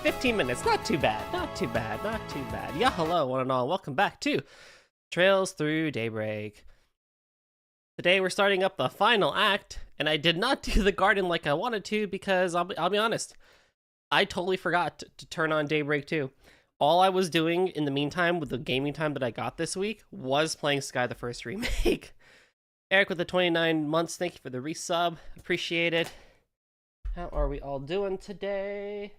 15 minutes, not too bad, not too bad, not too bad. Yeah, hello, one and all, welcome back to Trails Through Daybreak. Today we're starting up the final act, and I did not do the garden like I wanted to because, I'll be honest, I totally forgot to turn on Daybreak 2. All I was doing in the meantime with the gaming time that I got this week was playing Sky the First Remake. Eric with the 29 months, thank you for the resub, appreciate it. How are we all doing today?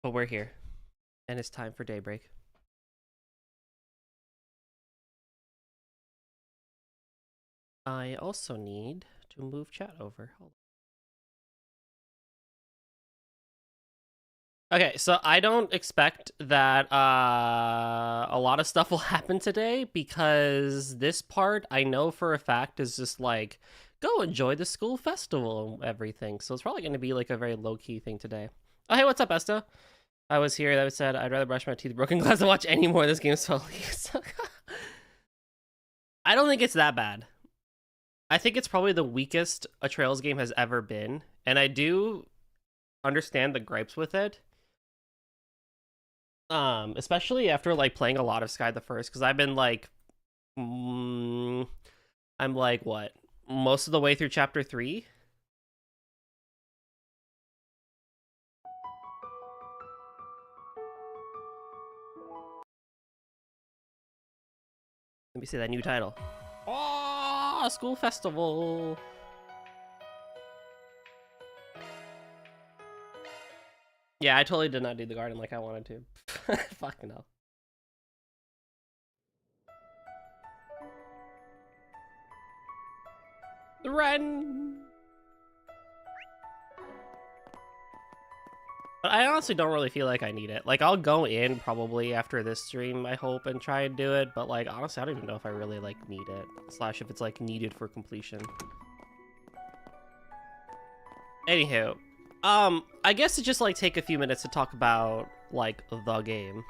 But we're here, and it's time for Daybreak. I also need to move chat over. Hold on. Okay, so I don't expect that a lot of stuff will happen today because this part I know for a fact is just like, go enjoy the school festival and everything. So it's probably going to be like a very low-key thing today. Oh, hey, what's up, Esta? I was here that said I'd rather brush my teeth with broken glass than watch any more of this game slowly. I don't think it's that bad. I think it's probably the weakest a Trails game has ever been, and I do understand the gripes with it. Especially after like playing a lot of Sky the First, because I've been like, I'm like what, most of the way through chapter 3. Let me see that new title. Oh, school festival. Yeah, I totally did not do the garden like I wanted to. Fucking hell. Run. But I honestly don't really feel like I need it. Like, I'll go in probably after this stream, I hope, and try and do it. But, like, honestly, I don't even know if I really, like, need it. Slash, if it's, like, needed for completion. Anywho. I guess to just, like, take a few minutes to talk about, like, the game.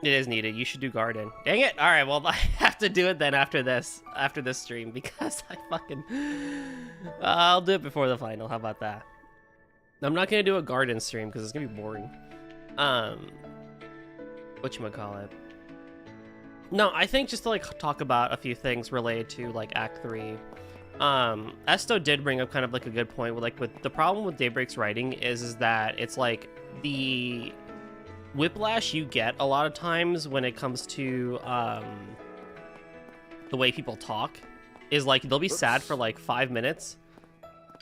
It is needed. You should do garden. Dang it! Alright, well, I have to do it then after this stream, because I fucking... I'll do it before the final. How about that? I'm not gonna do a garden stream, because it's gonna be boring. Whatchamacallit? No, I think just to, like, talk about a few things related to, like, Act 3. Esto did bring up kind of, like, a good point with, like, with the problem with Daybreak's writing is that it's, like, the whiplash you get a lot of times when it comes to the way people talk is like they'll be sad for like 5 minutes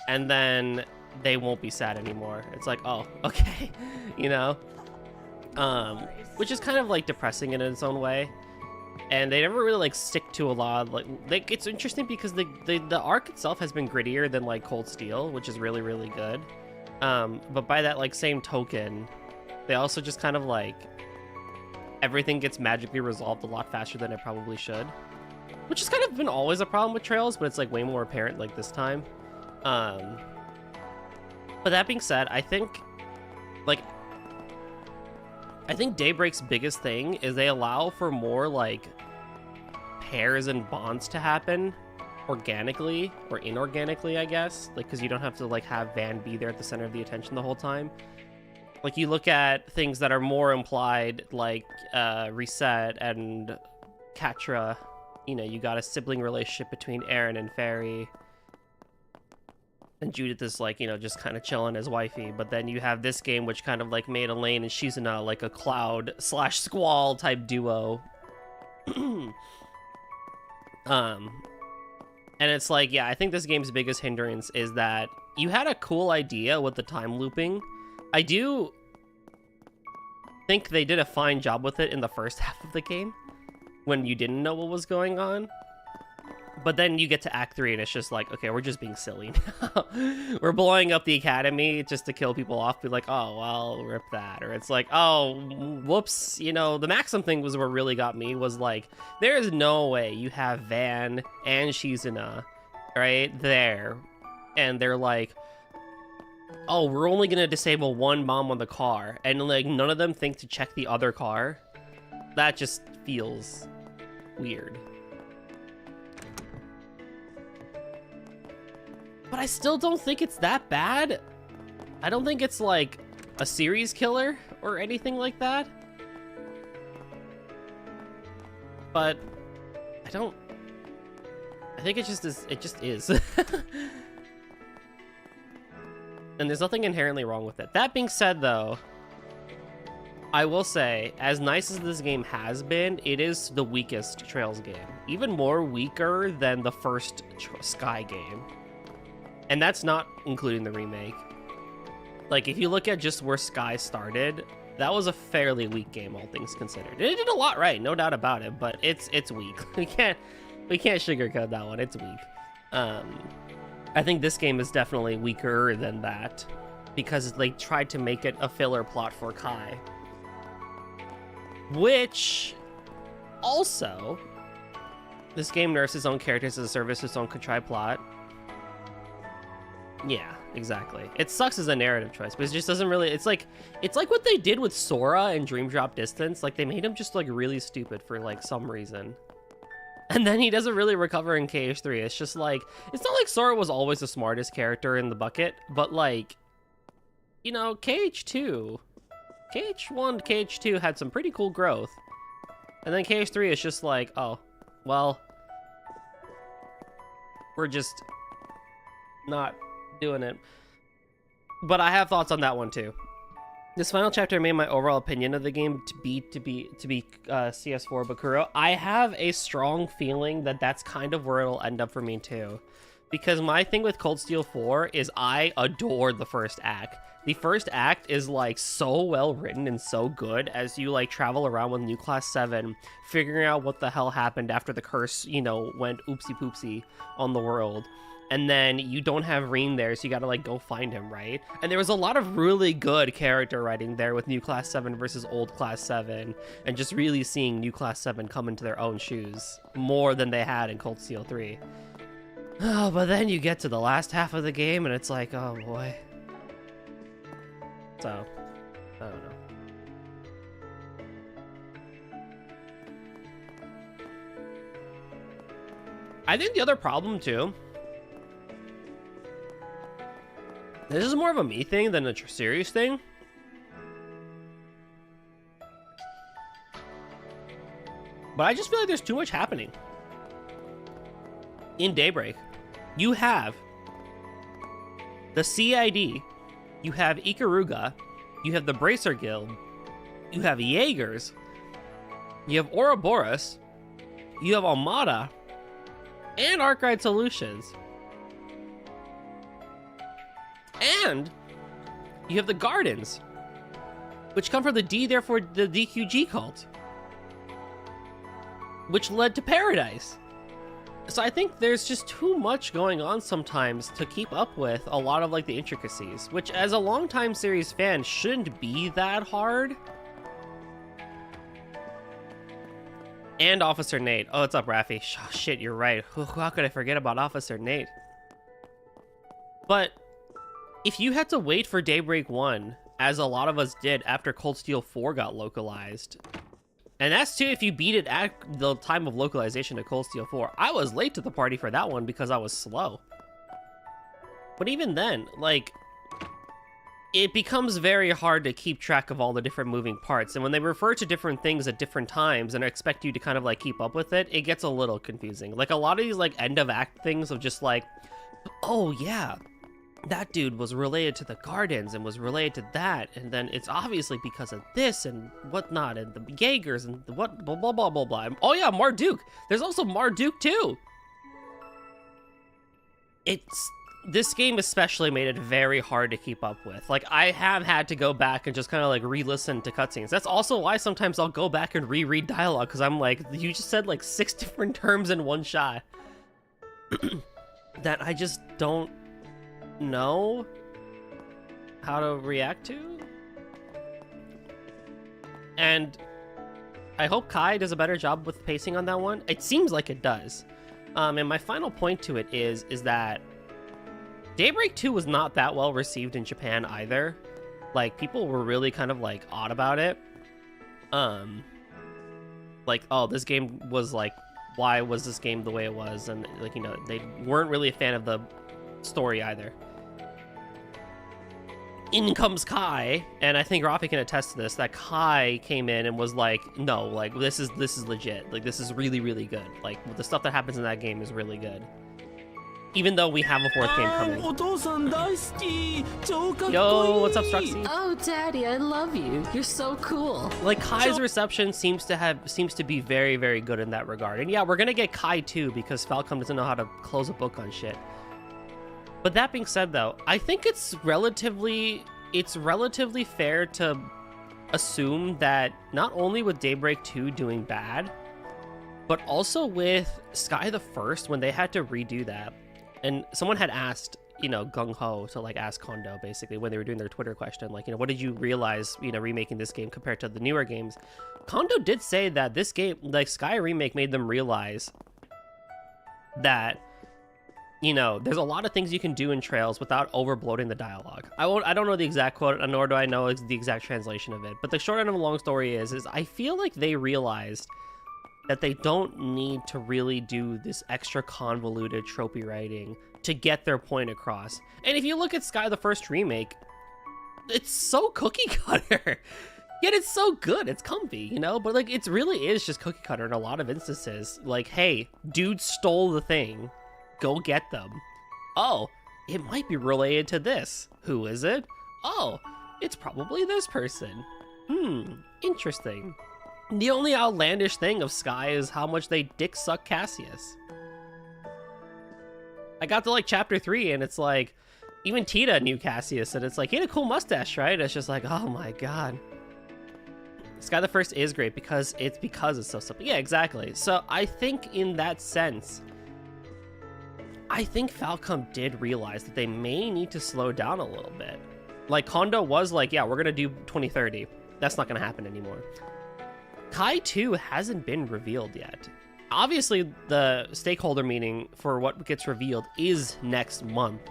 and then they won't be sad anymore. It's like, oh, okay, you know, which is kind of like depressing in its own way, and they never really like stick to a lot of, like it's interesting because the arc itself has been grittier than like Cold Steel, which is really, really good, but by that like same token, they also just kind of like, everything gets magically resolved a lot faster than it probably should. Which has kind of been always a problem with Trails, but it's like way more apparent like this time. But that being said, I think Daybreak's biggest thing is they allow for more like pairs and bonds to happen organically or inorganically, I guess. Like, because you don't have to like have Van be there at the center of the attention the whole time. Like, you look at things that are more implied, like Reset and Katra. You know, you got a sibling relationship between Aaron and Fairy. And Judith is, like, you know, just kind of chilling as wifey. But then you have this game, which kind of, like, made Elaine and Shizuna, like, a Cloud/Squall type duo. And it's like, yeah, I think this game's biggest hindrance is that you had a cool idea with the time looping. I do think they did a fine job with it in the first half of the game when you didn't know what was going on. But then you get to Act 3 and it's just like, okay, we're just being silly now. We're blowing up the academy just to kill people off. Be like, oh, well, rip that. Or it's like, oh, whoops. You know, the Maxim thing was what really got me, was like, there is no way you have Van and Shizuna right there. And they're like, oh, we're only going to disable one bomb on the car. And like, none of them think to check the other car. That just feels weird. But I still don't think it's that bad. I don't think it's like a series killer or anything like that. But I think it just is. And there's nothing inherently wrong with it. That being said though, I will say, as nice as this game has been, it is the weakest Trails game. Even more weaker than the first Sky game. And that's not including the remake. Like, if you look at just where Sky started, that was a fairly weak game, all things considered. It did a lot right, no doubt about it, but it's weak. We can't sugarcoat that one. It's weak. I think this game is definitely weaker than that because they tried to make it a filler plot for Kai. Which also, this game nerfs its own characters as a service, its own contrived plot. Yeah, exactly. It sucks as a narrative choice, but it just doesn't really... It's like what they did with Sora and Dream Drop Distance. Like, they made him just, like, really stupid for, like, some reason. And then he doesn't really recover in KH3. It's just, like... It's not like Sora was always the smartest character in the bucket, but, like... You know, KH2... KH1 to KH2 had some pretty cool growth. And then KH3 is just like, oh, well... We're just... not... doing it. But I have thoughts on that one too. This final chapter made my overall opinion of the game to be CS4 Bakuro. I have a strong feeling that that's kind of where it'll end up for me too, because my thing with Cold Steel 4 is I adore the first act. The first act is like so well written and so good as you like travel around with New Class 7, figuring out what the hell happened after the curse, you know, went oopsie poopsie on the world. And then you don't have Rean there, so you gotta, like, go find him, right? And there was a lot of really good character writing there with New Class 7 versus Old Class 7, and just really seeing New Class 7 come into their own shoes more than they had in Cold Steel 3. Oh, but then you get to the last half of the game, and it's like, oh boy. So, I don't know. I think the other problem, too... This is more of a me thing than a serious thing. But I just feel like there's too much happening. In Daybreak, you have the CID, you have Ikaruga, you have the Bracer Guild, you have Jaegers, you have Ouroboros, you have Armada, and Arkwright Solutions. And you have the Gardens, which come from the D, therefore the DQG cult, which led to Paradise. So I think there's just too much going on sometimes to keep up with a lot of like the intricacies, which as a longtime series fan shouldn't be that hard. And Officer Nate. Oh, what's up, Rafi? Oh, shit, you're right. How could I forget about Officer Nate? But if you had to wait for Daybreak 1, as a lot of us did after Cold Steel 4 got localized, and that's too if you beat it at the time of localization to Cold Steel 4. I was late to the party for that one because I was slow. But even then, like, it becomes very hard to keep track of all the different moving parts. And when they refer to different things at different times and expect you to kind of like keep up with it, it gets a little confusing. Like a lot of these like end of act things of just like, oh yeah, that dude was related to the Gardens and was related to that, and then it's obviously because of this and whatnot, and the Jaegers and the what, blah, blah, blah, blah, blah. Oh yeah, Marduk. There's also Marduk too. This game especially made it very hard to keep up with. Like, I have had to go back and just kind of like re-listen to cutscenes. That's also why sometimes I'll go back and reread dialogue, because I'm like, you just said like 6 different terms in one shot. that I just don't know how to react to. And I hope Kai does a better job with pacing on that one. It seems like it does. And my final point to it is that Daybreak 2 was not that well received in Japan either. Like, people were really kind of like odd about it. Like, oh, this game was like, why was this game the way it was? And like, you know, they weren't really a fan of the story either. In comes Kai, and I think Rafi can attest to this, that Kai came in and was like, no, like, this is legit. Like, this is really, really good. Like, the stuff that happens in that game is really good. Even though we have a 4th game coming. Yo, what's up, Struxy? Oh, Daddy, I love you. You're so cool. Like, Kai's reception seems to be very, very good in that regard. And yeah, we're gonna get Kai too, because Falcom doesn't know how to close a book on shit. But that being said, though, I think it's relatively fair to assume that not only with Daybreak 2 doing bad, but also with Sky the First, when they had to redo that. And someone had asked, you know, Gung Ho to like ask Kondo basically when they were doing their Twitter question, like, you know, what did you realize, you know, remaking this game compared to the newer games? Kondo did say that this game, like Sky Remake, made them realize that, you know, there's a lot of things you can do in Trails without overbloating the dialogue. I don't know the exact quote, nor do I know the exact translation of it. But the short end of the long story is I feel like they realized that they don't need to really do this extra convoluted tropey writing to get their point across. And if you look at Sky the First Remake, it's so cookie cutter. Yet it's so good, it's comfy, you know? But like, it really is just cookie cutter in a lot of instances. Like, hey, dude stole the thing. Go get them. Oh, it might be related to this. Who is it? Oh, it's probably this person. Interesting. The only outlandish thing of Sky is how much they dick suck Cassius. I got to like chapter 3 and it's like, even Tita knew Cassius and it's like, he had a cool mustache, right? It's just like, oh my god. Sky the First is great because it's so simple. Yeah, exactly. So I think in that sense, I think Falcom did realize that they may need to slow down a little bit. Like, Kondo was like, yeah, we're gonna do 2030. That's not gonna happen anymore. Kai 2 hasn't been revealed yet. Obviously, the stakeholder meeting for what gets revealed is next month.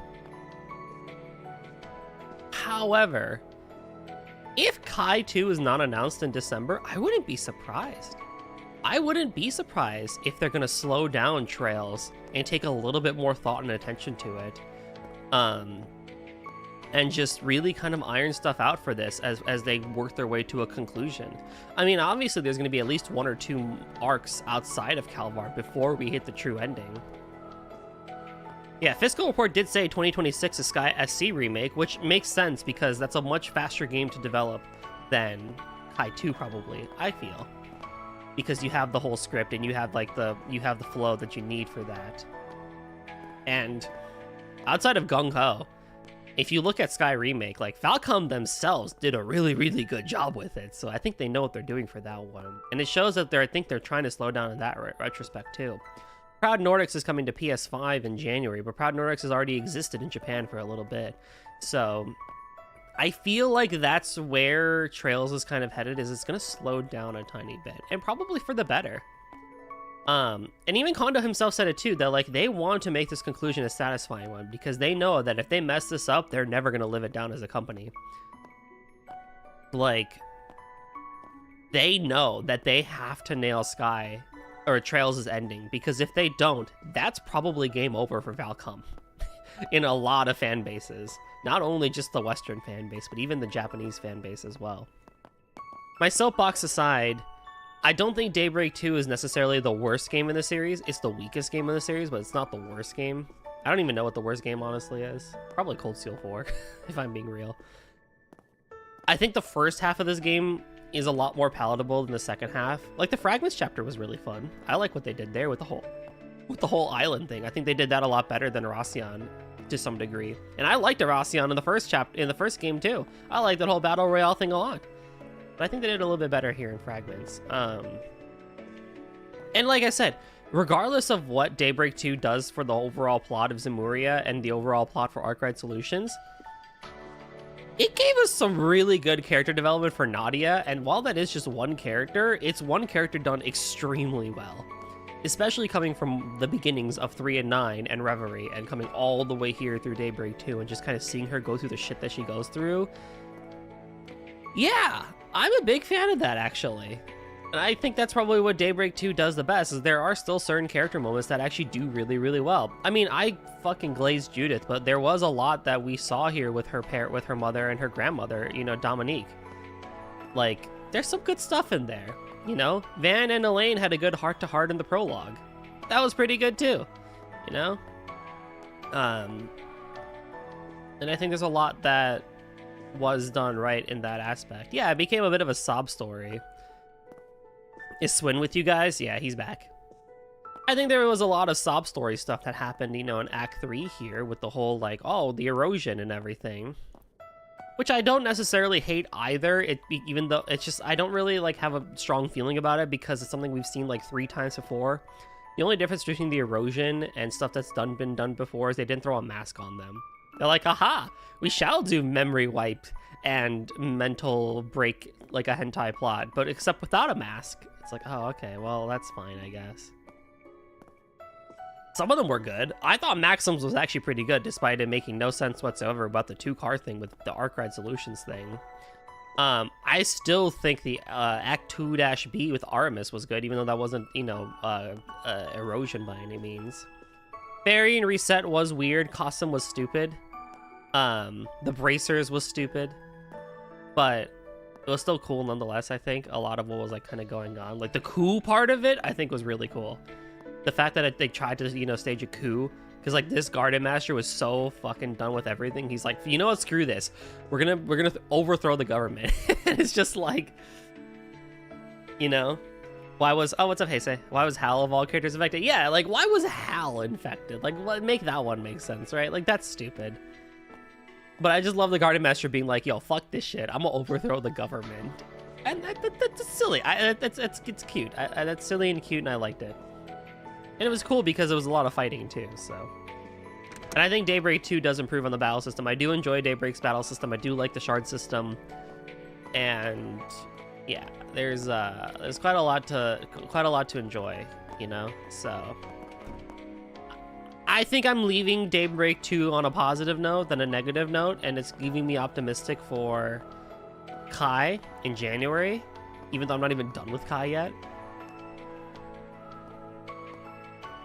However, if Kai 2 is not announced in December, I wouldn't be surprised. I wouldn't be surprised if they're going to slow down Trails and take a little bit more thought and attention to it. And just really kind of iron stuff out for this as they work their way to a conclusion. I mean, obviously there's going to be at least 1 or 2 arcs outside of Calvar before we hit the true ending. Yeah, Fiscal Report did say 2026 is Sky SC Remake, which makes sense because that's a much faster game to develop than Kai 2 probably, I feel. Because you have the whole script and you have like the flow that you need for that. And outside of Gung Ho, if you look at Sky Remake, like Falcom themselves did a really, really good job with it. So I think they know what they're doing for that one. And it shows that I think they're trying to slow down in that retrospect too. Proud Nordics is coming to PS5 in January, but Proud Nordics has already existed in Japan for a little bit. So I feel like that's where Trails is kind of headed, is it's going to slow down a tiny bit, and probably for the better. And even Kondo himself said it too, that like they want to make this conclusion a satisfying one, because they know that if they mess this up, they're never going to live it down as a company. Like, they know that they have to nail Sky or Trails' ending, because if they don't, that's probably game over for Falcom in a lot of fan bases. Not only just the Western fan base, but even the Japanese fan base as well. My soapbox aside, I don't think Daybreak 2 is necessarily the worst game in the series. It's the weakest game in the series, but it's not the worst game. I don't even know what the worst game honestly is. Probably Cold Steel 4, if I'm being real. I think the first half of this game is a lot more palatable than the second half. Like, the Fragments chapter was really fun. I like what they did there with the whole island thing. I think they did that a lot better than Racian to some degree. And I liked Racian in the first game too. I liked that whole battle royale thing a lot. But I think they did a little bit better here in Fragments. And like I said, regardless of what Daybreak 2 does for the overall plot of Zemuria and the overall plot for Arkwright Solutions, it gave us some really good character development for Nadia, and while that is just one character, it's one character done extremely well. Especially coming from the beginnings of 3 and 9 and Reverie, and coming all the way here through Daybreak 2, and just kind of seeing her go through the shit that she goes through. Yeah, I'm a big fan of that, actually. And I think that's probably what Daybreak 2 does the best, is there are still certain character moments that actually do really, really well. I mean, I fucking glazed Judith, but there was a lot that we saw here with her with her mother and her grandmother, you know, Dominique. Like, there's some good stuff in there, you know? Van and Elaine had a good heart-to-heart in the prologue. That was pretty good, too, you know? And I think there's a lot that was done right in that aspect. Yeah, it became a bit of a sob story. Is Swin with you guys? Yeah, he's back. I think there was a lot of sob story stuff that happened, you know, in Act 3 here with the whole, like, oh, the erosion and everything. Which I don't necessarily hate either, even though it's just, I don't really, like, have a strong feeling about it because it's something we've seen, like, 3 times before. The only difference between the erosion and stuff that's been done before is they didn't throw a mask on them. They're like, aha, we shall do memory wipe and mental break like a hentai plot, but except without a mask. It's like, oh, okay, well, that's fine, I guess. Some of them were good. I thought Maxim's was actually pretty good, despite it making no sense whatsoever about the 2-car thing with the Arkwright Solutions thing. I still think the Act 2-B with Aramis was good, even though that wasn't, you know, erosion by any means. Fairy and Reset was weird. Costume was stupid. The Bracers was stupid. But it was still cool nonetheless, I think. A lot of what was, like, kind of going on. Like, the coup part of it, I think, was really cool. The fact that they tried to, you know, stage a coup. Because, like, this Garden Master was so fucking done with everything. He's like, you know what, screw this. We're gonna overthrow the government. And it's just like, you know? Why was, oh, what's up, Heisei? Why was Hal of all characters infected? Yeah, like, why was Hal infected? Like, make that one make sense, right? Like, that's stupid. But I just love the Garden Master being like, yo, fuck this shit. I'm gonna overthrow the government. And that's silly. It's cute. That's silly and cute, and I liked it. And it was cool because there was a lot of fighting, too, so. And I think Daybreak 2 does improve on the battle system. I do enjoy Daybreak's battle system. I do like the shard system. And, yeah, there's quite a lot to enjoy, you know? So I think I'm leaving Daybreak 2 on a positive note than a negative note, and it's leaving me optimistic for Kai in January, even though I'm not even done with Kai yet.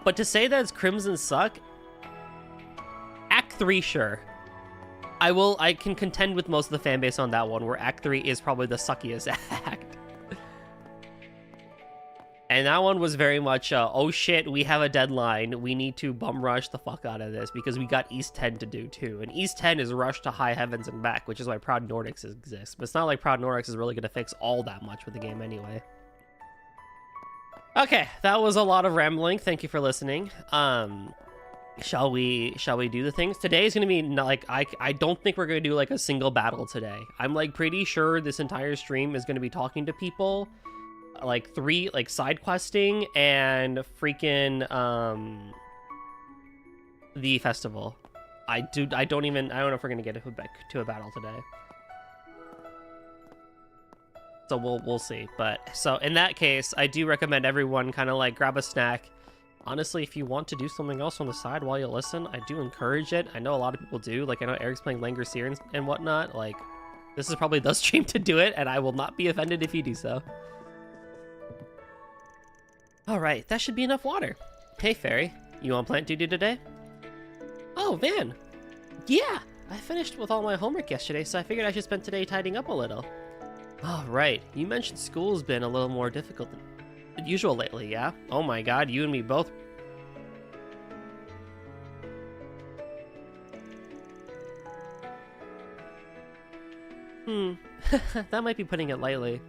But to say that it's Crimson suck, Act 3, sure. I can contend with most of the fan base on that one, where Act 3 is probably the suckiest act. And that one was very much, oh shit, we have a deadline. We need to bum rush the fuck out of this because we got East 10 to do too. And East 10 is Rush to High Heavens and back, which is why Proud Nordics exists. But it's not like Proud Nordics is really going to fix all that much with the game anyway. Okay, that was a lot of rambling. Thank you for listening. Shall we do the things? Today is going to be like, I don't think we're going to do like a single battle today. I'm like pretty sure this entire stream is going to be talking to people, like side questing and freaking the festival. I don't know if we're going to get to a battle today. So we'll see. But so in that case, I do recommend everyone kind of like grab a snack. Honestly, if you want to do something else on the side while you listen, I do encourage it. I know a lot of people do. Like, I know Eric's playing Langrisser and whatnot. Like, this is probably the stream to do it, and I will not be offended if you do so. All right, that should be enough water. Hey, Fairy, you on plant duty today? Oh, Van. Yeah, I finished with all my homework yesterday, so I figured I should spend today tidying up a little. Oh, right. You mentioned school's been a little more difficult than usual lately, yeah? Oh my god, you and me both. That might be putting it lightly.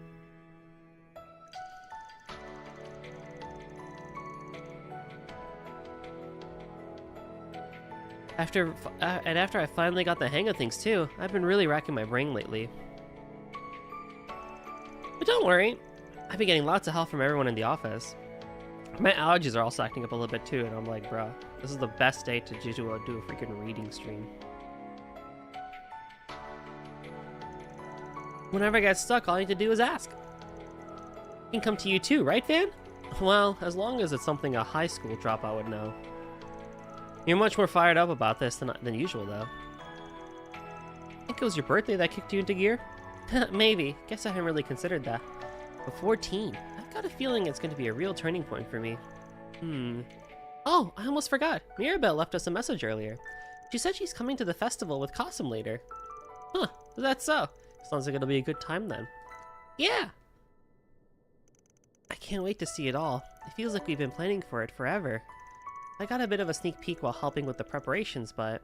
After I finally got the hang of things too, I've been really racking my brain lately. But don't worry, I've been getting lots of help from everyone in the office. My allergies are also acting up a little bit too, and I'm like, bro, this is the best day to do a freaking reading stream. Whenever I get stuck, all I need to do is ask. I can come to you too, right, Van? Well, as long as it's something a high school dropout would know. You're much more fired up about this than usual, though. I think it was your birthday that kicked you into gear? Maybe. Guess I hadn't really considered that. But 14. I've got a feeling it's going to be a real turning point for me. Oh, I almost forgot. Mirabelle left us a message earlier. She said she's coming to the festival with Cossum later. Huh, is that so? Sounds like it'll be a good time then. Yeah! I can't wait to see it all. It feels like we've been planning for it forever. I got a bit of a sneak peek while helping with the preparations, but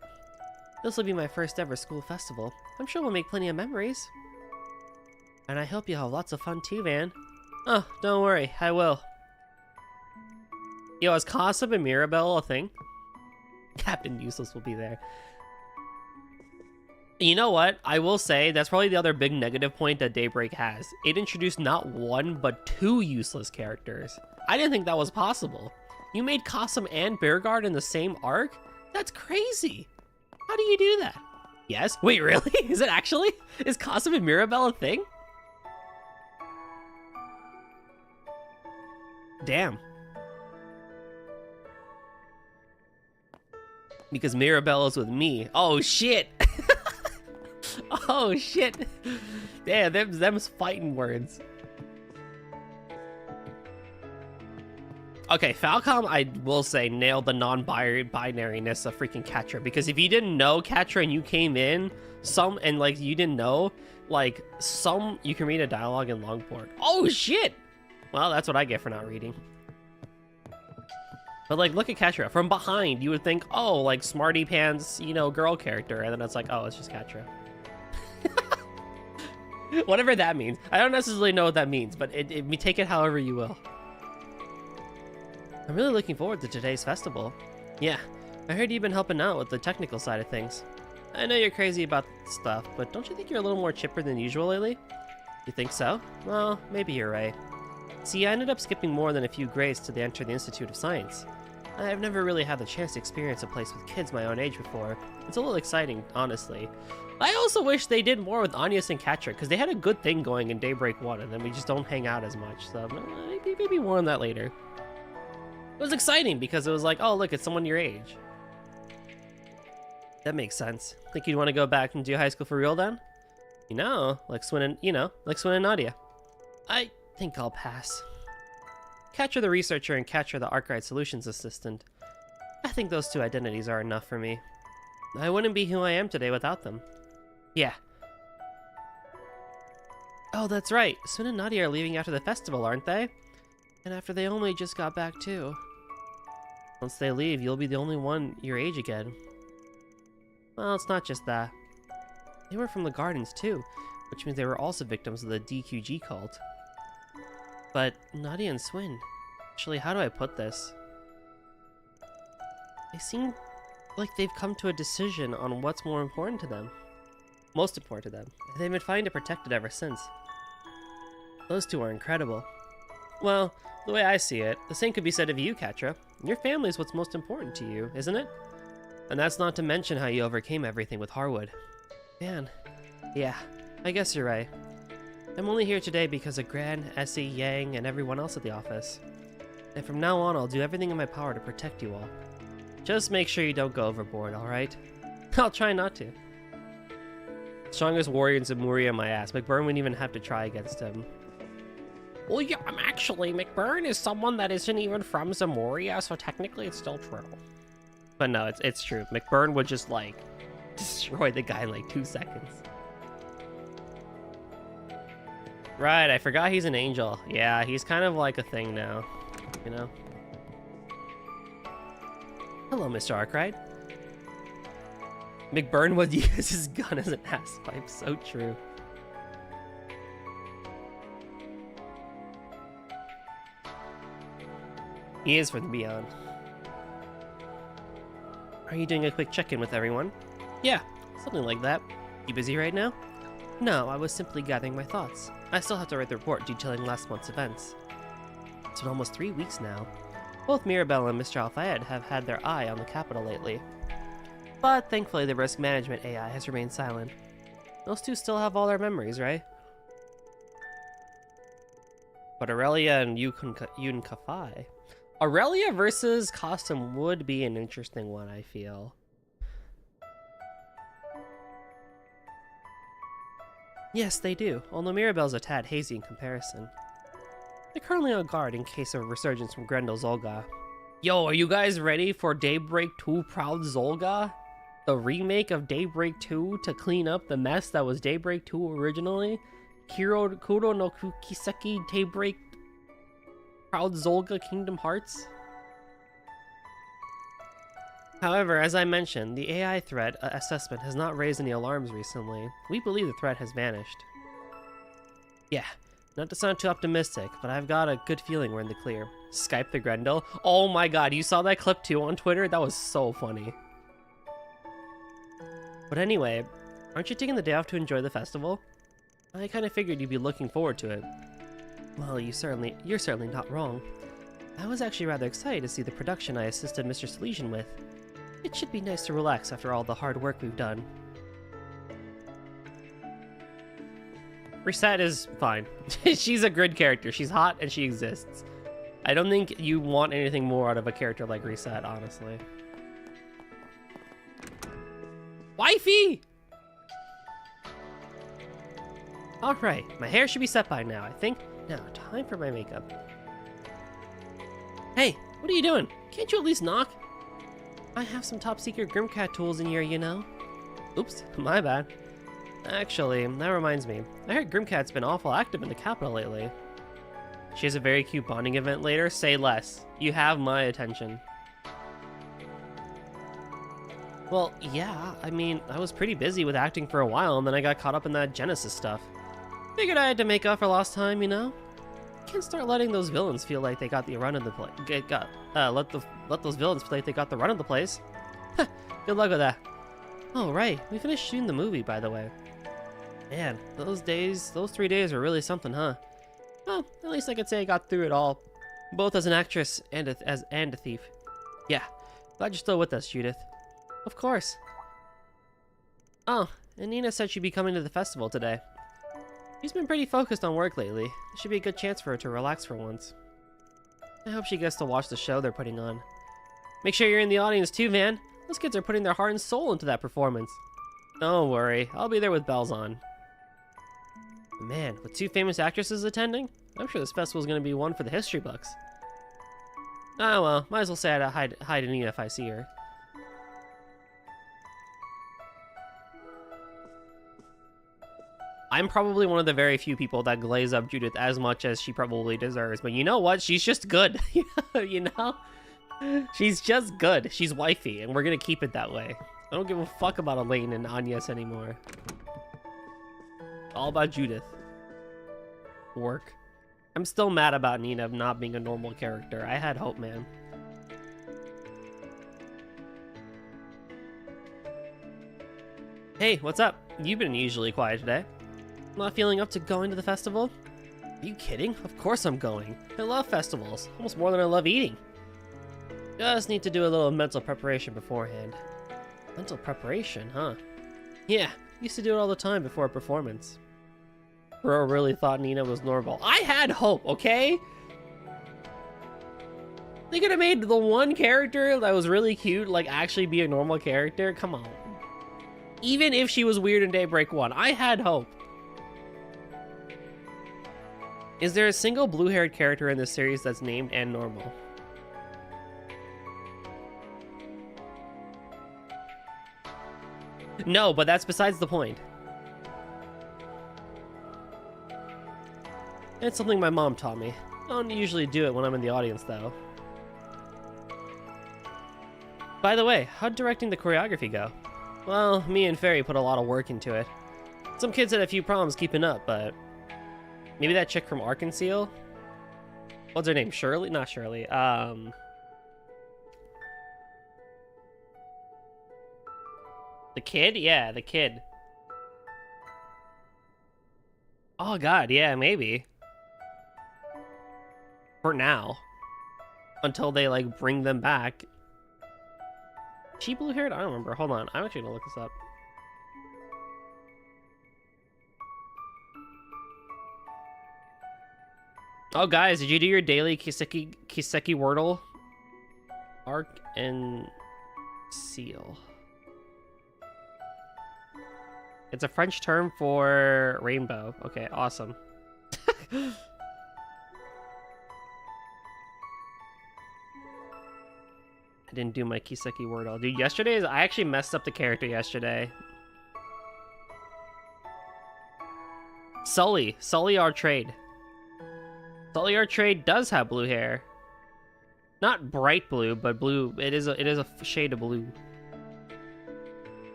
this will be my first ever school festival. I'm sure we'll make plenty of memories. And I hope you have lots of fun too, Van. Oh, don't worry, I will. Yo, is Cossum and Mirabelle a thing? Captain Useless will be there. You know what? I will say that's probably the other big negative point that Daybreak has. It introduced not one, but 2 useless characters. I didn't think that was possible. You made Cossum and Bearguard in the same arc? That's crazy. How do you do that? Yes? Wait, really? Is it actually? Is Cossum and Mirabelle a thing? Damn. Because Mirabelle is with me. Oh, shit. Oh, shit. Damn, them's fighting words. Okay, Falcom, I will say, nailed the non-binariness of freaking Catra. Because if you didn't know Catra and you came in, you didn't know, you can read a dialogue in Longport. Oh, shit! Well, that's what I get for not reading. But, look at Catra. From behind, you would think, oh, smarty pants, girl character. And then it's like, oh, it's just Catra. Whatever that means. I don't necessarily know what that means, but take it however you will. I'm really looking forward to today's festival. Yeah, I heard you've been helping out with the technical side of things. I know you're crazy about stuff, but don't you think you're a little more chipper than usual lately? You think so? Well, maybe you're right. See, I ended up skipping more than a few grades to enter the Institute of Science. I've never really had the chance to experience a place with kids my own age before. It's a little exciting, honestly. I also wish they did more with Anyas and Catra, because they had a good thing going in Daybreak 1, and then we just don't hang out as much, so maybe more on that later. It was exciting, because it was like, oh, look, it's someone your age. That makes sense. Think you'd want to go back and do high school for real then? Like Swin and Nadia. I think I'll pass. Catra the researcher and Catra the Arkwright Solutions assistant. I think those 2 identities are enough for me. I wouldn't be who I am today without them. Yeah. Oh, that's right. Swin and Nadia are leaving after the festival, aren't they? And after they only just got back too. Once they leave, you'll be the only one your age again. Well, it's not just that. They were from the gardens too, which means they were also victims of the DQG cult. But Nadia and Swin, actually, how do I put this? They seem like they've come to a decision on what's more important to them. Most important to them. They've been fighting to protect it ever since. Those 2 are incredible. Well, the way I see it, the same could be said of you, Catra. Your family is what's most important to you, isn't it? And that's not to mention how you overcame everything with Harwood. Man, yeah, I guess you're right. I'm only here today because of Gran, Essie, Yang, and everyone else at the office. And from now on, I'll do everything in my power to protect you all. Just make sure you don't go overboard, alright? I'll try not to. Strongest warrior in Zamuria, my ass. McBurn wouldn't even have to try against him. Well, yeah, actually, McBurn is someone that isn't even from Zamuria, so technically it's still true. But no, it's true. McBurn would just, destroy the guy in, 2 seconds. Right, I forgot he's an angel. Yeah, he's kind of like a thing now, Hello, Mr. Arkwright. McBurn would use his gun as an ass pipe, so true. He is from the beyond. Are you doing a quick check-in with everyone? Yeah, something like that. You busy right now? No, I was simply gathering my thoughts. I still have to write the report detailing last month's events. It's been almost 3 weeks now. Both Mirabelle and Mr. Al-Fayed have had their eye on the capital lately. But thankfully the risk management AI has remained silent. Those two still have all their memories, right? But Aurelia and Yun Kafai. Aurelia versus Costume would be an interesting one, I feel. Yes, they do, although Mirabelle's a tad hazy in comparison. They're currently on guard in case of a resurgence from Grendel's Olga. Yo, are you guys ready for Daybreak 2 Proud Zolga? The remake of Daybreak 2 to clean up the mess that was Daybreak 2 originally? Kuro no Kiseki Daybreak Proud Zolga Kingdom Hearts? However, as I mentioned, the AI threat assessment has not raised any alarms recently. We believe the threat has vanished. Yeah, not to sound too optimistic, but I've got a good feeling we're in the clear. Skype the Grendel? Oh my god, you saw that clip too on Twitter? That was so funny. But anyway, aren't you taking the day off to enjoy the festival? I kind of figured you'd be looking forward to it. Well, you're certainly not wrong. I was actually rather excited to see the production I assisted Mr. Salesian with. It should be nice to relax after all the hard work we've done. Reset is fine. She's a good character. She's hot and she exists. I don't think you want anything more out of a character like Reset, honestly. Wifey! Alright, my hair should be set by now, I think. Now, time for my makeup. Hey, what are you doing? Can't you at least knock? I have some top secret Grimcat tools in here, you know. Oops, my bad. Actually, that reminds me. I heard Grimcat's been awful active in the capital lately. She has a very cute bonding event later. Say less. You have my attention. Well, yeah, I mean, I was pretty busy with acting for a while, and then I got caught up in that Genesis stuff. Figured I had to make up for lost time, you know? Can't start letting those villains feel like they got the run of the place. Let those villains feel like they got the run of the place. Good luck with that. Oh, right, we finished shooting the movie, by the way. Man, those 3 days were really something, huh? Well, at least I could say I got through it all, both as an actress and a thief. Yeah, glad you're still with us, Judith. Of course. Oh, and Nina said she'd be coming to the festival today. She's been pretty focused on work lately. It should be a good chance for her to relax for once. I hope she gets to watch the show they're putting on. Make sure you're in the audience too, man. Those kids are putting their heart and soul into that performance. Don't worry, I'll be there with bells on. Man, with 2 famous actresses attending, I'm sure this festival's gonna be one for the history books. Ah well, might as well say hi to Nina if I see her. I'm probably one of the very few people that glaze up Judith as much as she probably deserves, but you know what? She's just good. You know? She's just good. She's wifey, and we're gonna keep it that way. I don't give a fuck about Elaine and Agnes anymore. All about Judith. Work. I'm still mad about Nina not being a normal character. I had hope, man. Hey, what's up? You've been unusually quiet today. Not feeling up to going to the festival? Are you kidding? Of course I'm going. I love festivals, almost more than I love eating. Just need to do a little mental preparation beforehand. Mental preparation, huh? Yeah, used to do it all the time before a performance. Bro really thought Nina was normal. I had hope, okay? They could have made the one character that was really cute, like, actually be a normal character? Come on. Even if she was weird in Daybreak 1, I had hope. Is there a single blue-haired character in this series that's named and normal? No, but that's besides the point. It's something my mom taught me. I don't usually do it when I'm in the audience, though. By the way, how'd directing the choreography go? Well, me and Fairy put a lot of work into it. Some kids had a few problems keeping up, but... Maybe that chick from Arkansas? What's her name? Shirley? Not Shirley. The kid? Yeah, the kid. Oh god, yeah, maybe. For now. until they like bring them back. Is she blue haired? I don't remember. Hold on. I'm actually gonna look this up. Oh, guys, did you do your daily Kiseki Wordle? Arc and seal. It's a French term for rainbow. Okay, awesome. I didn't do my Kiseki Wordle. Dude, I actually messed up the character yesterday. Sully our trade. Sully our trade does have blue hair. Not bright blue, but blue. It is a shade of blue.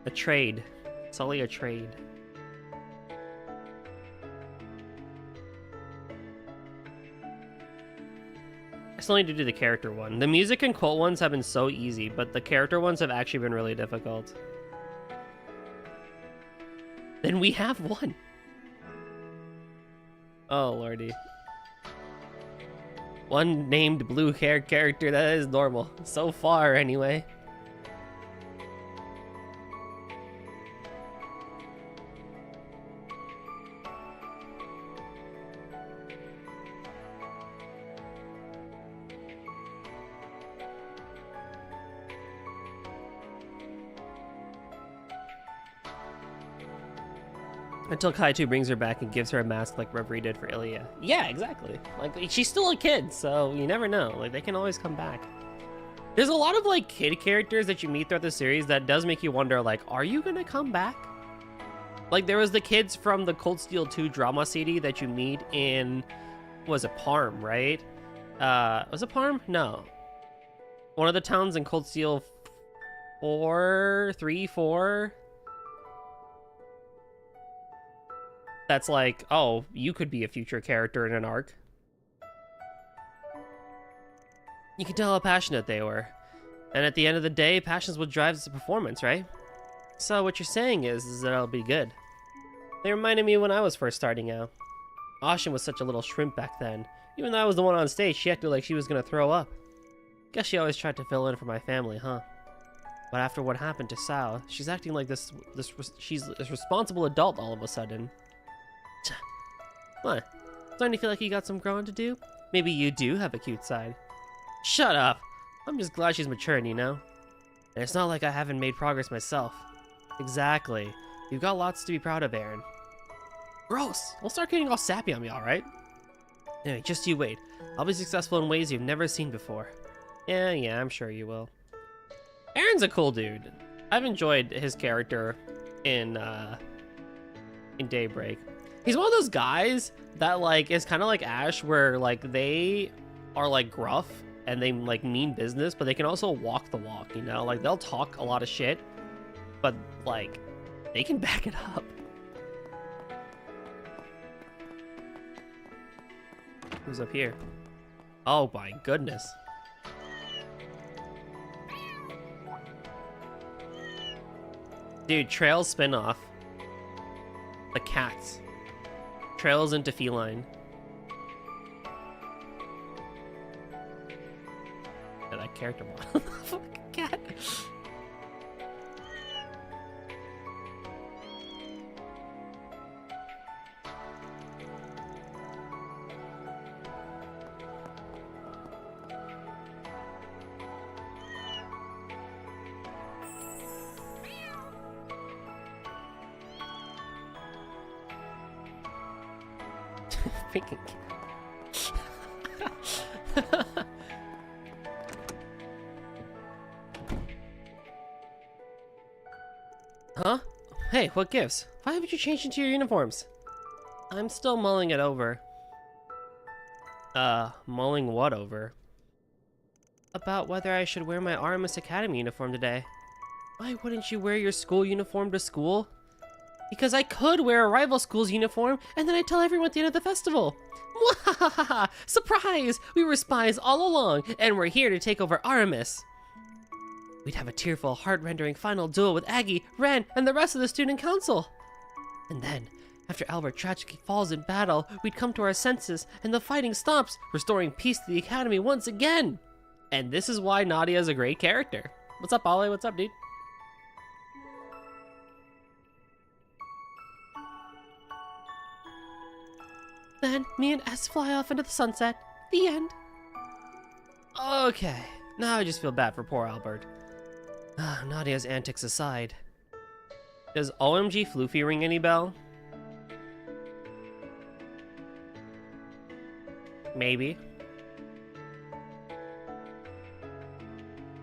A trade. Sully a trade. I still need to do the character one. The music and quote ones have been so easy, but the character ones have actually been really difficult. Then we have one. Oh, lordy. One named blue hair character, that is normal. So far, anyway. Until Kaito brings her back and gives her a mask like Reverie did for Ilya. Yeah, exactly. Like, she's still a kid, so you never know. Like, they can always come back. There's a lot of, like, kid characters that you meet throughout the series that does make you wonder, like, are you gonna come back? Like, there was the kids from the Cold Steel 2 drama CD that you meet in, was it Parm, right? Was it Parm? No. One of the towns in Cold Steel 4? That's like, oh, you could be a future character in an arc. You can tell how passionate they were. And at the end of the day, passion's what drives the performance, right? So what you're saying is that it'll be good. They reminded me when I was first starting out. Ashin was such a little shrimp back then. Even though I was the one on stage, she acted like she was gonna throw up. Guess she always tried to fill in for my family, huh? But after what happened to Sao, she's acting like she's this responsible adult all of a sudden. What? Starting to feel like you got some growing to do? Maybe you do have a cute side. Shut up! I'm just glad she's maturing, you know? And it's not like I haven't made progress myself. Exactly. You've got lots to be proud of, Aaron. Gross! Don't start getting all sappy on me, alright? Anyway, just you wait. I'll be successful in ways you've never seen before. Yeah, I'm sure you will. Aaron's a cool dude. I've enjoyed his character in Daybreak. He's one of those guys that, like, is kind of like Ash, where, like, they are, like, gruff and they, like, mean business, but they can also walk the walk, you know? Like, they'll talk a lot of shit, but, like, they can back it up. Who's up here? Oh my goodness. Dude, Trails spinoff. The cats. Trails into feline. Yeah, that character model. Fucking cat. Freaking Huh? Hey, what gives? Why haven't you changed into your uniforms? I'm still mulling it over. Mulling what over? About whether I should wear my Artemis Academy uniform today. Why wouldn't you wear your school uniform to school? Because I could wear a rival school's uniform, and then I'd tell everyone at the end of the festival. Mwahaha! Surprise! We were spies all along, and we're here to take over Aramis. We'd have a tearful, heart-rendering final duel with Aggie, Ren, and the rest of the student council. And then, After Albert tragically falls in battle, we'd come to our senses, and the fighting stops, restoring peace to the Academy once again. And this is why Nadia is a great character. What's up, Ollie? What's up, dude? Then, me and S fly off into the sunset. The end. Okay, now I just feel bad for poor Albert. Nadia's antics aside. Does OMG Floofy ring any bell? Maybe.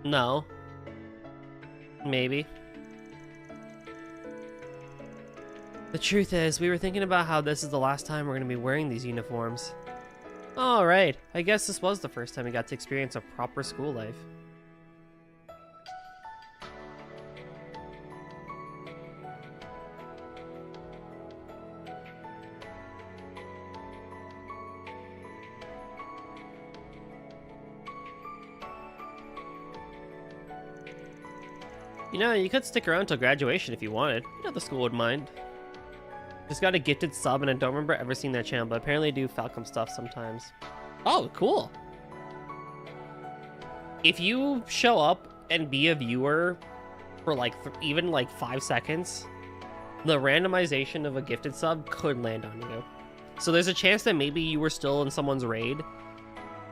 No. Maybe. The truth is, we were thinking about how this is the last time we're going to be wearing these uniforms. Alright, I guess this was the first time we got to experience a proper school life. You know, you could stick around till graduation if you wanted. You know the school would mind. Just got a gifted sub, and I don't remember ever seeing that channel, but apparently I do Falcom stuff sometimes. Oh, cool. If you show up and be a viewer for like even like 5 seconds, the randomization of a gifted sub could land on you. So there's a chance that maybe you were still in someone's raid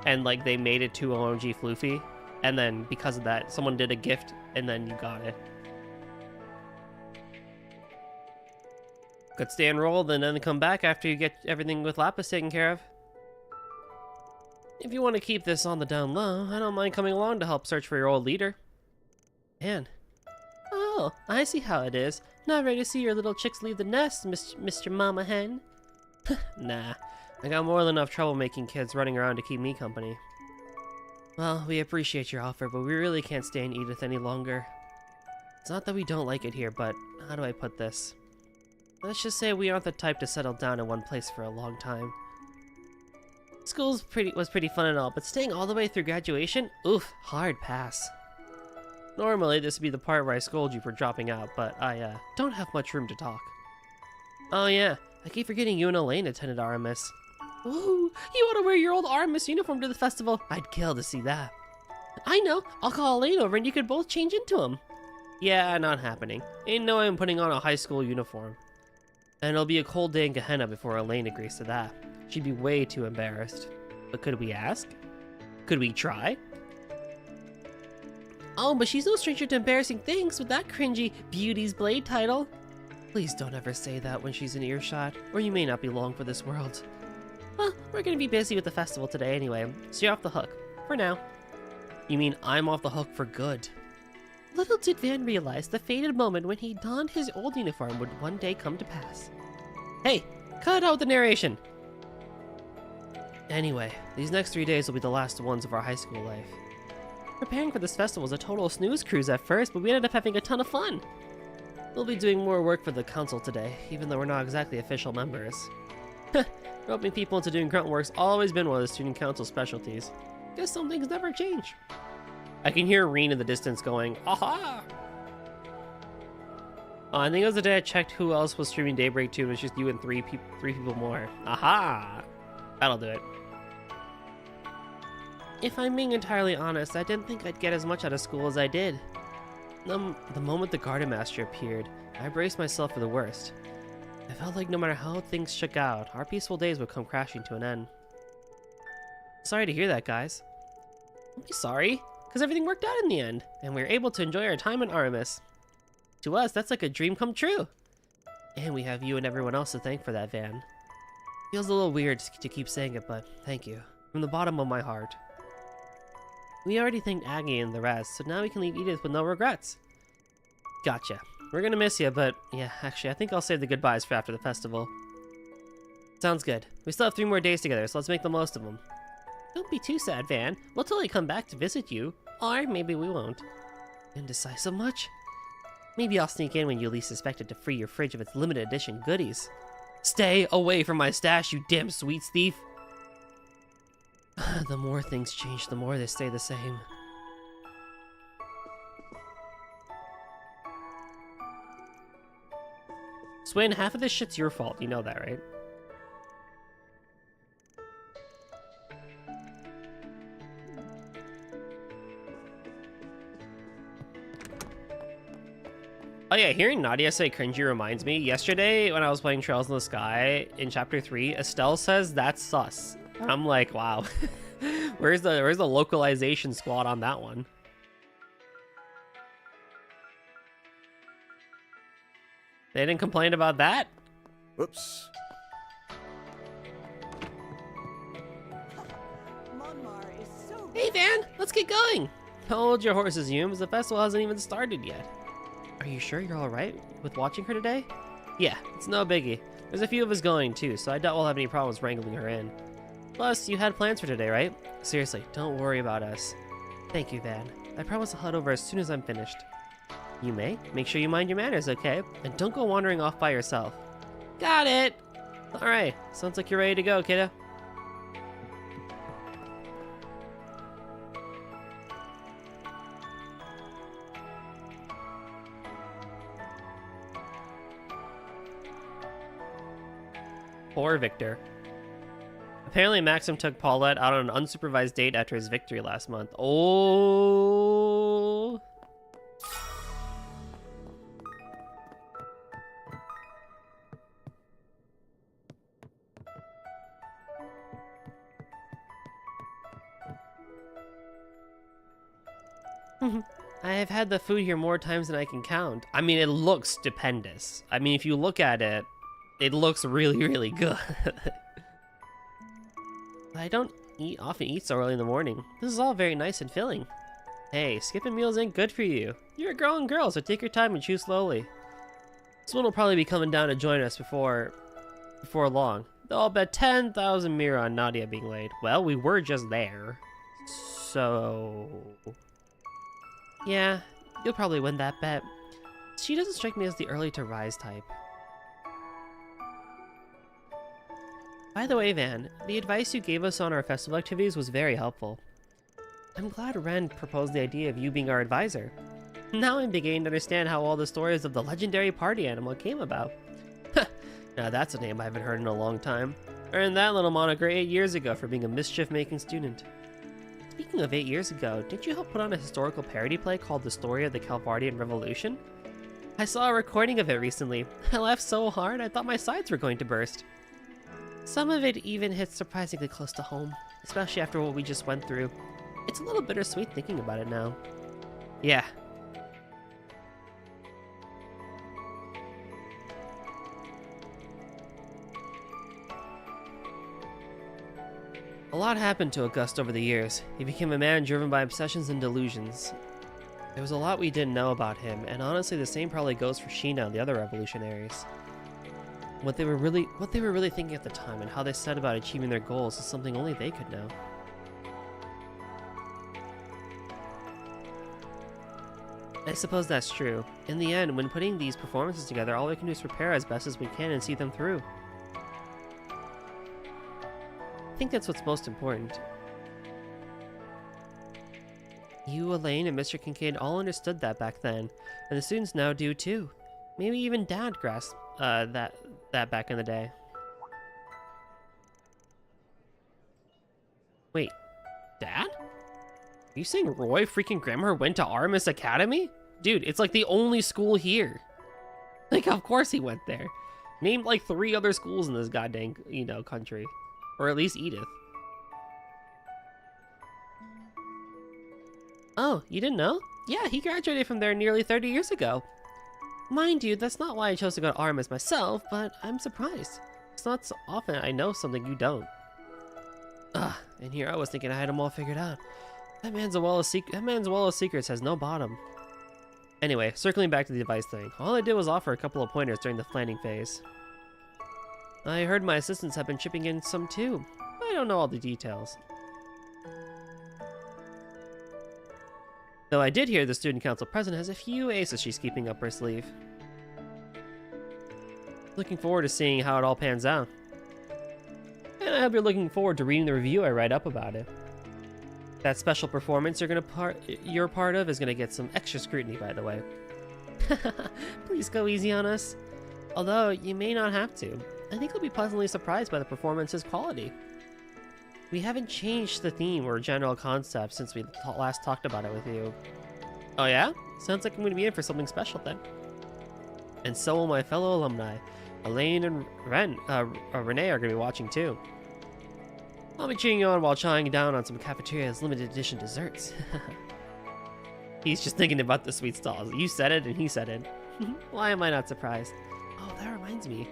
and like they made it to OMG Floofy, and then because of that, someone did a gift and then you got it. Could stay enrolled and then come back after you get everything with Lapis taken care of. If you want to keep this on the down low, I don't mind coming along to help search for your old leader. Man. Oh, I see how it is. Not ready to see your little chicks leave the nest, Mr. Mama Hen. Nah, I got more than enough trouble making kids running around to keep me company. Well, we appreciate your offer, but we really can't stay in Edith any longer. It's not that we don't like it here, but how do I put this? Let's just say we aren't the type to settle down in one place for a long time. School was pretty fun and all, but staying all the way through graduation? Oof, hard pass. Normally, this would be the part where I scold you for dropping out, but I don't have much room to talk. Oh yeah, I keep forgetting you and Elaine attended RMS. Ooh, you want to wear your old RMS uniform to the festival? I'd kill to see that. I know, I'll call Elaine over and you could both change into him. Yeah, not happening. Ain't no way I'm putting on a high school uniform. And it'll be a cold day in Gehenna before Elaine agrees to that. She'd be way too embarrassed. But could we ask? Could we try? Oh, but she's no stranger to embarrassing things with that cringy Beauty's Blade title. Please don't ever say that when she's in earshot, or you may not be long for this world. Well, we're gonna be busy with the festival today anyway, so you're off the hook. For now. You mean I'm off the hook for good? Little did Van realize the fated moment when he donned his old uniform would one day come to pass. Hey, cut out the narration! Anyway, these next 3 days will be the last ones of our high school life. Preparing for this festival was a total snooze cruise at first, but we ended up having a ton of fun. We'll be doing more work for the council today, even though we're not exactly official members. Roping people into doing grunt work's always been one of the student council's specialties. Guess some things never change. I can hear Reen in the distance going, aha! Oh, I think it was the day I checked who else was streaming Daybreak 2. It was just you and three people more. Aha! That'll do it. If I'm being entirely honest, I didn't think I'd get as much out of school as I did. The moment the garden master appeared, I braced myself for the worst. I felt like no matter how things shook out, our peaceful days would come crashing to an end. Sorry to hear that, guys. Don't be sorry, because everything worked out in the end, and we were able to enjoy our time in Aramis. To us, that's like a dream come true. And we have you and everyone else to thank for that, Van. Feels a little weird to keep saying it, but thank you. From the bottom of my heart. We already thanked Aggie and the rest, so now we can leave Edith with no regrets. Gotcha. We're gonna miss you, but yeah, actually, I think I'll save the goodbyes for after the festival. Sounds good. We still have 3 more days together, so let's make the most of them. Don't be too sad, Van. We'll totally come back to visit you. Or maybe we won't. Indecisive much? Maybe I'll sneak in when you least suspect it to free your fridge of its limited edition goodies. Stay away from my stash, you damn sweets thief! The more things change, the more they stay the same. Swin, half of this shit's your fault. You know that, right? Oh yeah, hearing Nadia say cringy reminds me, yesterday when I was playing Trails in the Sky in Chapter 3, Estelle says that's sus. And I'm like, wow. Where's the localization squad on that one? They didn't complain about that? Oops. Hey Van, let's get going! Hold your horses, Humes. The festival hasn't even started yet. Are you sure you're alright with watching her today? Yeah, it's no biggie. There's a few of us going too, so I doubt we'll have any problems wrangling her in. Plus, you had plans for today, right? Seriously, don't worry about us. Thank you, Van. I promise I'll head over as soon as I'm finished. You may. Make sure you mind your manners, okay? And don't go wandering off by yourself. Got it! Alright, sounds like you're ready to go, kiddo. Poor Victor. Apparently Maxim took Paulette out on an unsupervised date after his victory last month. Oh. I have had the food here more times than I can count. I mean, it looks stupendous. I mean, if you look at it, it looks really, really good. I don't often eat so early in the morning. This is all very nice and filling. Hey, skipping meals ain't good for you. You're a grown girl, so take your time and chew slowly. Someone will probably be coming down to join us before long. Though I'll bet 10,000 mira on Nadia being late. Well, we were just there. So... yeah, you'll probably win that bet. She doesn't strike me as the early to rise type. By the way, Van, the advice you gave us on our festival activities was very helpful. I'm glad Ren proposed the idea of you being our advisor. Now I'm beginning to understand how all the stories of the legendary party animal came about. Now that's a name I haven't heard in a long time. Earned that little moniker 8 years ago for being a mischief-making student. Speaking of 8 years ago, didn't you help put on a historical parody play called The Story of the Calvardian Revolution? I saw a recording of it recently. I laughed so hard I thought my sides were going to burst. Some of it even hits surprisingly close to home, especially after what we just went through. It's a little bittersweet thinking about it now. Yeah. A lot happened to Auguste over the years. He became a man driven by obsessions and delusions. There was a lot we didn't know about him, and honestly the same probably goes for Sheena and the other revolutionaries. What they were really thinking at the time and how they set about achieving their goals is something only they could know. I suppose that's true. In the end, when putting these performances together, all we can do is prepare as best as we can and see them through. I think that's what's most important. You, Elaine, and Mr. Kincaid all understood that back then, and the students now do too. Maybe even Dad grasped that back in the day. Wait, Dad? Are you saying Roy freaking Grimmer went to Artemis Academy? Dude, it's like the only school here. Like, of course he went there. Named like 3 other schools in this goddamn, country. Or at least Edith. Oh, you didn't know? Yeah, he graduated from there nearly 30 years ago. Mind you, that's not why I chose to go to Artemis myself, but I'm surprised. It's not so often I know something you don't. And here I was thinking I had them all figured out. That man's well of secrets has no bottom. Anyway, circling back to the advice thing, all I did was offer a couple of pointers during the planning phase. I heard my assistants have been chipping in some too. I don't know all the details. Though I did hear the student council president has a few aces she's keeping up her sleeve. Looking forward to seeing how it all pans out. And I hope you're looking forward to reading the review I write up about it. That special performance you're part of is gonna get some extra scrutiny, by the way. Please go easy on us. Although, you may not have to. I think you'll be pleasantly surprised by the performance's quality. We haven't changed the theme or general concept since we last talked about it with you. Oh yeah? Sounds like I'm going to be in for something special then. And so will my fellow alumni. Elaine and Renee are going to be watching too. I'll be cheering you on while chowing down on some cafeteria's limited edition desserts. He's just thinking about the sweet stalls. You said it and he said it. Why am I not surprised? Oh, that reminds me.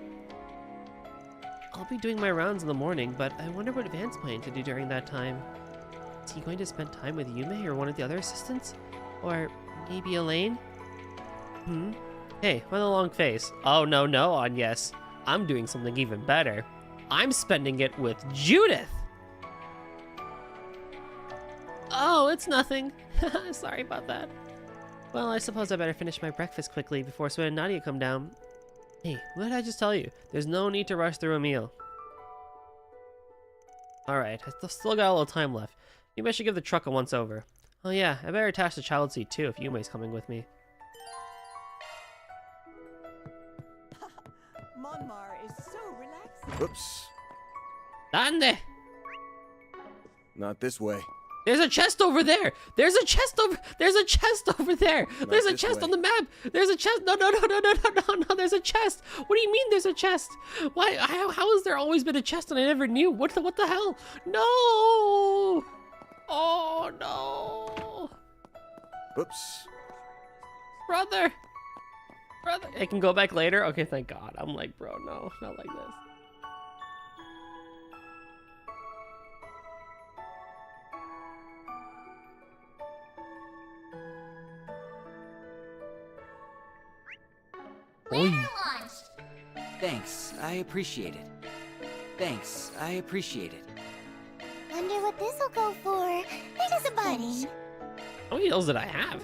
I'll be doing my rounds in the morning, but I wonder what Van's planning to do during that time. Is he going to spend time with Yume or one of the other assistants? Or maybe Elaine? Hey, why the long face? Oh, no, on yes. I'm doing something even better. I'm spending it with Judith! Oh, it's nothing. Sorry about that. Well, I suppose I better finish my breakfast quickly before Swin and Nadia come down. Hey, what did I just tell you? There's no need to rush through a meal. Alright, I still got a little time left. Maybe I should give the truck a once-over. Oh yeah, I better attach the child seat too if Yume's coming with me. Monmar is so relaxing. Whoops. Dande! Not this way. There's a chest over there! There's a chest over there! There's a this chest way. on the map! There's a chest! No, there's a chest! What do you mean there's a chest? Why, how has there always been a chest and I never knew? What the hell? No! Oh, no! Whoops. Brother! I can go back later? Okay, thank God. I'm like, bro, no, not like this. We're launched. Thanks, I appreciate it. Thanks, I appreciate it. Wonder what this'll go for. There's a bunny. How many heals did I have?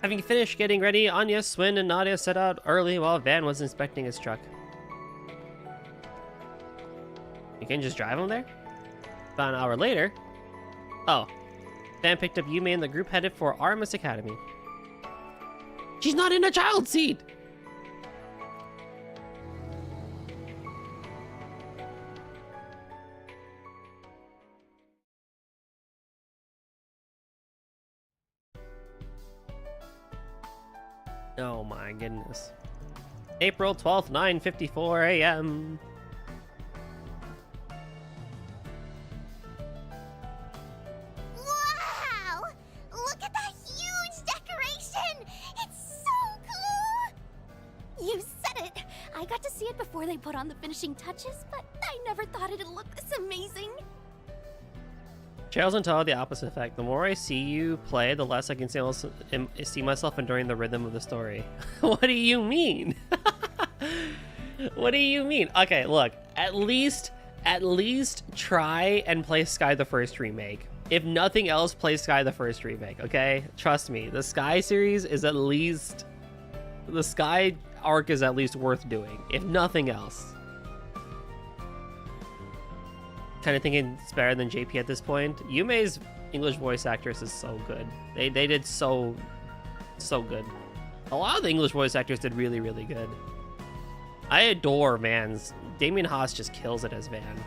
Having finished getting ready, Anya, Swin, and Nadia set out early while Van was inspecting his truck. You can just drive him there? About an hour later... Oh. Van picked up Yume and the group headed for Artemis Academy. She's not in a child seat! Oh my goodness. April 12th, 9:54 a.m. Wow! Look at that huge decoration! It's so cool! You said it! I got to see it before they put on the finishing touches, but I never thought it'd look this amazing. Charles and Todd, the opposite effect. The more I see you play, the less I can see myself enduring the rhythm of the story. What do you mean? What do you mean? Okay, look. At least try and play Sky the First Remake. If nothing else, play Sky the First Remake, okay? Trust me, the Sky series is at least... The Sky arc is at least worth doing, if nothing else. Kind of thinking it's better than JP at this point. Yume's English voice actress is so good. They did so good. A lot of the English voice actors did really, really good. I adore Van's. Damien Haas just kills it as Van.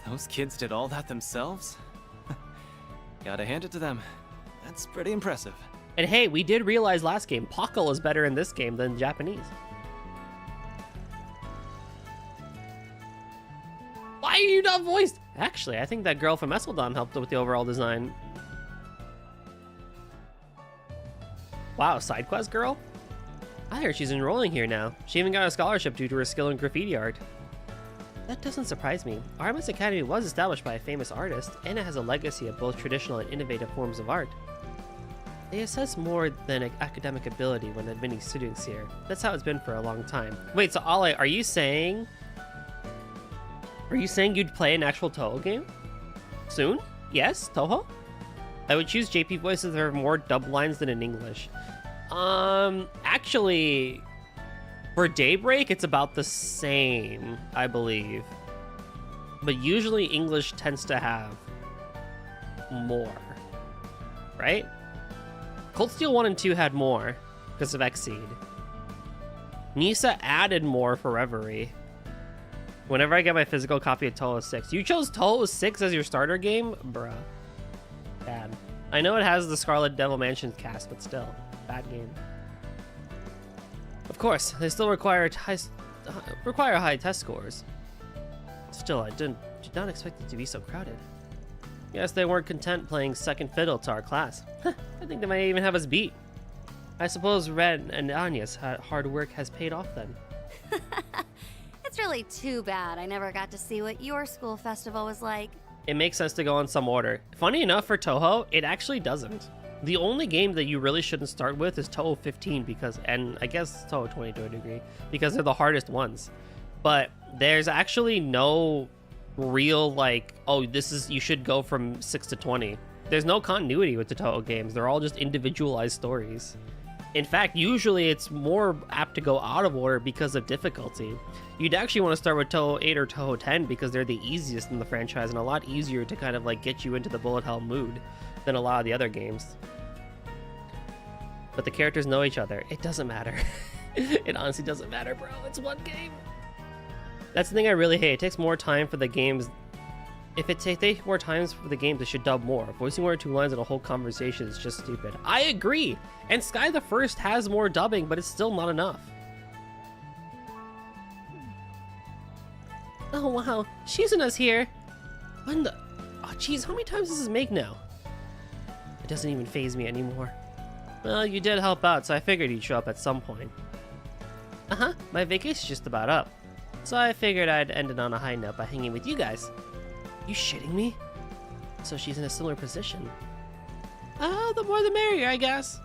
Those kids did all that themselves? Gotta hand it to them. That's pretty impressive. And hey, we did realize last game, Pockle is better in this game than Japanese. Why are you not voiced? Actually, I think that girl from Esseldom helped with the overall design. Wow, side quest girl? I heard she's enrolling here now. She even got a scholarship due to her skill in graffiti art. That doesn't surprise me. Artemis Academy was established by a famous artist, and it has a legacy of both traditional and innovative forms of art. They assess more than academic ability when admitting students here. That's how it's been for a long time. Wait, so Ale, are you saying you'd play an actual Toho game? Soon? Yes, Toho? I would choose JP voices that have more dub lines than in English. Actually, For Daybreak, it's about the same, I believe. But usually English tends to have more, right? Cold Steel 1 and 2 had more because of Xseed. Nisa added more for Reverie. Whenever I get my physical copy of Touhou 6. You chose Touhou 6 as your starter game? Bruh. Bad. I know it has the Scarlet Devil Mansion cast, but still. Bad game. Of course, they still require high test scores. Still, I did not expect it to be so crowded. Guess they weren't content playing second fiddle to our class. I think they might even have us beat. I suppose Red and Anya's hard work has paid off then. It's really too bad I never got to see what your school festival was like. It makes sense to go in some order. Funny enough, for Touhou, it actually doesn't. The only game that you really shouldn't start with is Touhou 15 because, and I guess Touhou 20 to a degree, because they're the hardest ones. But there's actually no real like, oh, you should go from 6 to 20. There's no continuity with the Touhou games. They're all just individualized stories. In fact, usually it's more apt to go out of order because of difficulty. You'd actually want to start with Touhou 8 or Touhou 10 because they're the easiest in the franchise and a lot easier to kind of like get you into the bullet hell mood than a lot of the other games. But the characters know each other. It doesn't matter. It honestly doesn't matter, bro. It's one game. That's the thing I really hate. It takes more time for the games. If it takes more times for the games, they should dub more. Voicing one or two lines in a whole conversation is just stupid. I agree. And Sky the First has more dubbing, but it's still not enough. Oh wow, Shizuna's here. When the? Oh jeez, how many times does this make now? It doesn't even faze me anymore. Well, you did help out, so I figured you'd show up at some point. Uh-huh, my vacation's just about up. So I figured I'd end it on a high note by hanging with you guys. You shitting me? So she's in a similar position. The more the merrier, I guess.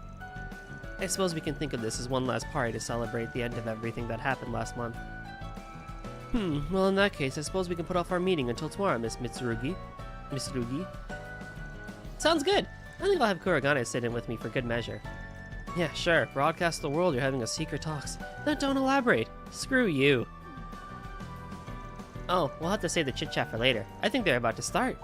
I suppose we can think of this as one last party to celebrate the end of everything that happened last month. Well in that case, I suppose we can put off our meeting until tomorrow, Miss Mitsurugi. Sounds good. I think I'll have Kuragane sit in with me for good measure. Yeah, sure. Broadcast the world you're having a secret talks. Then don't elaborate. Screw you. Oh, we'll have to save the chit-chat for later. I think they're about to start.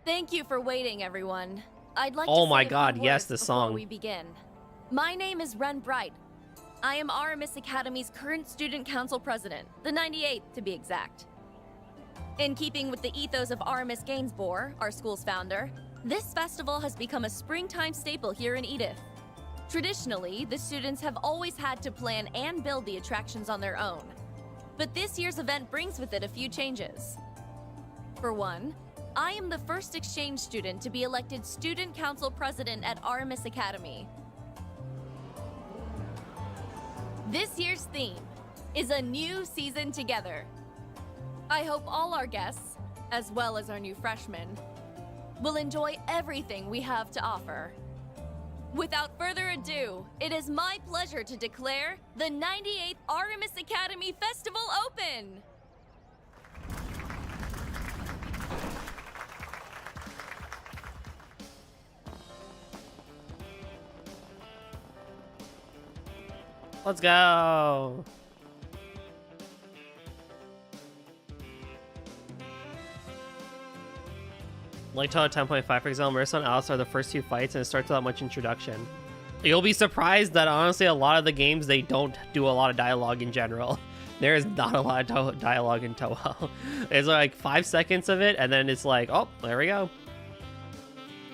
Thank you for waiting, everyone. I'd like Oh to my say a God, few yes, words the before song. we begin. My name is Ren Bright. I am Aramis Academy's current student council president, the 98th to be exact. In keeping with the ethos of Aramis Gainsborough, our school's founder, this festival has become a springtime staple here in Edith. Traditionally, the students have always had to plan and build the attractions on their own. But this year's event brings with it a few changes. For one, I am the first exchange student to be elected student council president at Aramis Academy. This year's theme is a new season together. I hope all our guests, as well as our new freshmen, will enjoy everything we have to offer. Without further ado, it is my pleasure to declare the 98th Aramis Academy Festival open! Let's go. Like Touhou 10.5, for example, Marissa and Alice are the first two fights and it starts without much introduction. You'll be surprised that honestly a lot of the games, they don't do a lot of dialogue in general. There is not a lot of dialogue in Touhou. There's like 5 seconds of it and then it's like, oh, there we go.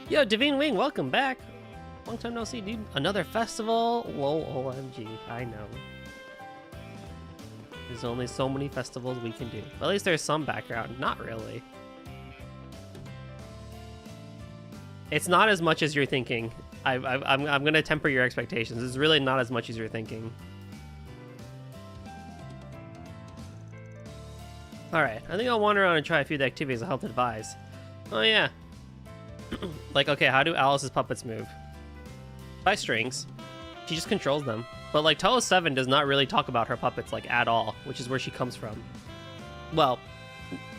Yo, Divine Wing, welcome back. Long time no see, dude. Another festival? Lol, OMG. I know. There's only so many festivals we can do. But at least there's some background. Not really. It's not as much as you're thinking. I'm going to temper your expectations. It's really not as much as you're thinking. Alright, I think I'll wander around and try a few of the activities I'll help advise. Oh yeah. Like, okay, how do Alice's puppets move? By strings. She just controls them. But like Touhou 7 does not really talk about her puppets like at all, which is where she comes from. Well,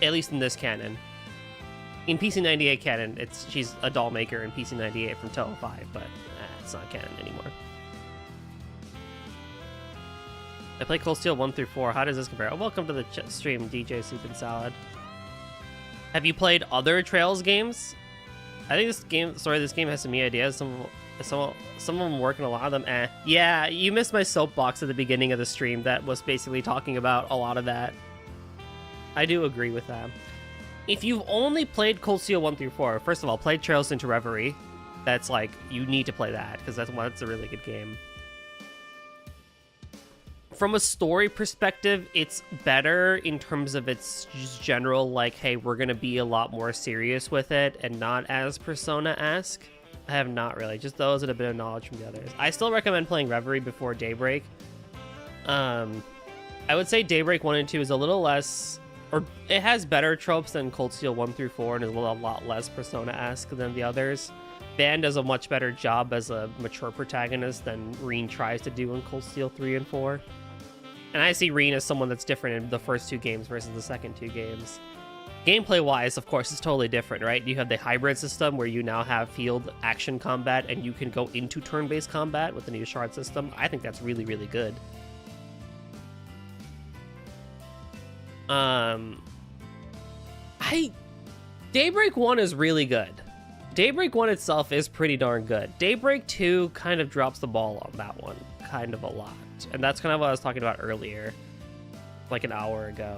at least in this canon. In PC98 canon, she's a doll maker in PC98 from Toho 5, but it's not canon anymore. I play Cold Steel 1 through 4. How does this compare? Oh, welcome to the stream, DJ Soup and Salad. Have you played other Trails games? I think this game has some neat ideas. Some of them work and a lot of them eh. Yeah, you missed my soapbox at the beginning of the stream that was basically talking about a lot of that. I do agree with that. If you've only played Cold Steel 1 through 4, first of all, play Trails into Reverie. That's like, you need to play that, because that's a really good game. From a story perspective, it's better in terms of its just general, like, hey, we're going to be a lot more serious with it, and not as Persona-esque. I have not really, just those and a bit of knowledge from the others. I still recommend playing Reverie before Daybreak. I would say Daybreak 1 and 2 is a little less... or it has better tropes than Cold Steel 1 through 4 and is a lot less Persona-esque than the others. Van does a much better job as a mature protagonist than Reen tries to do in Cold Steel 3 and 4. And I see Reen as someone that's different in the first two games versus the second two games. Gameplay-wise, of course, it's totally different, right? You have the hybrid system where you now have field action combat and you can go into turn-based combat with the new shard system. I think that's really, really good. Daybreak 1 is really good. Daybreak 1 itself is pretty darn good. Daybreak 2 kind of drops the ball on that one, kind of a lot. And that's kind of what I was talking about earlier, like an hour ago.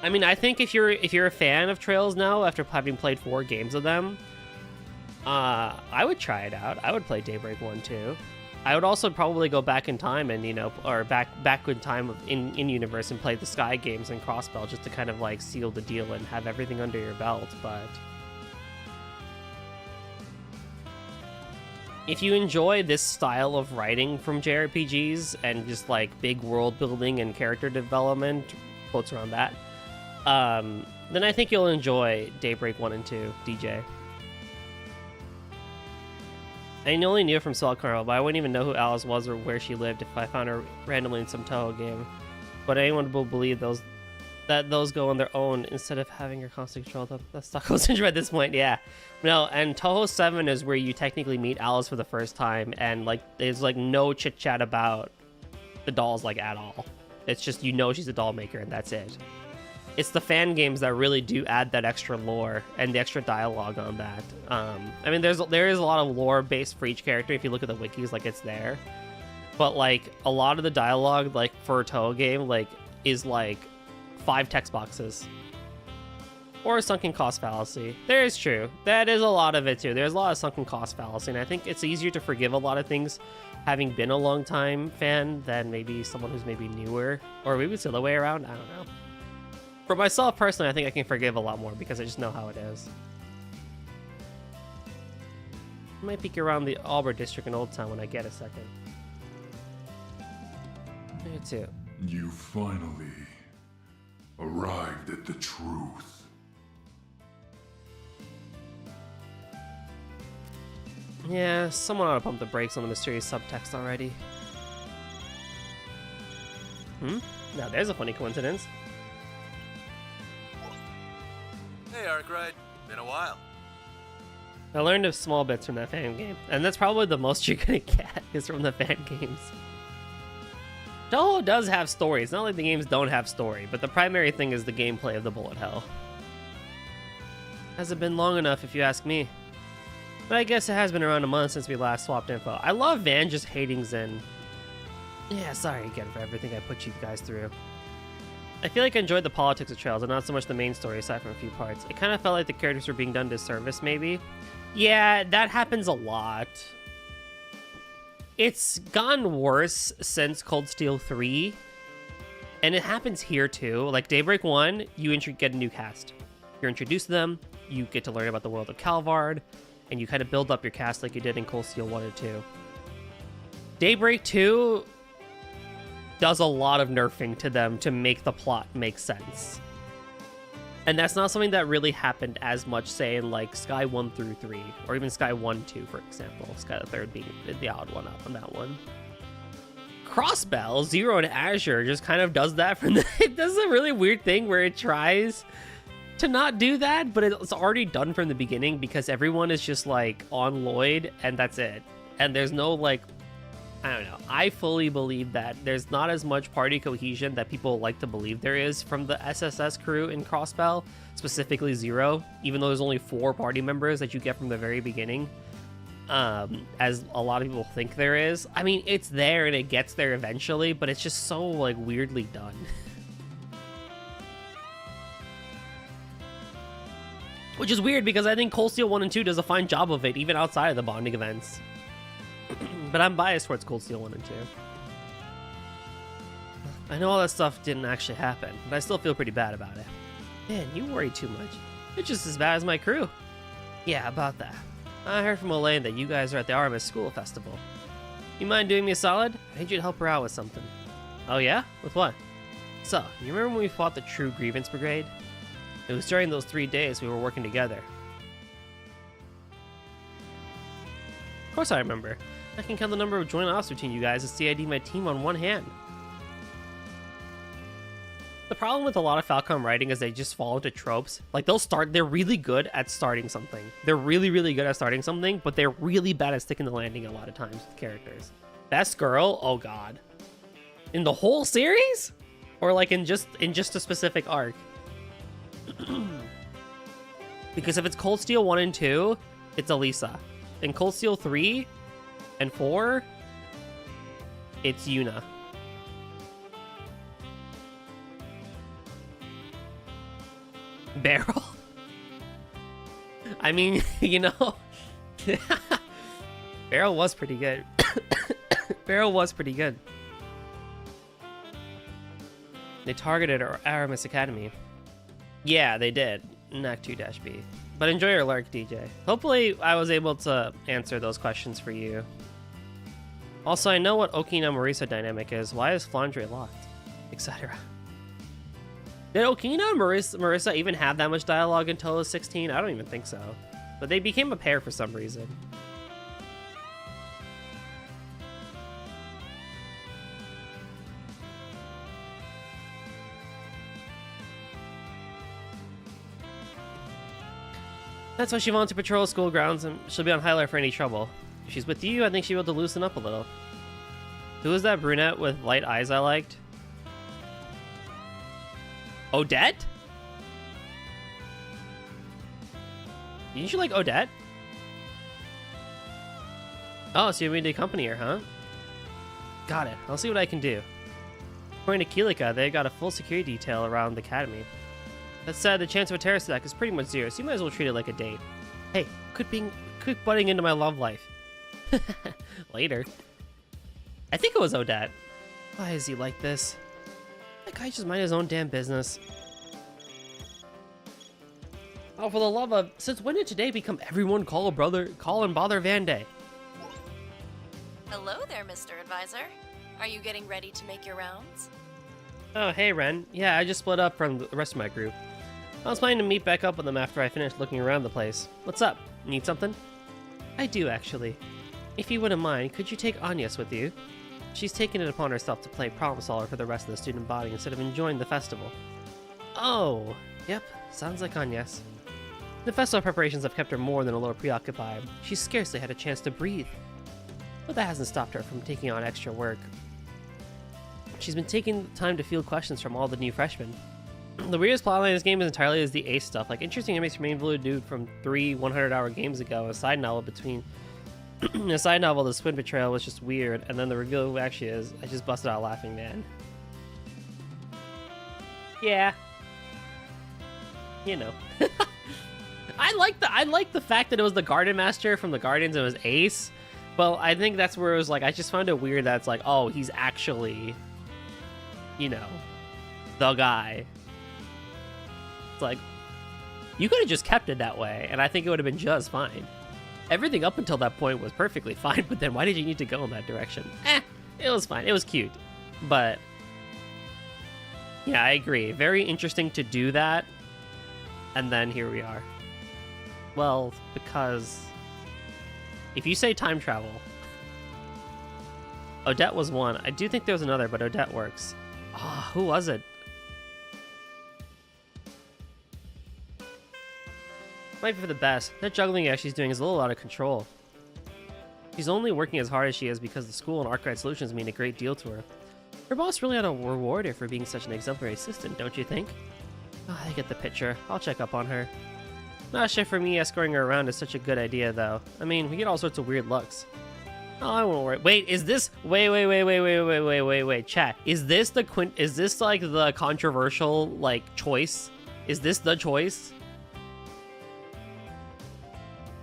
I mean, I think if you're a fan of Trails now, after having played 4 games of them, I would try it out. I would play Daybreak 1 too. I would also probably go back in time and, you know, or back in time in universe and play the Sky games and Crossbell just to kind of like seal the deal and have everything under your belt. But if you enjoy this style of writing from JRPGs and just like big world building and character development, quotes around that, then I think you'll enjoy Daybreak 1 and 2, DJ. I only knew her from Solid Carnival, but I wouldn't even know who Alice was or where she lived if I found her randomly in some Toho game. But anyone will believe those go on their own instead of having your constant control. That's Taco Syndrome at this point, yeah. No, and Toho 7 is where you technically meet Alice for the first time, and like there's like no chit chat about the dolls like at all. It's just, you know, she's a doll maker and that's it. It's the fan games that really do add that extra lore and the extra dialogue on that. I mean, there is a lot of lore based for each character. If you look at the wikis, like it's there, but like a lot of the dialogue, like for a Toho game, like is like 5 text boxes or a sunken cost fallacy. There is true. That is a lot of it too. There's a lot of sunken cost fallacy, and I think it's easier to forgive a lot of things having been a long time fan than maybe someone who's maybe newer, or maybe it's the other way around. I don't know. For myself personally, I think I can forgive a lot more because I just know how it is. I might peek around the Albert district in Old Town when I get a second. Me too. You finally arrived at the truth. Yeah, someone ought to pump the brakes on the mysterious subtext already. Now there's a funny coincidence. Hey, Arkwright. Been a while. I learned of small bits from that fan game, and that's probably the most you're gonna get is from the fan games. Toho does have stories. It's not like the games don't have story, but the primary thing is the gameplay of the bullet hell. Hasn't been long enough, if you ask me. But I guess it has been around a month since we last swapped info. I love Van just hating Zen. Yeah, sorry again for everything I put you guys through. I feel like I enjoyed the politics of Trails and not so much the main story aside from a few parts. It kind of felt like the characters were being done disservice, maybe. Yeah, that happens a lot. It's gotten worse since Cold Steel 3, and it happens here too. Like Daybreak 1, you get a new cast. You're introduced to them, you get to learn about the world of Calvard, and you kind of build up your cast like you did in Cold Steel 1 and 2. Daybreak 2 does a lot of nerfing to them to make the plot make sense. And that's not something that really happened as much, say, in like Sky 1 through 3, or even Sky 1, 2, for example. Sky the Third being the odd one up on that one. Crossbell, Zero and Azure just kind of does that from the... It does a really weird thing where it tries to not do that, but it's already done from the beginning because everyone is just like on Lloyd and that's it. And there's no like, I don't know. I fully believe that there's not as much party cohesion that people like to believe there is from the SSS crew in Crossbell, specifically Zero, even though there's only 4 party members that you get from the very beginning. As a lot of people think there is. I mean, it's there and it gets there eventually, but it's just so like weirdly done. Which is weird because I think Cold Steel 1 and 2 does a fine job of it, even outside of the bonding events. But I'm biased towards Cold Steel 1 and 2. I know all that stuff didn't actually happen, but I still feel pretty bad about it. Man, you worry too much. You're just as bad as my crew. Yeah, about that. I heard from Elaine that you guys are at the Artemis School Festival. You mind doing me a solid? I need you to help her out with something. Oh yeah? With what? So, you remember when we fought the True Grievance Brigade? It was during those 3 days we were working together. Of course I remember. I can count the number of joint offs between you guys and CID my team on one hand. The problem with a lot of Falcom writing is they just fall into tropes. Like they're really good at starting something. They're really, really good at starting something, but they're really bad at sticking the landing a lot of times with characters. Best girl? Oh god. In the whole series? Or like in just a specific arc? Because if it's Cold Steel 1 and 2, it's Elisa. In Cold Steel 3 and 4, it's Yuna. Beryl? I mean, you know, Beryl was pretty good. Beryl was pretty good. They targeted our Aramis Academy. Yeah, they did. Not 2-B. But enjoy your lurk, DJ. Hopefully I was able to answer those questions for you. Also, I know what Okina-Marisa dynamic is. Why is Flandre locked? Etc. Did Okina and Marissa even have that much dialogue until it was 16? I don't even think so. But they became a pair for some reason. That's why she volunteered to patrol school grounds, and she'll be on high alert for any trouble. If she's with you, I think she'll be able to loosen up a little. Who was that brunette with light eyes I liked? Odette? Didn't you like Odette? Oh, so you want me to accompany her, huh? Got it. I'll see what I can do. According to Kilika, they got a full security detail around the academy. That said, the chance of a terrorist attack is pretty much zero, so you might as well treat it like a date. Hey, quit butting into my love life. Later. I think it was Odette. Why is he like this? That guy just mind his own damn business. Oh, for the love of... Since when did today become everyone call and bother Vande? Hello there, Mr. Advisor. Are you getting ready to make your rounds? Oh, hey, Ren. Yeah, I just split up from the rest of my group. I was planning to meet back up with them after I finished looking around the place. What's up? Need something? I do, actually. If you wouldn't mind, could you take Agnes with you? She's taken it upon herself to play problem solver for the rest of the student body instead of enjoying the festival. Oh, yep, sounds like Agnes. The festival preparations have kept her more than a little preoccupied. She's scarcely had a chance to breathe. But that hasn't stopped her from taking on extra work. She's been taking time to field questions from all the new freshmen. The weirdest plotline in this game is entirely the ace stuff. Like, interesting animates remain blue dude from 3 100-hour games ago. A side novel between... a side novel, the Swin Betrayal, was just weird. And then the reveal of who actually is, I just busted out laughing, man. Yeah. You know. I like the fact that it was the Garden Master from the Guardians and it was Ace. But I think that's where it was like, I just found it weird that it's like, oh, he's actually, you know, the guy. It's like, you could have just kept it that way, and I think it would have been just fine. Everything up until that point was perfectly fine, but then why did you need to go in that direction? It was fine. It was cute. But, yeah, I agree. Very interesting to do that, and then here we are. Well, because if you say time travel, Odette was one. I do think there was another, but Odette works. Ah, who was it? Might be for the best. That juggling act she's doing is a little out of control. She's only working as hard as she is because the school and Arkwright Solutions mean a great deal to her. Her boss really ought to reward her for being such an exemplary assistant, don't you think? Oh, I get the picture. I'll check up on her. Not sure for me escorting her around is such a good idea, though. I mean, we get all sorts of weird looks. Oh, I won't worry. Wait, is this... Wait, chat. Is this the Is this, like, the controversial, like, choice? Is this the choice?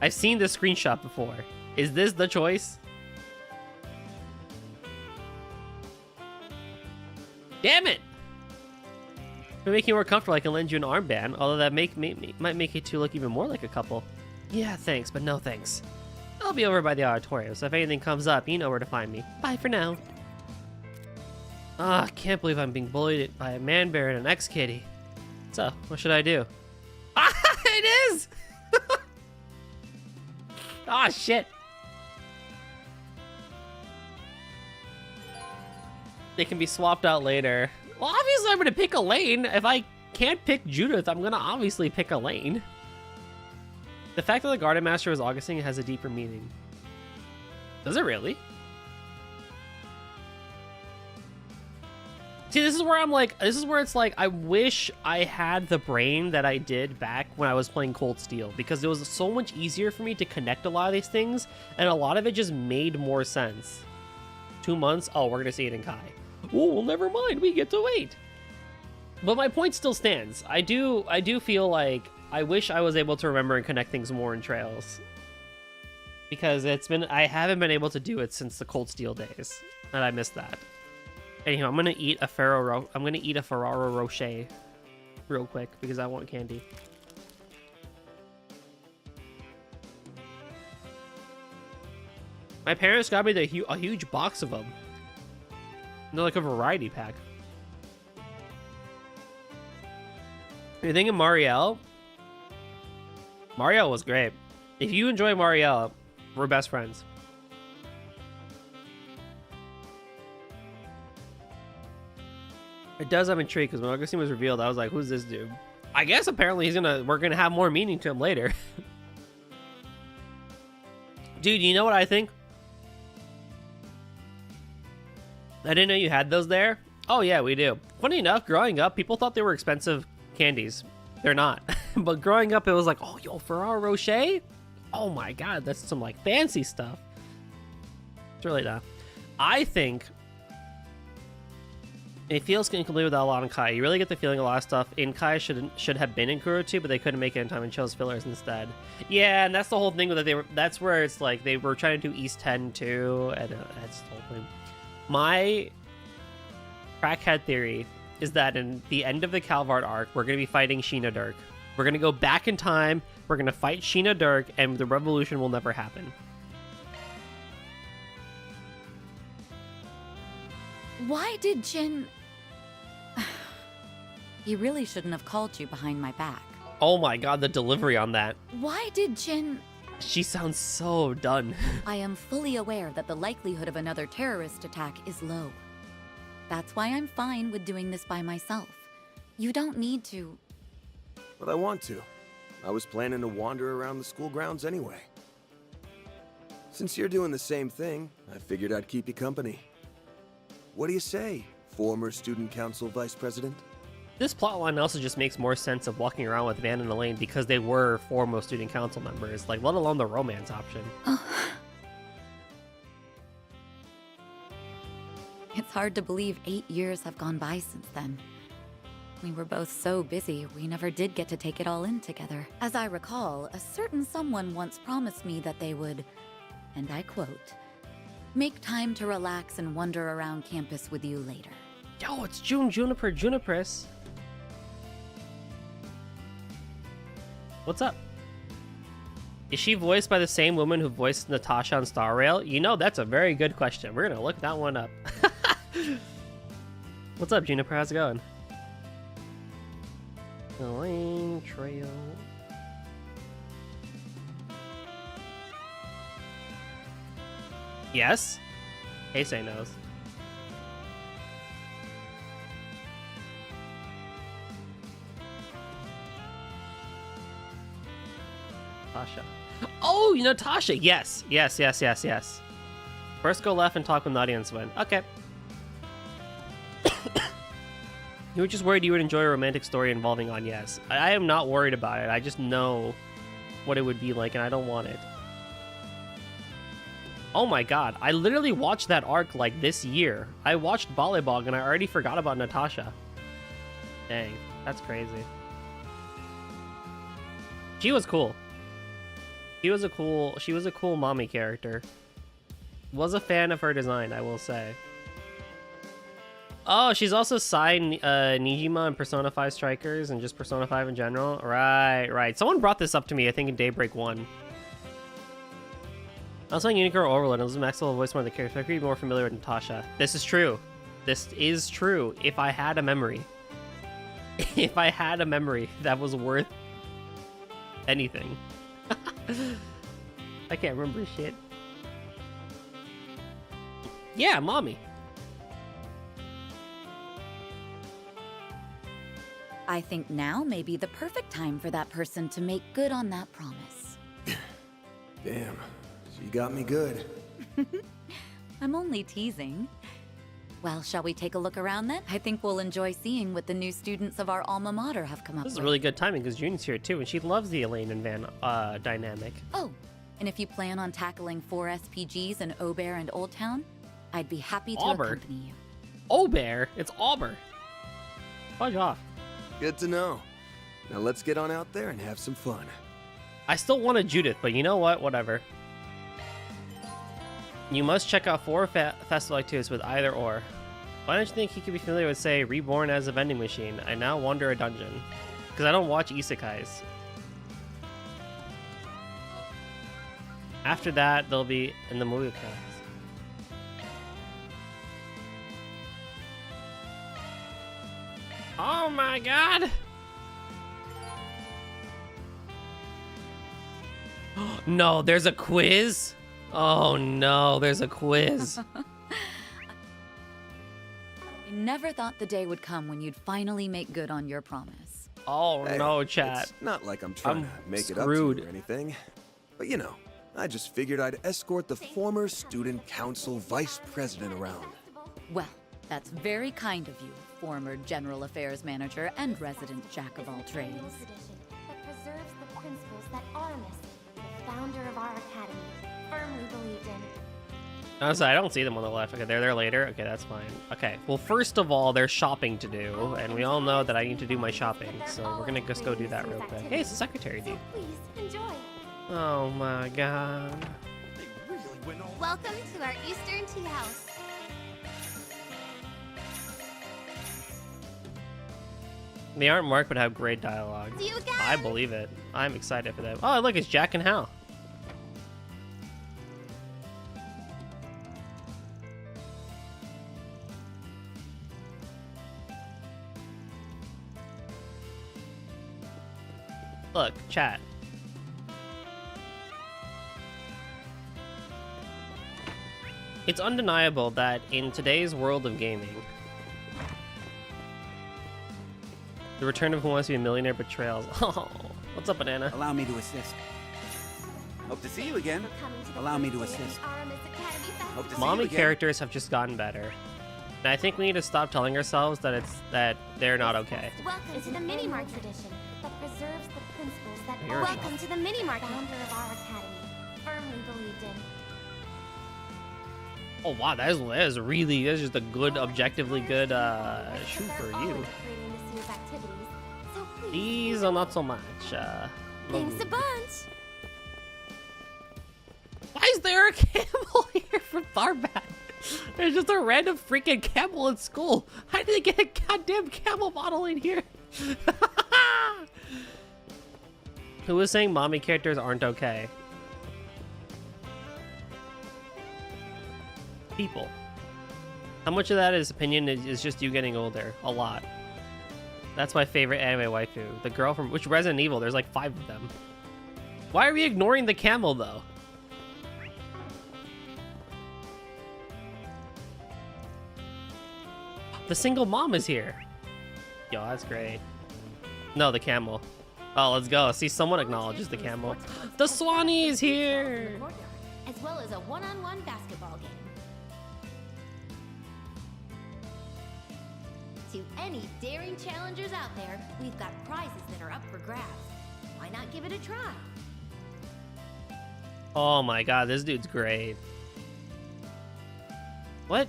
I've seen this screenshot before. Is this the choice? Damn it! To make you more comfortable, I can lend you an armband, although that might make you two look even more like a couple. Yeah, thanks, but no thanks. I'll be over by the auditorium, so if anything comes up, you know where to find me. Bye for now. Ah, can't believe I'm being bullied by a man bear and an ex-kitty. So, what should I do? Ah, it is! Ah, shit. They can be swapped out later. Well, obviously I'm gonna pick Elaine. If I can't pick Judith, I'm gonna obviously pick Elaine. The fact that the Garden Master was Augustine has a deeper meaning. Does it really? See, this is where I'm like, this is where it's like, I wish I had the brain that I did back when I was playing Cold Steel, because it was so much easier for me to connect a lot of these things, and a lot of it just made more sense. 2 months? Oh, we're gonna see it in Kai. Oh, well, never mind. We get to wait. But my point still stands. I do feel like I wish I was able to remember and connect things more in Trails, because I haven't been able to do it since the Cold Steel days, and I miss that. Anyhow, I'm gonna eat a Ferrero Rocher real quick because I want candy. My parents got me a huge box of them. They're like a variety pack. You're thinking Marielle? Marielle was great. If you enjoy Marielle, we're best friends. It does have intrigue because when Augustine was revealed, I was like, who's this dude? I guess apparently we're gonna have more meaning to him later. Dude, you know what I think? I didn't know you had those there. Oh yeah, we do. Funny enough, growing up, people thought they were expensive candies. They're not. But growing up, it was like, oh, yo, Ferrero Rocher? Oh my god, that's some like fancy stuff. It's really not. I think it feels incomplete without a lot in Kai. You really get the feeling a lot of stuff in Kai should have been in Kuro 2, but they couldn't make it in time and chose fillers instead. Yeah, and that's the whole thing with it. That's where it's like they were trying to do East 10 too, and that's the whole thing. My crackhead theory is that in the end of the Calvard arc, we're going to be fighting Sheena Dirk. We're going to go back in time, we're going to fight Sheena Dirk, and the revolution will never happen. Why did Jin... He really shouldn't have called you behind my back. Oh my god, the delivery on that. Why did Jin... She sounds so done. I am fully aware that the likelihood of another terrorist attack is low. That's why I'm fine with doing this by myself. You don't need to... But I want to. I was planning to wander around the school grounds anyway. Since you're doing the same thing, I figured I'd keep you company. What do you say, former student council vice president? This plotline also just makes more sense of walking around with Van and Elaine because they were foremost student council members, like, let alone the romance option. It's hard to believe 8 years have gone by since then. We were both so busy, we never did get to take it all in together. As I recall, a certain someone once promised me that they would, and I quote, make time to relax and wander around campus with you later. Yo, it's Junipers. What's up? Is she voiced by the same woman who voiced Natasha on Star Rail? You know, that's a very good question. We're gonna look that one up. What's up, Juniper? How's it going? Elaine Trail. Yes? Heisei knows. Natasha. Oh, Natasha. Yes. First go left and talk with Nadia and Sven. Okay. You were just worried you would enjoy a romantic story involving Agnes. I am not worried about it. I just know what it would be like, and I don't want it. Oh my god, I literally watched that arc like this year. I watched Balibog and I already forgot about Natasha. Dang, that's crazy. She was cool. She was a cool mommy character. Was a fan of her design, I will say. Oh, she's also Sai Nijima in Persona 5 Strikers and just Persona 5 in general. Right. Someone brought this up to me, I think in Daybreak 1. I was playing Unicorn Overload and Elizabeth Maxwell voiced one of the characters. I could be more familiar with Natasha. This is true. This is true. If I had a memory. If I had a memory that was worth anything. I can't remember shit. Yeah, mommy. I think now may be the perfect time for that person to make good on that promise. Damn, she got me good. I'm only teasing. Well, shall we take a look around then? I think we'll enjoy seeing what the new students of our alma mater have come up with. This is really good timing because June's here too, and she loves the Elaine and Van dynamic. Oh, and if you plan on tackling 4 SPGs in Aubert and Old Town, I'd be happy to accompany you. Aubert? It's Auber. Fudge off. Good to know. Now let's get on out there and have some fun. I still wanted Judith, but you know what? Whatever. You must check out 4 festival activities with either or. Why don't you think he could be familiar with, say, Reborn as a vending machine? I now wander a dungeon. Because I don't watch isekais. After that, they'll be in the movie cast. Oh my god! No, there's a quiz? Oh no, there's a quiz. I never thought the day would come when you'd finally make good on your promise. Oh Hey, no, chat. It's not like I'm trying to make it up screwed. to you or anything. But you know, I just figured I'd escort the former student council vice president around. Well, that's very kind of you, former general affairs manager and resident jack of all trades. Tradition that preserves the principles that Aramis, the founder of our academy, firmly believed in. I'm sorry, I don't see them on the left. Okay, they're there later. Okay, that's fine. Okay, well, first of all, there's shopping to do, and we all know that I need to do my shopping, so we're gonna just go do that real quick. Hey, it's the secretary dude. Please enjoy. Oh my god. Welcome to our Eastern Tea House. They aren't marked, but have great dialogue. See you again. I believe it. I'm excited for that. Oh, look, it's Jack and Hal. Look, chat. It's undeniable that in today's world of gaming, the return of Who Wants to Be a Millionaire betrayals. Oh, what's up, Banana? Allow me to assist. Hope to see you again. Allow me to assist. Hope to see Mommy you again. characters have just gotten better. And I think we need to stop telling ourselves that they're not okay. Welcome to the Mini Mart tradition that preserves the principles that Here we Welcome to the Mini Mart, founder of our academy, firmly believed in. Oh wow, that is really, that's just a good, objectively good shoot for you. These are not so much. Thanks a bunch. Why is there a camel here from Tharbat? There's just a random freaking camel in school. How did they get a goddamn camel model in here? Who was saying mommy characters aren't okay? People. How much of that is opinion is just you getting older? A lot. That's my favorite anime waifu. The girl from which Resident Evil, there's like 5 of them. Why are we ignoring the camel though? The single mom is here. Yo, that's great. No, the camel. Oh, let's go. See, someone acknowledges the camel. The Swanee is here! As well as a one-on-one basketball game. To any daring challengers out there, we've got prizes that are up for grabs. Why not give it a try? Oh my god, this dude's great. What?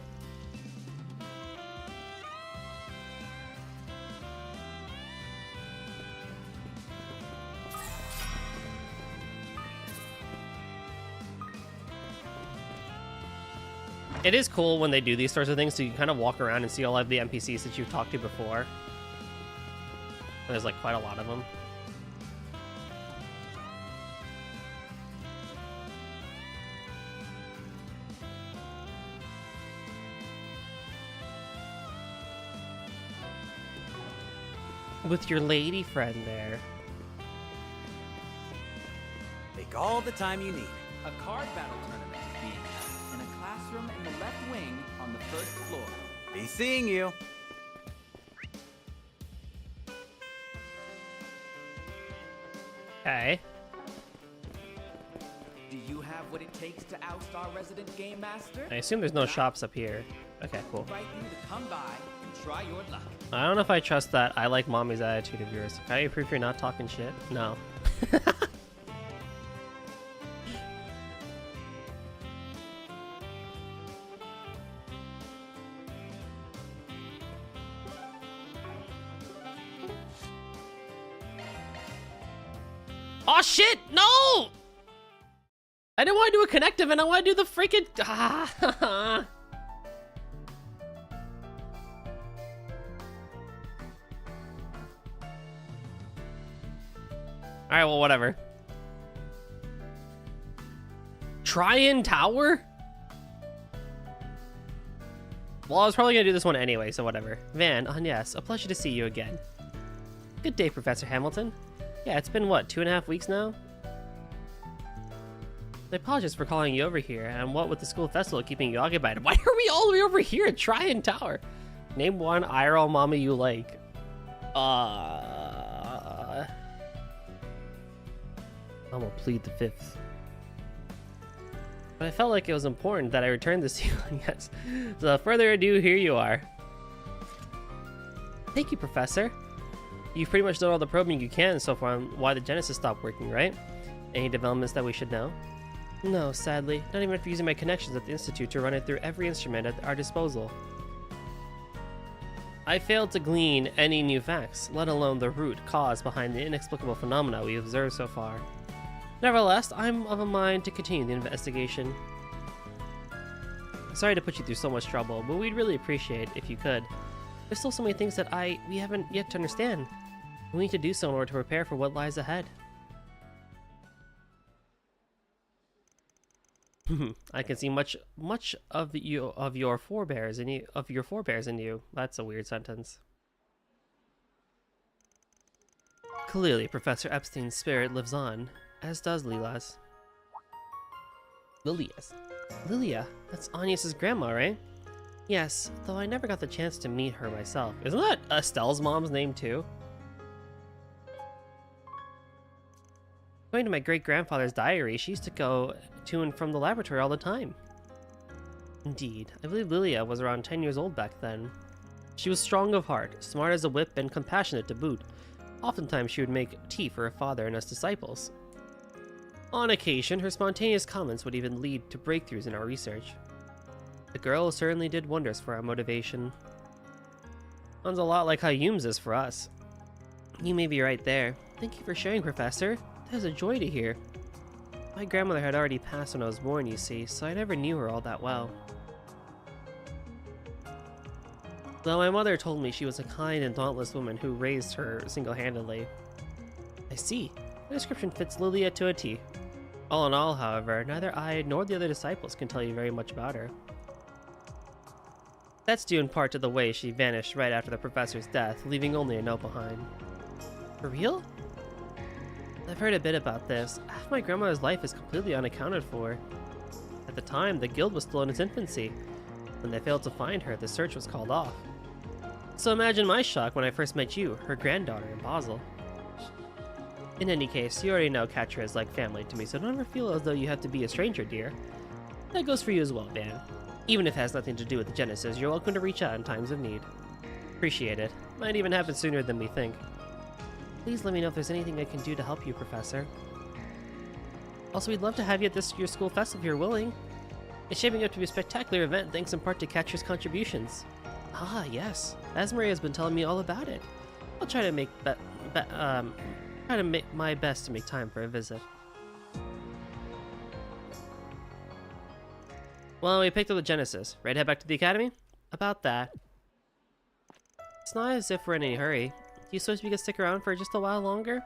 It is cool when they do these sorts of things, so you can kind of walk around and see all of the NPCs that you've talked to before. And there's like quite a lot of them. With your lady friend there. Take all the time you need. A card battle tournament is being held in a classroom in the left wing on the first floor. Be seeing you. Okay. Do you have what it takes to oust our resident game master? I assume there's no shops up here. Okay, cool. Invite you to come by and try your luck. I don't know if I trust that I like mommy's attitude of yours. Can you prove you're not talking shit? No. Oh shit! No! I didn't want to do a connective and I want to do the freaking... Alright, well, whatever. Try-in tower? Well, I was probably gonna do this one anyway, so whatever. Van, yes, a pleasure to see you again. Good day, Professor Hamilton. Yeah, it's been, what, 2.5 weeks now? I apologize for calling you over here, and what with the school festival keeping you occupied. Why are we all the way over here at Tryon Tower? Name one IRL mama you like. I'm gonna plead the fifth. But I felt like it was important that I return this to you, yes. So without further ado, here you are. Thank you, Professor. You've pretty much done all the probing you can so far on why the Genesis stopped working, right? Any developments that we should know? No, sadly. Not even after using my connections at the Institute to run it through every instrument at our disposal. I failed to glean any new facts, let alone the root cause behind the inexplicable phenomena we observed so far. Nevertheless, I'm of a mind to continue the investigation. Sorry to put you through so much trouble, but we'd really appreciate if you could. There's still so many things that we haven't yet to understand. We need to do so in order to prepare for what lies ahead. I can see much of your forebears in you. That's a weird sentence. Clearly, Professor Epstein's spirit lives on, as does Lila's. Lilia, that's Agnes's grandma, right? Yes, though I never got the chance to meet her myself. Isn't that Estelle's mom's name too? According to my great-grandfather's diary, she used to go to and from the laboratory all the time. Indeed, I believe Lilia was around 10 years old back then. She was strong of heart, smart as a whip, and compassionate to boot. Oftentimes she would make tea for her father and us disciples. On occasion, her spontaneous comments would even lead to breakthroughs in our research. The girl certainly did wonders for our motivation. Sounds a lot like how Hume's is for us. You may be right there. Thank you for sharing, Professor. That was a joy to hear. My grandmother had already passed when I was born, you see, so I never knew her all that well. Though my mother told me she was a kind and dauntless woman who raised her single-handedly. I see. The description fits Lilia to a T. All in all, however, neither I nor the other disciples can tell you very much about her. That's due in part to the way she vanished right after the professor's death, leaving only a note behind. For real? I've heard a bit about this. Half my grandmother's life is completely unaccounted for. At the time, the guild was still in its infancy. When they failed to find her, the search was called off. So imagine my shock when I first met you, her granddaughter in Basel. In any case, you already know Catra is like family to me, so don't ever feel as though you have to be a stranger, dear. That goes for you as well, Van. Even if it has nothing to do with the Genesis, you're welcome to reach out in times of need. Appreciate it. Might even happen sooner than we think. Please let me know if there's anything I can do to help you, Professor. Also, we'd love to have you at this year's school festival if you're willing. It's shaping up to be a spectacular event thanks in part to Catra's contributions. Ah, yes. Asmaria has been telling me all about it. I'll try to make my best to make time for a visit. Well, we picked up the Genesis. Ready to head back to the academy? About that. It's not as if we're in any hurry. Do you suppose we could stick around for just a while longer?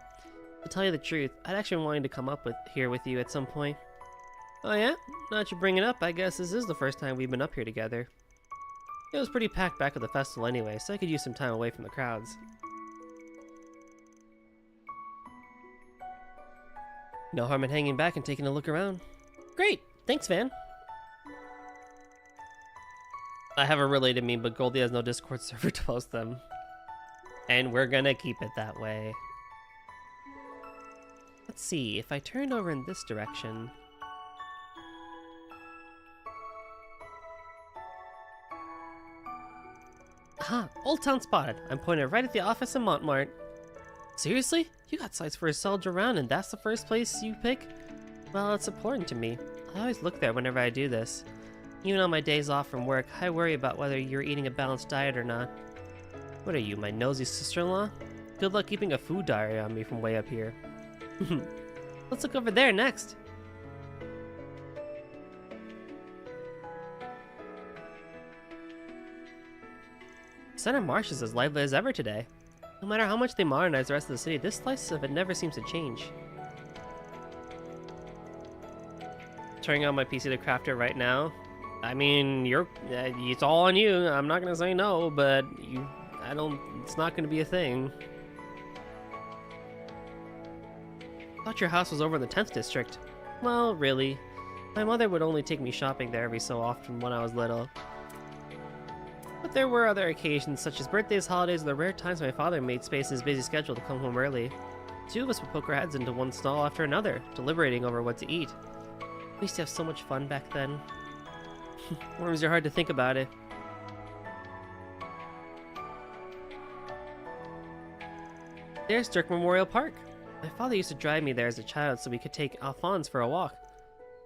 To tell you the truth, I'd actually wanted to come up here with you at some point. Oh yeah? Now that you bring it up, I guess this is the first time we've been up here together. It was pretty packed back at the festival anyway, so I could use some time away from the crowds. No harm in hanging back and taking a look around. Great! Thanks, Van! I have a related meme, but Goldie has no Discord server to post them. And we're gonna keep it that way. Let's see, if I turn over in this direction... Aha! Old Town spotted! I'm pointed right at the office in Montmartre. Seriously? You got sites for a soldier around and that's the first place you pick? Well, it's important to me. I always look there whenever I do this. Even on my days off from work, I worry about whether you're eating a balanced diet or not. What are you, my nosy sister-in-law? Good luck keeping a food diary on me from way up here. Let's look over there next. Center Marsh is as lively as ever today. No matter how much they modernize the rest of the city, this slice of it never seems to change. Turning on my PC to craft it right now. I mean, it's all on you. I'm not gonna say no, but it's not gonna be a thing. Thought your house was over in the 10th district. Well, really. My mother would only take me shopping there every so often when I was little. But there were other occasions, such as birthdays, holidays, and the rare times my father made space in his busy schedule to come home early. The two of us would poke our heads into one stall after another, deliberating over what to eat. We used to have so much fun back then. Warms your heart to think about it. There's Dirk Memorial Park. My father used to drive me there as a child so we could take Alphonse for a walk.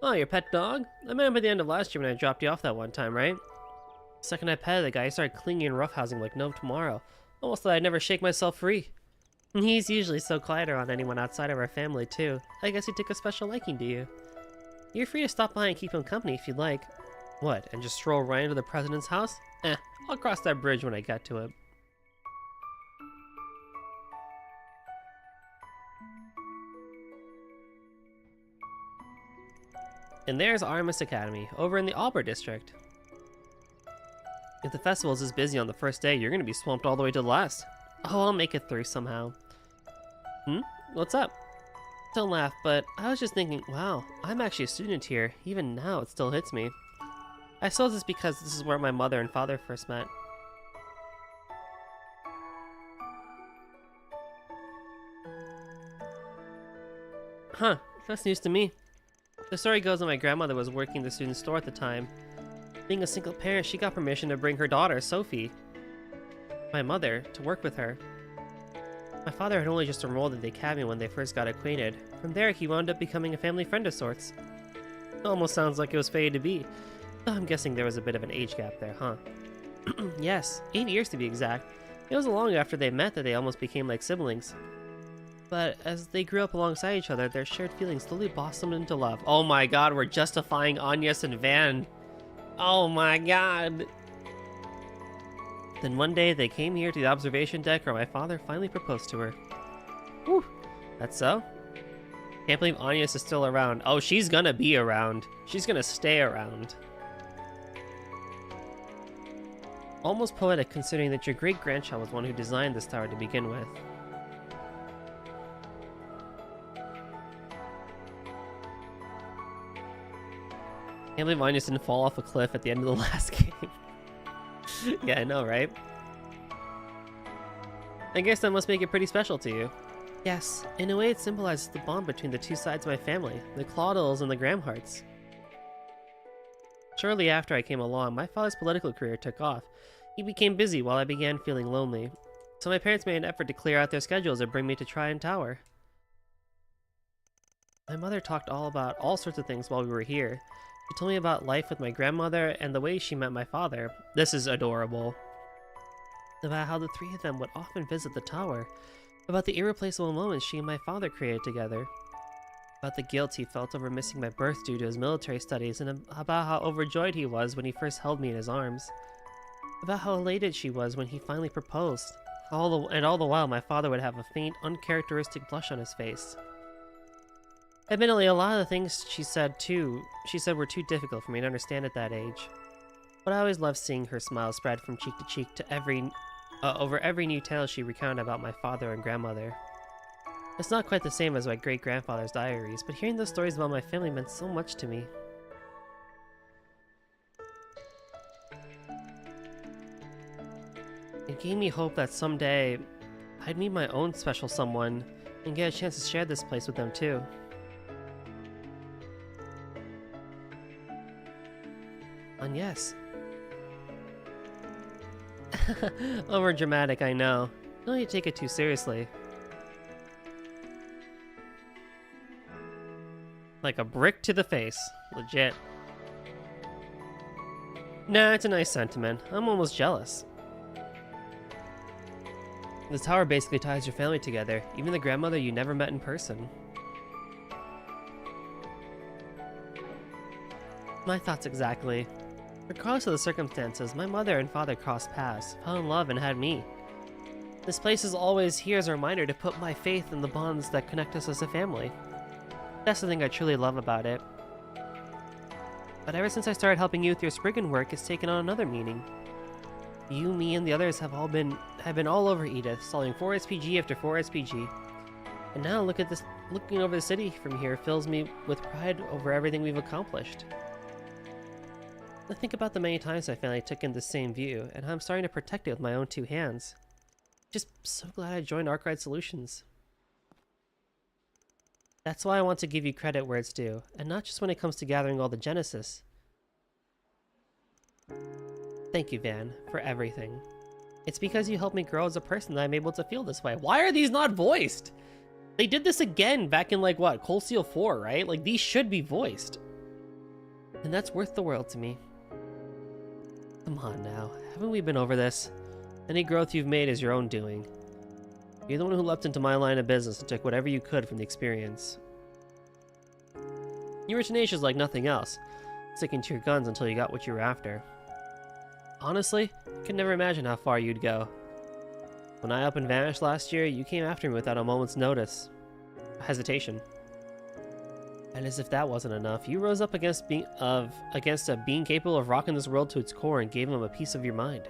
Oh, your pet dog? I met him at the end of last year when I dropped you off that one time, right? The second I petted the guy, he started clinging and roughhousing like no tomorrow. Almost thought I'd never shake myself free. He's usually so quiet around anyone outside of our family, too. I guess he took a special liking to you. You're free to stop by and keep him company if you'd like. What, and just stroll right into the president's house? I'll cross that bridge when I get to it. And there's Artemis Academy, over in the Albert district. If the festival is this busy on the first day, you're gonna be swamped all the way to the last. Oh, I'll make it through somehow. What's up? Don't laugh, but I was just thinking, wow, I'm actually a student here. Even now, it still hits me. I suppose it's because this is where my mother and father first met. Huh, that's news to me. The story goes that my grandmother was working the student store at the time. Being a single parent, she got permission to bring her daughter, Sophie, my mother, to work with her. My father had only just enrolled at the academy when they first got acquainted. From there, he wound up becoming a family friend of sorts. Almost sounds like it was fated to be. Though I'm guessing there was a bit of an age gap there, huh? Yes, 8 years to be exact. It wasn't long after they met that they almost became like siblings. But as they grew up alongside each other, their shared feelings slowly blossomed into love. Oh my god, we're justifying Agnes and Van. Oh my god. Then one day they came here to the observation deck where my father finally proposed to her. Whew, that's so? Can't believe Agnes is still around. Oh, she's gonna be around. She's gonna stay around. Almost poetic considering that your great-grandchild was one who designed this tower to begin with. Can't believe Agnes didn't fall off a cliff at the end of the last game. Yeah, I know, right? I guess that must make it pretty special to you. Yes, in a way it symbolizes the bond between the two sides of my family, the Claudels and the Gramharts. Shortly after I came along, my father's political career took off. He became busy while I began feeling lonely, so my parents made an effort to clear out their schedules and bring me to Tryon Tower. My mother talked all about all sorts of things while we were here. She told me about life with my grandmother and the way she met my father. This is adorable. About how the three of them would often visit the tower. About the irreplaceable moments she and my father created together. About the guilt he felt over missing my birth due to his military studies, and about how overjoyed he was when he first held me in his arms. About how elated she was when he finally proposed. All the while my father would have a faint, uncharacteristic blush on his face. Admittedly, a lot of the things she said were too difficult for me to understand at that age. But I always loved seeing her smile spread from cheek to cheek to over every new tale she recounted about my father and grandmother. It's not quite the same as my great-grandfather's diaries, but hearing those stories about my family meant so much to me. It gave me hope that someday I'd meet my own special someone and get a chance to share this place with them too. And yes. Over dramatic, I know. Don't need to take it too seriously. Like a brick to the face. Legit. Nah, it's a nice sentiment. I'm almost jealous. The tower basically ties your family together, even the grandmother you never met in person. My thoughts exactly. Regardless of the circumstances, my mother and father crossed paths, fell in love, and had me. This place is always here as a reminder to put my faith in the bonds that connect us as a family. That's the thing I truly love about it. But ever since I started helping you with your Spriggan work, it's taken on another meaning. You, me, and the others have been all over Edith, solving 4 SPG after 4 SPG. And now look at this, looking over the city from here fills me with pride over everything we've accomplished. I think about the many times my family took in the same view, and how I'm starting to protect it with my own 2 hands. Just so glad I joined Arkwright Solutions. That's why I want to give you credit where it's due, and not just when it comes to gathering all the Genesis. Thank you, Van, for everything. It's because you helped me grow as a person that I'm able to feel this way. Why are these not voiced? They did this again back in, like, what, Cold Steel 4, right? Like, these should be voiced. And that's worth the world to me. Come on now, haven't we been over this? Any growth you've made is your own doing. You're the one who leapt into my line of business and took whatever you could from the experience. You were tenacious like nothing else, sticking to your guns until you got what you were after. Honestly, I could never imagine how far you'd go. When I up and vanished last year, you came after me without a moment's notice. Hesitation. And as if that wasn't enough, you rose up against a being capable of rocking this world to its core and gave him a piece of your mind.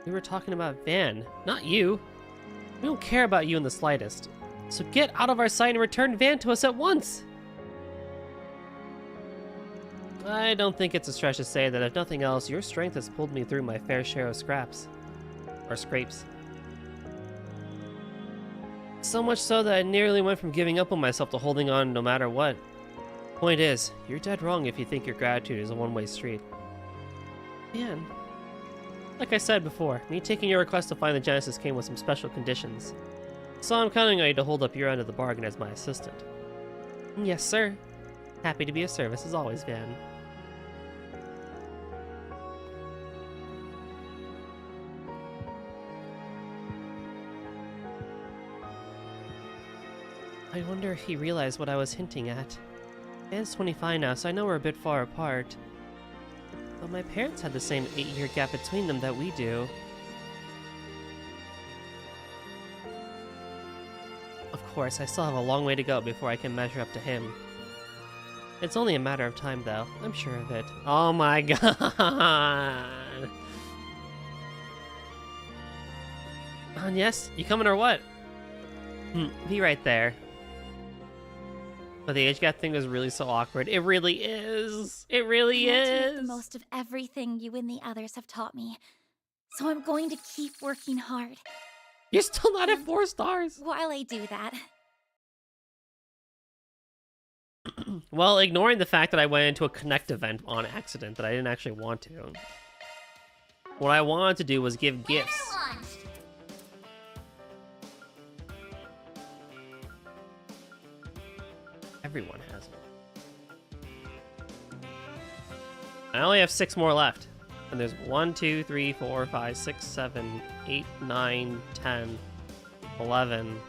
We were talking about Van, not you. We don't care about you in the slightest. So get out of our sight and return Van to us at once! I don't think it's a stretch to say that if nothing else, your strength has pulled me through my fair share of scraps. Or scrapes. So much so that I nearly went from giving up on myself to holding on no matter what. Point is, you're dead wrong if you think your gratitude is a one-way street. Man. Like I said before, me taking your request to find the Genesis came with some special conditions. So I'm counting on you to hold up your end of the bargain as my assistant. Yes, sir. Happy to be of service as always, Van. I wonder if he realized what I was hinting at. Van's 25 now, so I know we're a bit far apart. But my parents had the same 8-year gap between them that we do. Of course, I still have a long way to go before I can measure up to him. It's only a matter of time, though. I'm sure of it. Oh my god! Yes? You coming or what? Be right there. But the age gap thing was really so awkward. It really is. It really I want is. to make the most of everything you and the others have taught me. So I'm going to keep working hard. You're still not at 4 stars. While I do that, Well, ignoring the fact that I went into a Connect event on accident that I didn't actually want to. What I wanted to do was give gifts. Everyone has it. I only have 6 more left. And there's 1, 2, 3, 4, 5, 6, 7, 8, 9, 10, 11.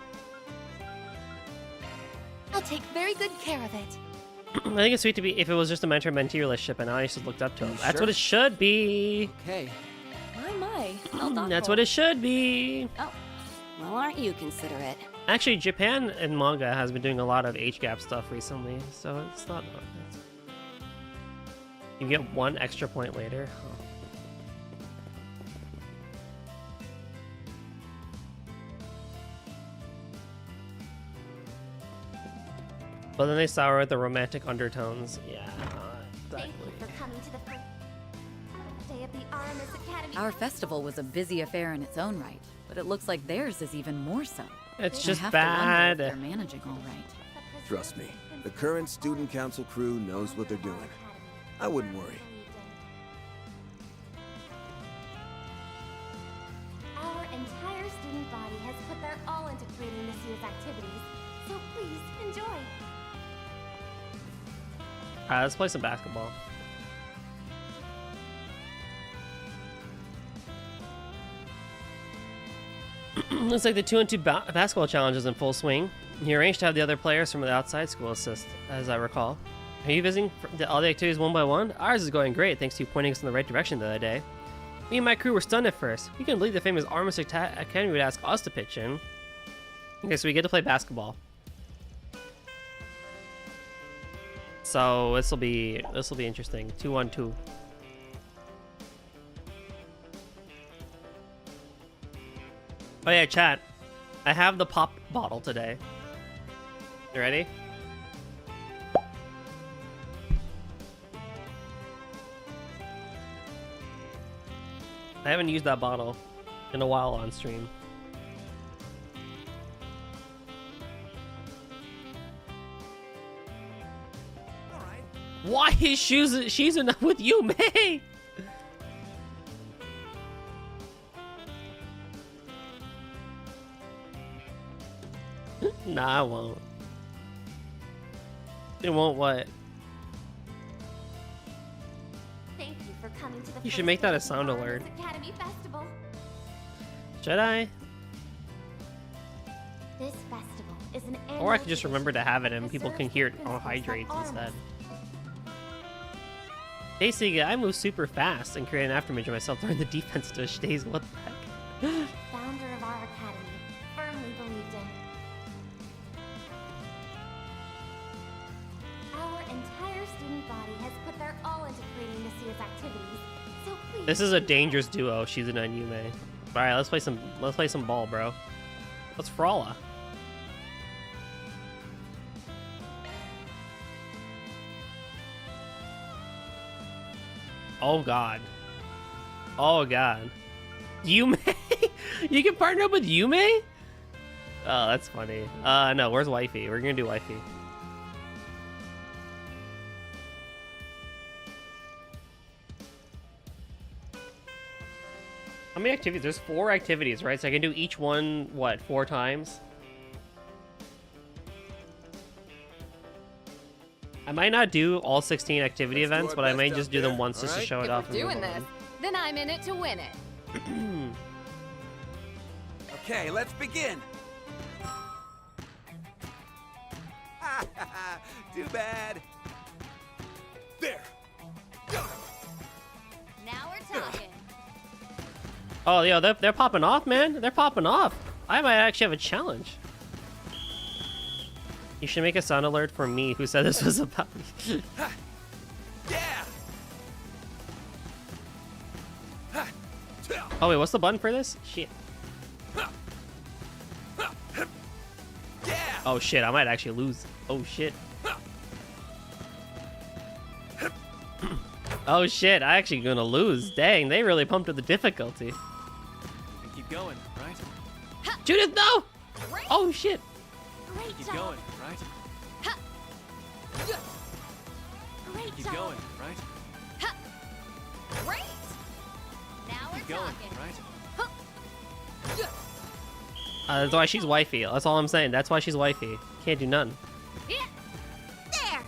I'll take very good care of it. I think it's sweet to be if it was just a mentor-mentee relationship and I just looked up to him. That's sure? what it should be. Okay. My. How thoughtful. That's what it should be. Oh, well, aren't you considerate? Actually, Japan and manga has been doing a lot of age gap stuff recently, so it's not. You get 1 extra point later. Oh. But then they sour at the romantic undertones. Yeah, Thank exactly. you for coming to the first day of the Aramis Academy. Our festival was a busy affair in its own right, but it looks like theirs is even more so. It's I just have to wonder if bad. they're managing all right. Trust me, the current student council crew knows what they're doing. I wouldn't worry. Our entire student body has put their all into creating this year's activities, so please enjoy. Alright, let's play some basketball. Looks like the 2-on-2 basketball challenge is in full swing. He arranged to have the other players from the outside school assist, as I recall. Are you visiting all the activities one by one? Ours is going great, thanks to you pointing us in the right direction the other day. Me and my crew were stunned at first. We couldn't believe the famous Aramis Academy would ask us to pitch in. Okay, so we get to play basketball. So this will be interesting. 2-on-2. Oh yeah, chat. I have the pop bottle today. You ready? I haven't used that bottle in a while on stream. Why is she's enough with you, May? Nah, I won't. It won't what? Thank you for coming to the You should make that a sound alert. Academy Festival. Should I? This festival is an Or I could just remember to have it and people can hear it on hydrates instead. Basically, I move super fast and create an afterimage of myself during the defense to stays. What the heck? Founder of our academy, firmly believed in. Our entire student body has put their all into creating this year's activities, so please. This is a dangerous duo, Shizuna and Yume. All right, let's play some ball, bro. Let's Frala. Oh god. Oh god. Yume? You can partner up with Yume? Oh, that's funny. No, where's Wifey? We're gonna do Wifey. How many activities? There's 4 activities, right? So I can do each one, what, 4 times? I might not do all 16 activity events, but I might just do them once just to show it off. If we're doing this, then I'm in it to win it. Okay, let's begin. Too bad. There! Now we're talking. Oh, yo, they're popping off, man. They're popping off. I might actually have a challenge. You should make a sound alert for me who said this was about me. Yeah! Oh, wait, what's the button for this? Shit. Oh, shit, I might actually lose. Oh, shit. Oh, shit, I actually gonna lose. Dang, they really pumped up the difficulty. Keep going, right? Judith, no! Great. Oh shit! Great Keep job. going, right? Great Keep job. going, right? Great. Now we're Keep going, talking. right? That's why she's wifey. That's all I'm saying. That's why she's wifey. Can't do none. Yeah. There.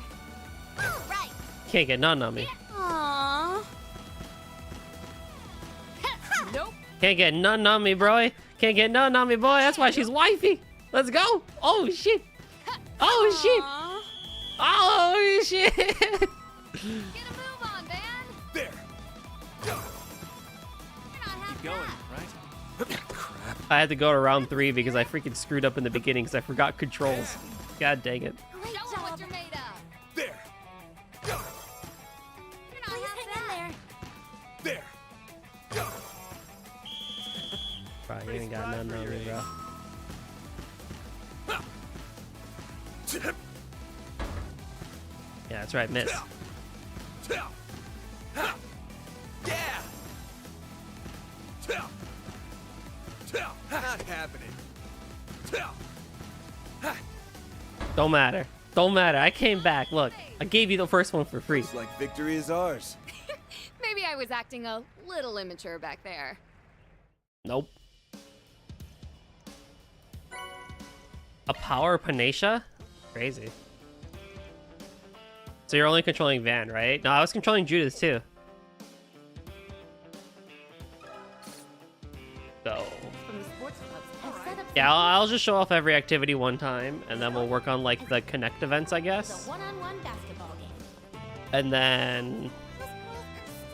All right. Can't get none on me. Aww. Nope. Can't get none on me, bro. Can't get none on me, boy. That's why she's wifey. Let's go. Oh shit. Oh shit. Aw. Oh shit. Get a move on, Van. There. You're not half Keep going, bad. right? Crap. I had to go to round 3 because I freaking screwed up in the beginning because I forgot controls. God dang it. Great Show 'em job. what you're made of. There. You're not Please half hang in bad. there. There. Bro, you ain't got none on me, bro. Yeah, that's right, miss. Yeah. Not happening. Don't matter. Don't matter. I came back. Look, I gave you the first one for free. Looks like victory is ours. Maybe I was acting a little immature back there. Nope. A power Panacea? Crazy. So you're only controlling Van, right? No, I was controlling Judith too. So From the sports clubs, I've set up yeah, I'll just show off every activity one time, and then we'll work on like the connect events, I a guess, one-on-one basketball game. and then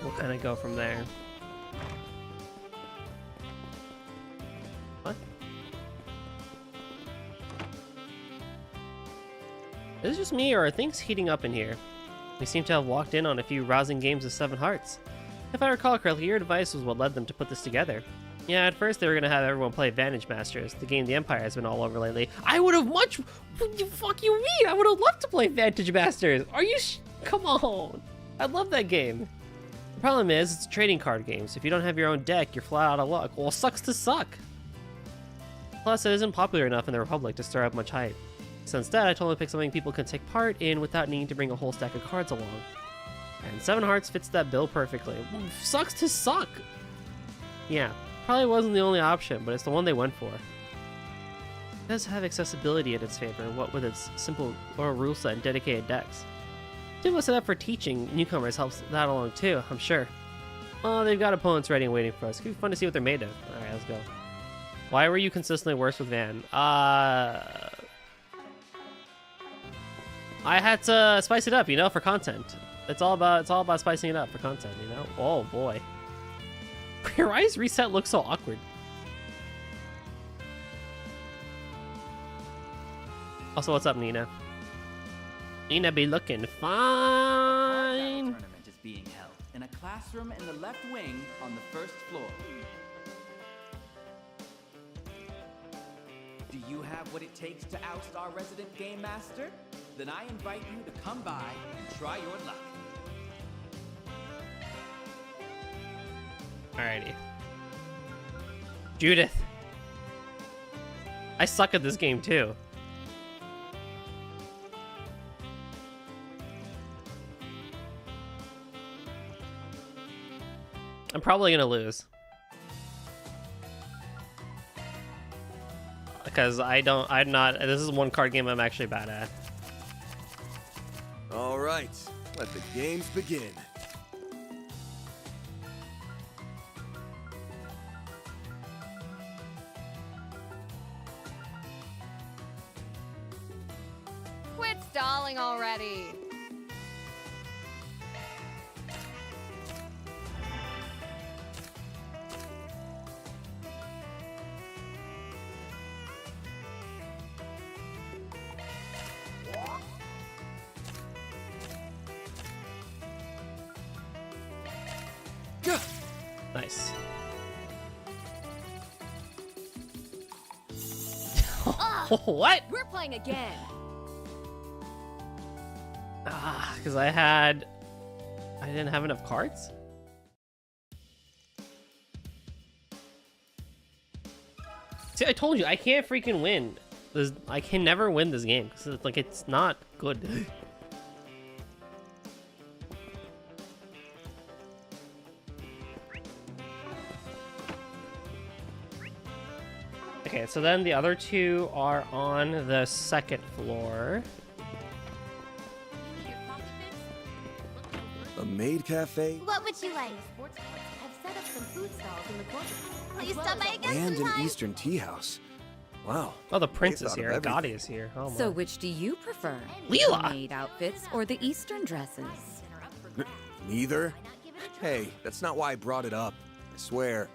we'll kind of go from there. What? Is it just me, or are things heating up in here? We seem to have walked in on a few rousing games of 7 Hearts. If I recall correctly, your advice was what led them to put this together. Yeah, at first they were gonna have everyone play Vantage Masters, the game the Empire has been all over lately. I would have much. What the fuck you mean? I would have loved to play Vantage Masters. Are you? Come on. I love that game. The problem is, it's a trading card game, so if you don't have your own deck, you're flat out of luck. Well, sucks to suck. Plus, it isn't popular enough in the Republic to stir up much hype. So instead, I told him to pick something people can take part in without needing to bring a whole stack of cards along. And 7 Hearts fits that bill perfectly. Sucks to suck. Yeah, probably wasn't the only option, but it's the one they went for. It does have accessibility in its favor, what with its simple rule set and dedicated decks. People set up for teaching newcomers helps that along too, I'm sure. Well, they've got opponents ready and waiting for us. Could be fun to see what they're made of. Alright, let's go. Why were you consistently worse with Van? I had to spice it up, you know, for content. It's all about spicing it up for content, you know? Oh boy. Your eyes reset looks so awkward. Also, what's up, Nina? Nina be looking A card battle fine. tournament is being held in a classroom in the left wing on the first floor. Do you have what it takes to oust our resident game master? Then I invite you to come by and try your luck. Alrighty. Judith. I suck at this game too. I'm probably gonna lose. Because I'm not, this is one card game I'm actually bad at. All right, let the games begin. Quit stalling already. Nice. What? We're playing again. Ah, because I didn't have enough cards? See, I told you, I can't freaking win. I can never win this game because it's like it's not good. Okay, so then the other two are on the second floor. A maid cafe What would you like? I've set up some food stalls in the corner. Please stop by again and an sometime. Eastern tea house. Wow. Oh, the prince They is thought of here. everything. Gotti is here. Oh my. So which do you prefer? Leela! The maid outfits or the Eastern dresses? Neither? Hey, that's not why I brought it up. I swear.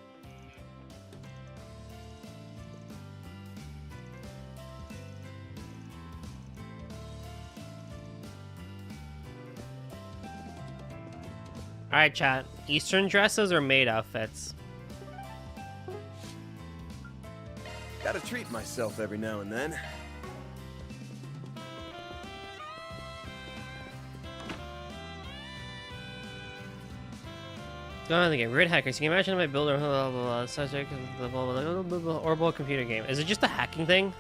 All right, chat. Eastern dresses or maid outfits? Gotta treat myself every now and then. Go on the game. Grid hackers. You can imagine my builder. Blah, blah, blah, subject. Blah, blah, blah, blah, blah, blah, horrible computer game. Is it just a hacking thing?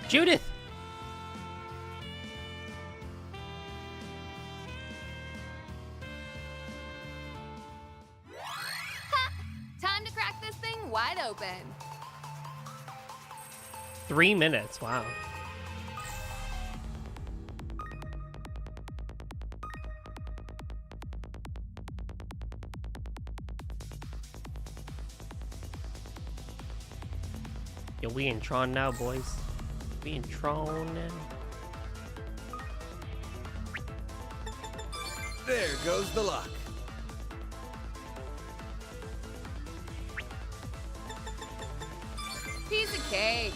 Judith! Time to crack this thing wide open. 3 minutes. Wow. Yo, we in Tron now, boys. We in Tron now. There goes the luck. Piece of cake.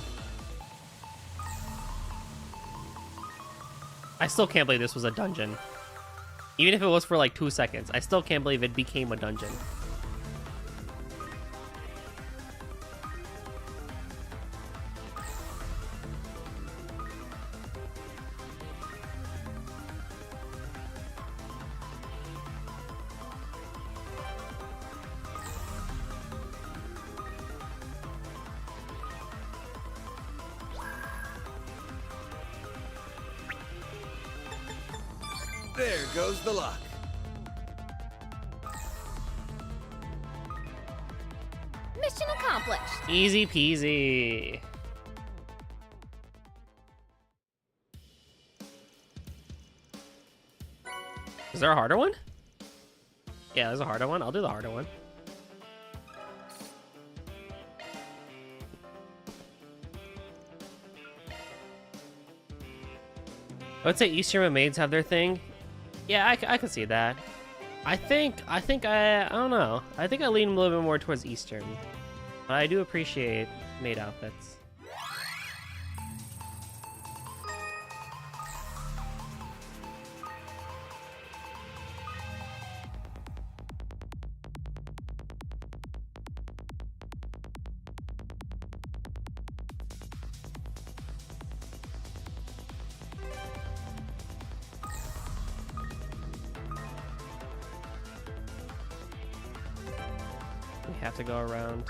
I still can't believe this was a dungeon. Even if it was for like 2 seconds, I still can't believe it became a dungeon. There goes the luck. Mission accomplished. Easy peasy. Is there a harder one? Yeah, there's a harder one. I'll do the harder one. I would say Eastern maids have their thing. Yeah, I could see that. I don't know. I think I lean a little bit more towards Eastern. But I do appreciate maid outfits. We have to go around.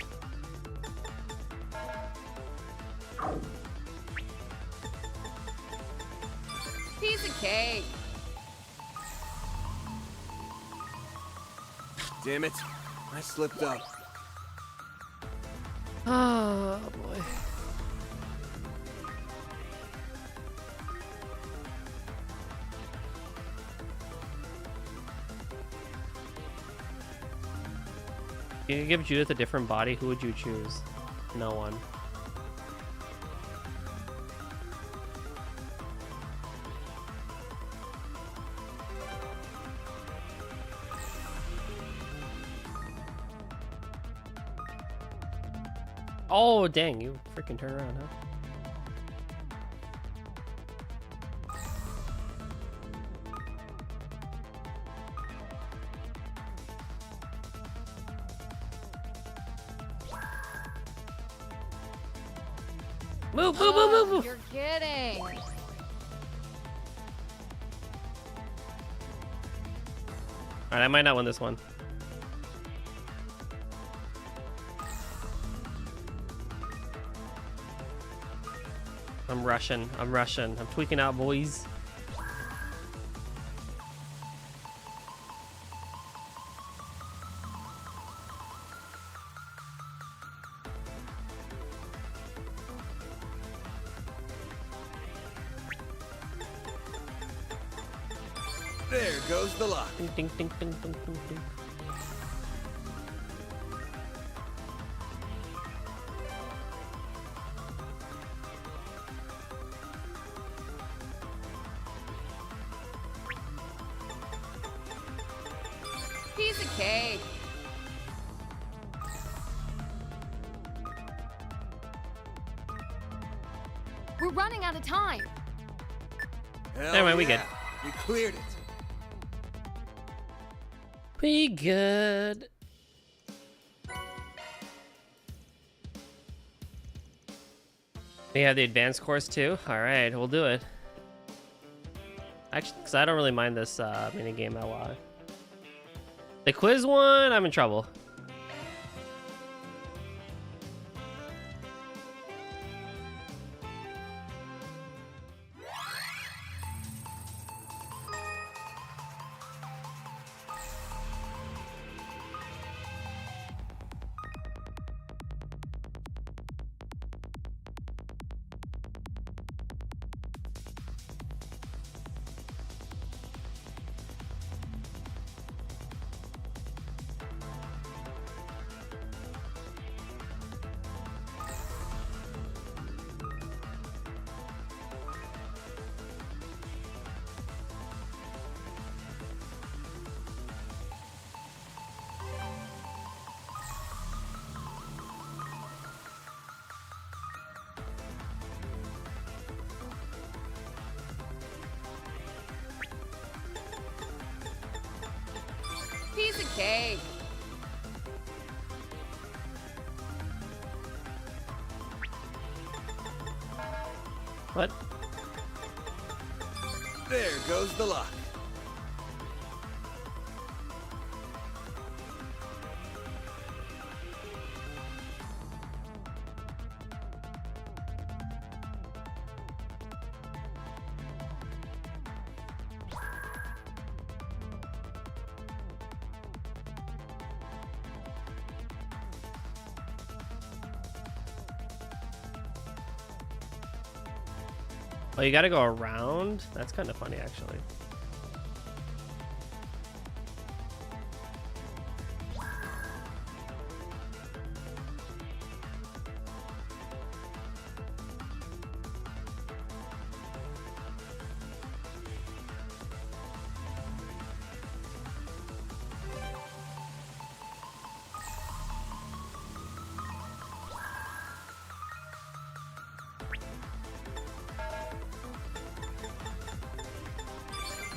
Piece of cake. Damn it. I slipped up. Oh boy. You could give Judith a different body, who would you choose? No one. Oh, dang, you freaking turn around, huh? Move, move, move, move, move. You're kidding. Alright, I might not win this one. I'm rushing. I'm rushing. I'm tweaking out, boys. There goes the lock. Ding, ding, ding, ding, ding, ding, ding. Piece of cake. We're running out of time. Hell Never mind, we good. We cleared it. We good. We have the advanced course too. All right, we'll do it. Actually, because I don't really mind this mini game a lot. The quiz one, I'm in trouble. Piece of cake. What? There goes the lock. Oh, you gotta go around? That's kind of funny, actually.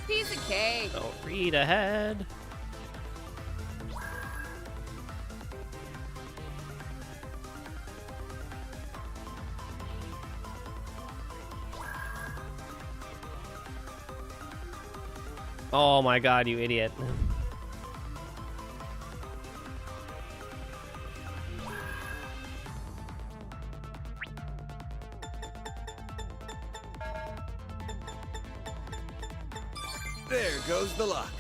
Piece of cake. Don't read ahead. Oh my god, you idiot. There goes the lock.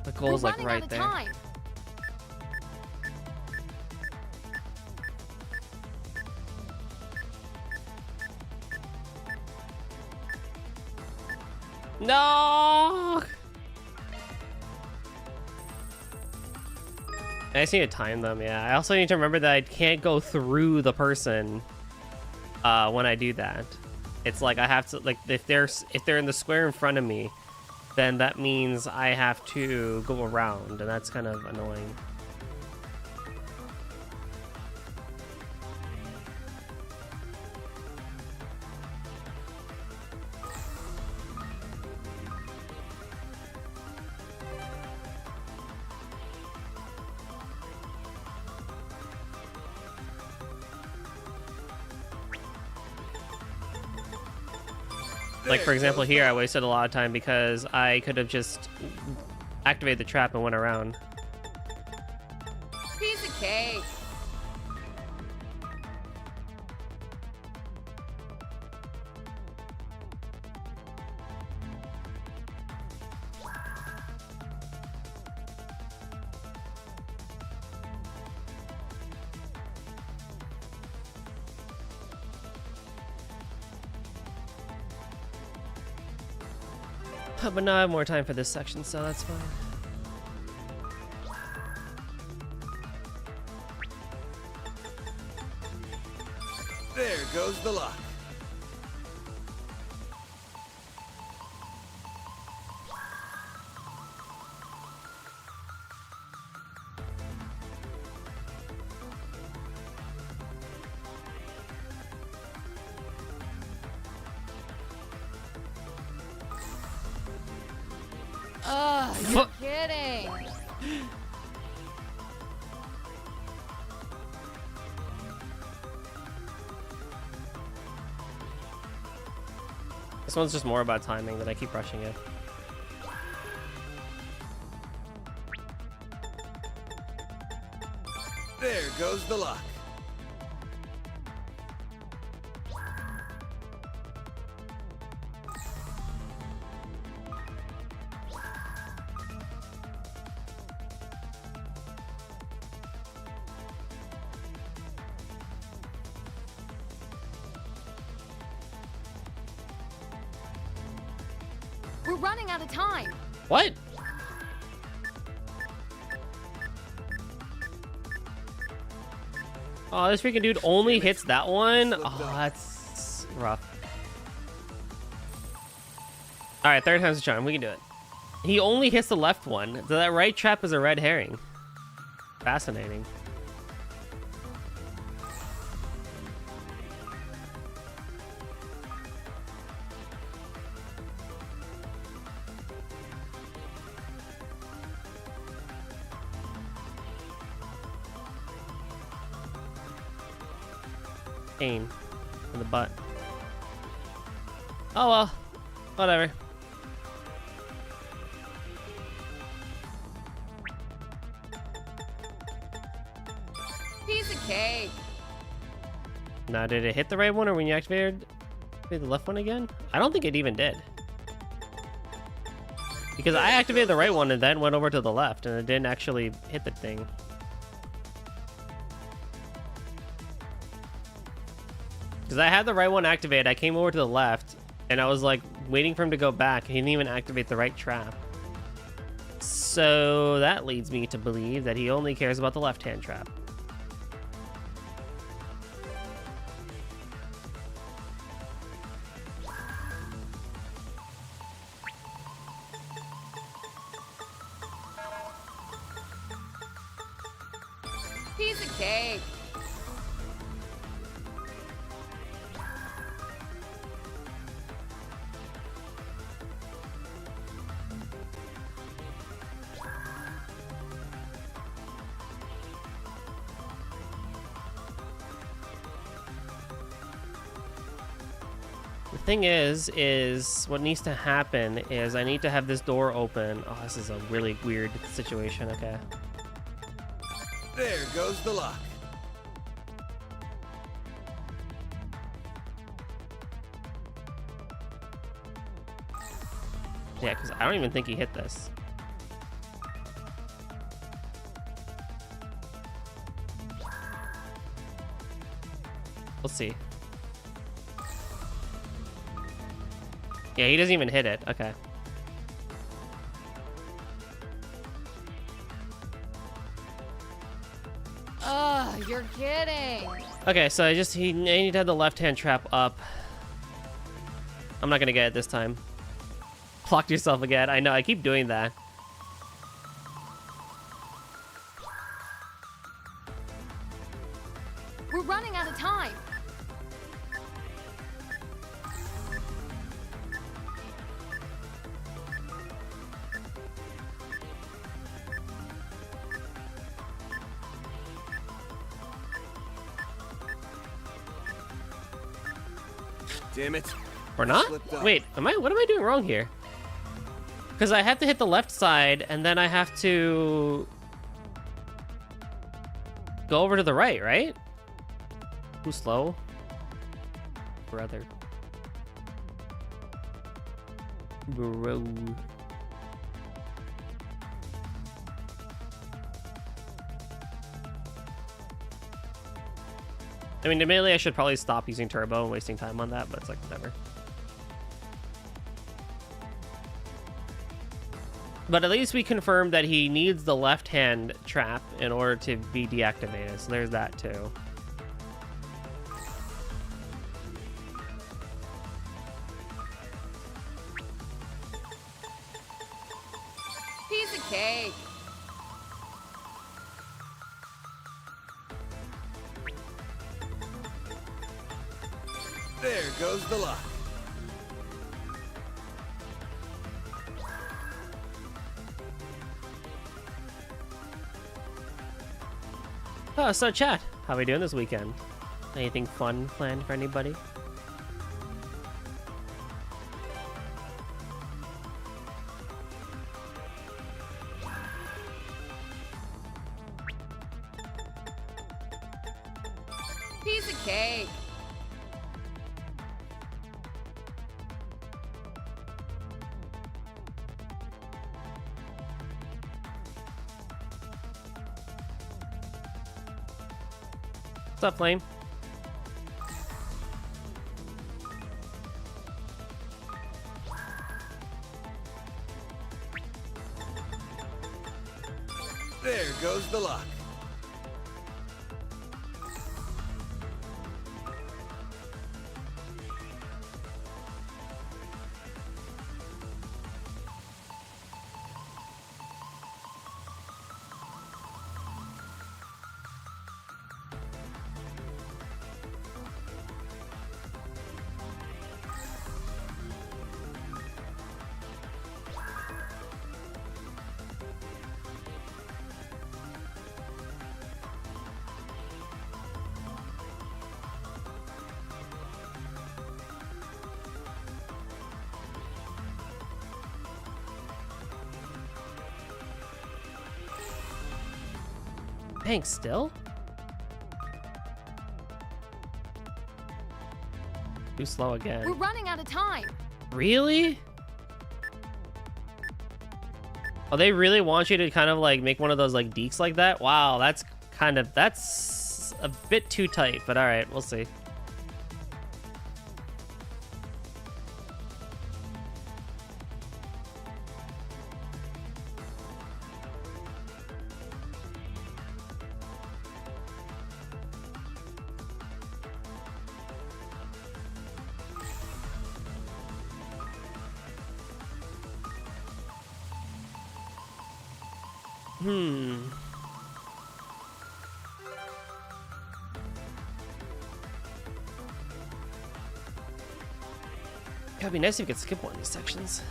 The goal's We're like running right out of there. time. No! I just need to time them, yeah. I also need to remember that I can't go through the person when I do that. It's like I have to, like, if they're in the square in front of me, then that means I have to go around, and that's kind of annoying. Like, for example, here I wasted a lot of time because I could have just activated the trap and went around. Piece of cake. But now I have more time for this section, so that's fine. There goes the luck. Ugh, you're kidding. This one's just more about timing that I keep rushing it. There goes the luck. We're running out of time. What? Oh, this freaking dude only hits that one? Oh, that's rough. Alright, third time's a charm. We can do it. He only hits the left one. So that right trap is a red herring. Fascinating. Pain in the butt. Oh well, whatever. Piece of cake. Now, did it hit the right one, or when you activated the left one again? I don't think it even did. Because I activated the right one and then went over to the left, and it didn't actually hit the thing. Because I had the right one activated, I came over to the left, and I was like waiting for him to go back. He didn't even activate the right trap. So that leads me to believe that he only cares about the left-hand trap. Piece of cake. The thing is what needs to happen is I need to have this door open. Oh, this is a really weird situation. Okay. There goes the luck. Yeah, because I don't even think he hit this. We'll see. Yeah, he doesn't even hit it. Okay. Ugh, you're kidding. Okay, so I need to have the left-hand trap up. I'm not gonna get it this time. Blocked yourself again. I know, I keep doing that. We're running out of time. Damn it. Or not? Slipped up. Wait, what am I doing wrong here? Because I have to hit the left side, and then I have to go over to the right? Who's slow? Brother. Bro. I mean, admittedly, I should probably stop using turbo and wasting time on that, but it's like, whatever. But at least we confirmed that he needs the left-hand trap in order to be deactivated, so there's that too. Piece of cake. There goes the luck. Oh, so chat, how are we doing this weekend? Anything fun planned for anybody? Piece of cake. What's up, Flame? There goes the luck. Thanks, still? Too slow again. We're running out of time. Really? Oh, they really want you to kind of like make one of those like deeks like that? Wow, that's a bit too tight, but all right, we'll see. It'd be nice if you could skip one of these sections.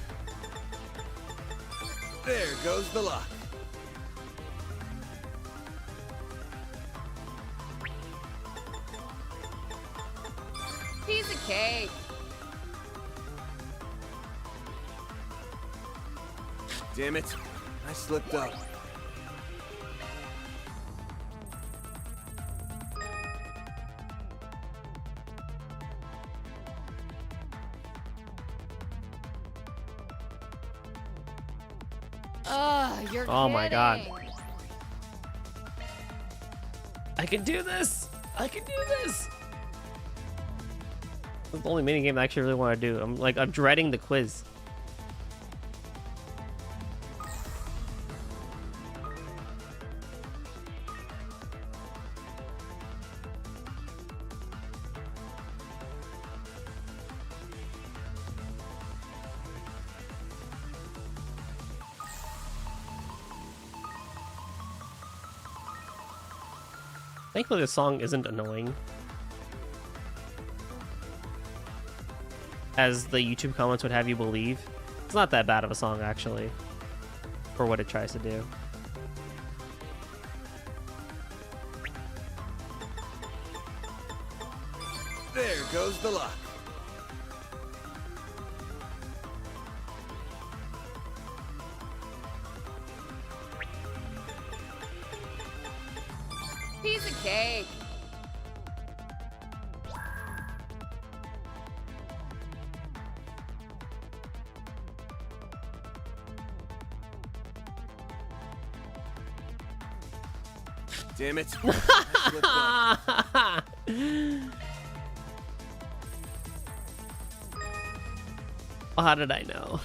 There goes the luck. Piece of cake. Damn it. I slipped up. You're Oh my God. kidding. I can do this! I can do this! That's the only minigame I actually really want to do. I'm dreading the quiz. Thankfully, the song isn't annoying. As the YouTube comments would have you believe. It's not that bad of a song, actually, for what it tries to do. There goes the luck. Piece of cake. Damn it. Well, how did I know?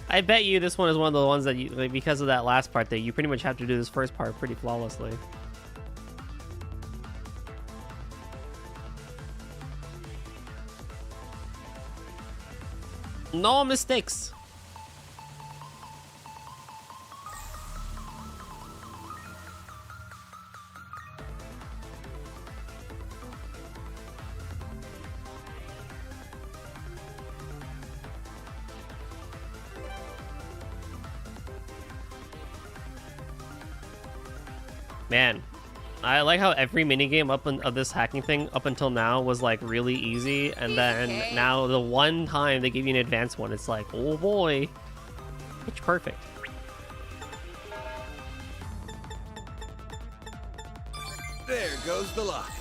I bet you this one is one of the ones that you, like, because of that last part, that you pretty much have to do this first part pretty flawlessly. No mistakes. Man, I like how every minigame of this hacking thing up until now was like really easy, and then now the one time they give you an advanced one, it's like, oh boy, pitch perfect. There goes the lock.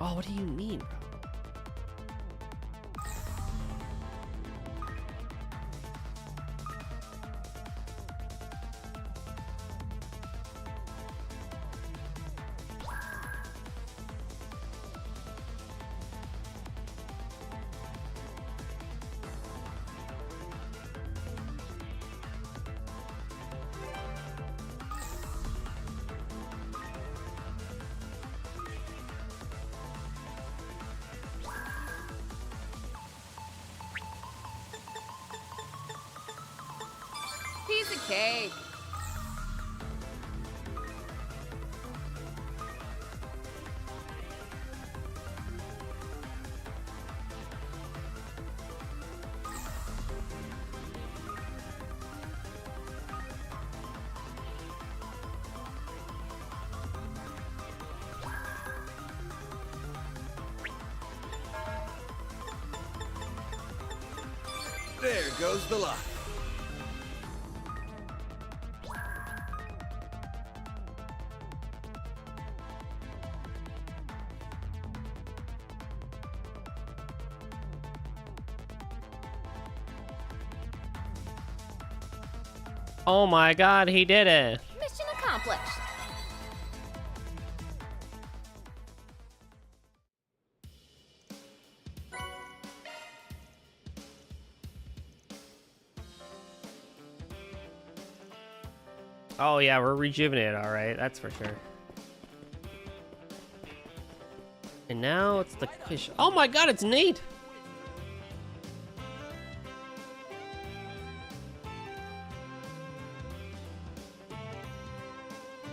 Oh, what do you mean, bro? Piece of cake. There goes the lock. Oh my god, he did it. Mission accomplished. Oh yeah, we're rejuvenated, all right, that's for sure. And now it's the fish. Oh my god, it's Nate.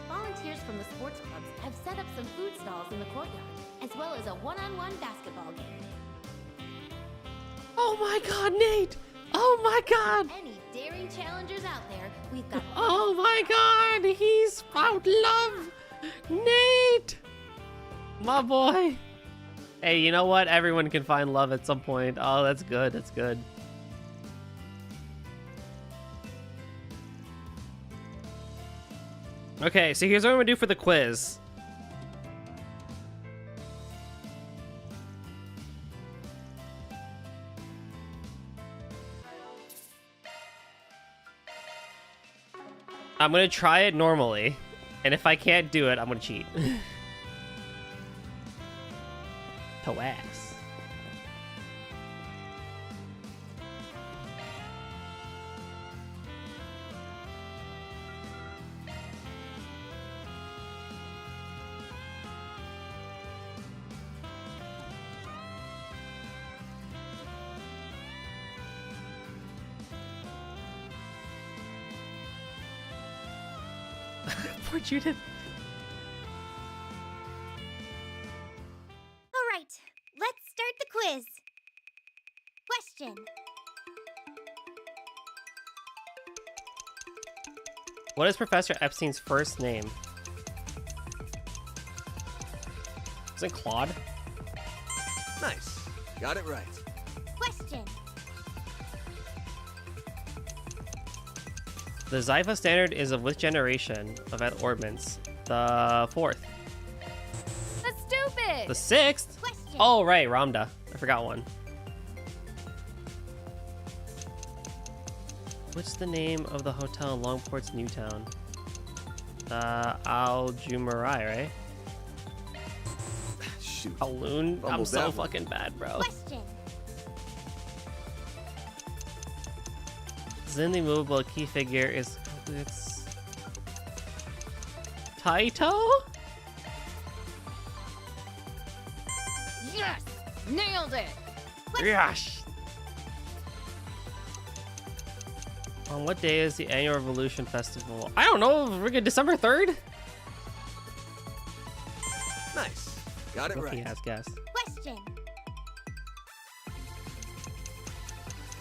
Volunteers from the sports clubs have set up some food stalls in the courtyard, as well as a one-on-one basketball game. Oh my god, Nate. Oh my god. Any daring challengers out there, we've got... Oh my god, he's found love. Nate. My boy. Hey, you know what? Everyone can find love at some point. Oh, that's good. That's good. Okay, so here's what I'm gonna do for the quiz. I'm gonna try it normally, and if I can't do it, I'm gonna cheat. To ass. Poor Judith. All right, let's start the quiz. Question. What is Professor Epstein's first name? Is it Claude? Nice. Got it right. Question. The Zypha standard is of which generation of ordnance? The 4th. That's stupid. The 6th? Question. Oh, right, Ramda. I forgot one. What's the name of the hotel in Longport's Newtown? Al Jumeirah, right? Shoot. Alun? I'm Fumbled so that one. fucking bad, bro. Question. Zen the movable key figure is it's Taito? Yes! Nailed it! Yes. On what day is the annual Revolution Festival? I don't know. Friggin' December 3rd? Nice. Got it Rookie right. has guessed. Question.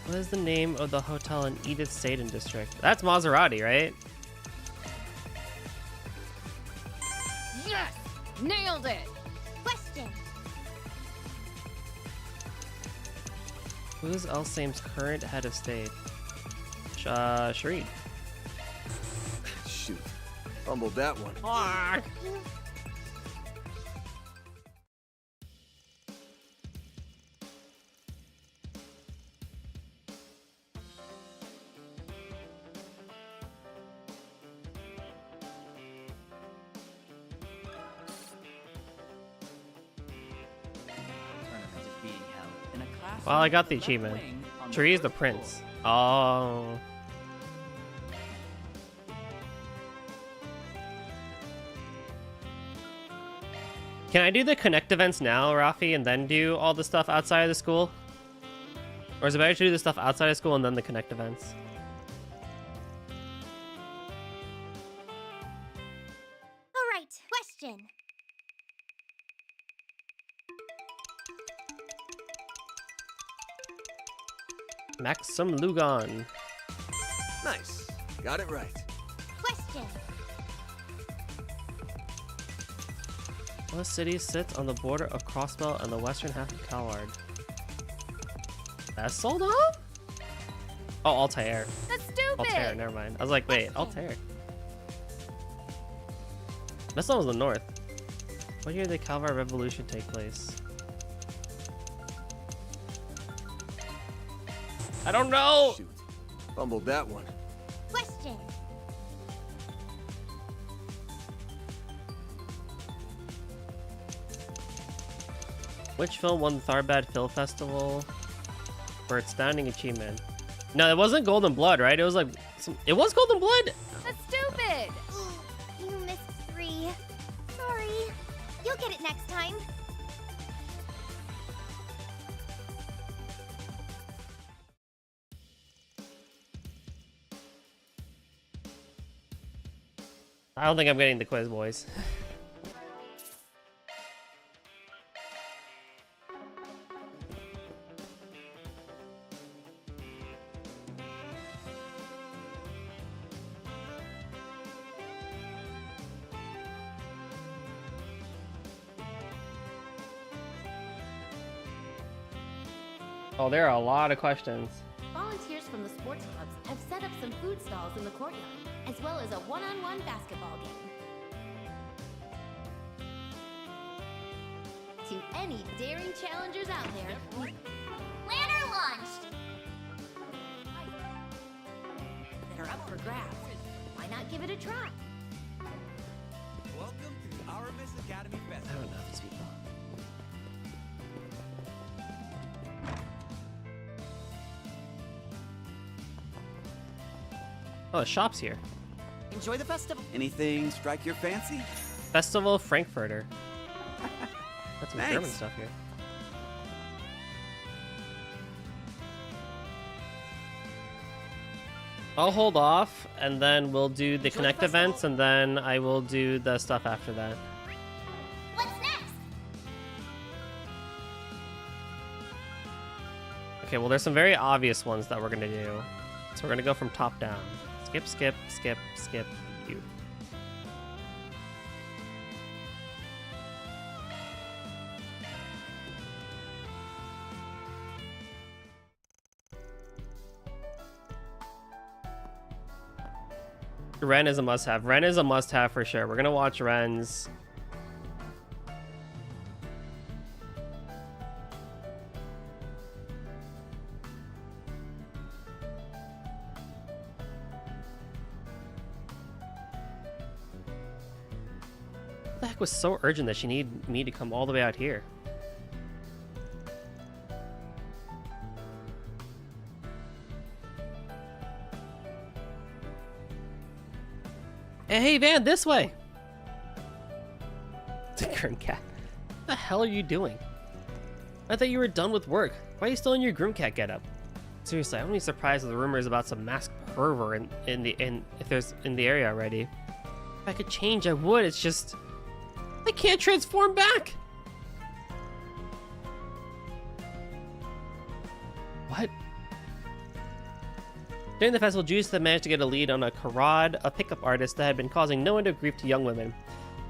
What is the name of the hotel in Edith Staden district? That's Maserati, right? Yes! Nailed it! Question. Who's Elsame's current head of state? Shreed. Shoot. Fumbled that one. Fuck. Tournament is being held in a classroom Well, I got on the left achievement. wing on the Tree is the first prince. floor. Oh. Can I do the connect events now, Rafi, and then do all the stuff outside of the school? Or is it better to do the stuff outside of school and then the connect events? All right. Question. Maxim Lugon. Nice. Got it right. Question. What city sits on the border of Crossbell and the western half of Calward? Esseldon? Oh, Altair. That's stupid! Altair, never mind. I was like, wait, Altair. Esseldon was the north. What year did the Calvar Revolution take place? I don't know! Shoot. Fumbled that one. Question. Which film won the Tharbad Film Festival for its astounding achievement? No, it wasn't Golden Blood, right? It was like it was Golden Blood. That's stupid! Ooh, you missed 3. Sorry. You'll get it next time. I don't think I'm getting the quiz, boys. Oh, there are a lot of questions. Volunteers from the sports clubs have set up some food stalls in the courtyard, as well as a one-on-one basketball game. To any daring challengers out there, Lantern launched. that are up for grabs, why not give it a try? Welcome to the Aramis Academy I Festival. don't know these people. Oh, the shop's here. Enjoy the festival. Anything strike your fancy? Festival Frankfurter. That's some Thanks. German stuff here. I'll hold off, and then we'll do the connect events, and then I will do the stuff after that. What's next? Okay, well, there's some very obvious ones that we're gonna do. So we're gonna go from top down. Skip, skip, skip, skip, you. Ren is a must-have. Ren is a must-have for sure. We're gonna watch Ren's. What the heck was so urgent that she needed me to come all the way out here? Hey, Van, this way! It's a grim cat. What the hell are you doing? I thought you were done with work. Why are you still in your grim cat getup? Seriously, I wouldn't be surprised if the rumors about some masked pervert in the area already. If I could change, I would. It's just I can't transform back. What? During the festival, Juice had managed to get a lead on a Karad, a pickup artist that had been causing no end of grief to young women.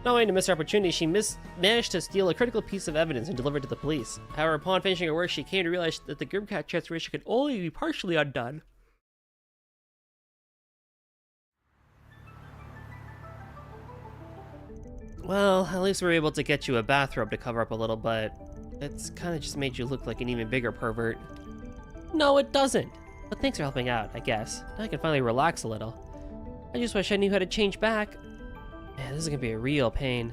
Not only to miss her opportunity, she managed to steal a critical piece of evidence and deliver it to the police. However, upon finishing her work, she came to realize that the Grimcat transformation could only be partially undone. Well, at least we were able to get you a bathrobe to cover up a little, but it's kind of just made you look like an even bigger pervert. No, it doesn't. But thanks for helping out, I guess. Now I can finally relax a little. I just wish I knew how to change back. Man, this is gonna be a real pain.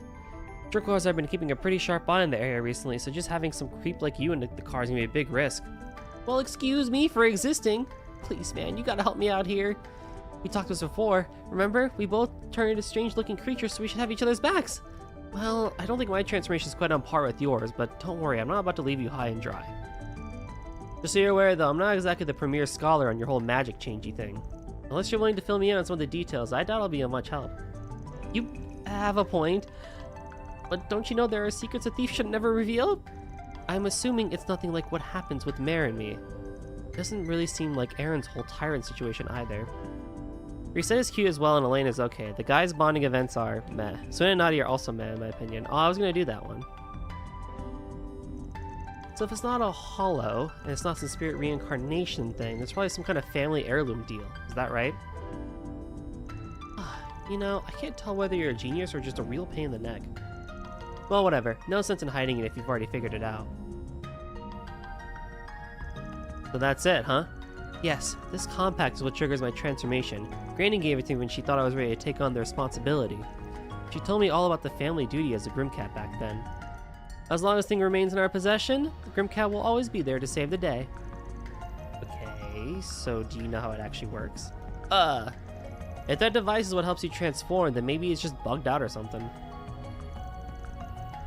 Jerkwars have been keeping a pretty sharp eye in the area recently, so just having some creep like you in the car is gonna be a big risk. Well, excuse me for existing. Please, man, you gotta help me out here. We talked this before, remember? We both turned into strange-looking creatures, so we should have each other's backs. Well, I don't think my transformation is quite on par with yours, but don't worry, I'm not about to leave you high and dry. Just so you're aware, though, I'm not exactly the premier scholar on your whole magic changey thing. Unless you're willing to fill me in on some of the details, I doubt I'll be of much help. You have a point, but don't you know there are secrets a thief should never reveal? I'm assuming it's nothing like what happens with Mare and me. It doesn't really seem like Aaron's whole tyrant situation either. Reset is cute as well, and Elaine is okay. The guys' bonding events are meh. Swin and Nadia are also meh, in my opinion. Oh, I was gonna do that one. So if it's not a hollow, and it's not some spirit reincarnation thing, there's probably some kind of family heirloom deal. Is that right? You know, I can't tell whether you're a genius or just a real pain in the neck. Well, whatever. No sense in hiding it if you've already figured it out. So that's it, huh? Yes, this compact is what triggers my transformation. Granny gave it to me when she thought I was ready to take on the responsibility. She told me all about the family duty as a Grimcat back then. As long as thing remains in our possession, the Grimcat will always be there to save the day. Okay, so do you know how it actually works? If that device is what helps you transform, then maybe it's just bugged out or something.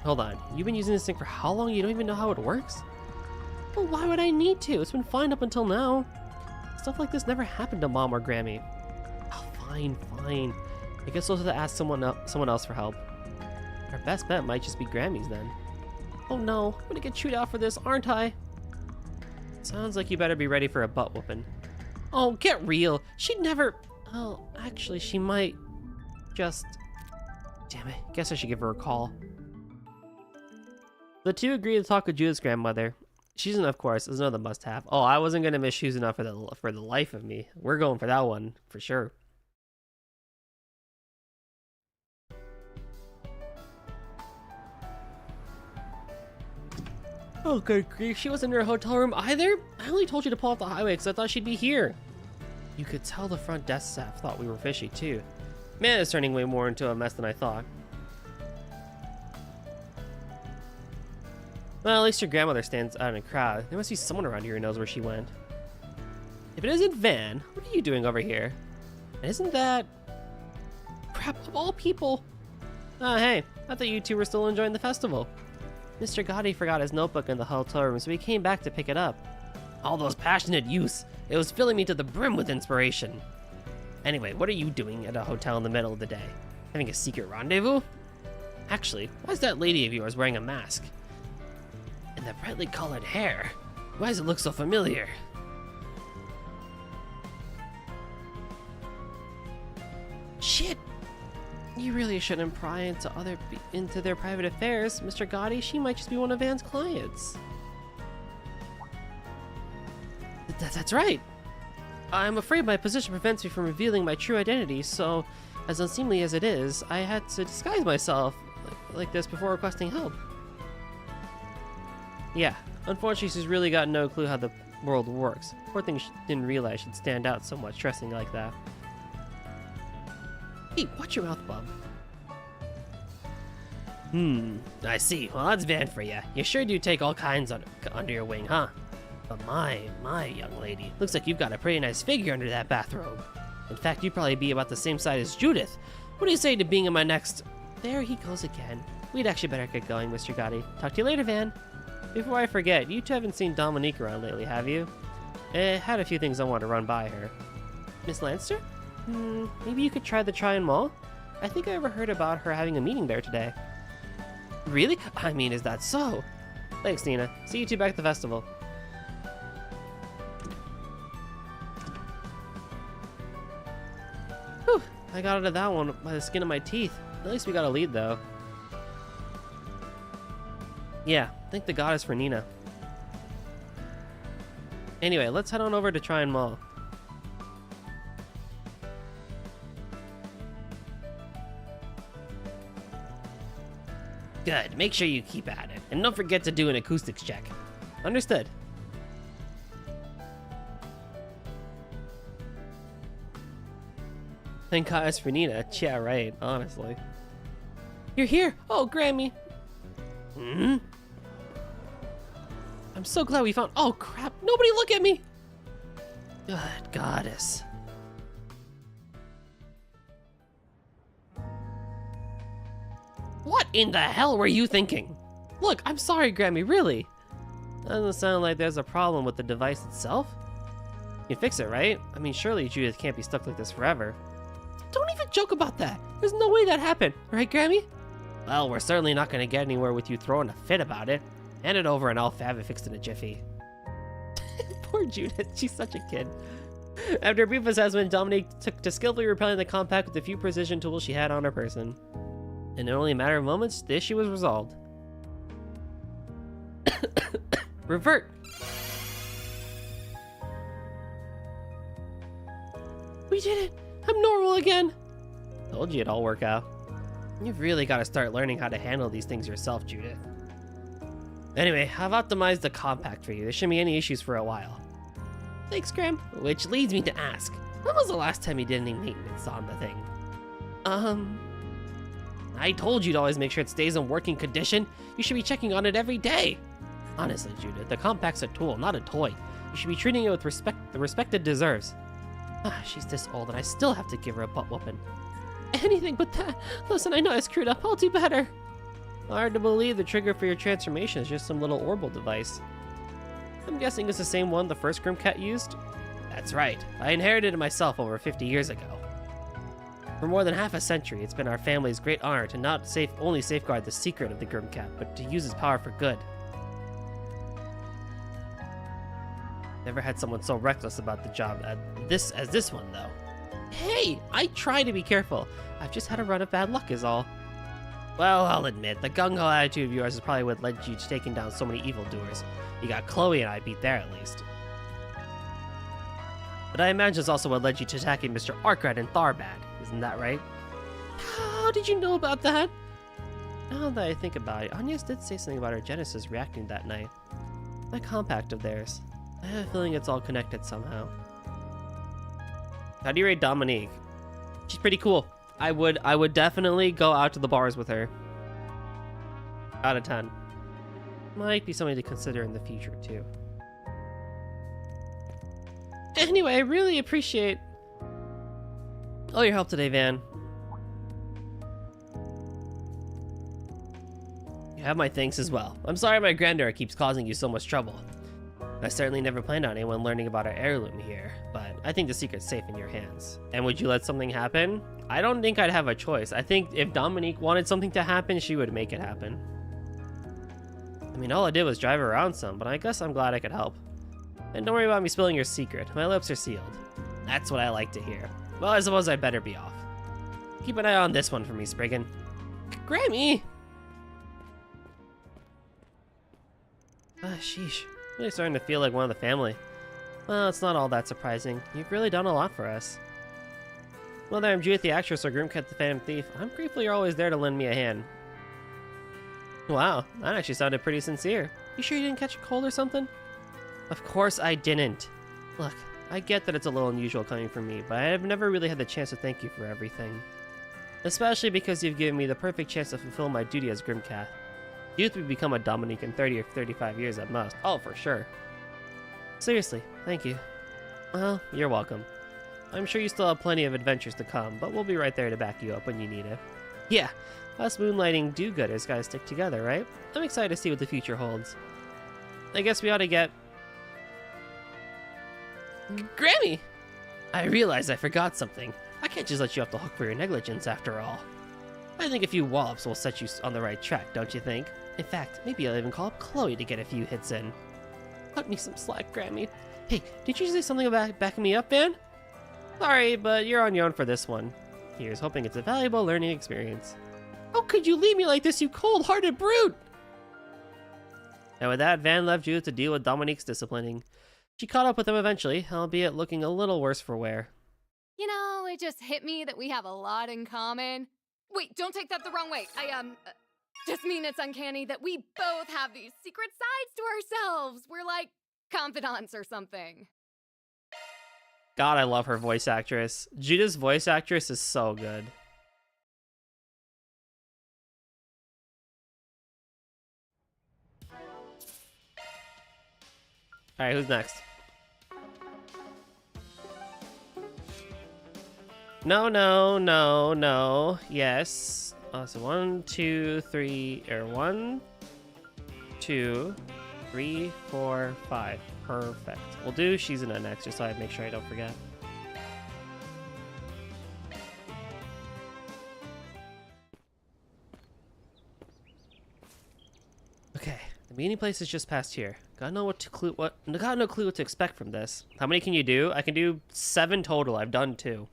Hold on, you've been using this thing for how long? You don't even know how it works? Well, why would I need to? It's been fine up until now. Stuff like this never happened to Mom or Grammy. Oh, fine. I guess we'll have to ask someone else for help. Our best bet might just be Grammy's then. Oh no, I'm gonna get chewed out for this, aren't I? Sounds like you better be ready for a butt whooping. Oh, get real. She'd never... Oh, actually, she might just... Damn it, guess I should give her a call. The two agree to talk with Judith's grandmother. Shuzan, of course, is another must-have. Oh, I wasn't gonna miss Shuzan for the life of me. We're going for that one, for sure. Oh, good grief, she wasn't in her hotel room either? I only told you to pull off the highway because I thought she'd be here. You could tell the front desk staff thought we were fishy, too. Man, it's turning way more into a mess than I thought. Well, at least your grandmother stands out in a crowd. There must be someone around here who knows where she went. If it isn't Van, what are you doing over here? And isn't that... Crap, of all people! Hey, I thought you two were still enjoying the festival. Mr. Gotti forgot his notebook in the hotel room, so he came back to pick it up. All those passionate youths, it was filling me to the brim with inspiration. Anyway, what are you doing at a hotel in the middle of the day? Having a secret rendezvous? Actually, why is that lady of yours wearing a mask? And that brightly colored hair, why does it look so familiar? Shit! You really shouldn't pry into their private affairs, Mr. Gotti. She might just be one of Van's clients. That's right. I'm afraid my position prevents me from revealing my true identity, so, as unseemly as it is, I had to disguise myself like this before requesting help. Yeah, unfortunately she's really got no clue how the world works. Poor thing didn't realize she'd stand out so much dressing like that. Hey, watch your mouth, bub. I see. Well, that's Van for you. You sure do take all kinds under your wing, huh? But my young lady, looks like you've got a pretty nice figure under that bathrobe. In fact, you'd probably be about the same size as Judith. What do you say to being in my next... There he goes again. We'd actually better get going, Mr. Gotti. Talk to you later, Van. Before I forget, you two haven't seen Dominique around lately, have you? Had a few things I want to run by her. Miss Lancer? Maybe you could try the Tryon Mall? I think I overheard about her having a meeting there today. Really? I mean, is that so? Thanks, Nina. See you two back at the festival. Whew, I got out of that one by the skin of my teeth. At least we got a lead, though. Yeah, thank the goddess for Nina. Anyway, let's head on over to Tryon Mall. Good, make sure you keep at it. And don't forget to do an acoustics check. Understood. Thank goddess for Nina. Yeah, right, honestly. You're here! Oh, Grammy! I'm so glad we found... Oh, crap! Nobody look at me! Good goddess. What in the hell were you thinking? Look, I'm sorry, Grammy, really. Doesn't sound like there's a problem with the device itself. You can fix it, right? I mean, surely Judith can't be stuck like this forever. Don't even joke about that. There's no way that happened, right, Grammy? Well, we're certainly not going to get anywhere with you throwing a fit about it. Hand it over and I'll have it fixed in a jiffy. Poor Judith, she's such a kid. After a brief assessment, Dominique took to skillfully repelling the compact with the few precision tools she had on her person. In only a matter of moments, the issue was resolved. Revert! We did it! I'm normal again! Told you it'd all work out. You've really got to start learning how to handle these things yourself, Judith. Anyway, I've optimized the compact for you. There shouldn't be any issues for a while. Thanks, Graham. Which leads me to ask, when was the last time you did any maintenance on the thing? I told you to always make sure it stays in working condition. You should be checking on it every day. Honestly, Judith, the compact's a tool, not a toy. You should be treating it with the respect it deserves. She's this old and I still have to give her a butt whooping. Anything but that. Listen, I know I screwed up. I'll do better. Hard to believe the trigger for your transformation is just some little orbital device. I'm guessing it's the same one the first Grimcat used? That's right. I inherited it myself over 50 years ago. For more than half a century, it's been our family's great honor to not only safeguard the secret of the Grimcat, but to use its power for good. Never had someone so reckless about the job as this one, though. Hey, I try to be careful. I've just had a run of bad luck is all. Well, I'll admit, the gung-ho attitude of yours is probably what led you to taking down so many evildoers. You got Chloe and I beat there at least. But I imagine it's also what led you to attacking Mr. Arkwright and Tharbad, isn't that right? How did you know about that? Now that I think about it, Agnes did say something about her Genesis reacting that night. That compact of theirs. I have a feeling it's all connected somehow. How do you rate Dominique? She's pretty cool. I would definitely go out to the bars with her. Out of 10. Might be something to consider in the future too. Anyway, I really appreciate all your help today, Van. You have my thanks as well. I'm sorry my granddaughter keeps causing you so much trouble. I certainly never planned on anyone learning about our heirloom here, but I think the secret's safe in your hands. And would you let something happen? I don't think I'd have a choice. I think if Dominique wanted something to happen, she would make it happen. I mean, all I did was drive her around some, but I guess I'm glad I could help. And don't worry about me spilling your secret. My lips are sealed. That's what I like to hear. Well, I suppose I'd better be off. Keep an eye on this one for me, Spriggan. Grammy! Sheesh. Really starting to feel like one of the family. Well, it's not all that surprising. You've really done a lot for us. Whether I'm Judith the actress or Grimcat the phantom thief, I'm grateful you're always there to lend me a hand. Wow, that actually sounded pretty sincere. You sure you didn't catch a cold or something? Of course I didn't. Look, I get that it's a little unusual coming from me, but I've never really had the chance to thank you for everything. Especially because you've given me the perfect chance to fulfill my duty as Grimcat. Youth would become a Dominique in 30 or 35 years at most. Oh, for sure. Seriously, thank you. Well, you're welcome. I'm sure you still have plenty of adventures to come, but we'll be right there to back you up when you need it. Yeah, us moonlighting do-gooders gotta stick together, right? I'm excited to see what the future holds. I guess we ought to get... Grammy! I realize I forgot something. I can't just let you off the hook for your negligence after all. I think a few wallops will set you on the right track, don't you think? In fact, maybe I'll even call up Chloe to get a few hits in. Cut me some slack, Grammy. Hey, did you say something about backing me up, Van? Sorry, but you're on your own for this one. Here's hoping it's a valuable learning experience. How could you leave me like this, you cold-hearted brute? And with that, Van left Judith to deal with Dominique's disciplining. She caught up with him eventually, albeit looking a little worse for wear. You know, it just hit me that we have a lot in common. Wait, don't take that the wrong way. I just mean it's uncanny that we both have these secret sides to ourselves. We're like confidants or something. God, I love her voice actress. Judith's voice actress is so good. Alright, who's next? No, no, no, no. Yes. So 1, 2, 3, or 1, 2, 3, 4, 5. Perfect. We'll do She's in it next, just so I make sure I don't forget. Okay, the meeting place is just past here. Got no clue what to expect from this. How many can you do? I can do 7 total. I've done 2.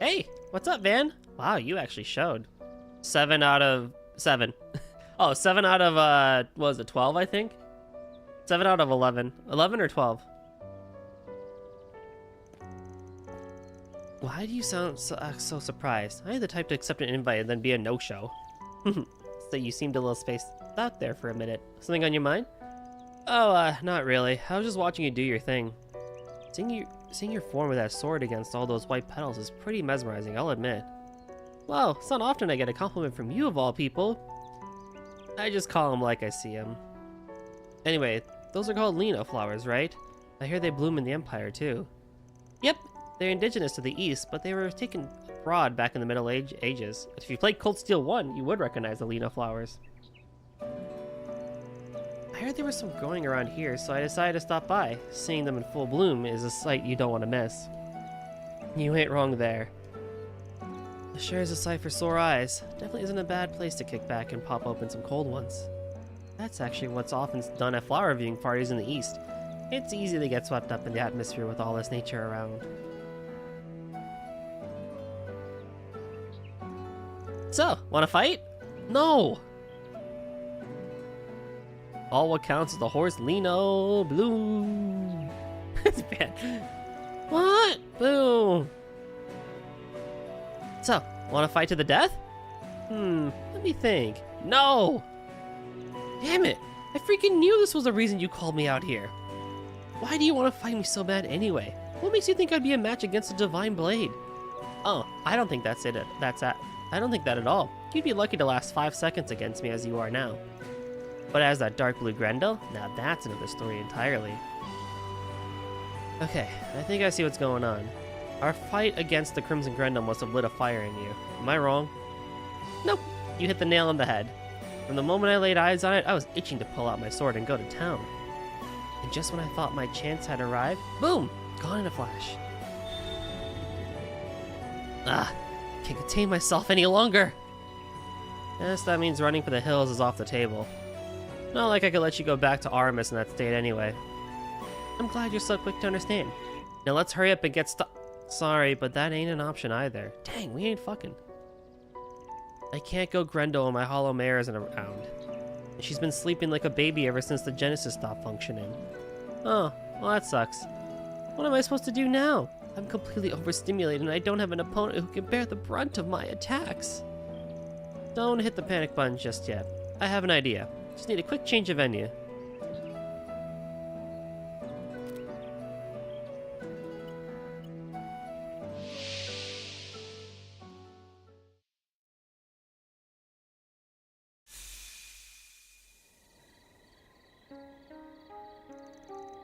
Hey, what's up, Van? Wow, you actually showed. 7 out of 7. Oh, 7 out of, what was it, 12, I think? 7 out of 11. 11 or 12? Why do you sound so surprised? I ain't the type to accept an invite and then be a no-show. So you seemed a little spaced out there for a minute. Something on your mind? Oh, not really. I was just watching you do your thing. Seeing your form with that sword against all those white petals is pretty mesmerizing, I'll admit. Well, it's not often I get a compliment from you of all people. I just call them like I see them. Anyway, those are called Lino flowers, right? I hear they bloom in the Empire, too. Yep, they're indigenous to the East, but they were taken abroad back in the Middle Ages. If you played Cold Steel 1, you would recognize the Lino flowers. I heard there was some growing around here, so I decided to stop by. Seeing them in full bloom is a sight you don't want to miss. You ain't wrong there. It sure is a sight for sore eyes. Definitely isn't a bad place to kick back and pop open some cold ones. That's actually what's often done at flower viewing parties in the East. It's easy to get swept up in the atmosphere with all this nature around. So, wanna fight? No! All what counts is the horse Lino Bloom. It's bad. What? Boo. So, wanna fight to the death? Let me think. No! Damn it! I freaking knew this was the reason you called me out here. Why do you want to fight me so bad anyway? What makes you think I'd be a match against a divine blade? Oh, I don't think that's it. I don't think that at all. You'd be lucky to last 5 seconds against me as you are now. But as that dark blue Grendel, now that's another story entirely. Okay, I think I see what's going on. Our fight against the Crimson Grendel must have lit a fire in you. Am I wrong? Nope, you hit the nail on the head. From the moment I laid eyes on it, I was itching to pull out my sword and go to town. And just when I thought my chance had arrived, boom! Gone in a flash. Can't contain myself any longer. Yes, that means running for the hills is off the table. Not like I could let you go back to Aramis in that state anyway. I'm glad you're so quick to understand. Now let's hurry up and get Sorry, but that ain't an option either. Dang, we ain't fucking. I can't go Grendel and my hollow mare isn't around. She's been sleeping like a baby ever since the Genesis stopped functioning. Oh, well that sucks. What am I supposed to do now? I'm completely overstimulated and I don't have an opponent who can bear the brunt of my attacks. Don't hit the panic button just yet. I have an idea. Just need a quick change of venue.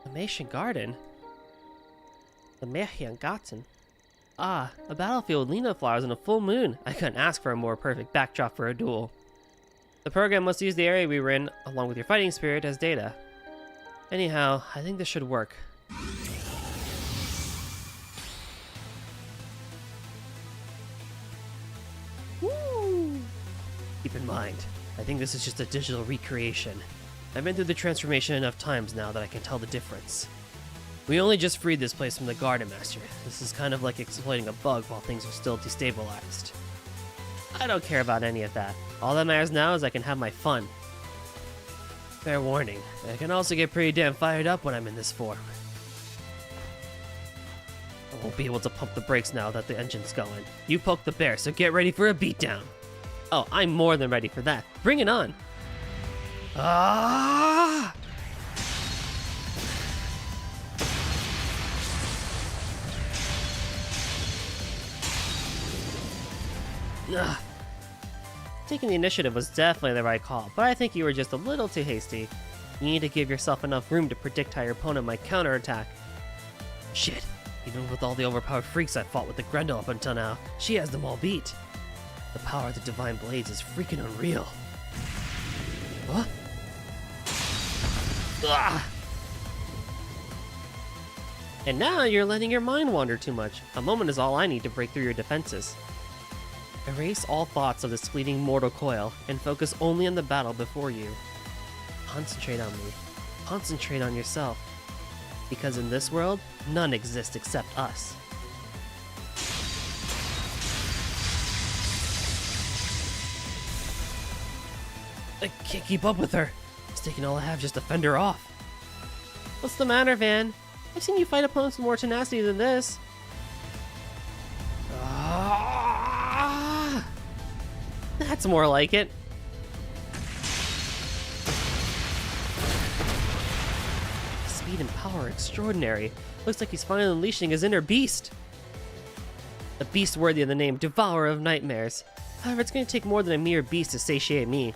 The Märchen Garden? The Märchen Garten? Ah, a battlefield with Lena flowers and a full moon. I couldn't ask for a more perfect backdrop for a duel. The program must use the area we were in, along with your fighting spirit, as data. Anyhow, I think this should work. Woo! Keep in mind, I think this is just a digital recreation. I've been through the transformation enough times now that I can tell the difference. We only just freed this place from the Garden Master. This is kind of like exploiting a bug while things are still destabilized. I don't care about any of that. All that matters now is I can have my fun. Fair warning, I can also get pretty damn fired up when I'm in this form. I won't be able to pump the brakes now that the engine's going. You poked the bear, so get ready for a beatdown. Oh, I'm more than ready for that. Bring it on! Ah! Ugh. Taking the initiative was definitely the right call, but I think you were just a little too hasty. You need to give yourself enough room to predict how your opponent might counterattack. Shit, even with all the overpowered freaks I fought with the Grendel up until now, she has them all beat. The power of the Divine Blades is freaking unreal. What? Ugh. And now you're letting your mind wander too much. A moment is all I need to break through your defenses. Erase all thoughts of this fleeting mortal coil and focus only on the battle before you. Concentrate on me. Concentrate on yourself. Because in this world, none exist except us. I can't keep up with her. It's taking all I have just to fend her off. What's the matter, Van? I've seen you fight opponents with more tenacity than this. That's more like it. Speed and power are extraordinary. Looks like he's finally unleashing his inner beast. A beast worthy of the name Devourer of Nightmares. However, it's going to take more than a mere beast to satiate me.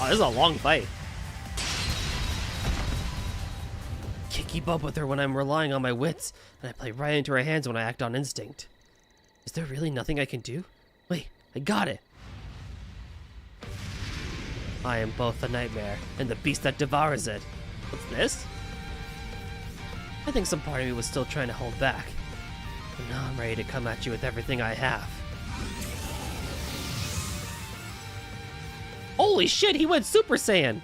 Oh, this is a long fight. Can't keep up with her when I'm relying on my wits, and I play right into her hands when I act on instinct. Is there really nothing I can do? Wait, I got it! I am both the nightmare and the beast that devours it. What's this? I think some part of me was still trying to hold back. But now I'm ready to come at you with everything I have. Holy shit, he went Super Saiyan!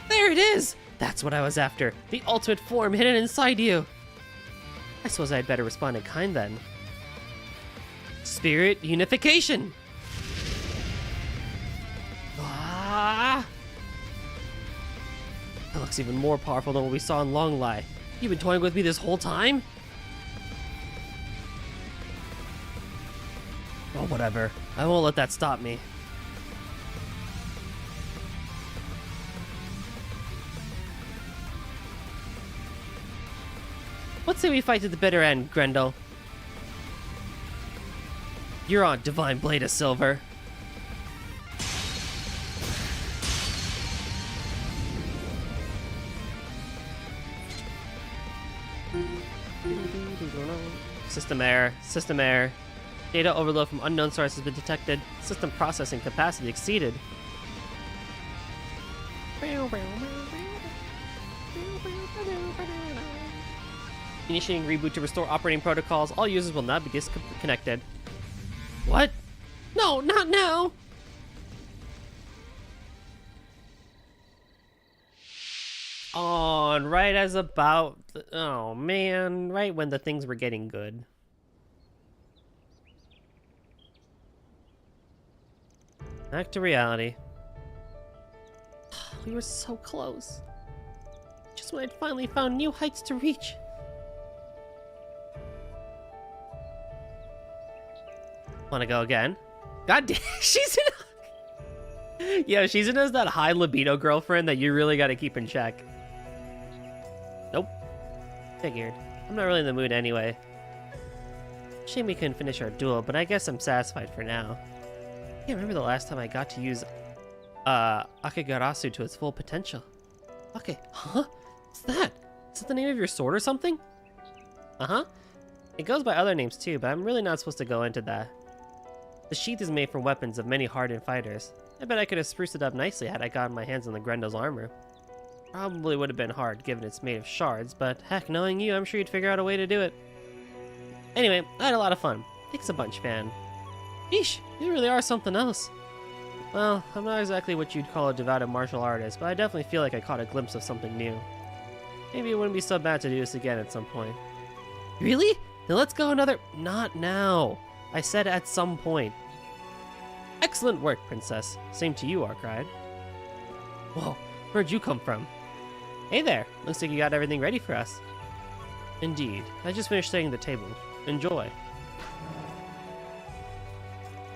There it is! That's what I was after. The ultimate form hidden inside you. I suppose I'd better respond in kind then. Spirit unification! Ah! That looks even more powerful than what we saw in Long Lie. You've been toying with me this whole time? Oh, whatever. I won't let that stop me. Let's say we fight to the bitter end, Grendel. You're on Divine Blade of Silver. System error. System error. Data overload from unknown source has been detected. System processing capacity exceeded. Initiating reboot to restore operating protocols. All users will not be disconnected. What? No, not now! on, right as about... Oh, man. Right when the things were getting good. Back to reality. We were so close. Just when I'd finally found new heights to reach. Wanna go again? God damn, she's in... Yeah, she's in as that high libido girlfriend that you really gotta keep in check. Nope. Figured. I'm not really in the mood anyway. Shame we couldn't finish our duel, but I guess I'm satisfied for now. I can't remember the last time I got to use Akigarasu to its full potential. Okay, huh? What's that? Is that the name of your sword or something? Uh-huh. It goes by other names too, but I'm really not supposed to go into that. The sheath is made from weapons of many hardened fighters. I bet I could have spruced it up nicely had I gotten my hands on the Grendel's armor. Probably would have been hard, given it's made of shards, but heck, knowing you, I'm sure you'd figure out a way to do it. Anyway, I had a lot of fun. Thanks a bunch, fan. Yeesh, you really are something else. Well, I'm not exactly what you'd call a devoted martial artist, but I definitely feel like I caught a glimpse of something new. Maybe it wouldn't be so bad to do this again at some point. Really? Then let's go another... Not now. I said at some point. Excellent work, Princess. Same to you, Arkwright. Whoa, where'd you come from? Hey there, looks like you got everything ready for us. Indeed, I just finished setting the table. Enjoy.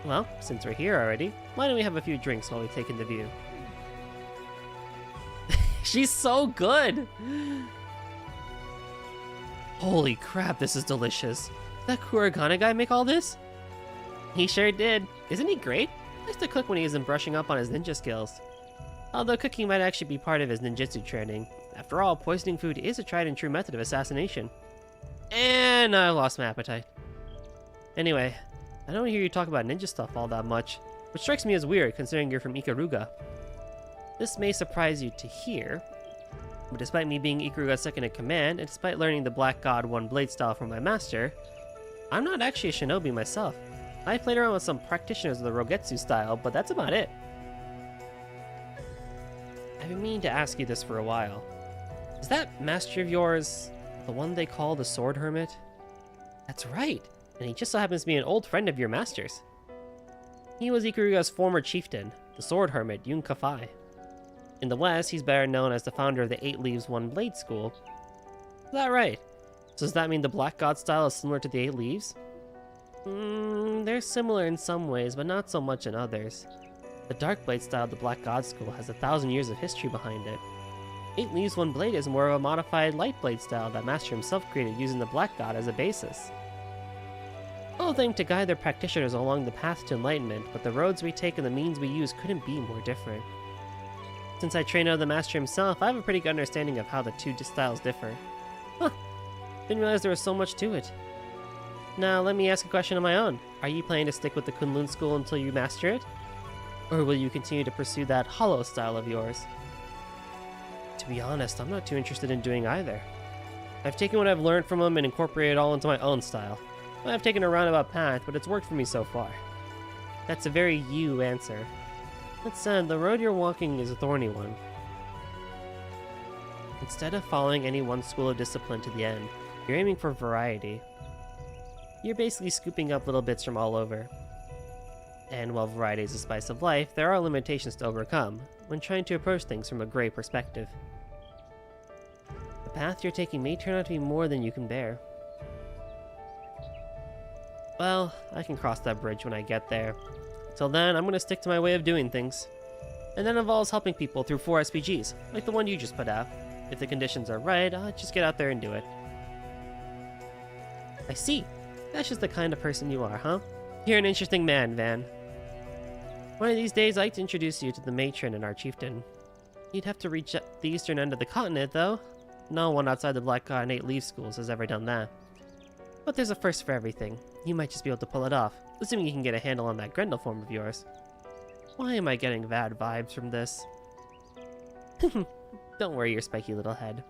Well, since we're here already, why don't we have a few drinks while we take in the view? She's so good! Holy crap, this is delicious. Did that Kuragana guy make all this? He sure did. Isn't he great? He likes to cook when he isn't brushing up on his ninja skills. Although cooking might actually be part of his ninjutsu training. After all, poisoning food is a tried and true method of assassination. And I lost my appetite. Anyway, I don't hear you talk about ninja stuff all that much, which strikes me as weird considering you're from Ikaruga. This may surprise you to hear, but despite me being Ikaruga's second in command, and despite learning the Black God One Blade style from my master, I'm not actually a shinobi myself. I played around with some practitioners of the Rogetsu style, but that's about it. I've been meaning to ask you this for a while. Is that master of yours the one they call the Sword Hermit? That's right, and he just so happens to be an old friend of your master's. He was Ikaruga's former chieftain, the Sword Hermit Yun Kafai. In the West, he's better known as the founder of the 8 Leaves One Blade School. Is that right? So does that mean the Black God style is similar to the 8 Leaves? They're similar in some ways, but not so much in others. The Dark Blade style of the Black God School has 1,000 years of history behind it. 8 Leaves One Blade is more of a modified Light Blade style that Master himself created using the Black God as a basis. Both aim to guide their practitioners along the path to enlightenment, but the roads we take and the means we use couldn't be more different. Since I trained under the Master himself, I have a pretty good understanding of how the two styles differ. Huh, didn't realize there was so much to it. Now, let me ask a question of my own. Are you planning to stick with the Kunlun school until you master it? Or will you continue to pursue that hollow style of yours? To be honest, I'm not too interested in doing either. I've taken what I've learned from them and incorporated it all into my own style. I've taken a roundabout path, but it's worked for me so far. That's a very you answer. That said, the road you're walking is a thorny one. Instead of following any one school of discipline to the end, you're aiming for variety. You're basically scooping up little bits from all over. And while variety is the spice of life, there are limitations to overcome when trying to approach things from a gray perspective. The path you're taking may turn out to be more than you can bear. Well, I can cross that bridge when I get there. Till then, I'm going to stick to my way of doing things. And that involves helping people through 4 SPGs, like the one you just put out. If the conditions are right, I'll just get out there and do it. I see. That's just the kind of person you are, huh? You're an interesting man, Van. One of these days, I'd like to introduce you to the matron and our chieftain. You'd have to reach the eastern end of the continent, though. No one outside the Black God and 8 Leaf schools has ever done that. But there's a first for everything. You might just be able to pull it off, assuming you can get a handle on that Grendel form of yours. Why am I getting bad vibes from this? Don't worry your spiky little head.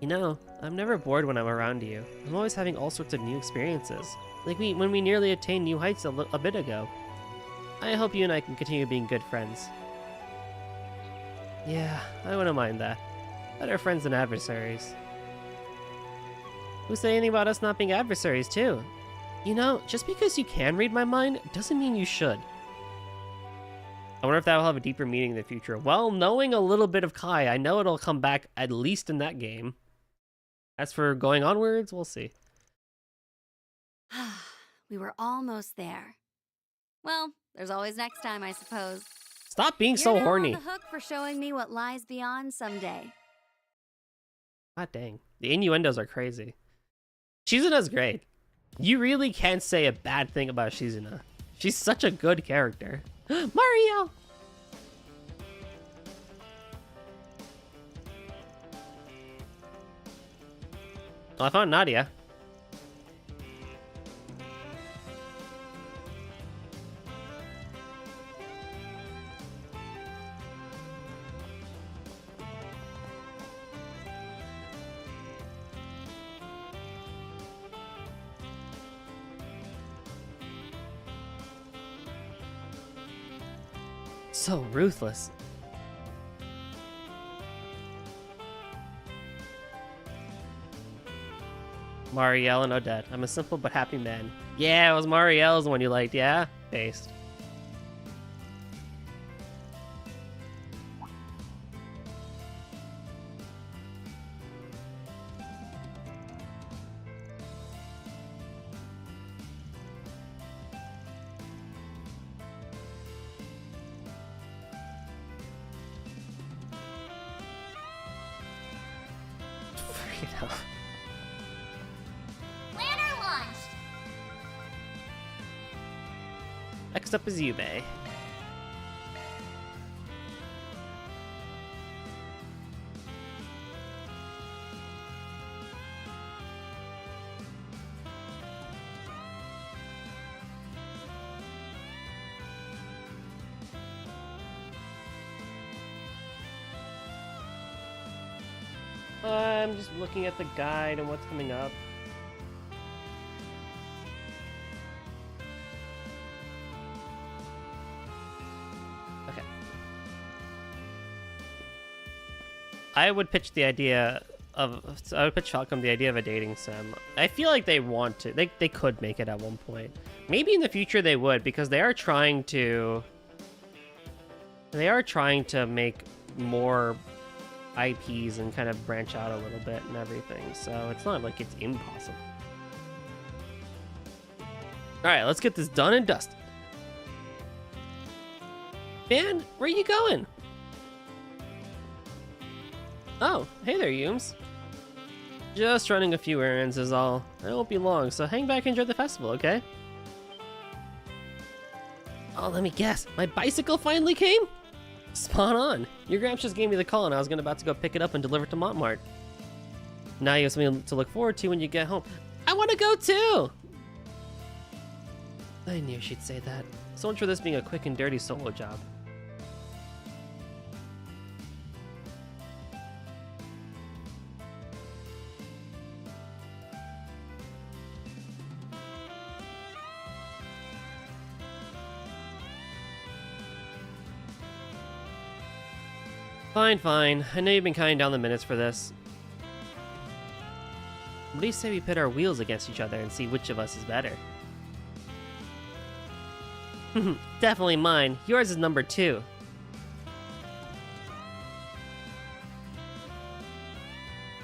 You know, I'm never bored when I'm around you. I'm always having all sorts of new experiences. Like when we nearly attained new heights a bit ago. I hope you and I can continue being good friends. Yeah, I wouldn't mind that. Better friends than adversaries. Who said anything about us not being adversaries, too? You know, just because you can read my mind doesn't mean you should. I wonder if that will have a deeper meaning in the future. Well, knowing a little bit of Kai, I know it'll come back at least in that game. As for going onwards, we'll see. We were almost there. Well, there's always next time, I suppose. Stop being so horny. You're now on the hook for showing me what lies beyond someday. God dang. The innuendos are crazy. Shizuna's great. You really can't say a bad thing about Shizuna. She's such a good character. Mario! Oh, I found Nadia. So ruthless. Marielle and Odette. I'm a simple but happy man. Yeah, it was Marielle's the one you liked, yeah? Based. Planner launched. Next up is Yubei. I'm just looking at the guide and what's coming up. Okay. I would pitch the idea of... I would pitch Falcom the idea of a dating sim. I feel like they want to. They could make it at one point. Maybe in the future they would, because they are trying to... They are trying to make more IPs and kind of branch out a little bit and everything, so it's not like it's impossible. Alright, let's get this done and dusted. Man, where you going? Oh, hey there, Yums. Just running a few errands is all. I won't be long, so hang back and enjoy the festival, okay? Oh, let me guess. My bicycle finally came? Spot on. Your Gramps just gave me the call and I was about to go pick it up and deliver it to Montmart. Now you have something to look forward to when you get home. I want to go too! I knew she'd say that. So much for this being a quick and dirty solo job. Fine, fine. I know you've been counting down the minutes for this. What do you say we pit our wheels against each other and see which of us is better? Definitely mine. Yours is number 2.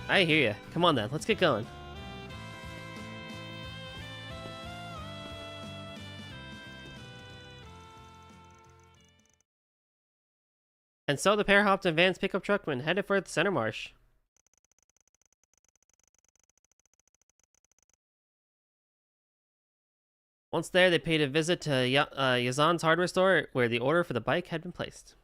I hear ya. Come on then, let's get going. And so the pair hopped in Van's pickup truck and headed for the center marsh. Once there, they paid a visit to Yazan's hardware store, where the order for the bike had been placed.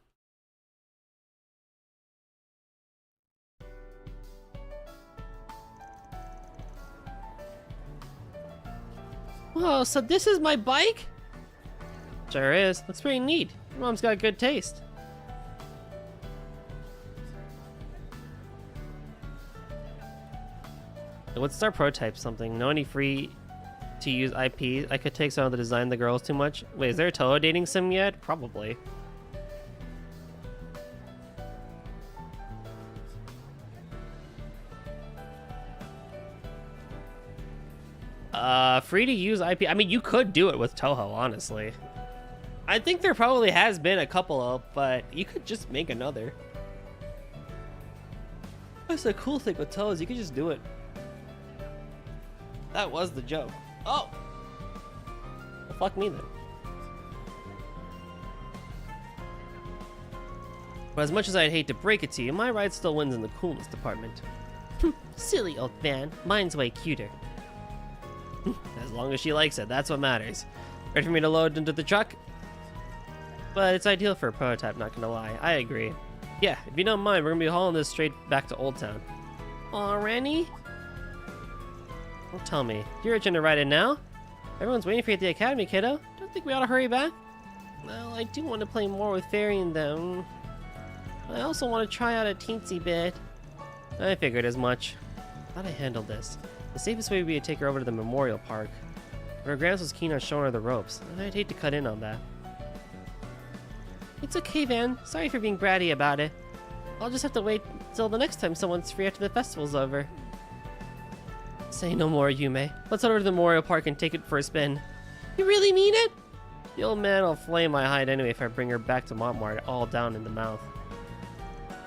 Whoa, so this is my bike? Sure is. Looks pretty neat. Your mom's got good taste. Let's start prototype something. Know any free to use IP I could take so I don't have to design the girls too much? Wait, is there a Toho dating sim yet? Probably. Free to use IP. I mean, you could do it with Toho, honestly. I think there probably has been a couple of, but you could just make another. That's the cool thing with Toho is you could just do it. That was the joke. Oh! Well, fuck me then. But as much as I'd hate to break it to you, my ride still wins in the coolness department. Silly old van. Mine's way cuter. As long as she likes it, that's what matters. Ready for me to load into the truck? But it's ideal for a prototype, not gonna lie. I agree. Yeah, if you don't mind, we're gonna be hauling this straight back to Old Town. Already? Don't tell me. You're itching to ride it now? Everyone's waiting for you at the academy, kiddo. Don't think we ought to hurry back? Well, I do want to play more with Fairy and them. I also want to try out a teensy bit. I figured as much. How'd I handle this? The safest way would be to take her over to the memorial park. But her Gramps was keen on showing her the ropes, and I'd hate to cut in on that. It's okay, Van. Sorry for being bratty about it. I'll just have to wait till the next time someone's free after the festival's over. Say no more, Yume. Let's head over to the memorial park and take it for a spin. You really mean it? The old man will flame my hide anyway if I bring her back to Montmartre all down in the mouth.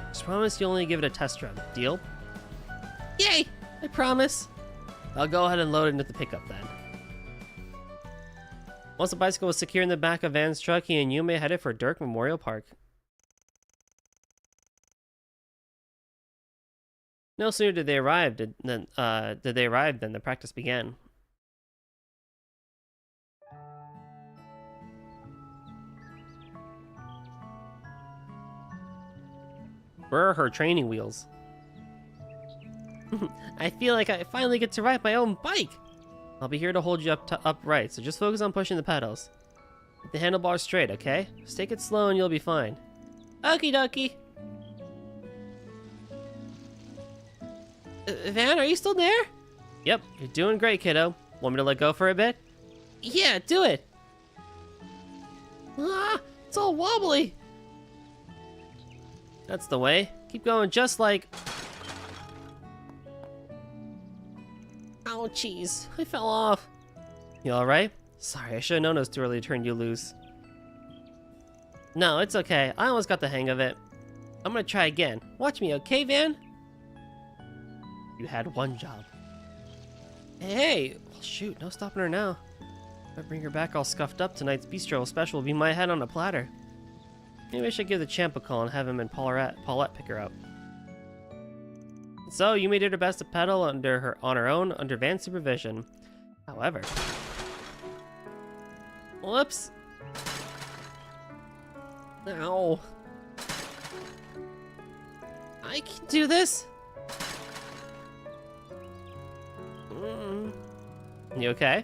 Just promise you'll only give it a test run. Deal? Yay! I promise. I'll go ahead and load it into the pickup then. Once the bicycle was secure in the back of Van's truck, he and Yume headed for Dirk Memorial Park. No sooner did they arrive than the practice began. Where are her training wheels? I feel like I finally get to ride my own bike! I'll be here to hold you upright, so just focus on pushing the pedals. Keep the handlebars straight, okay? Just take it slow and you'll be fine. Okie dokie! Van, are you still there? Yep, you're doing great, kiddo. Want me to let go for a bit? Yeah, do it! Ah, it's all wobbly! That's the way. Keep going just like... Ouchies, I fell off. You alright? Sorry, I should have known it was too early to turn you loose. No, it's okay. I almost got the hang of it. I'm gonna try again. Watch me, okay, Van? You had one job. Hey! Well, shoot, no stopping her now. If I bring her back all scuffed up, tonight's bistro special will be my head on a platter. Maybe I should give the champ a call and have him and Paulette pick her up. So, Yumi did her best to pedal on her own under Van's supervision. However... Whoops! Ow! I can do this! You okay?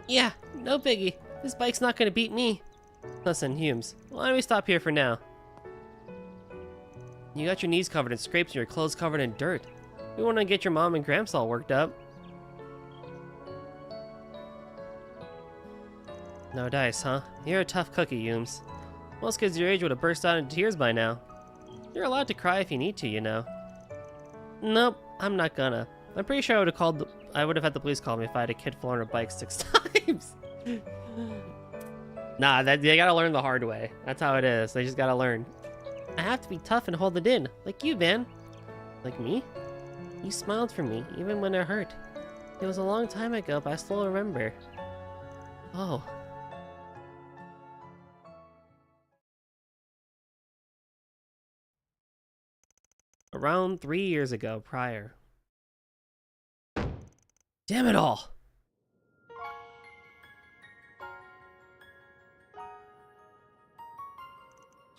Yeah, no biggie. This bike's not gonna beat me. Listen, Humes, why don't we stop here for now? You got your knees covered in scrapes and your clothes covered in dirt. We want to get your mom and Gramps all worked up. No dice, huh? You're a tough cookie, Humes. Most kids your age would have burst out into tears by now. You're allowed to cry if you need to, you know. Nope, I'm not gonna. I'm pretty sure I would have had the police call me if I had a kid fall on a bike 6 times. Nah, they gotta learn the hard way. That's how it is. They just gotta learn. I have to be tough and hold it in, like you, Van. Like me? You smiled for me, even when it hurt. It was a long time ago, but I still remember. Oh. Around 3 years ago, prior. Damn it all!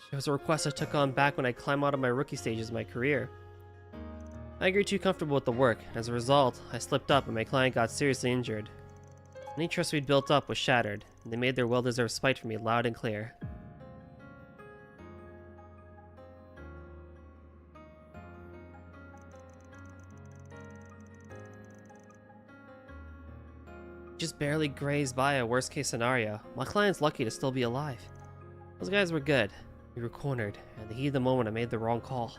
It was a request I took on back when I climbed out of my rookie stages of my career. I grew too comfortable with the work. As a result, I slipped up and my client got seriously injured. Any trust we'd built up was shattered, and they made their well-deserved spite for me loud and clear. Just barely grazed by a worst-case scenario. My client's lucky to still be alive. Those guys were good. We were cornered, and the heat of the moment I made the wrong call.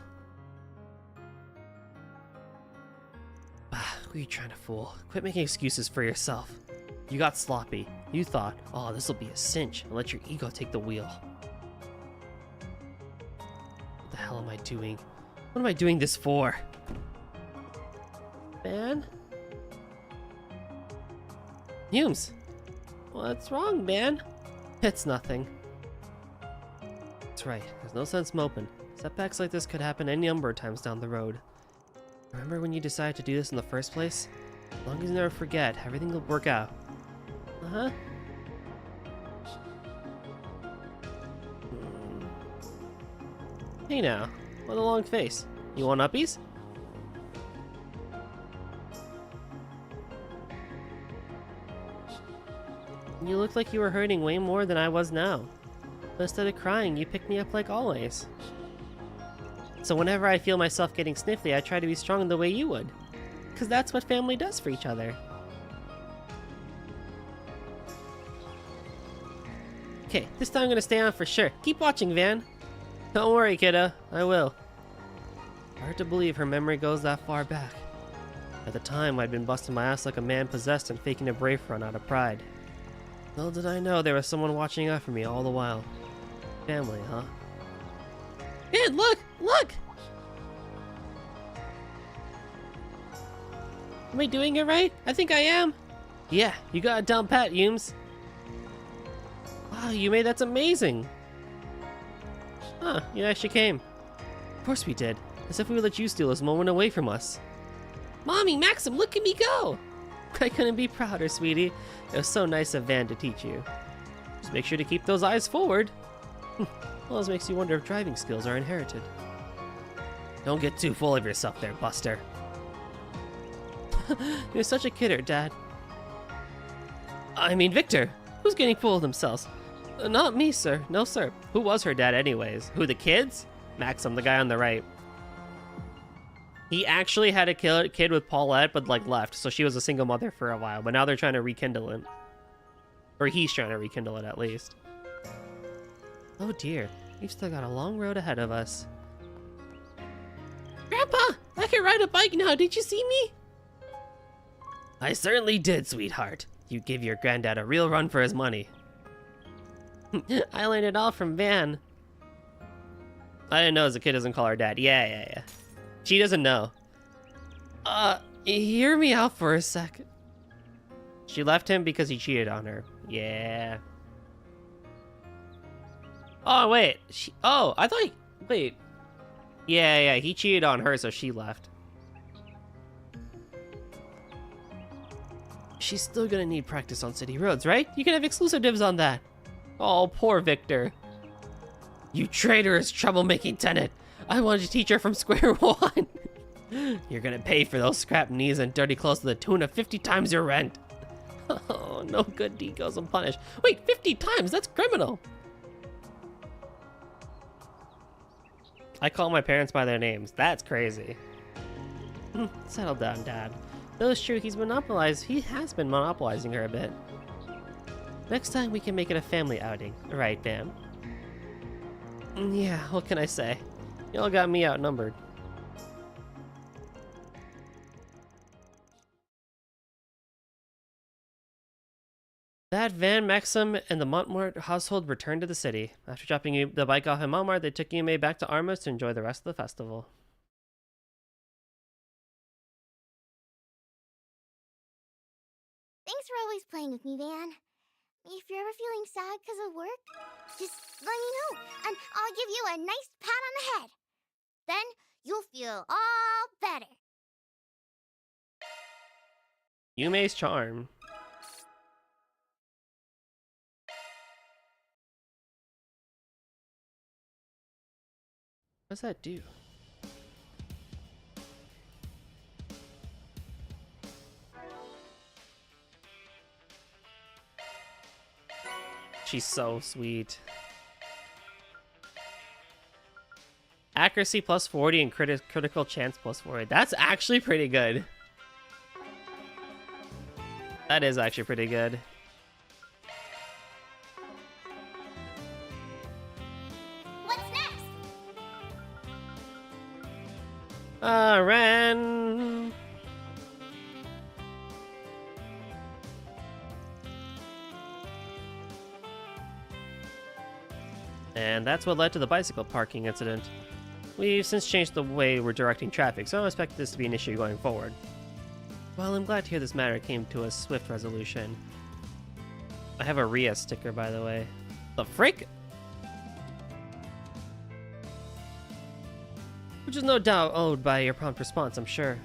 Who are you trying to fool? Quit making excuses for yourself. You got sloppy. You thought, oh, this'll be a cinch, and let your ego take the wheel. What the hell am I doing? What am I doing this for? Van? Humes! What's wrong, man? It's nothing. That's right, there's no sense moping. Setbacks like this could happen any number of times down the road. Remember when you decided to do this in the first place? As long as you never forget, everything will work out. Uh-huh. Hey now, what a long face. You want uppies? You looked like you were hurting way more than I was now. But instead of crying, you picked me up like always. So whenever I feel myself getting sniffly, I try to be strong the way you would. Because that's what family does for each other. Okay, this time I'm gonna stay on for sure. Keep watching, Van. Don't worry, kiddo. I will. Hard to believe her memory goes that far back. At the time, I'd been busting my ass like a man possessed and faking a brave run out of pride. Little did I know there was someone watching out for me all the while. Family, huh? Man, look! Look! Am I doing it right? I think I am. Yeah, you got a down pat, Humes. Wow, you made that's amazing. Huh, you actually came. Of course we did. As if we would let you steal this moment away from us. Mommy, Maxim, look at me go! I couldn't be prouder, sweetie. It was so nice of Van to teach you. Just make sure to keep those eyes forward. Always makes you wonder if driving skills are inherited. Don't get too full of yourself there, Buster. You're such a kidder, Dad. I mean, Victor. Who's getting full of themselves? Not me, sir. No, sir. Who was her dad anyways? Who, the kids? Maxim, the guy on the right. He actually had a kid with Paulette, but like left, so she was a single mother for a while, but now they're trying to rekindle it. Or he's trying to rekindle it, at least. Oh dear, we've still got a long road ahead of us. Grandpa, I can ride a bike now, did you see me? I certainly did, sweetheart. You give your granddad a real run for his money. I learned it all from Van. I didn't know as a kid doesn't call her dad. Yeah. She doesn't know. Hear me out for a sec. She left him because he cheated on her. Yeah. Oh, wait. I thought wait. Yeah, he cheated on her, so she left. She's still gonna need practice on city roads, right? You can have exclusive dibs on that. Oh, poor Victor. You traitorous, troublemaking tenant. I wanted to teach her from square one. You're gonna pay for those scrap knees and dirty clothes to the tune of 50 times your rent. Oh, no good deed goes unpunished. Wait, 50 times? That's criminal. I call my parents by their names. That's crazy. Settle down, Dad. Though it's true, he has been monopolizing her a bit. Next time we can make it a family outing. Right, Bam? Yeah, what can I say? Y'all got me outnumbered. That Van, Maxim, and the Montmort household returned to the city. After dropping the bike off in Montmort, they took Yume back to Armas to enjoy the rest of the festival. Thanks for always playing with me, Van. If you're ever feeling sad because of work, just let me know, and I'll give you a nice pat on the head. Then you'll feel all better. Yume's charm. What does that do? She's so sweet. Accuracy plus 40 and critical chance plus 40. That's actually pretty good. That is actually pretty good. What's next? Ren. And that's what led to the bicycle parking incident. We've since changed the way we're directing traffic, so I don't expect this to be an issue going forward. Well, I'm glad to hear this matter came to a swift resolution. I have a Rhea sticker, by the way. The frick? Which is no doubt owed by your prompt response, I'm sure.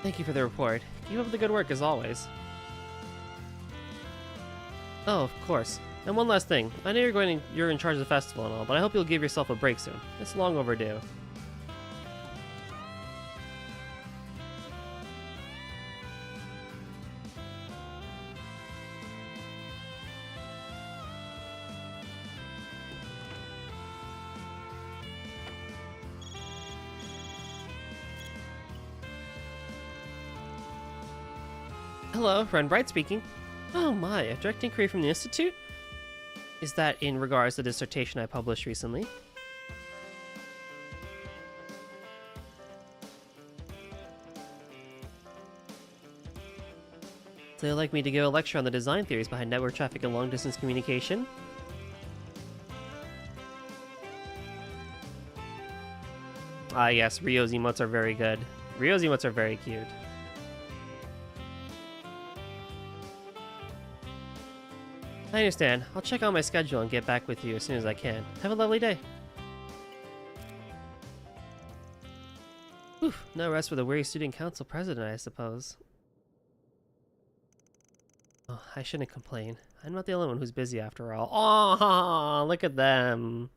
Thank you for the report. Keep up the good work as always. Oh, of course. And one last thing. I know you're in charge of the festival and all, but I hope you'll give yourself a break soon. It's long overdue. Hello, friend Bright speaking. Oh my, a direct inquiry from the Institute? Is that in regards to the dissertation I published recently? So you'd like me to give a lecture on the design theories behind network traffic and long-distance communication? Ah yes, Rio's emotes are very good. Rio's emotes are very cute. I understand. I'll check out my schedule and get back with you as soon as I can. Have a lovely day. Whew, no rest for the weary student council president, I suppose. Oh, I shouldn't complain. I'm not the only one who's busy after all. Oh, look at them.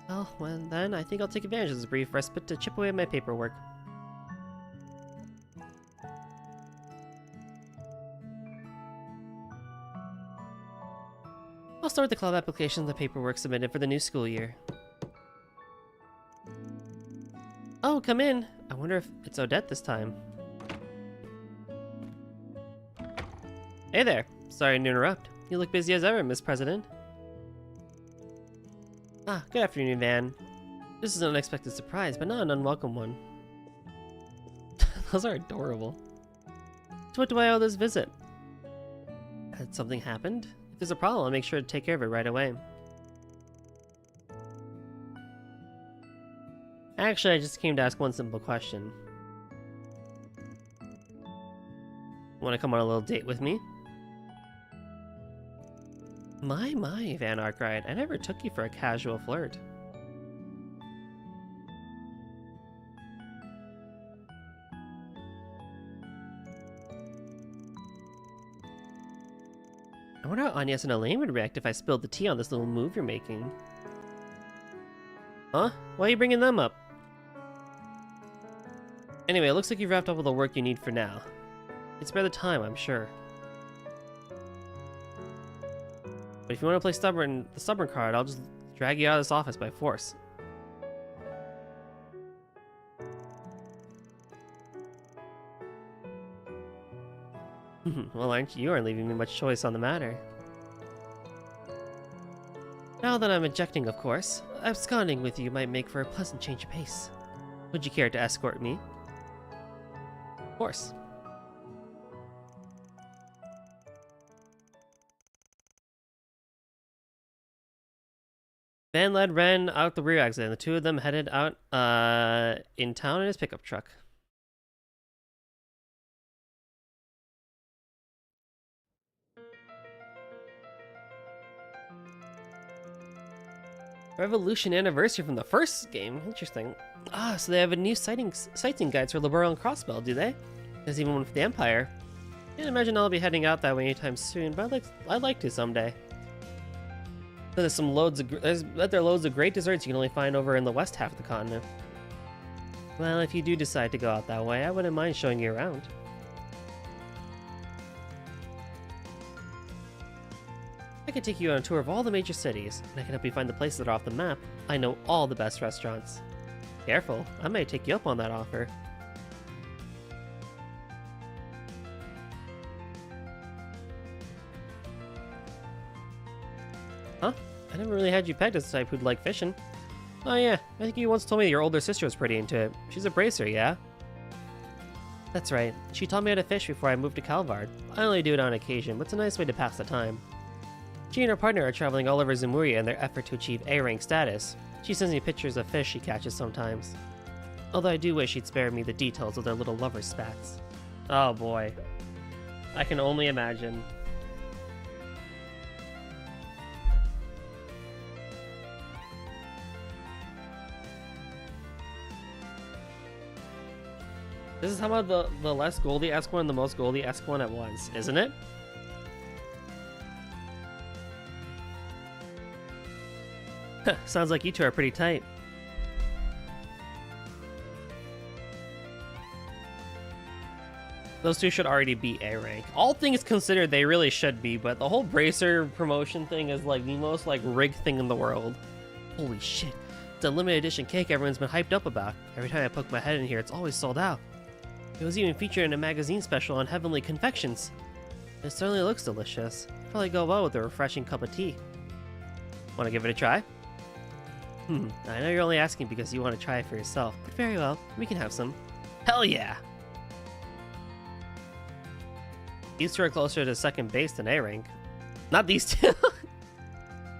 Well, then I think I'll take advantage of this brief respite to chip away at my paperwork. I'll start with the club applications and the paperwork submitted for the new school year. Oh, come in. I wonder if it's Odette this time. Hey there. Sorry to interrupt. You look busy as ever, Miss President. Ah, good afternoon, Van. This is an unexpected surprise, but not an unwelcome one. Those are adorable. So what do I owe this visit? Had something happened? If there's a problem, I'll make sure to take care of it right away. Actually, I just came to ask one simple question. Want to come on a little date with me? My, Van Arkwright, I never took you for a casual flirt. I wonder how Agnes and Elaine would react if I spilled the tea on this little move you're making. Huh? Why are you bringing them up? Anyway, it looks like you've wrapped up all the work you need for now. It's by the time, I'm sure. But if you want to play the stubborn card, I'll just drag you out of this office by force. Well, you aren't leaving me much choice on the matter. Now that I'm ejecting, of course, absconding with you might make for a pleasant change of pace. Would you care to escort me? Of course. Van led Ren out the rear exit, and the two of them headed out in town in his pickup truck. Revolution anniversary from the first game. Interesting. Ah, so they have a new sightseeing guides for Liberal and Crossbell, do they? There's even one for the Empire. Can't imagine I'll be heading out that way anytime soon, but I'd like to someday. So there's loads of great desserts you can only find over in the west half of the continent. Well, if you do decide to go out that way, I wouldn't mind showing you around. I can take you on a tour of all the major cities, and I can help you find the places that are off the map. I know all the best restaurants. Careful, I might take you up on that offer. I never really had you pegged as the type who'd like fishing. Oh yeah, I think you once told me that your older sister was pretty into it. She's a bracer, yeah? That's right. She taught me how to fish before I moved to Calvard. I only do it on occasion, but it's a nice way to pass the time. She and her partner are traveling all over Zemuria in their effort to achieve A-rank status. She sends me pictures of fish she catches sometimes. Although I do wish she'd spare me the details of their little lover spats. Oh boy. I can only imagine. This is how about the less Goldie-esque one and the most Goldie-esque one it was, isn't it? Sounds like you two are pretty tight. Those two should already be A rank. All things considered, they really should be, but the whole bracer promotion thing is like the most like rigged thing in the world. Holy shit. It's a limited edition cake everyone's been hyped up about. Every time I poke my head in here, it's always sold out. It was even featured in a magazine special on Heavenly Confections. It certainly looks delicious. Probably go well with a refreshing cup of tea. Want to give it a try? I know you're only asking because you want to try it for yourself, but very well, we can have some. Hell yeah! These two are closer to second base than A rank. Not these two.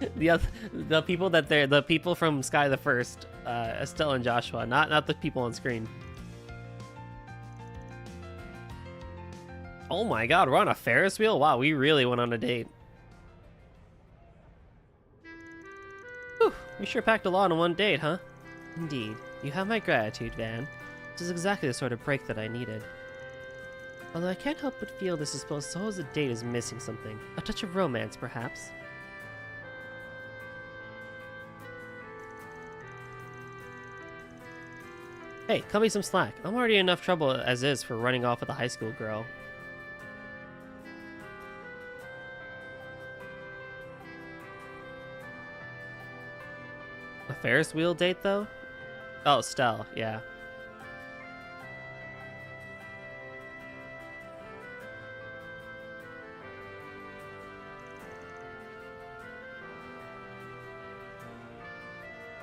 the people from Sky the First, Estelle and Joshua, not the people on screen. Oh my god, we're on a Ferris wheel? Wow, we really went on a date. Whew, we sure packed a lot on one date, huh? Indeed. You have my gratitude, Van. This is exactly the sort of break that I needed. Although I can't help but feel this is suppose the date is missing something. A touch of romance, perhaps. Hey, cut me some slack. I'm already in enough trouble as is for running off with a high school girl. A Ferris wheel date, though? Oh, Stell, yeah.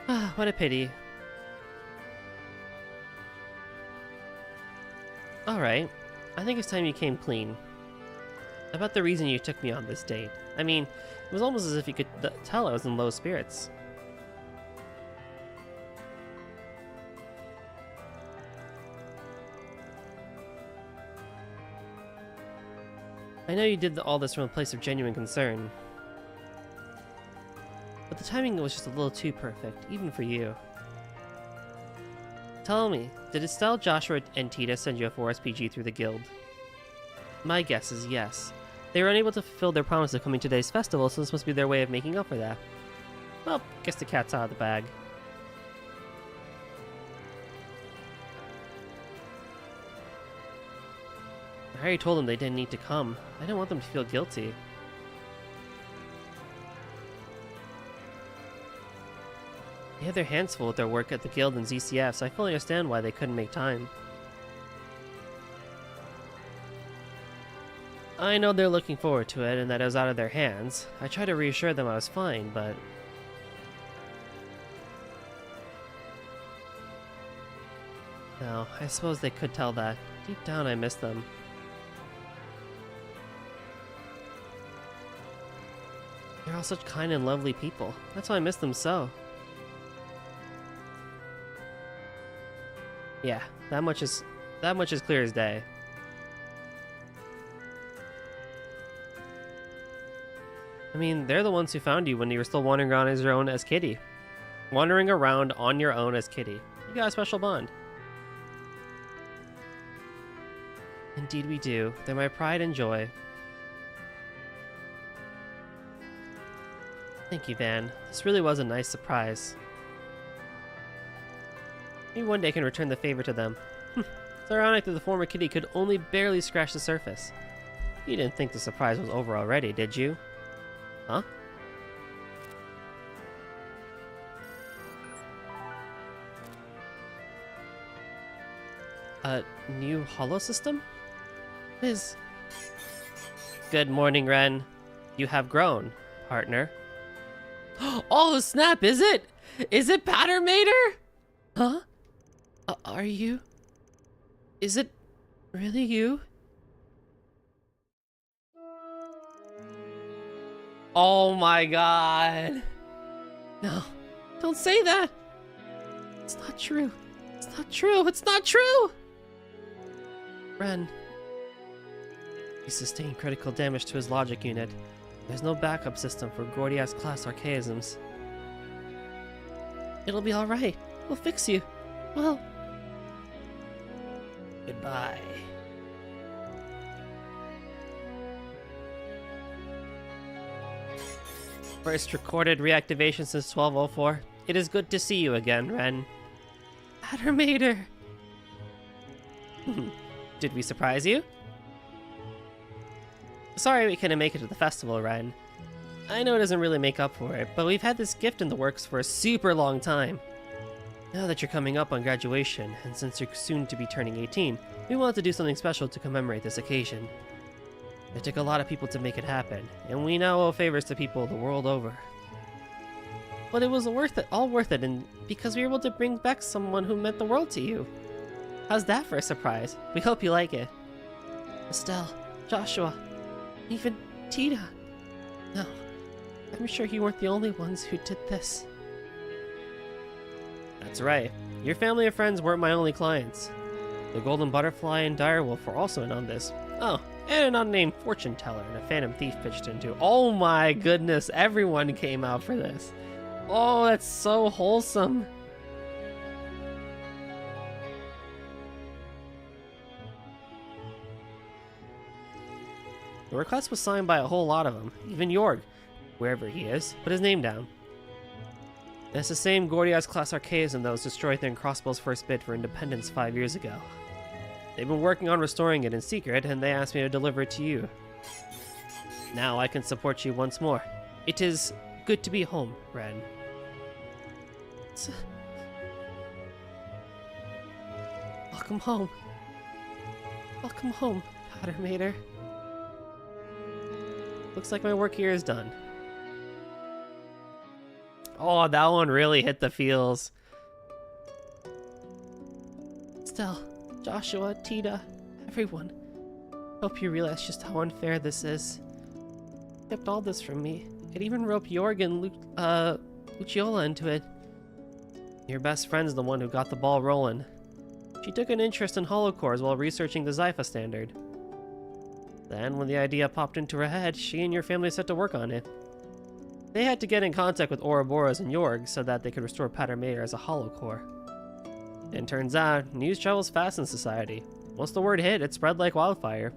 Ah, what a pity. Alright, I think it's time you came clean. About the reason you took me on this date. I mean, it was almost as if you could tell I was in low spirits. I know you did all this from a place of genuine concern. But the timing was just a little too perfect, even for you. Tell me, did Estelle, Joshua, and Tita send you a 4SPG through the guild? My guess is yes. They were unable to fulfill their promise of coming to today's festival, so this must be their way of making up for that. Well, guess the cat's out of the bag. I already told them they didn't need to come. I didn't want them to feel guilty. They have their hands full with their work at the guild and ZCF, so I fully understand why they couldn't make time. I know they're looking forward to it and that it was out of their hands. I tried to reassure them I was fine, but... No, I suppose they could tell that. Deep down, I miss them. They're all such kind and lovely people. That's why I miss them so. Yeah, that much is clear as day. I mean, they're the ones who found you when you were still wandering around as your own as Kitty. Wandering around on your own as Kitty. You got a special bond. Indeed we do. They're my pride and joy. Thank you, Van. This really was a nice surprise. Maybe one day I can return the favor to them. It's ironic that the former Kitty could only barely scratch the surface. You didn't think the surprise was over already, did you? Huh? A new holo system? Liz. Good morning, Ren. You have grown, partner. Oh snap, is it? Is it Pattermater? Huh? Are you? Is it really you? Oh my god. No, don't say that. It's not true. It's not true. It's not true. Ren. He sustained critical damage to his logic unit. There's no backup system for Gordias class archaisms. It'll be alright. We'll fix you. Well. Goodbye. First recorded reactivation since 1204. It is good to see you again, Ren. Pattermater! Did we surprise you? Sorry we couldn't make it to the festival, Ren. I know it doesn't really make up for it, but we've had this gift in the works for a super long time. Now that you're coming up on graduation, and since you're soon to be turning 18, we wanted to do something special to commemorate this occasion. It took a lot of people to make it happen, and we now owe favors to people the world over. But it was all worth it, and because we were able to bring back someone who meant the world to you. How's that for a surprise? We hope you like it. Estelle, Joshua, even Tita. No, I'm sure you weren't the only ones who did this. That's right. Your family and friends weren't my only clients. The Golden Butterfly and Direwolf were also in on this. Oh, and an unnamed fortune teller and a phantom thief pitched in too. Oh my goodness, everyone came out for this. Oh, that's so wholesome. The request was signed by a whole lot of them. Even Jorg, wherever he is, put his name down. And it's the same Gordias class archaism that was destroyed during Crossbow's first bid for independence 5 years ago. They've been working on restoring it in secret, and they asked me to deliver it to you. Now I can support you once more. It is good to be home, Ren. Welcome home. Welcome home, Pattermater. Looks like my work here is done. Oh, that one really hit the feels. Estelle, Joshua, Tita, everyone. Hope you realize just how unfair this is. You kept all this from me. It even roped Jorg and Luciola into it. Your best friend's the one who got the ball rolling. She took an interest in holocores while researching the Zypha standard. Then, when the idea popped into her head, she and your family set to work on it. They had to get in contact with Ouroboros and Jorg so that they could restore Pattermater as a holocore. And turns out, news travels fast in society. Once the word hit, it spread like wildfire.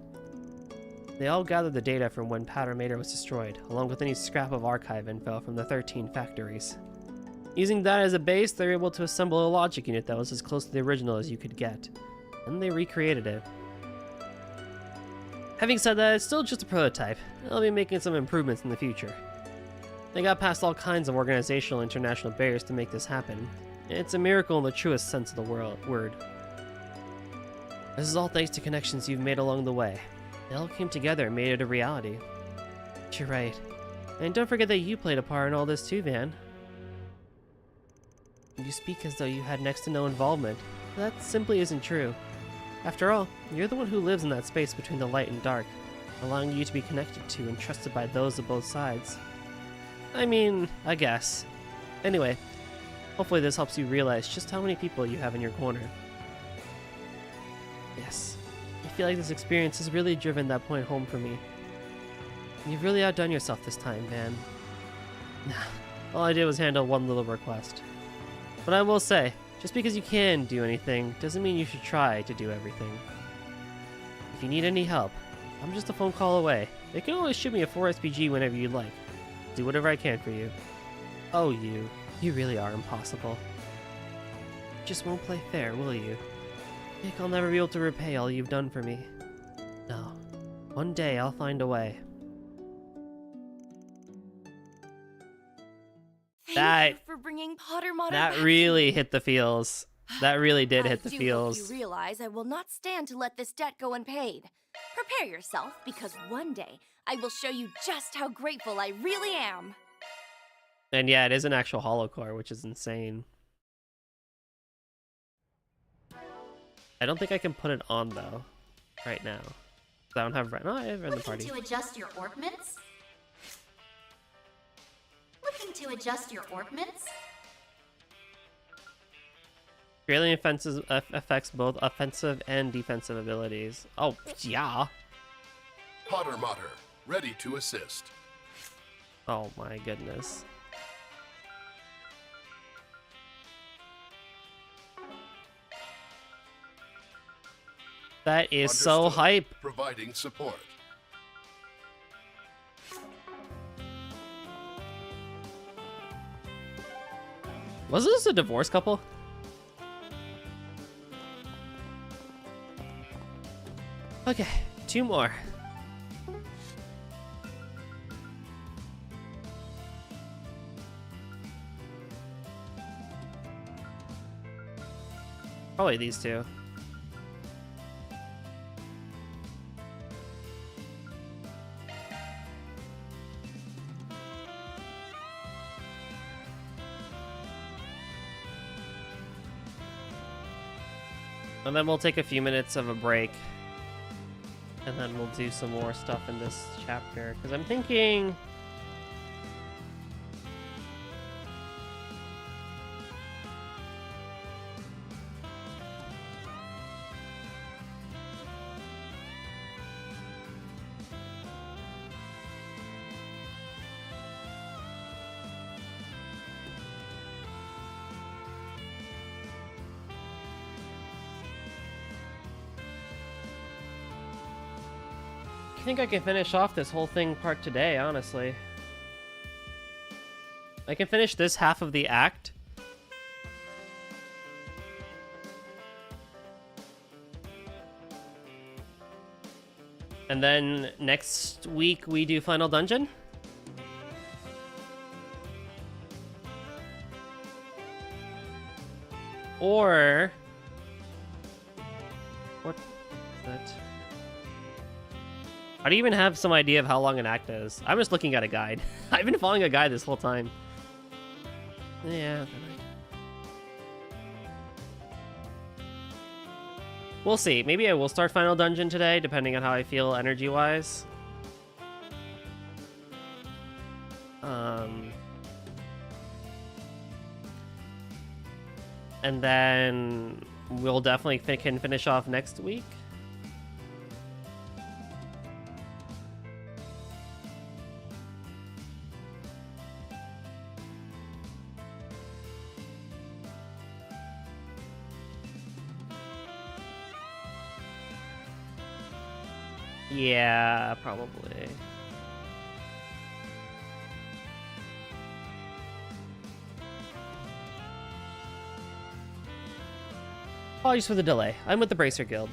They all gathered the data from when Pattermater was destroyed, along with any scrap of archive info from the 13 factories. Using that as a base, they were able to assemble a logic unit that was as close to the original as you could get. And they recreated it. Having said that, it's still just a prototype. They'll be making some improvements in the future. They got past all kinds of organizational international barriers to make this happen. It's a miracle in the truest sense of the word. This is all thanks to connections you've made along the way. They all came together and made it a reality. You're right. And don't forget that you played a part in all this too, Van. You speak as though you had next to no involvement. That simply isn't true. After all, you're the one who lives in that space between the light and dark, allowing you to be connected to and trusted by those of both sides. I mean, I guess. Anyway, hopefully this helps you realize just how many people you have in your corner. Yes, I feel like this experience has really driven that point home for me. You've really outdone yourself this time, man. All I did was handle one little request. But I will say, just because you can do anything doesn't mean you should try to do everything. If you need any help, I'm just a phone call away. You can always shoot me a 4SPG whenever you'd like. Do whatever I can for you. Oh, you really are impossible. You just won't play fair, will you? Think I'll never be able to repay all you've done for me. No, one day I'll find a way. Thank you for bringing Potter Mater That back really to me. hit the feels. That really did hit the I do feels. hope you realize I will not stand to let this debt go unpaid. Prepare yourself, because one day I will show you just how grateful I really am. And yeah, it is an actual holocore, which is insane. I don't think I can put it on though, right now. 'Cause I don't have Ren. Oh, I have Ren the party. Looking to adjust your orbments? Looking to adjust your orbments? Greatly affects both offensive and defensive abilities. Oh, yeah. Potter Motter, ready to assist. Oh my goodness. That is so Understood. hype. Providing support. Was this a divorced couple? Okay, 2 more. Probably these two. And then we'll take a few minutes of a break. And then we'll do some more stuff in this chapter. Because I'm thinking... I think I can finish off this whole thing part today, honestly. I can finish this half of the act. And then next week we do Final Dungeon. Or... what is that? I don't even have some idea of how long an act is. I'm just looking at a guide. I've been following a guide this whole time. Yeah. We'll see. Maybe I will start Final Dungeon today, depending on how I feel energy-wise. And then we'll definitely can finish off next week. Yeah, probably. Apologies for the delay. I'm with the Bracer Guild.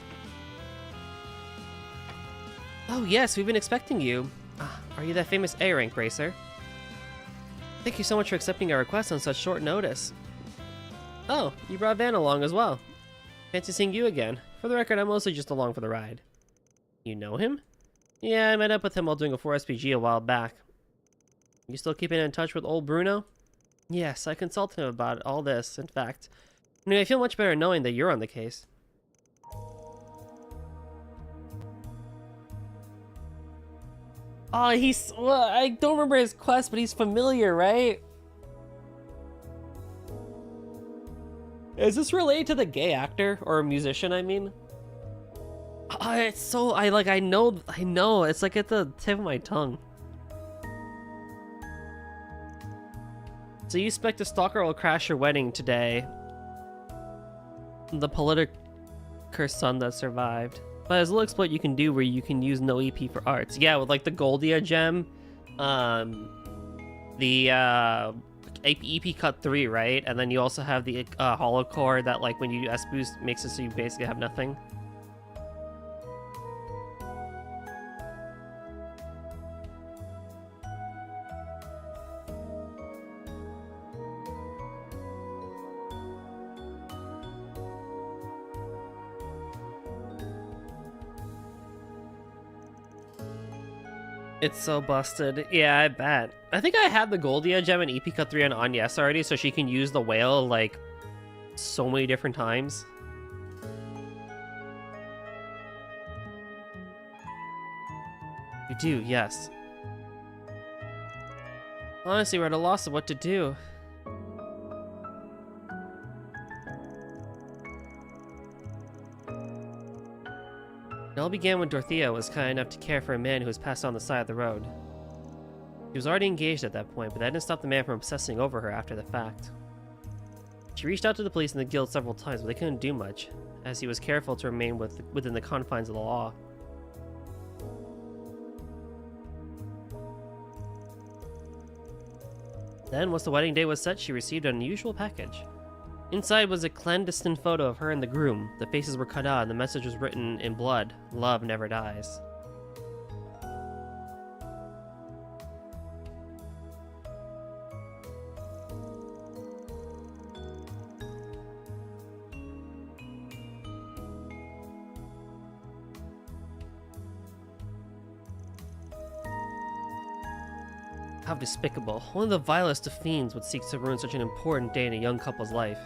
Oh yes, we've been expecting you. Are you that famous A-rank Bracer? Thank you so much for accepting our request on such short notice. Oh, you brought Van along as well. Fancy seeing you again. For the record, I'm mostly just along for the ride. You know him? Yeah, I met up with him while doing a 4SPG a while back. You still keeping in touch with old Bruno? Yes, I consulted him about all this, in fact. Anyway, I feel much better knowing that you're on the case. Oh, well, I don't remember his quest, but he's familiar, right? Is this related to the gay actor or musician, I mean? It's so I know it's like at the tip of my tongue. So you expect a stalker will crash your wedding today. The politiker son that survived. But there's a little exploit you can do where you can use no EP for arts. Yeah, with like the Goldia gem, the EP cut 3, right? And then you also have the hollow core that like when you do S boost makes it so you basically have nothing. It's so busted. Yeah, I bet. I think I had the Goldia gem and EP Cut 3 on Agnes already, so she can use the whale, like, so many different times. You do, yes. Honestly, we're at a loss of what to do. It all began when Dorothea was kind enough to care for a man who was passed on the side of the road. He was already engaged at that point, but that didn't stop the man from obsessing over her after the fact. She reached out to the police and the guild several times, but they couldn't do much, as he was careful to remain within the confines of the law. Then, once the wedding day was set, she received an unusual package. Inside was a clandestine photo of her and the groom. The faces were cut out and the message was written in blood: "Love never dies." How despicable. Only the vilest of fiends would seek to ruin such an important day in a young couple's life.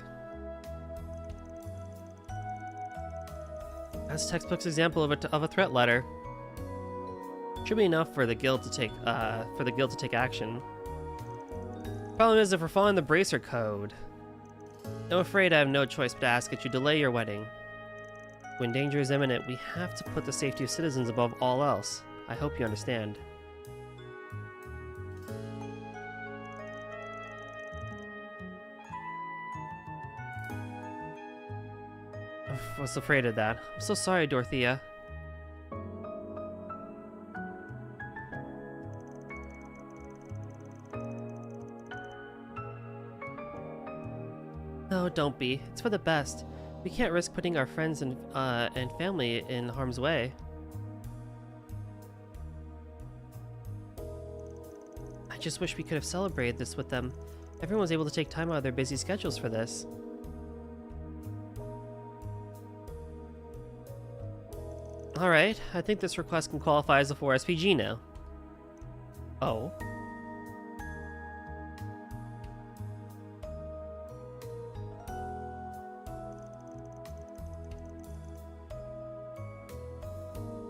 That's a textbook's example of a threat letter. Should be enough for the guild to take action. Problem is, if we're following the Bracer Code, I'm afraid I have no choice but to ask that you delay your wedding. When danger is imminent, we have to put the safety of citizens above all else. I hope you understand. I was afraid of that. I'm so sorry, Dorothea. No, don't be. It's for the best. We can't risk putting our friends and family in harm's way. I just wish we could have celebrated this with them. Everyone was able to take time out of their busy schedules for this. Alright, I think this request can qualify as a 4SPG now. Oh.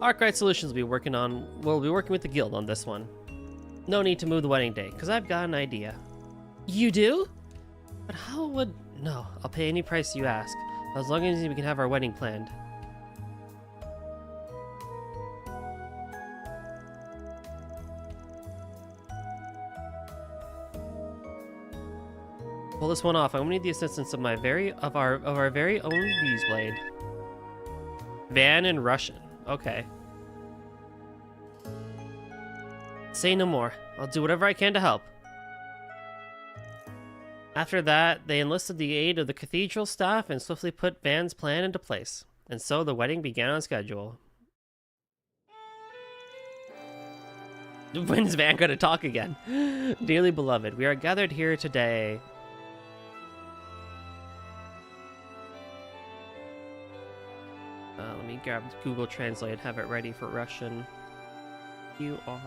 Arkwright Solutions will be working with the guild on this one. No need to move the wedding date, because I've got an idea. You do? But how would... No, I'll pay any price you ask, as long as we can have our wedding planned. Pull this one off. I'm gonna need the assistance of our very own Beesblade. Van in Russian. Okay. Say no more. I'll do whatever I can to help. After that, they enlisted the aid of the cathedral staff and swiftly put Van's plan into place. And so the wedding began on schedule. When's Van gonna talk again? Dearly beloved, we are gathered here today. Let me grab Google Translate and have it ready for Russian. You are...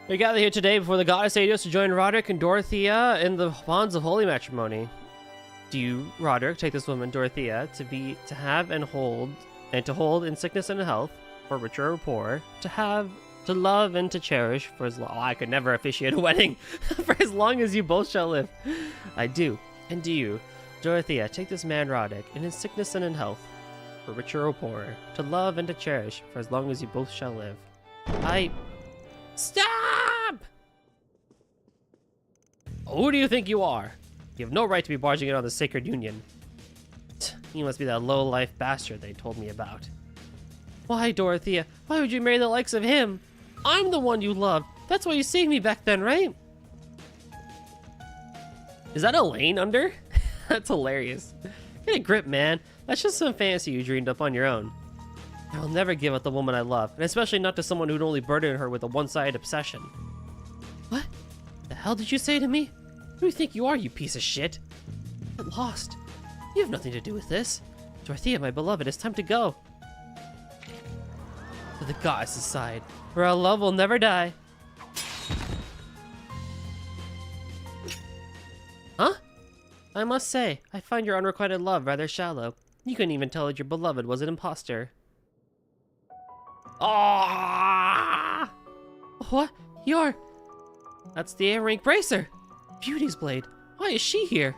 We gather here today before the goddess Adios to join Roderick and Dorothea in the bonds of holy matrimony. Do you, Roderick, take this woman, Dorothea, to have and hold in sickness and in health, for richer or poor, to love and to cherish for as long... Oh, I could never officiate a wedding. For as long as you both shall live. I do. And do you, Dorothea, take this man Roderick, in his sickness and in health, for richer or poorer, to love and to cherish for as long as you both shall live. Stop! Who do you think you are? You have no right to be barging in on the sacred union. You must be that low-life bastard they told me about. Why, Dorothea? Why would you marry the likes of him? I'm the one you loved. That's why you saved me back then, right? Is that Elaine under? That's hilarious. Get a grip, man. That's just some fantasy you dreamed up on your own. I will never give up the woman I love, and especially not to someone who'd only burden her with a one-sided obsession. What? The hell did you say to me? Who do you think you are, you piece of shit? Get lost. You have nothing to do with this. Dorothea, my beloved, it's time to go. To the goddess's side, where our love will never die. Huh? I must say, I find your unrequited love rather shallow. You couldn't even tell that your beloved was an imposter. Ah! What? That's the A-rank bracer! Beauty's blade. Why is she here?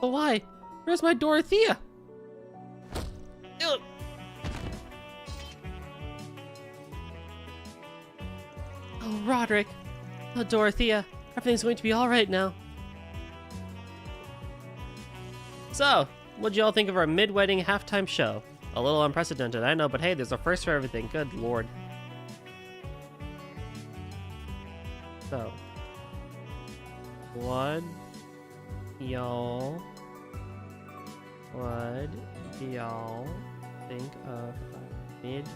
But why? Where's my Dorothea? Ugh. Oh, Roderick. Oh, Dorothea. Everything's going to be alright now. So, what'd y'all think of our mid-wedding halftime show? A little unprecedented, I know, but hey, there's a first for everything. Good lord. So, what y'all think of a mid-wedding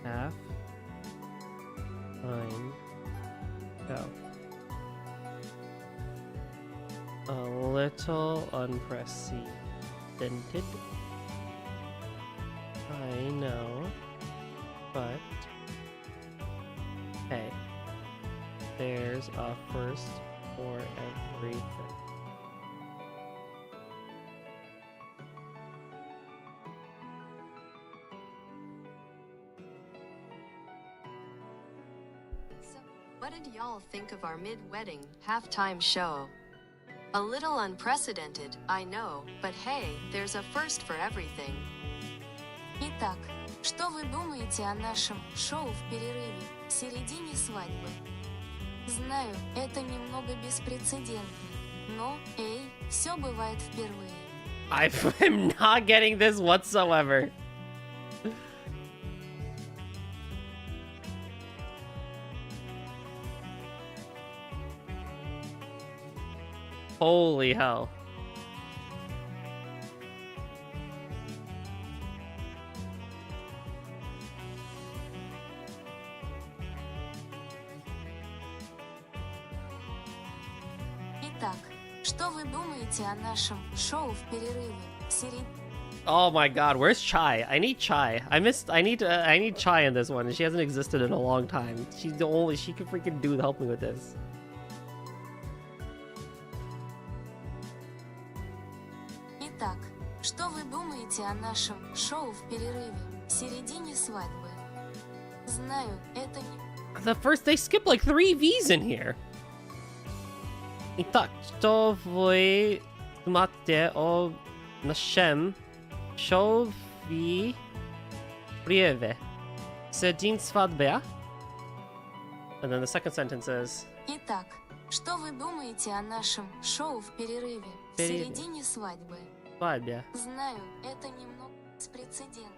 halftime show? A little unprecedented. I know, but hey, there's a first for everything. So, what did y'all think of our mid-wedding halftime show? A little unprecedented, I know, but hey, there's a first for everything. Итак, что вы думаете о нашем шоу в перерыве, в середине свадьбы? Знаю, это немного беспрецедентно, но, эй, все бывает впервые. I'm not getting this whatsoever. Holy hell. Итак, что вы думаете о нашем шоу в перерыве, в середине? Oh my god, where's Chai? I need Chai. I need Chai in this one, and she hasn't existed in a long time. She's the only she can freaking help me with this. Итак, что вы думаете о нашем шоу в перерыве, в середине свадьбы? Знаю, это не... The first, they skip like 3 V's in here. Итак, что вы думаете о нашем шоу в перерыве, середине свадьбы? And then the second sentence is... Итак, что вы думаете о нашем шоу в перерыве, в середине свадьбы? Свадьбе. Знаю, это немного беспрецедентно.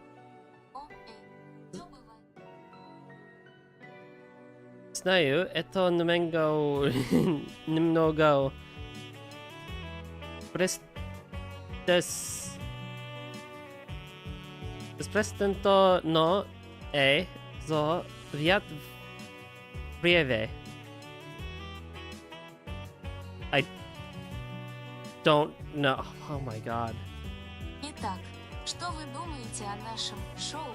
О, эй, все бывает. Знаю, это немного беспрецедентно, но за время. I don't know. Oh my god. Итак, что вы думаете о нашем шоу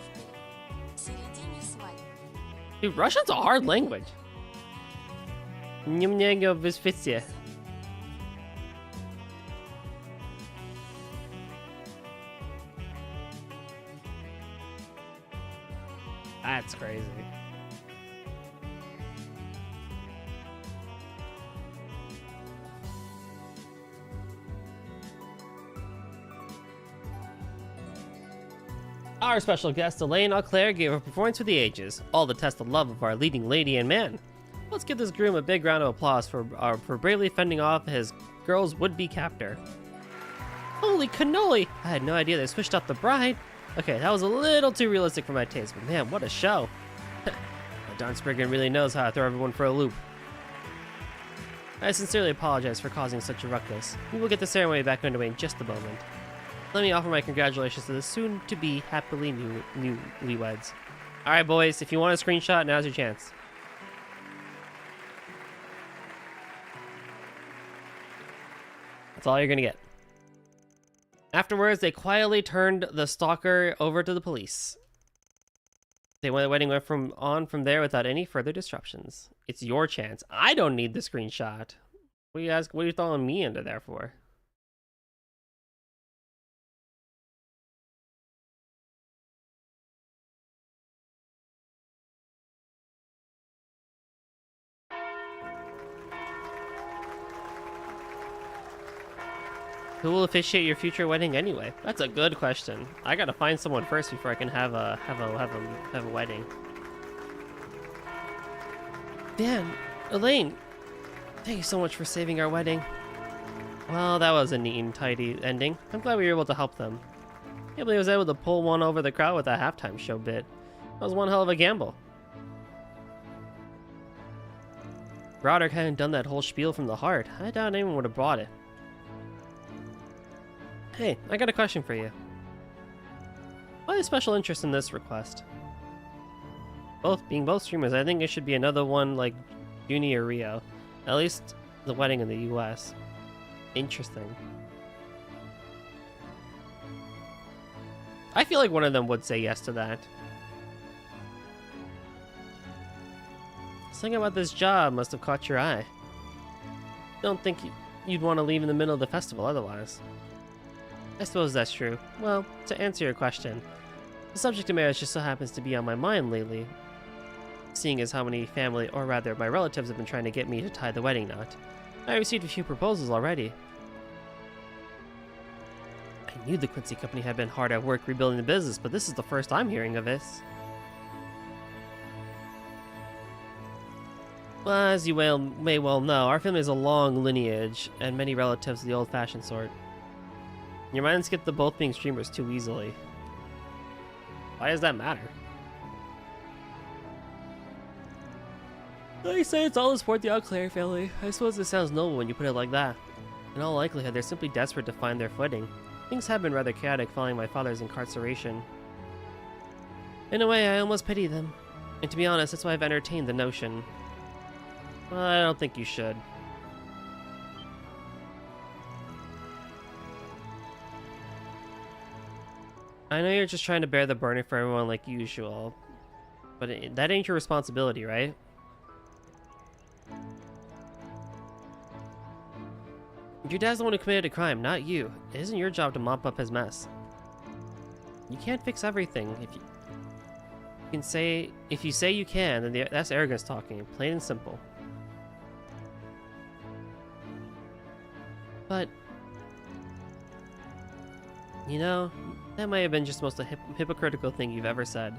в середине свадьбы? Dude, Russian's a hard language. Немного беспрецедентно. That's crazy. Our special guest, Elaine Auclair, gave a performance for the ages, all to test the love of our leading lady and man. Let's give this groom a big round of applause for bravely fending off his girl's would-be captor. Holy cannoli! I had no idea they switched up the bride. Okay, that was a little too realistic for my taste, but man, what a show. The darn Spriggan really knows how to throw everyone for a loop. I sincerely apologize for causing such a ruckus. We will get the ceremony back underway in just a moment. Let me offer my congratulations to the soon-to-be happily newlyweds. Alright boys, if you want a screenshot, now's your chance. That's all you're gonna get. Afterwards, they quietly turned the stalker over to the police. The wedding went on from there without any further disruptions. It's your chance. I don't need the screenshot. What are you throwing me into there for? Who will officiate your future wedding anyway? That's a good question. I gotta find someone first before I can have a wedding. Dan, Elaine, thank you so much for saving our wedding. Well, that was a neat and tidy ending. I'm glad we were able to help them. I can't believe I was able to pull one over the crowd with that halftime show bit. That was one hell of a gamble. Broderick hadn't done that whole spiel from the heart. I doubt anyone would have brought it. Hey, I got a question for you. Why a special interest in this request? Being both streamers, I think it should be another one like Junie or Rio. At least the wedding in the US. Interesting. I feel like one of them would say yes to that. Something about this job must have caught your eye. Don't think you'd want to leave in the middle of the festival otherwise. I suppose that's true. Well, to answer your question, the subject of marriage just so happens to be on my mind lately, seeing as how many family, or rather my relatives, have been trying to get me to tie the wedding knot. I received a few proposals already. I knew the Quincy Company had been hard at work rebuilding the business, but this is the first I'm hearing of this. Well, as you may well know, our family has a long lineage, and many relatives of the old-fashioned sort. Your mind skipped the both being streamers too easily. Why does that matter? Like I say, it's all to support the Auclair family. I suppose it sounds noble when you put it like that. In all likelihood, they're simply desperate to find their footing. Things have been rather chaotic following my father's incarceration. In a way, I almost pity them. And to be honest, that's why I've entertained the notion. Well, I don't think you should. I know you're just trying to bear the burden for everyone like usual, but that ain't your responsibility, right? Your dad's the one who committed a crime, not you. It isn't your job to mop up his mess. You can't fix everything. If you say you can, then that's arrogance talking, plain and simple. But you know, that might have been just the most hypocritical thing you've ever said.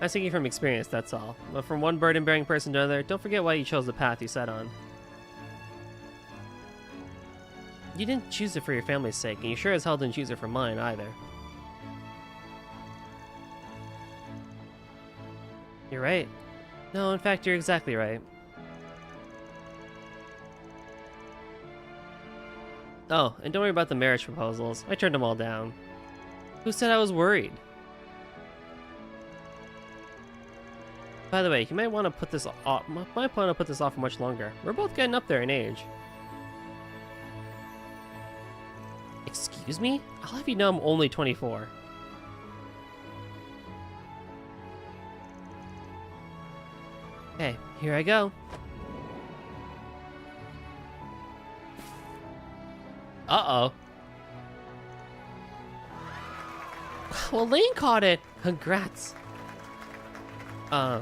I'm speaking from experience, that's all. But from one burden-bearing person to another, don't forget why you chose the path you set on. You didn't choose it for your family's sake, and you sure as hell didn't choose it for mine either. You're right. No, in fact, you're exactly right. Oh, and don't worry about the marriage proposals. I turned them all down. Who said I was worried? By the way, you might want to put this off. Might want to put this off for much longer. We're both getting up there in age. Excuse me? I'll have you know I'm only 24. Okay, here I go. Uh-oh. Well, Lane caught it. Congrats. I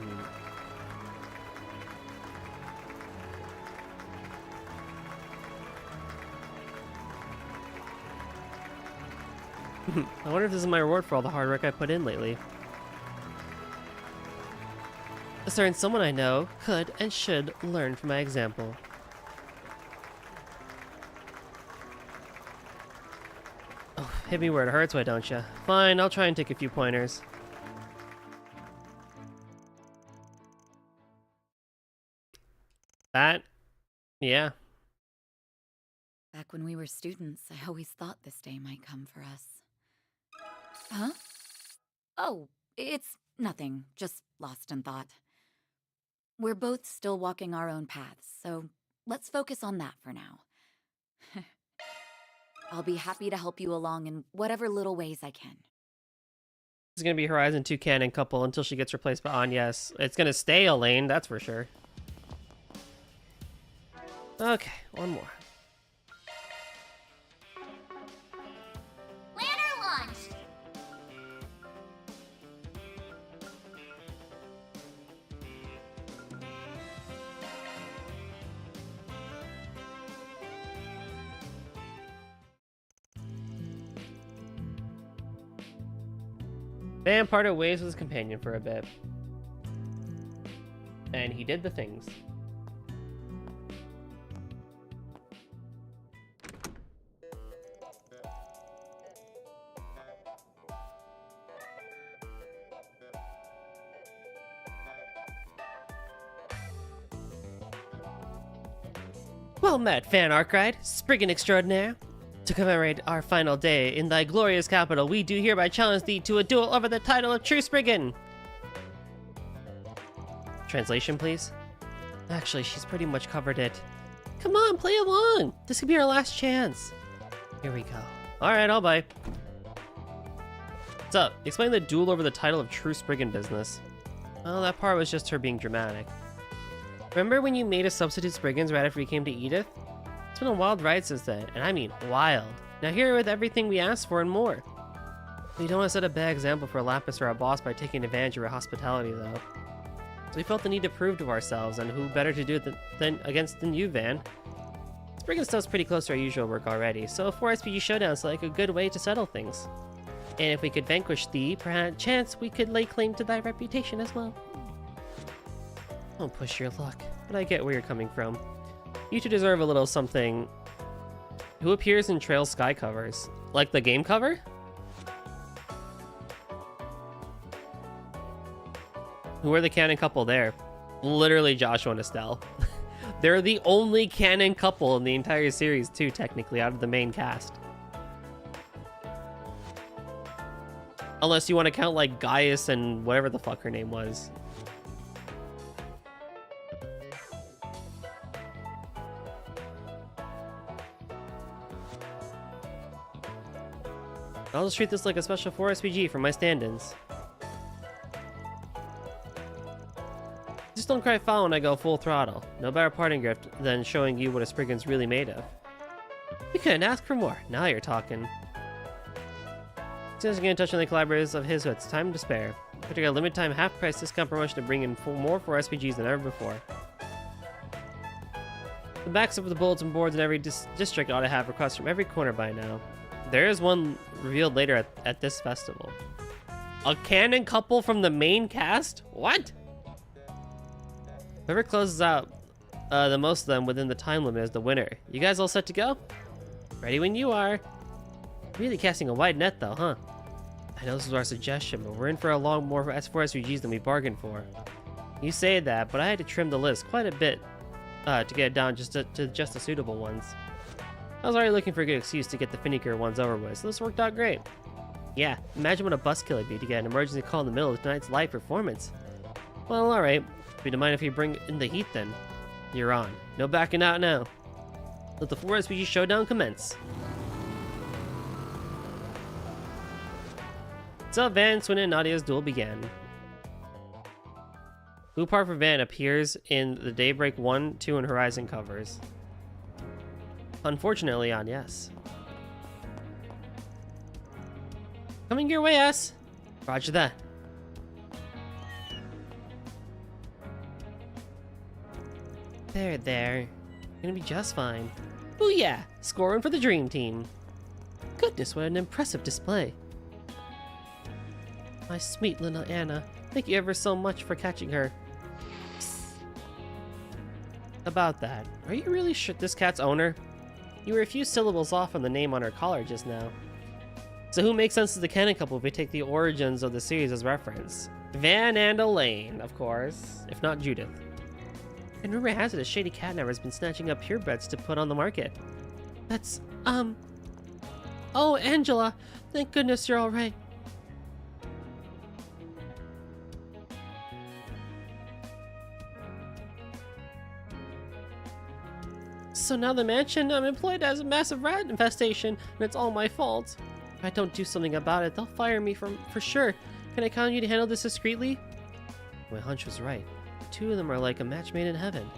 wonder if this is my reward for all the hard work I put in lately. A certain someone I know could and should learn from my example. Oh, hit me where it hurts, why don't ya? Fine, I'll try and take a few pointers. That? Yeah. Back when we were students, I always thought this day might come for us. Huh? Oh, it's nothing. Just lost in thought. We're both still walking our own paths, so let's focus on that for now. I'll be happy to help you along in whatever little ways I can. It's gonna be Horizon 2 canon couple until she gets replaced by Agnes. It's gonna stay Elaine, that's for sure. Okay, one more. Planner launched! Van parted ways with his companion for a bit. And he did the things. Well met, Fan Arkwright, Spriggan extraordinaire. To commemorate our final day in thy glorious capital, we do hereby challenge thee to a duel over the title of True Spriggan. Translation, please? Actually, she's pretty much covered it. Come on, play along! This could be our last chance. Here we go. Alright, I'll bite. What's up? Explain the duel over the title of True Spriggan business. Well, that part was just her being dramatic. Remember when you made us substitute Spriggans right after we came to Edith? It's been a wild ride since then, and I mean wild. Now here with everything we asked for and more. We don't want to set a bad example for Lapis or our boss by taking advantage of our hospitality though. So we felt the need to prove to ourselves, and who better to do it than you, Van. Spriggan stuff's pretty close to our usual work already, so 4 SPG showdowns like a good way to settle things. And if we could vanquish thee, perchance we could lay claim to thy reputation as well. Don't push your luck, but I get where you're coming from. You two deserve a little something. Who appears in Trail Sky covers? Like the game cover? Who are the canon couple there? Literally Joshua and Estelle. They're the only canon couple in the entire series too, technically, out of the main cast. Unless you want to count like Gaius and whatever the fuck her name was. I'll just treat this like a special 4 SPG for my stand-ins. Just don't cry foul when I go full throttle. No better parting gift than showing you what a Spriggan's really made of. We couldn't ask for more. Now you're talking. As soon as I get in touch with the collaborators of his, it's time to spare. I took a limited time half-price discount promotion to bring in more 4 SPGs than ever before. The backs of the bulletin boards in every district ought to have requests from every corner by now. There is one revealed later at this festival. A canon couple from the main cast? What? Whoever closes out the most of them within the time limit is the winner. You guys all set to go? Ready when you are. Really casting a wide net though, huh? I know this was our suggestion, but we're in for a long more S4 SVGs than we bargained for. You say that, but I had to trim the list quite a bit to get it down to just the suitable ones. I was already looking for a good excuse to get the finicker ones over with, so this worked out great. Yeah, imagine what a buskill it'd be to get an emergency call in the middle of tonight's live performance. Well, alright. We don't mind if you bring in the heat then. You're on. No backing out now. Let the 4 SPG showdown commence. So Van, Swin, and Nadia's duel began. Who apart from Van appears in the Daybreak 1, 2, and Horizon covers. Unfortunately, on yes. Coming your way, S. Roger that. There. Gonna be just fine. Oh yeah, scoring for the dream team. Goodness, what an impressive display. My sweet little Anna, thank you ever so much for catching her. Psst. About that, are you really sure this cat's owner? You were a few syllables off on the name on her collar just now. So who makes sense as the canon couple if we take the origins of the series as reference? Van and Elaine, of course, if not Judith. And rumor has it a shady cat never has been snatching up purebreds to put on the market. That's, Oh, Angela, thank goodness you're alright. So now the mansion I'm employed has a massive rat infestation, and it's all my fault. If I don't do something about it, they'll fire me for sure. Can I count on you to handle this discreetly? My hunch was right. The two of them are like a match made in heaven.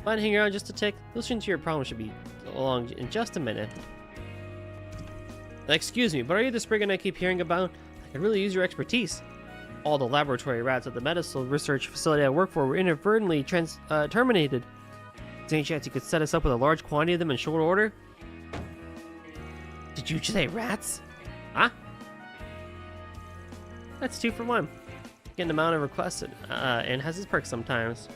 Fine, hang around just a tick. Listening to your problem should be along in just a minute. Excuse me, but are you the Spriggan I keep hearing about? I could really use your expertise. All the laboratory rats at the medical research facility I work for were inadvertently terminated. Is there any chance you could set us up with a large quantity of them in short order? Did you say rats? Huh? That's 2 for 1. Getting the amount of requested, and has its perks sometimes.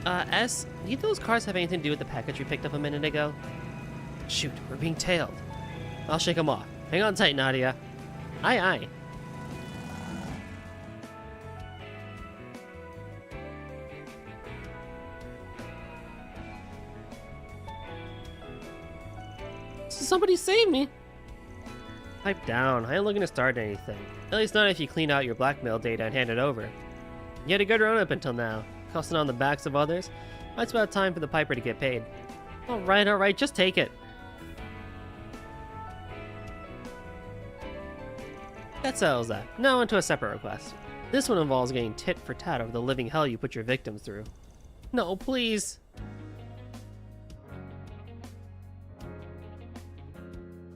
S, do you think those cars have anything to do with the package we picked up a minute ago? Shoot, we're being tailed. I'll shake them off. Hang on tight, Nadia. Aye, aye. Somebody save me! Pipe down. I ain't looking to start anything. At least not if you clean out your blackmail data and hand it over. You had a good run up until now, costing on the backs of others. Now it's about time for the piper to get paid. Alright, just take it. That settles that. Now onto a separate request. This one involves getting tit for tat over the living hell you put your victims through. No, please.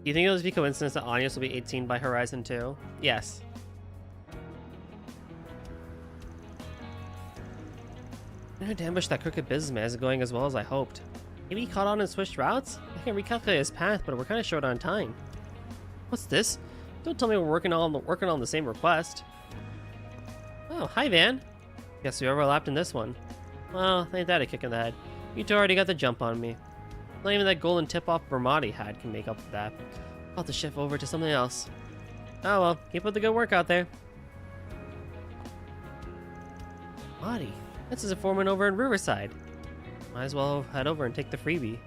Do you think it was a coincidence that Agnes will be 18 by Horizon 2? Yes. I damn wish that crooked businessman isn't going as well as I hoped. Maybe he caught on and switched routes? I can recalculate his path, but we're kind of short on time. What's this? Don't tell me we're working on the same request. Oh, hi Van. Guess we overlapped in this one. Well, ain't that a kick in the head. You two already got the jump on me. Not even that golden tip-off Vermati had can make up for that. I'll have to shift over to something else. Oh well, keep up the good work out there. Marty, this is a foreman over in Riverside. Might as well head over and take the freebie.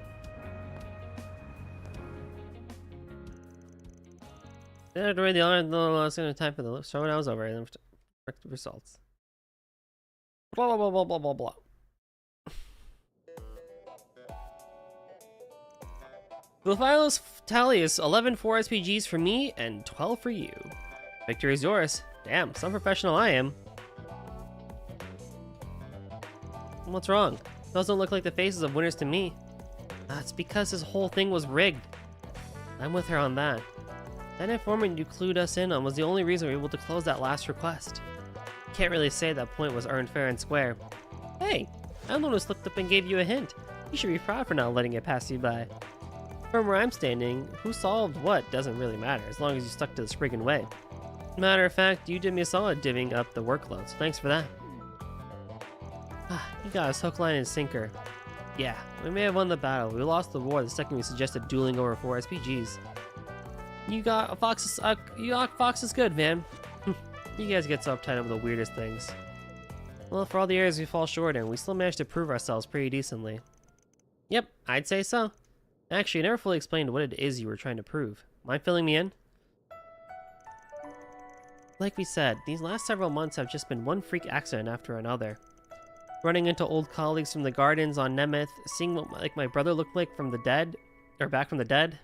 Then after read the honor, no, it's gonna time for the show when I was over and then check the results. Blah blah blah blah blah blah blah. The final tally is 11 4 SPGs for me and 12 for you. Victory is yours. Damn, some professional I am. What's wrong? Those don't look like the faces of winners to me. That's because this whole thing was rigged. I'm with her on that. That informant you clued us in on was the only reason we were able to close that last request. Can't really say that point was earned fair and square. Hey, I'm the one who slipped up and gave you a hint. You should be proud for not letting it pass you by. From where I'm standing, who solved what doesn't really matter, as long as you stuck to the Spriggan way. Matter of fact, you did me a solid divvying up the workload, so thanks for that. You got us hook, line, and sinker. Yeah, we may have won the battle, we lost the war the second we suggested dueling over 4 SPGs. You got Fox is good, man. You guys get so uptight over the weirdest things. Well, for all the areas we fall short in, we still managed to prove ourselves pretty decently. Yep, I'd say so. Actually, you never fully explained what it is you were trying to prove. Mind filling me in? Like we said, these last several months have just been one freak accident after another. Running into old colleagues from the gardens on Nemeth, seeing what my brother looked like from the dead, or back from the dead.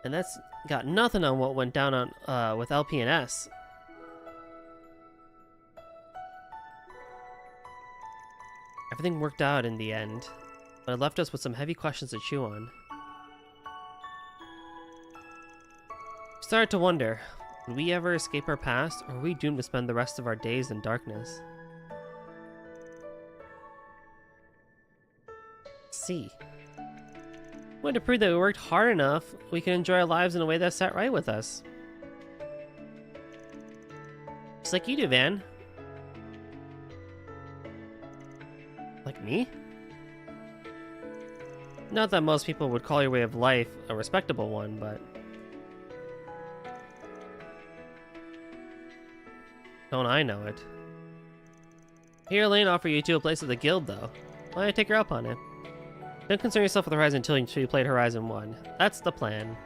And that's got nothing on what went down on with LP&S. Everything worked out in the end, but it left us with some heavy questions to chew on. We started to wonder, would we ever escape our past, or were we doomed to spend the rest of our days in darkness? See. We wanted to prove that we worked hard enough, we can enjoy our lives in a way that sat right with us. Just like you do, Van. Like me? Not that most people would call your way of life a respectable one, but... don't I know it. Here, Lane offer you two a place at the guild, though. Why don't I take her up on it? Don't concern yourself with Horizon until you played Horizon 1. That's the plan.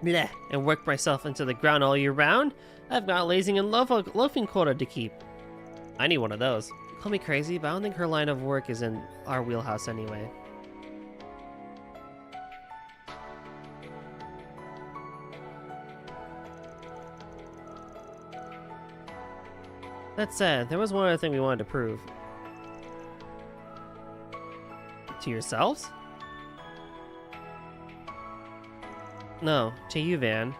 Bleh, and work myself into the ground all year round? I've got lazing and loafing quota to keep. I need one of those. Call me crazy, but I don't think her line of work is in our wheelhouse anyway. That said, there was one other thing we wanted to prove. To yourselves? No, to you, Van.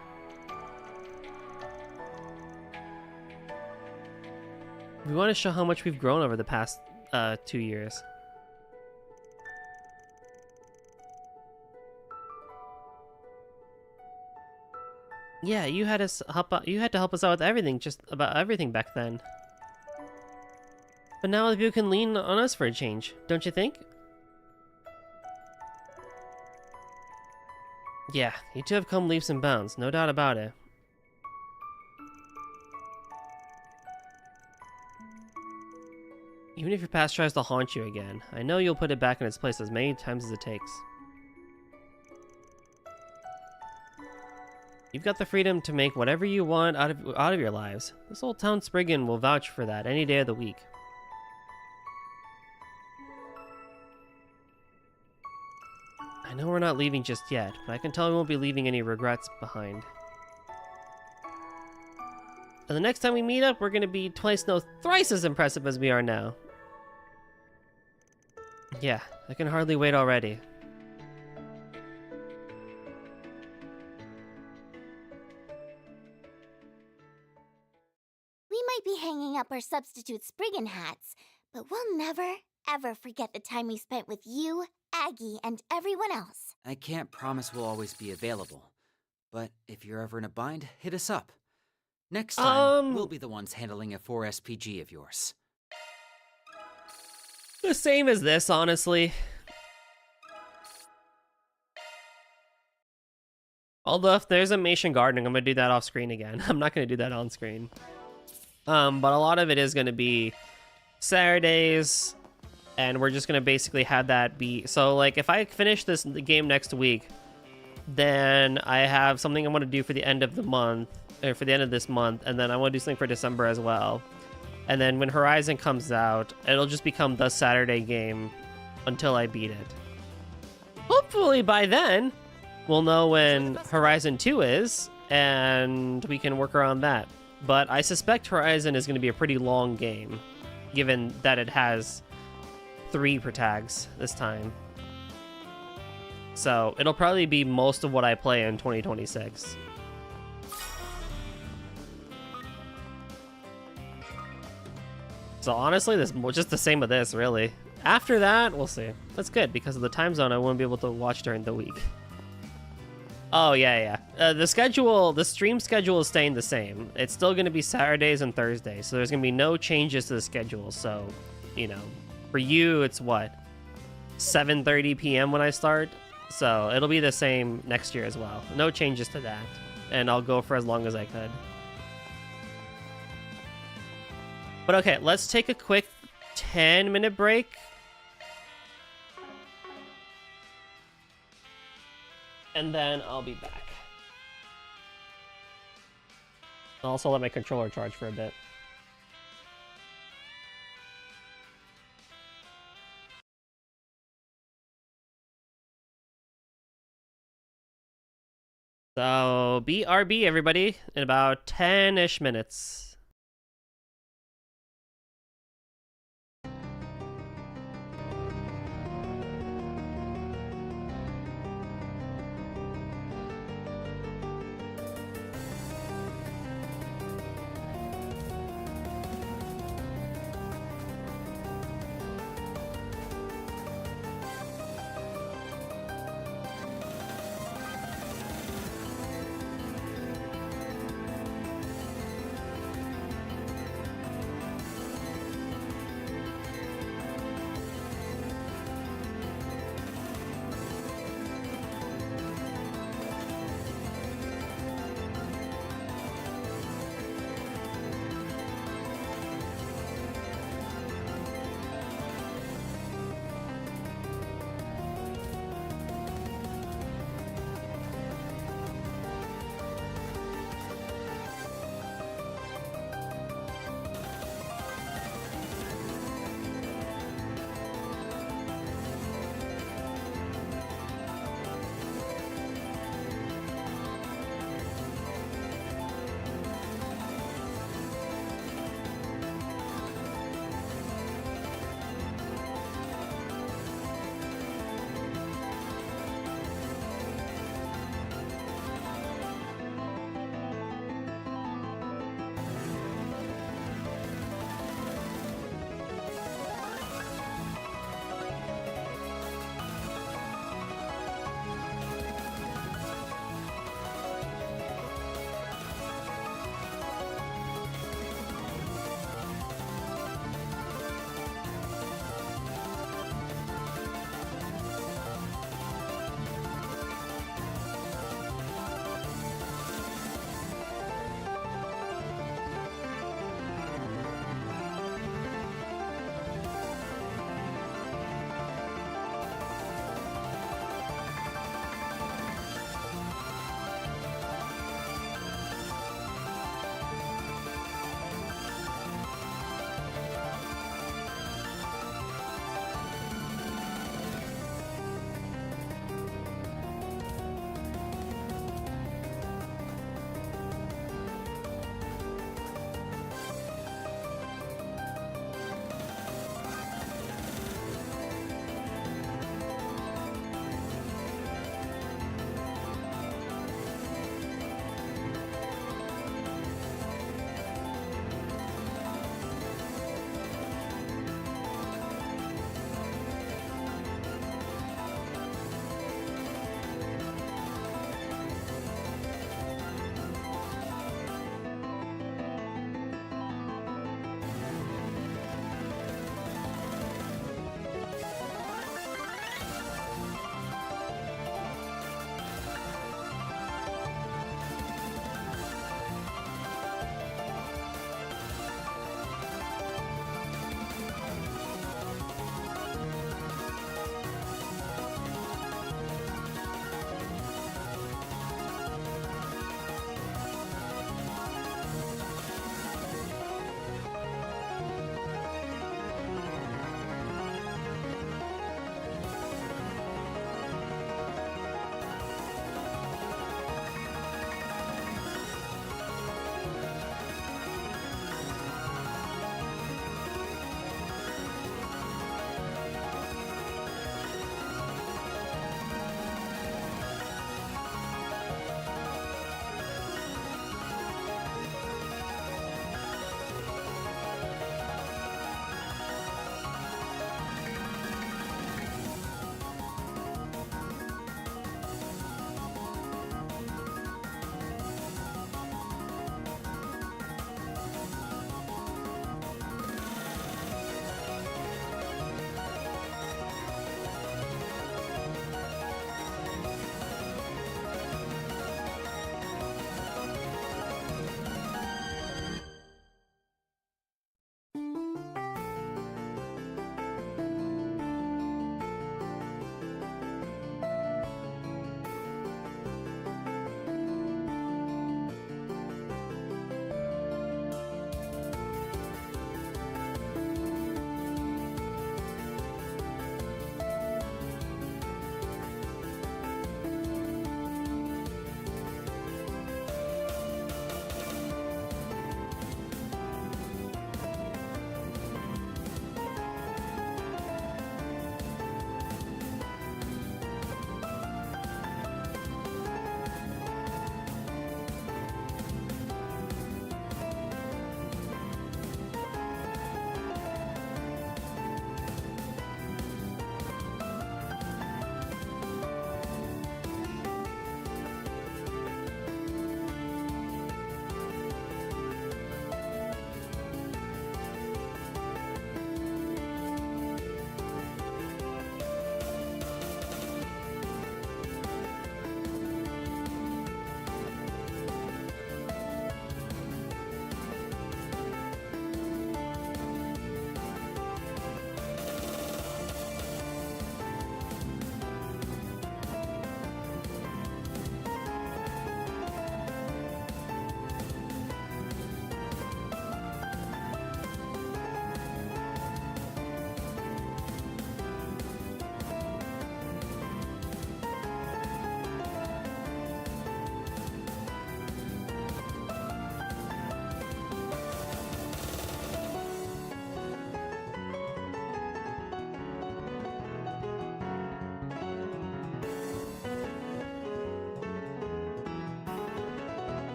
We want to show how much we've grown over the past 2 years. Yeah, you had to help us out with everything, just about everything back then. But now you can lean on us for a change, don't you think? Yeah, you two have come leaps and bounds, no doubt about it. Even if your past tries to haunt you again, I know you'll put it back in its place as many times as it takes. You've got the freedom to make whatever you want out of your lives. This old town Spriggan will vouch for that any day of the week. I know we're not leaving just yet, but I can tell we won't be leaving any regrets behind. And the next time we meet up, we're going to be twice, no, thrice as impressive as we are now. Yeah, I can hardly wait already. We might be hanging up our substitute Spriggan hats, but we'll never, ever forget the time we spent with you, Aggie, and everyone else. I can't promise we'll always be available, but if you're ever in a bind, hit us up. Next time, we'll be the ones handling a 4SPG of yours. The same as this, honestly. Although if there's a Mation gardening, I'm gonna do that off screen again. I'm not gonna do that on screen. But a lot of it is gonna be Saturdays, and we're just gonna basically have that be. So like, if I finish the game next week, then I have something I want to do for the end of the month, or for the end of this month, and then I want to do something for December as well. And then when Horizon comes out, it'll just become the Saturday game until I beat it. Hopefully by then, we'll know when Horizon 2 is, and we can work around that. But I suspect Horizon is going to be a pretty long game, given that it has 3 protags this time. So it'll probably be most of what I play in 2026. So honestly, this is just the same with this, really. After that, we'll see. That's good, because of the time zone, I won't be able to watch during the week. Oh, yeah. The stream schedule is staying the same. It's still going to be Saturdays and Thursdays, so there's going to be no changes to the schedule. So, you know, for you, it's what? 7:30 p.m. when I start? So it'll be the same next year as well. No changes to that. And I'll go for as long as I could. But okay, let's take a quick 10-minute break. And then I'll be back. I'll also let my controller charge for a bit. So, BRB, everybody, in about 10-ish minutes.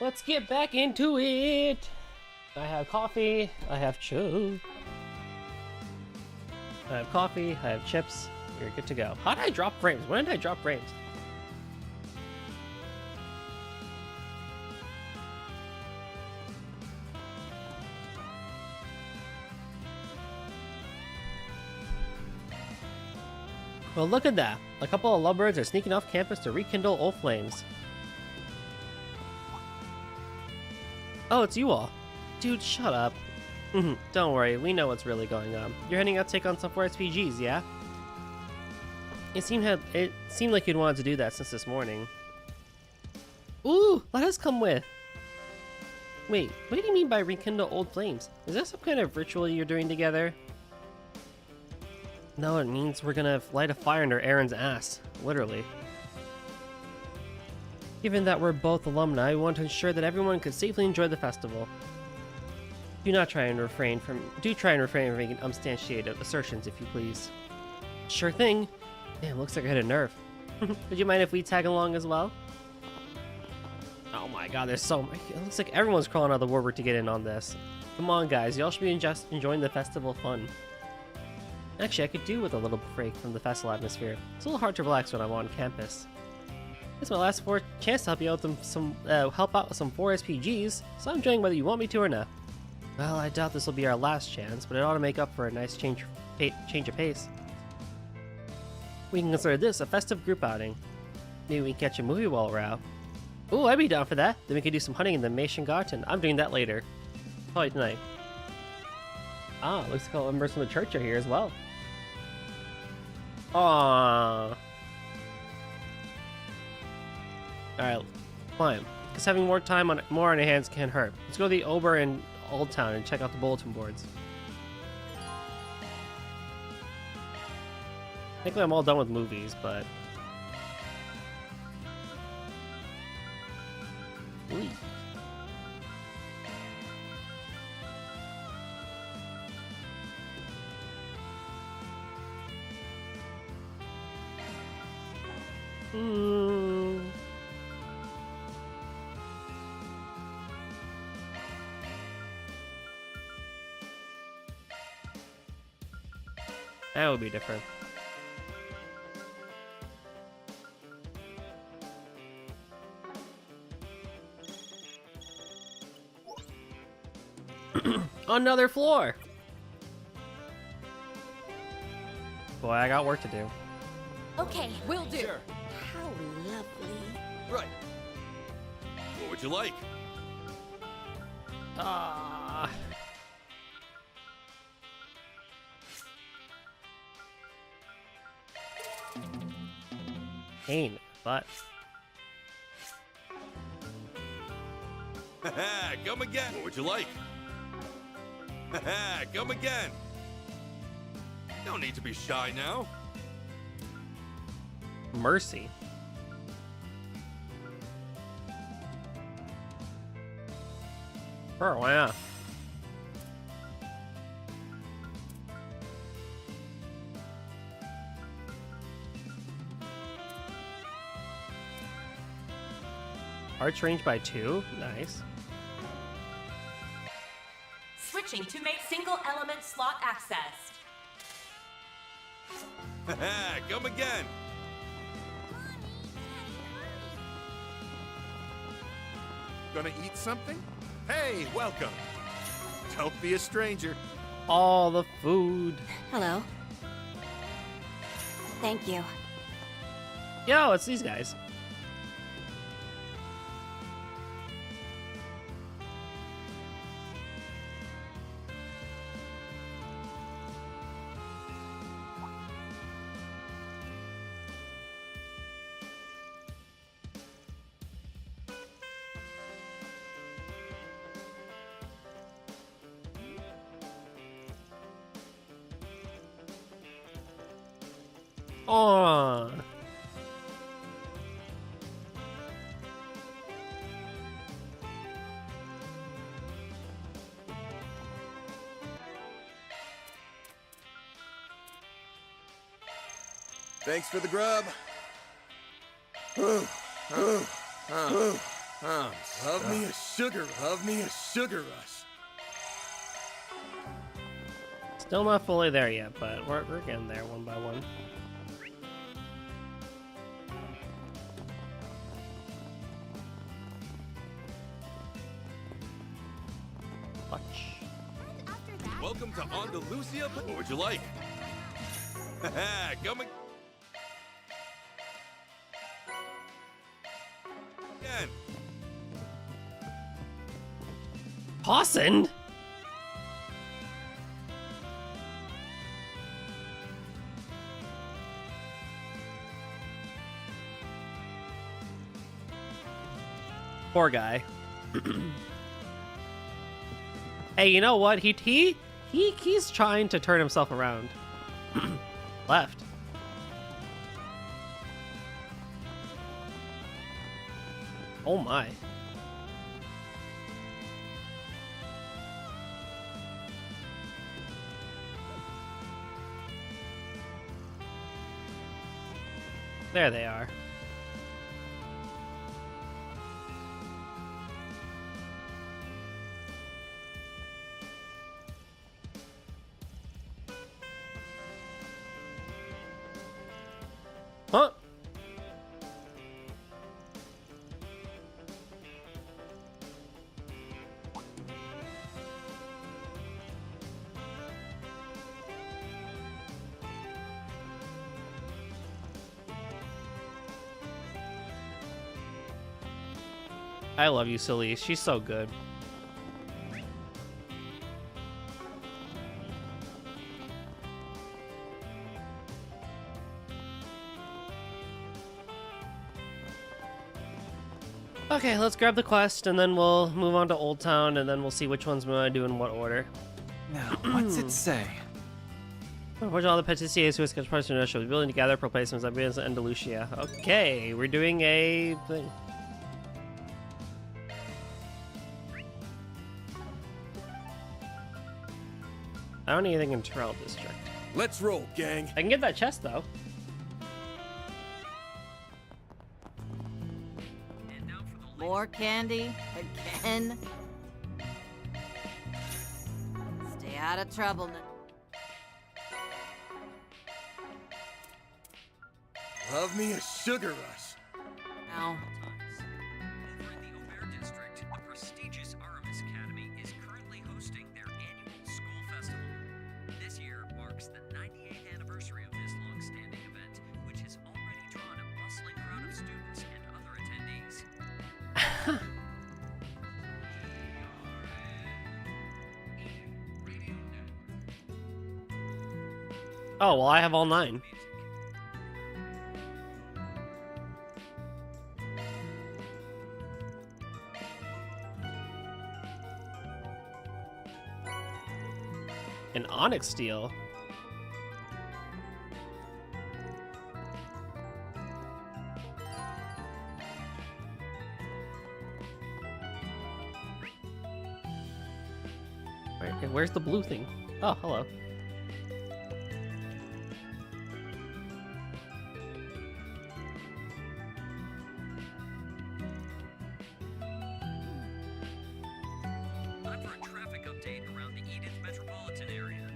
Let's get back into it. I have coffee. I have chips. I have coffee. I have chips. You're good to go. How did I drop frames? When did I drop frames? Well, look at that. A couple of lovebirds are sneaking off campus to rekindle old flames. Oh, it's you all. Dude, shut up. Don't worry, we know what's really going on. You're heading out to take on some 4SPGs, yeah? It seemed like you'd wanted to do that since this morning. Ooh, let us come with. Wait, what do you mean by rekindle old flames? Is that some kind of ritual you're doing together? No, it means we're gonna light a fire under Aaron's ass. Literally. Given that we're both alumni, we want to ensure that everyone could safely enjoy the festival. Do try and refrain from making unsubstantiated assertions, if you please. Sure thing. Damn, looks like I hit a nerve. Would you mind if we tag along as well? Oh my god, there's so many. It looks like everyone's crawling out of the woodwork to get in on this. Come on, guys, y'all should be just enjoying the festival fun. Actually, I could do with a little break from the festival atmosphere. It's a little hard to relax when I'm on campus. It's my last chance to help you out with help out with some 4SPGs, so I'm enjoying whether you want me to or not. Well, I doubt this will be our last chance, but it ought to make up for a nice change of pace. We can consider this a festive group outing. Maybe we can catch a movie while we're out. Ooh, I'd be down for that. Then we could do some hunting in the Garten. I'm doing that later. Probably tonight. Ah, looks like all members from the church are here as well. Aww. Alright, fine. Because having more on our hands can't hurt. Let's go to the Ober in Old Town and check out the bulletin boards. Thankfully I'm all done with movies, but... Ooh. That would be different. Another floor! Boy, I got work to do. Okay, Will do. Sure. how lovely. Right. What would you like? Ah. Pain, but Come again. What would you like? Come again. No need to be shy now. mercy. Oh, wow. Arch range by 2? Nice. Switching to make single element slot accessed. Come again. Gonna eat something? Hey, welcome. Don't be a stranger. All the food. Hello. Thank you. Yo, it's these guys. Aww. Thanks for the grub. Love me a sugar rush. Still not fully there yet, but we're getting there one by one. Welcome to Andalusia. What would you like? Come again. Pawson? Poor guy. Hey, you know what? He's trying to turn himself around. Left. Oh my. There they are. Huh? I love you, Celie. She's so good. Okay, let's grab the quest, and then we'll move on to Old Town, and then we'll see which ones we want to do in what order. Now, what's it say? Unfortunately, all the Petitiers who sketch parts in Russia will be willing to gather replacements at Andalusia. Okay, we're doing a thing. I don't need anything in Terrell District. Let's roll, gang. I can get that chest, though. More candy? Again? Stay out of trouble now. Love me a sugar rush. Now. Over in the Aubert district, the prestigious Aramis Academy is currently hosting their annual school festival. This year marks the 98th anniversary of this long-standing event, which has already drawn a bustling crowd of students and other attendees. Oh, well, I have all 9. An onyx steel. Where's the blue thing? Oh, hello. Time for a traffic update around the Edith metropolitan area.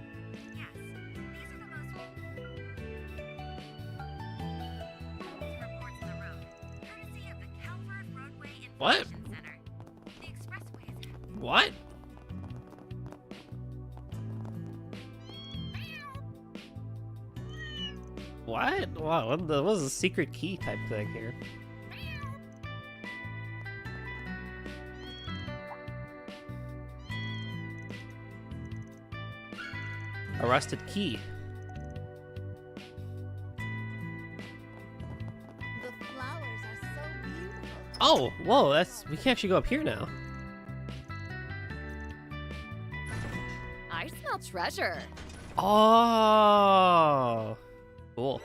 Yes, these are the most reports of the road, courtesy of the Calvert Roadway What? Information Center. The expressway is What? What? Wow, what was a secret key type thing here? A rusted key. The flowers are so beautiful. Oh, whoa, we can actually go up here now. I smell treasure. Oh, cool.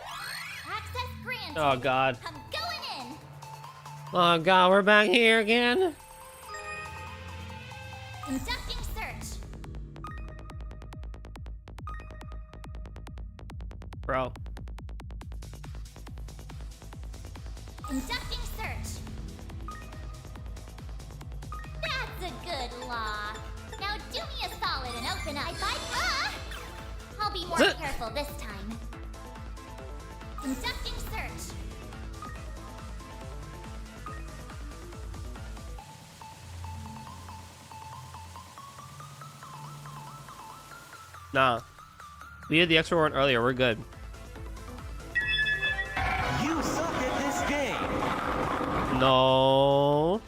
access granted. Oh god. I'm going in. Oh god, we're back here again. Conducting search. Bro. Conducting search. lock. Now do me a solid and open up. I'll be more Zit. careful this time. Conducting search. Nah. We did the extra one earlier. We're good. You suck at this game. No.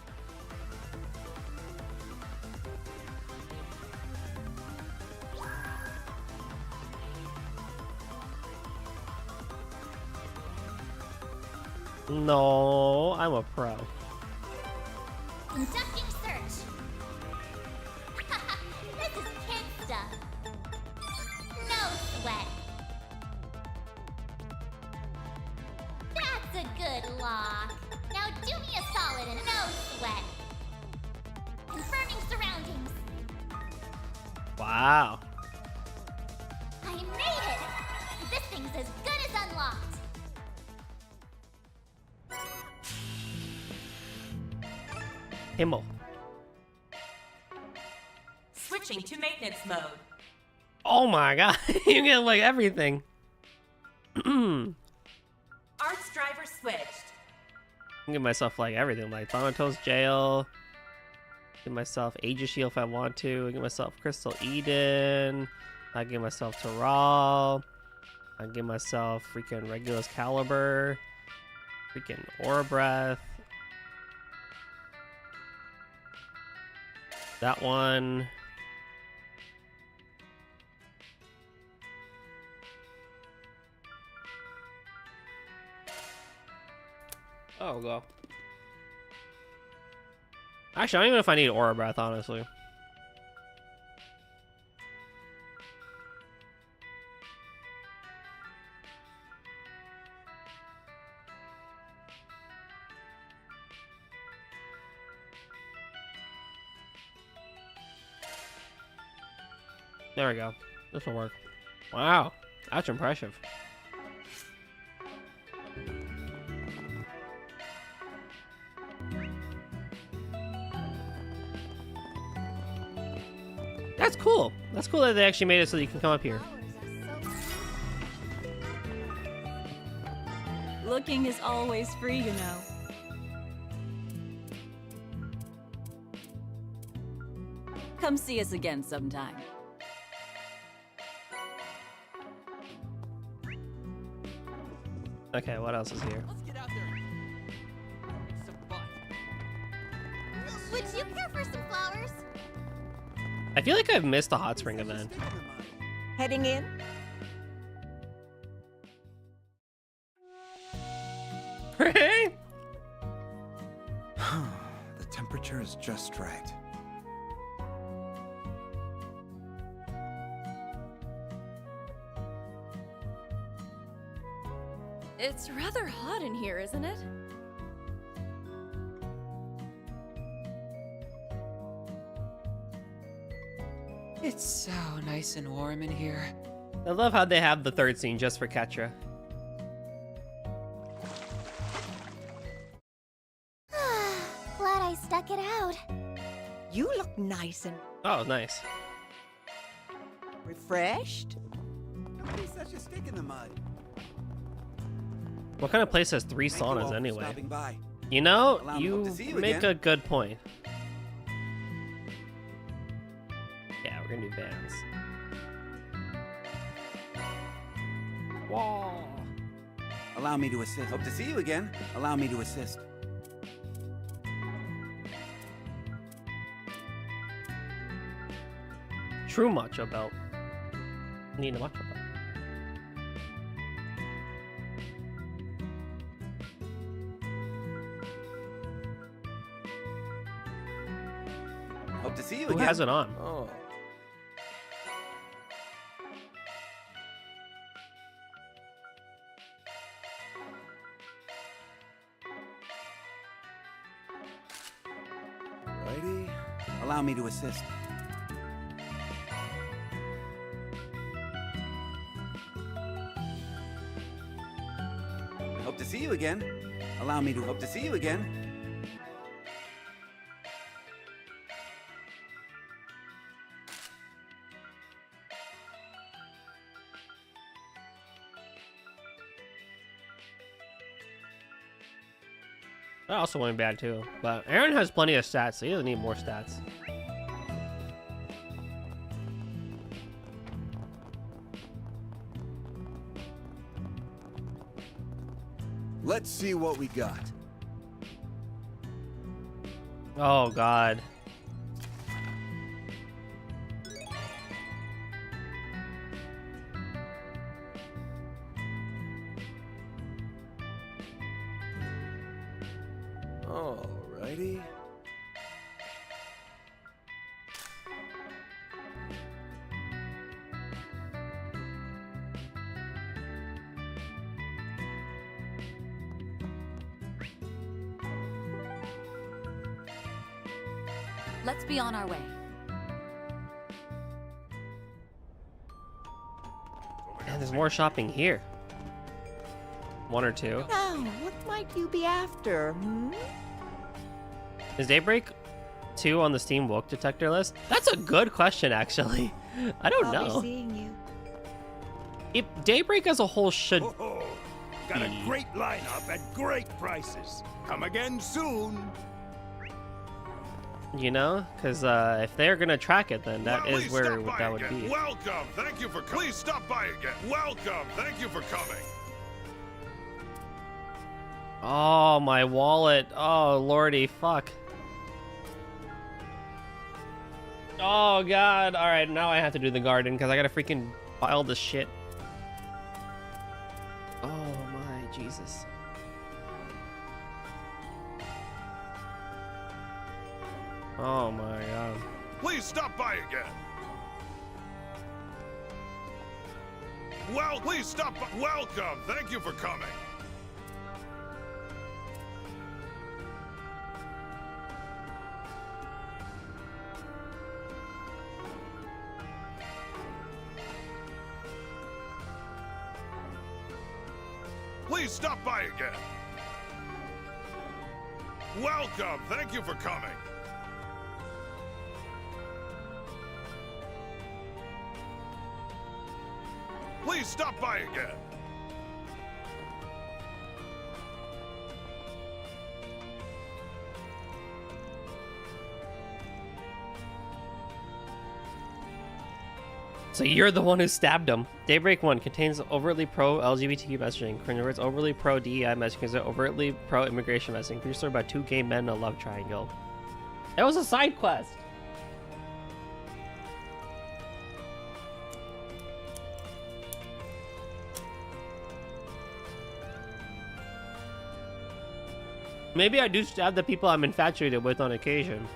No, I'm a pro. Conducting search. This is kid stuff. No sweat. That's a good lock. Now do me a solid and no sweat. Confirming surroundings. Wow. I made it! This thing's as good as unlocked. Himmel. Switching to maintenance mode. Oh my god. You get like everything. Arts driver switched. I give myself like everything, like Thanatos Jail. Give myself Aegis Shield if I want to. I give myself Crystal Eden. I give myself Taral. I give myself freaking Regulus Caliber. Freaking Aura Breath. That one. Oh, go. Actually, I don't even know if I need Aura Breath, honestly. There we go. This will work. Wow, that's impressive. That's cool. That's cool that they actually made it so that you can come up here. Looking is always free, you know. Come see us again sometime. Okay, what else is here? Let's get out there and kick some butt. Would you care for some flowers? I feel like I've missed the hot spring event. Heading in? Hey! The temperature is just right. It's rather hot in here, isn't it? It's so nice and warm in here. I love how they have the third scene just for Ketra. Glad I stuck it out. You look nice and Oh, nice. refreshed. Don't be such a stick in the mud. What kind of place has 3 Thank you all saunas for anyway? stopping by. You know, Allow me you to see you make again. a good point. Yeah, we're gonna do Vans. Whoa. Allow me to assist. Hope to see you again. Allow me to assist. True matcha belt. Need a matcha belt. Hope to see you Who again. has it on? Oh. Righty. Allow me to assist. Hope to see you again. Allow me to hope to see you again. That also went bad too. But Aaron has plenty of stats, so he doesn't need more stats. Let's see what we got. Oh god. Alrighty. Let's be on our way. And there's more shopping here. One or two. Now, what might you be after, hmm? Is Daybreak 2 on the Steam woke detector list? That's a good question, actually. I don't I'll know. be seeing you. If Daybreak as a whole should Got a be... great lineup at great prices. Come again soon. You know? Because if they're going to track it, then that is where that would be. Welcome. Thank you for coming. Please stop by again. Welcome. Thank you for coming. Oh, my wallet. Oh, lordy. Fuck. Oh, God. All right, now I have to do the garden because I got to freaking buy all this shit. Oh, my Jesus. Oh, my God. Please stop by again. Well, please stop by. Welcome. Thank you for coming. Please stop by again. Welcome. Thank you for coming. Please stop by again. So you're the one who stabbed him. Daybreak 1 contains overtly pro-LGBTQ messaging, converts overtly pro-DEI messaging, converts overtly pro-immigration messaging. Features story about two gay men in a love triangle. That was a side quest. Maybe I do stab the people I'm infatuated with on occasion.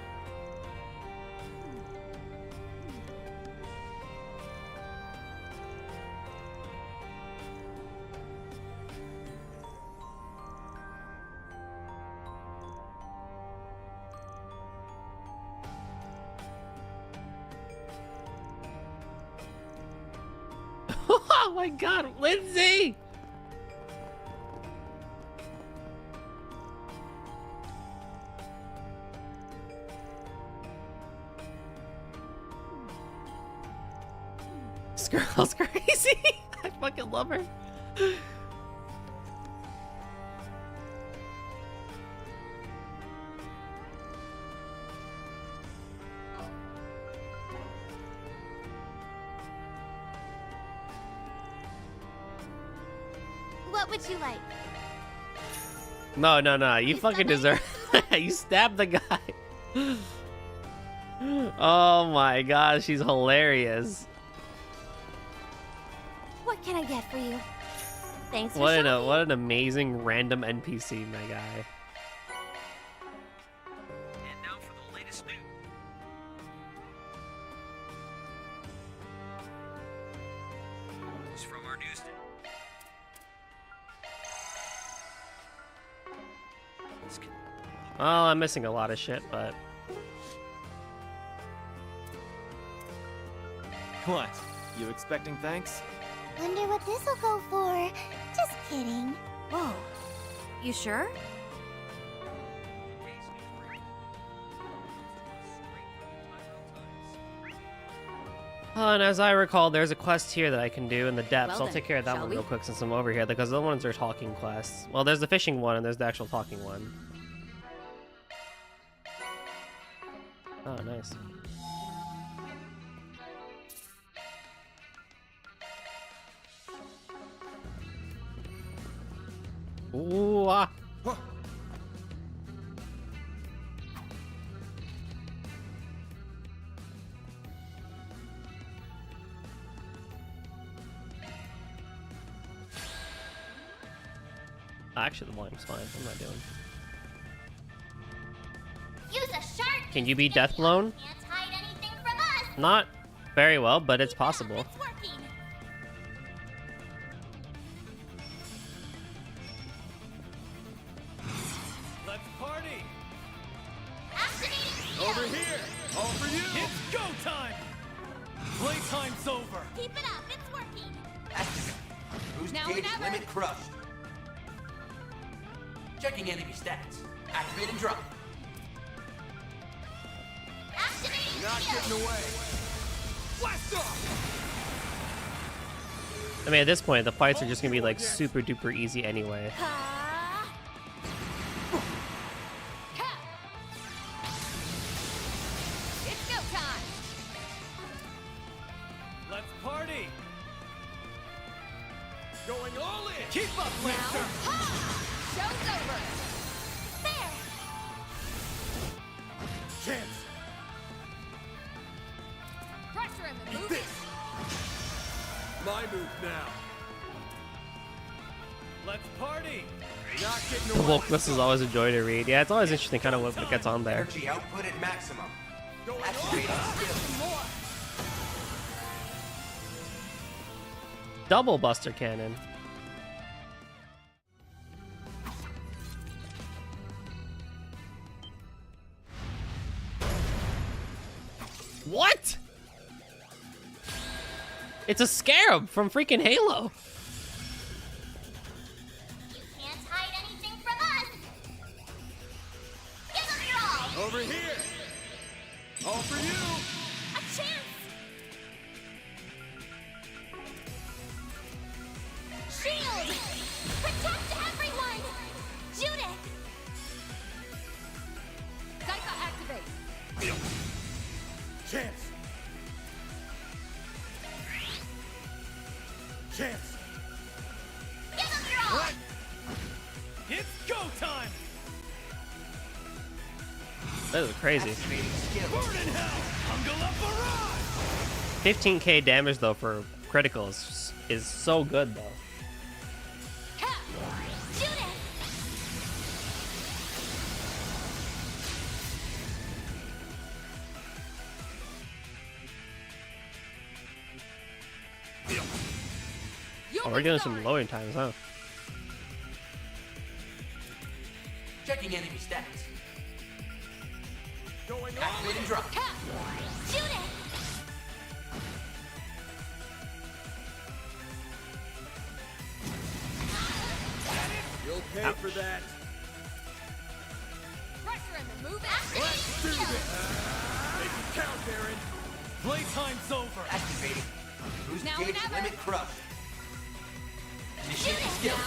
Oh my god, Lindsay! This girl's crazy. I fucking love her. What would you like? No, no, no. You fucking deserve. You stabbed the guy. Oh my god, she's hilarious. What can I get for you? Thanks for What shopping. an amazing random NPC, my guy. And now for the latest news. From our news. Well, I'm missing a lot of shit, but What? You expecting thanks? Wonder what this'll go for. Just kidding. Whoa. You sure? oh, and as I recall, there's a quest here that I can do in the depths. Well I'll then, take care of that shall one we? real quick since I'm over here, because the other ones are talking quests. Well, there's the fishing one and there's the actual talking one. Oh, nice. Ooh, ah. Actually, the volume's fine. I'm not doing. Use a shark. Can you be death blown? Can't hide anything from us. Not very well, but it's possible. It's working. Let's party! Activating Over here! All for you! It's go time! Playtime's over! Keep it up. It's working. Boost Now or gauge never. limit crushed. Checking enemy stats. Activating drop. Activating Not shield. getting away. Blast off! I mean, at this point, the fights are just gonna be like super duper easy anyway. It's go time. Let's party! Going all in! Keep up, Lancer! Show's over. There. Chance! Pressure him and Eat move this! it. My move now. Let's party! Not getting away. Wolf, this is always a joy to read. Yeah, it's always interesting kind of what gets on there. Energy output at maximum. Going Activating skill. More. Double Buster Cannon. What? It's a scarab from freaking Halo. You can't hide anything from us. Give them your all. Over here! All for you! A chance. Shield. Protect everyone. Judith. Psycho activate. Chance! Chance! Give them your all. It's go time! That is crazy. Activating skill. Burn in hell! Hungala barrage! 15k damage though for criticals is so good though. Judith. Oh, we're doing some loading times, huh? Checking enemy stats. Going all Activating drop. Judith. You'll pay for that. Pressure him and move it. Let's do this! Make it count, Aaron. Playtime's over! Activating. Boost Now or gauge never. limit crushed. Initiating Judith skill.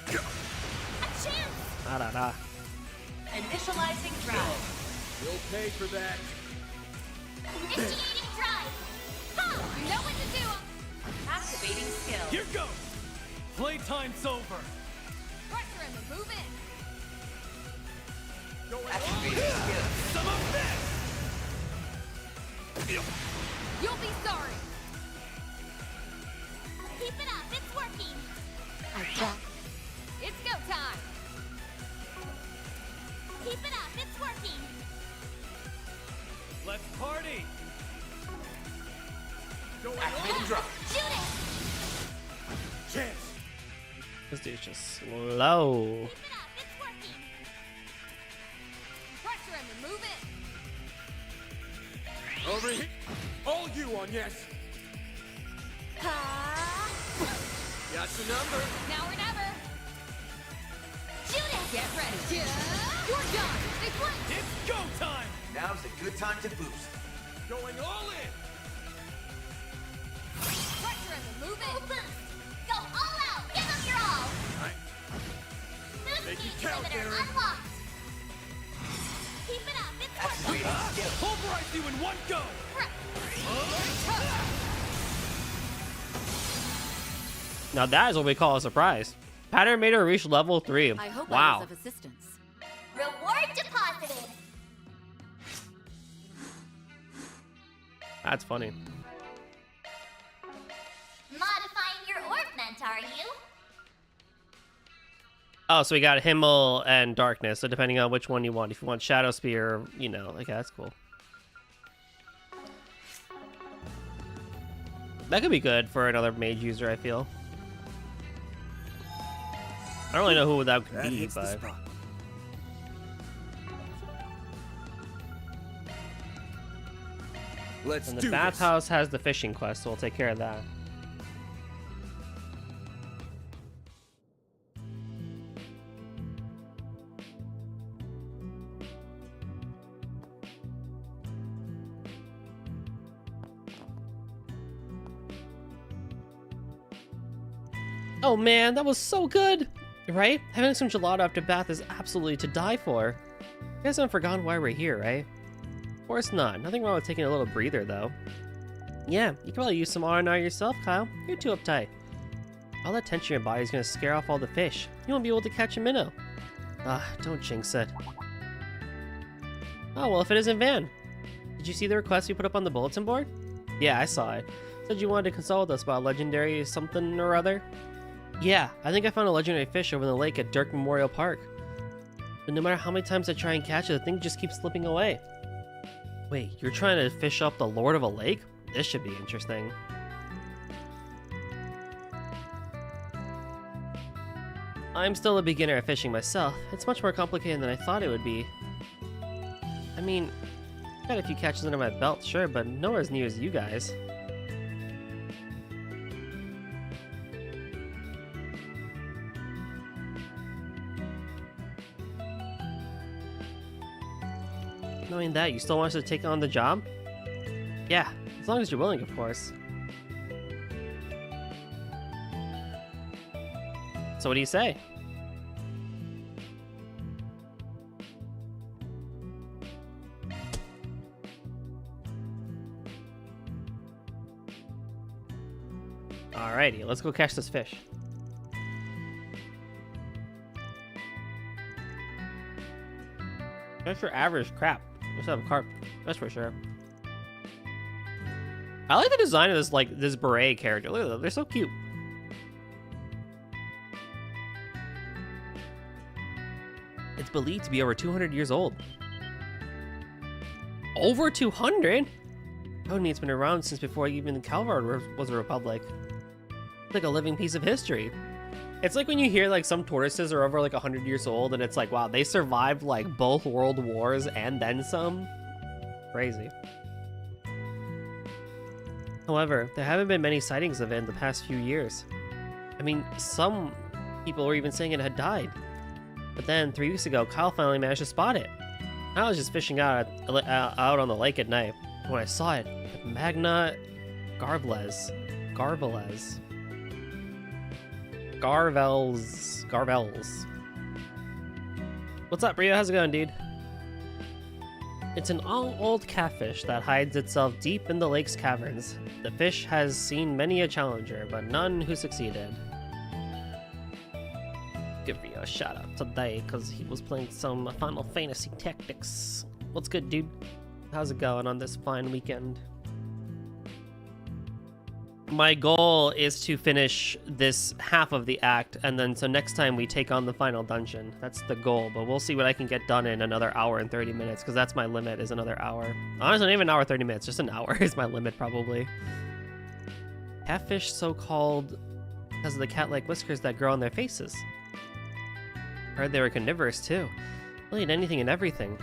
now. A chance. Da da da. Initializing drive. You'll pay for that. Initiating drive. Huh. You know what to do. Activating skill. Here goes! Playtime's over! Pressure him and move it. Going all Activating in! skill. Some of this! You'll be sorry. Keep it up. It's working. It's go time. Keep it up. It's working. Let's party! Going all Activating drop. Judith. Chance! This dude's just slow. Keep it up. It's working. Pressure him and move it. Over here! All you on yes! Got your number! Now or never. Judith. Get ready. You're done. They blink. It's go time! Now's a good time to boost. Going all in! Pressure him and move Full it. boost. Go all out. Give them your all. Make Boost it gauge count, limiter Aaron. unlocked. Keep it up. Pulverize you in one go! Now that is what we call a surprise. Pattern made her reach level 3. I hope I Wow. was of assistance. Reward deposited. That's funny. Modifying your ornament, are you? Oh, so we got Himmel and Darkness. So depending on which one you want. If you want Shadow Spear, you know, okay, that's cool. That could be good for another mage user, I feel. I don't really know who that could be, but... Let's And do the this. bathhouse has the fishing quest, so we'll take care of that. Oh man, that was so good! Right? Having some gelato after bath is absolutely to die for. You guys haven't forgotten why we're here, right? Of course not. Nothing wrong with taking a little breather, though. Yeah, you can probably use some R&R yourself, Kyle. You're too uptight. All that tension in your body is going to scare off all the fish. You won't be able to catch a minnow. Ah, don't jinx it. Oh, well, if it isn't Van. Did you see the request we put up on the bulletin board? Yeah, I saw it. Said you wanted to consult with us about legendary something or other. Yeah, I think I found a legendary fish over in the lake at Dirk Memorial Park. But no matter how many times I try and catch it, the thing just keeps slipping away. Wait, you're trying to fish up the Lord of a Lake? This should be interesting. I'm still a beginner at fishing myself. It's much more complicated than I thought it would be. I mean, I've got a few catches under my belt, sure, but nowhere as near as you guys. Knowing that, you still want us to take on the job? Yeah, as long as you're willing, of course. So what do you say? Alrighty, let's go catch this fish. That's for average crap. Let's have a carp. That's for sure. I like the design of this, like, this beret character. Look at them. They're so cute. It's believed to be over 200 years old. Over 200? Codename's been around since before even the Calvard was a republic. It's like a living piece of history. It's like when you hear like some tortoises are over like 100 years old and it's like, wow, they survived like both world wars and then some. Crazy. However, there haven't been many sightings of it in the past few years. I mean, some people were even saying it had died. But then 3 weeks ago, Kyle finally managed to spot it. I was just fishing out on the lake at night. When I saw it, the Magna Garvels. What's up, Rio? How's it going, dude? It's an old catfish that hides itself deep in the lake's caverns. The fish has seen many a challenger, but none who succeeded. Give Rio a shout out today, because he was playing some Final Fantasy Tactics. What's good, dude? How's it going on this fine weekend? My goal is to finish this half of the act, and then so next time we take on the final dungeon. That's the goal, but we'll see what I can get done in another hour and 30 minutes, because that's my limit, is another hour. Honestly, not even an hour 30 minutes, just an hour is my limit, probably. Catfish so-called because of the cat-like whiskers that grow on their faces. Heard they were carnivorous, too. They'll eat anything and everything.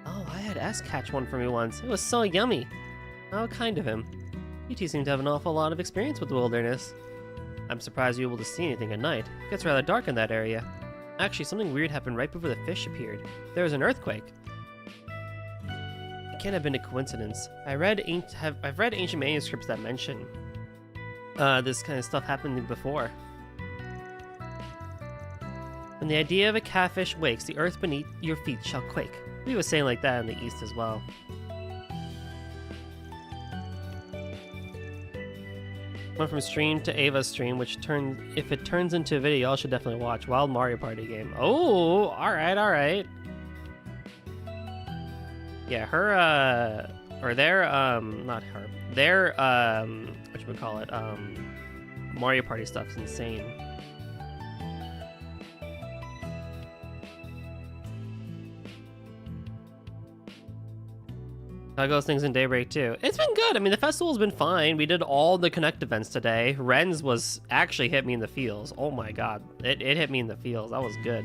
Oh, I had S catch one for me once. It was so yummy. How kind of him. You two seem to have an awful lot of experience with the wilderness. I'm surprised you were able to see anything at night. It gets rather dark in that area. Actually, something weird happened right before the fish appeared. There was an earthquake. It can't have been a coincidence. I've read ancient manuscripts that mention this kind of stuff happening before. When the idea of a catfish wakes, the earth beneath your feet shall quake. We was saying like that in the East as well. Went from stream to Ava's stream, which if it turns into a video, y'all should definitely watch. Wild Mario Party game. Oh, alright, alright. Yeah, her, or their, not her, their, whatchamacallit, Mario Party stuff's insane. How goes things in Daybreak too? It's been good. I mean, the festival's been fine. We did all the Connect events today. Ren's was actually hit me in the feels. Oh my god. It hit me in the feels. That was good.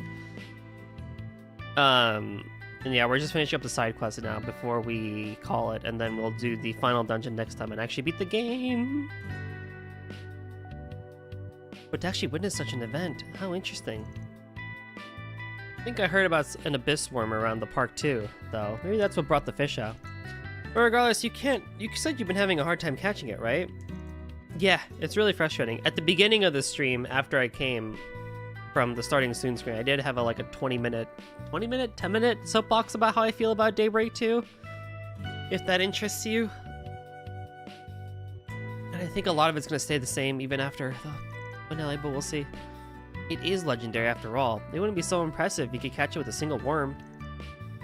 And yeah, we're just finishing up the side quests now before we call it, and then we'll do the final dungeon next time and actually beat the game. But to actually witness such an event, how interesting. I think I heard about an abyss worm around the park too, though. Maybe that's what brought the fish out. But regardless, you said you've been having a hard time catching it, right? Yeah, it's really frustrating. At the beginning of the stream, after I came from the starting soon screen, I did have like a 10-minute soapbox about how I feel about Daybreak 2. If that interests you. And I think a lot of it's going to stay the same even after the finale, but we'll see. It is legendary after all. It wouldn't be so impressive if you could catch it with a single worm.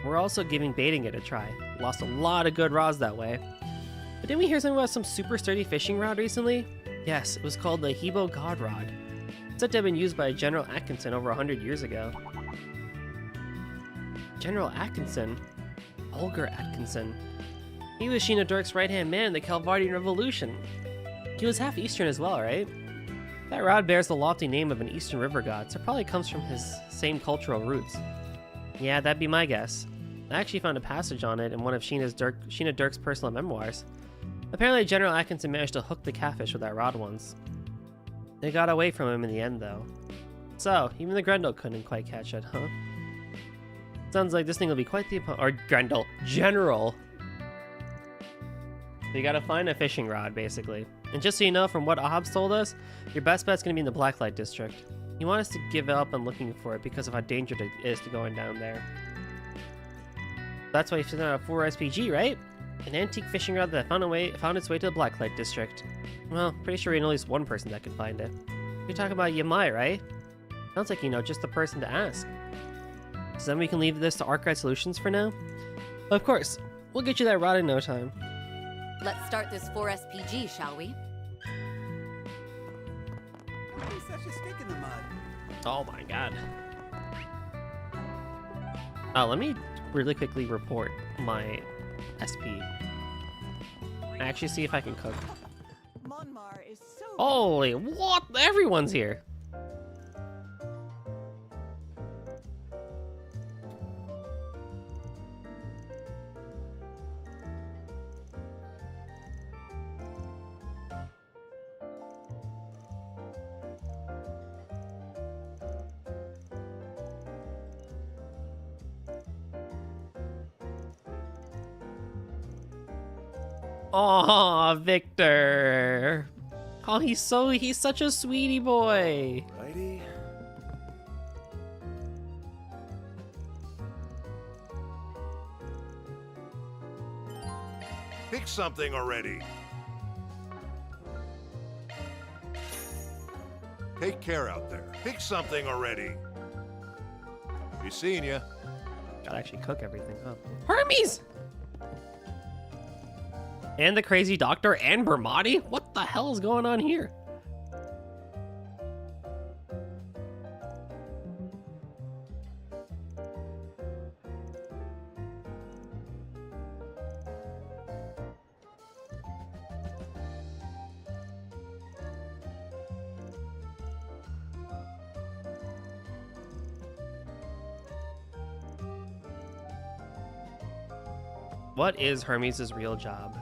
We're also giving baiting it a try. Lost a lot of good rods that way. But didn't we hear something about some super sturdy fishing rod recently? Yes, it was called the Hebo God Rod. It's said to have been used by General Atkinson over 100 years ago. General Atkinson? Olger Atkinson. He was Sheena Dirk's right-hand man in the Calvardian Revolution. He was half Eastern as well, right? That rod bears the lofty name of an Eastern river god, so it probably comes from his same cultural roots. Yeah, that'd be my guess. I actually found a passage on it in one of Sheena Dirk's personal memoirs. Apparently, General Atkinson managed to hook the catfish with that rod once. They got away from him in the end, though. So, even the Grendel couldn't quite catch it, huh? Sounds like this thing will be quite the or Grendel. General! So you gotta find a fishing rod, basically. And just so you know, from what Ahab's told us, your best bet's gonna be in the Blacklight District. He wants us to give up on looking for it because of how dangerous it is to going down there. That's why he sent out a 4 SPG, right? An antique fishing rod that found its way to the Blacklight District. Well, pretty sure we know at least one person that can find it. You're talking about Yamai, right? Sounds like you know just the person to ask. So then we can leave this to Arcade Solutions for now? Of course, we'll get you that rod in no time. Let's start this 4 SPG, shall we? Why such a stick in the mud? Oh my god. Let me really quickly report my SP. Actually see if I can cook. Holy, what? Everyone's here. Aw, Victor. Oh, he's such a sweetie boy. Righty. Pick something already. Take care out there. Pick something already. Be seeing ya. Gotta actually cook everything up. Hermes! And the crazy doctor and Bermati? What the hell is going on here? What is Hermes' real job?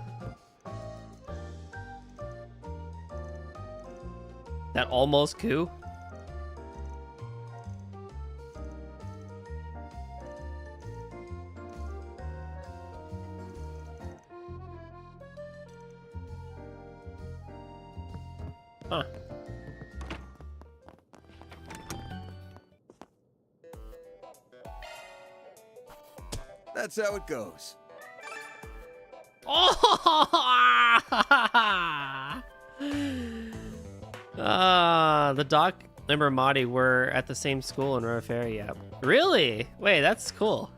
That almost coup? Huh. That's how it goes. The Doc and Ramadi were at the same school in Rare Fairy, yeah. Really? Wait, that's cool.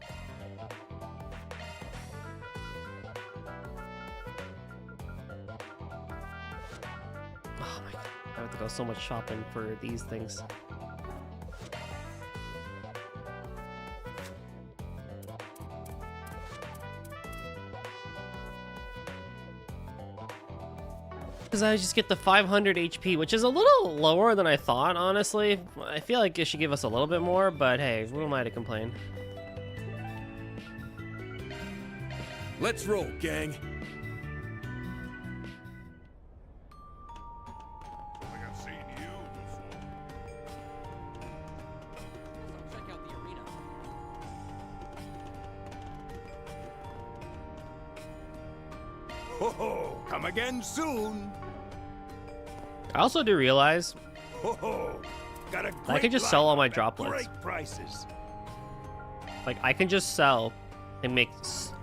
Oh my god, I have to go so much shopping for these things. Because I just get the 500 HP, which is a little lower than I thought, honestly. I feel like it should give us a little bit more, but hey, who am I to complain? Let's roll, gang. Like I've seen you before. Check out the arena. Ho ho! Come again soon. I also do realize Ho ho! Got a I can just sell all my droplets. Great prices. Like, I can just sell and make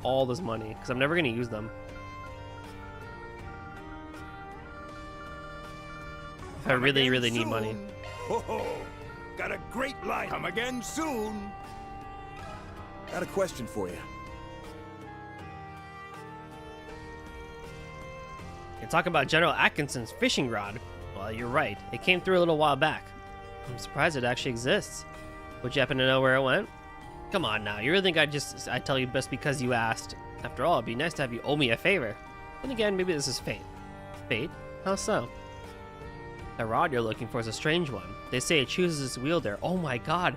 all this money, because I'm never going to use them. If I really, really need money. Ho ho! Got a great line. Come again soon. Got a question for you. You're talking about General Atkinson's fishing rod. Well, you're right. It came through a little while back. I'm surprised it actually exists. Would you happen to know where it went? Come on now, you really think I'd tell you just because you asked? After all, it'd be nice to have you owe me a favor. Then again, maybe this is fate. Fate? How so? The rod you're looking for is a strange one. They say it chooses its wielder. Oh my god,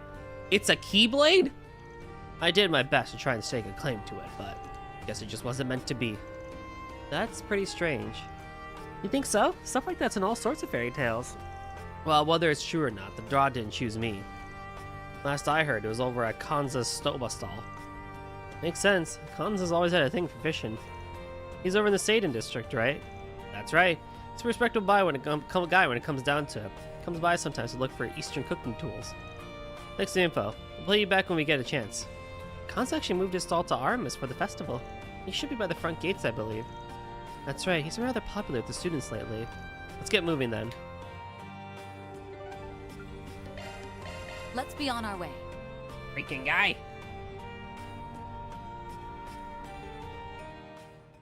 it's a Keyblade? I did my best to try and stake a claim to it, but I guess it just wasn't meant to be. That's pretty strange. You think so? Stuff like that's in all sorts of fairy tales. Well, whether it's true or not, the draw didn't choose me. Last I heard, it was over at Kanza's Stoba stall. Makes sense. Kanza's always had a thing for fishing. He's over in the Seiden district, right? That's right. He's a respectable guy when it comes down to it. Comes by sometimes to look for Eastern cooking tools. Thanks for the info. I'll play you back when we get a chance. Kanza actually moved his stall to Artemis for the festival. He should be by the front gates, I believe. That's right, he's been rather popular with the students lately. Let's get moving then. Let's be on our way. Freaking guy.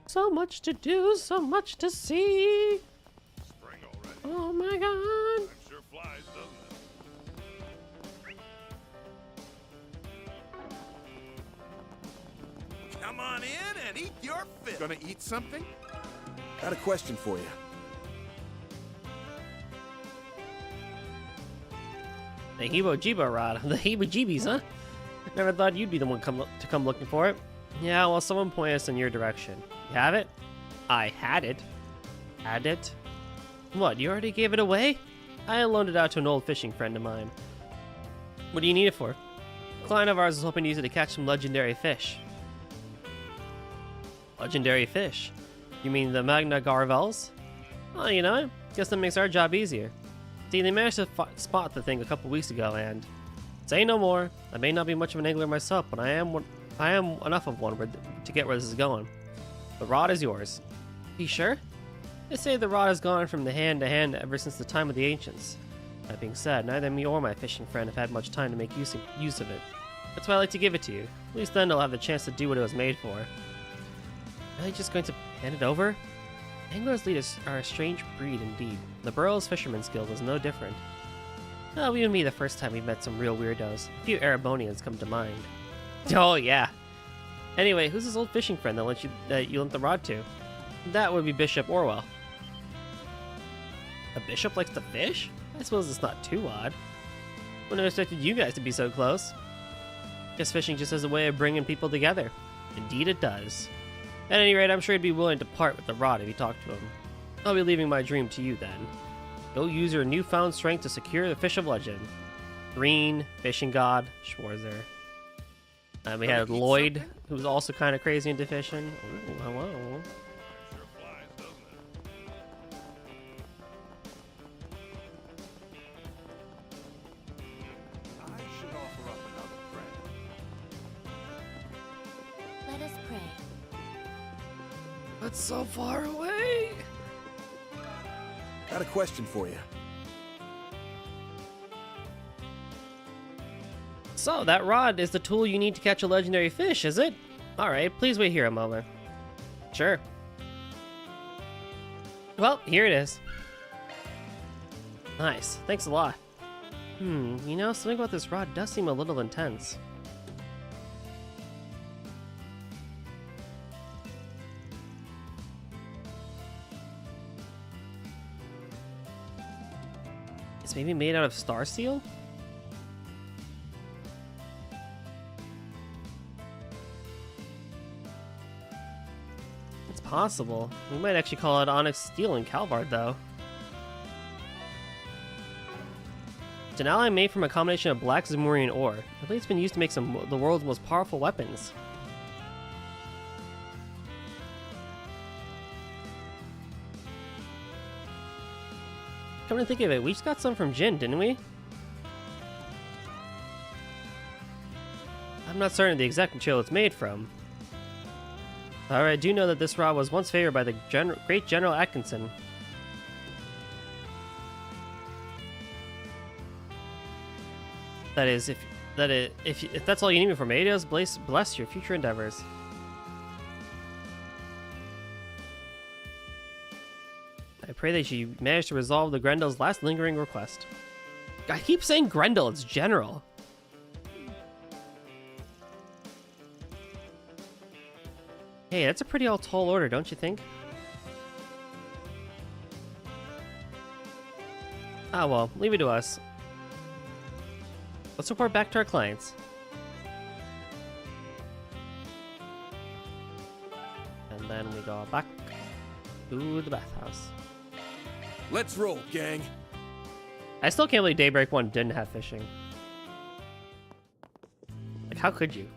So much to do, so much to see. Spring already. Oh my god. That sure flies, doesn't it? Come on in and eat your fill. Gonna eat something? Got a question for you. The Hebo-Jibo rod. The Heebie-Jeebies, huh? Never thought you'd be the one to come looking for it. Yeah, well, someone point us in your direction. You have it? I had it. Had it? What, you already gave it away? I loaned it out to an old fishing friend of mine. What do you need it for? A client of ours is hoping to use it to catch some legendary fish. Legendary fish? You mean the Magna Garvels? Well, you know, guess that makes our job easier. See, they managed to spot the thing a couple weeks ago, and say no more. I may not be much of an angler myself, but I am enough of one to get where this is going. The rod is yours. You sure? They say the rod has gone from the hand to hand ever since the time of the ancients. That being said, neither me or my fishing friend have had much time to make use of it. That's why I like to give it to you. At least then I'll have the chance to do what it was made for. Really just going to hand it over? Anglers are a strange breed indeed. The Burroughs Fisherman's Guild was no different. Oh, you and me the first time we met some real weirdos. A few Erebonians come to mind. Oh yeah. Anyway, who's this old fishing friend that you lent the rod to? That would be Bishop Orwell. A bishop likes to fish? I suppose it's not too odd. Wouldn't have expected you guys to be so close. Guess fishing just has a way of bringing people together. Indeed it does. At any rate, I'm sure he'd be willing to part with the rod if you talk to him. I'll be leaving my dream to you then. Go use your newfound strength to secure the fish of legend. Green, fishing god, Schwarzer. And we had Lloyd, who was also kind of crazy into fishing. Ooh, hello. Sure flies, doesn't it? I should offer up another friend. Let us pray. That's so far away. Got a question for you. So, that rod is the tool you need to catch a legendary fish, is it? Alright, please wait here a moment. Sure. Well, here it is. Nice, thanks a lot. You know, something about this rod does seem a little intense. It's maybe made out of star steel? It's possible. We might actually call it onyx steel in Calvard, though. It's an ally made from a combination of black Zamurian ore. I believe it's been used to make some of the world's most powerful weapons. Come to think of it, we just got some from Jin, didn't we? I'm not certain of the exact material it's made from. However, I do know that this rod was once favored by the great General Atkinson. That is, if that's all you need me for, may it bless your future endeavors. I pray that you manage to resolve the Grendel's last lingering request. I keep saying Grendel, it's General. Hey, that's a pretty tall order, don't you think? Ah, well, leave it to us. Let's report back to our clients. And then we go back to the bathhouse. Let's roll, gang. I still can't believe Daybreak 1 didn't have fishing. Like, how could you?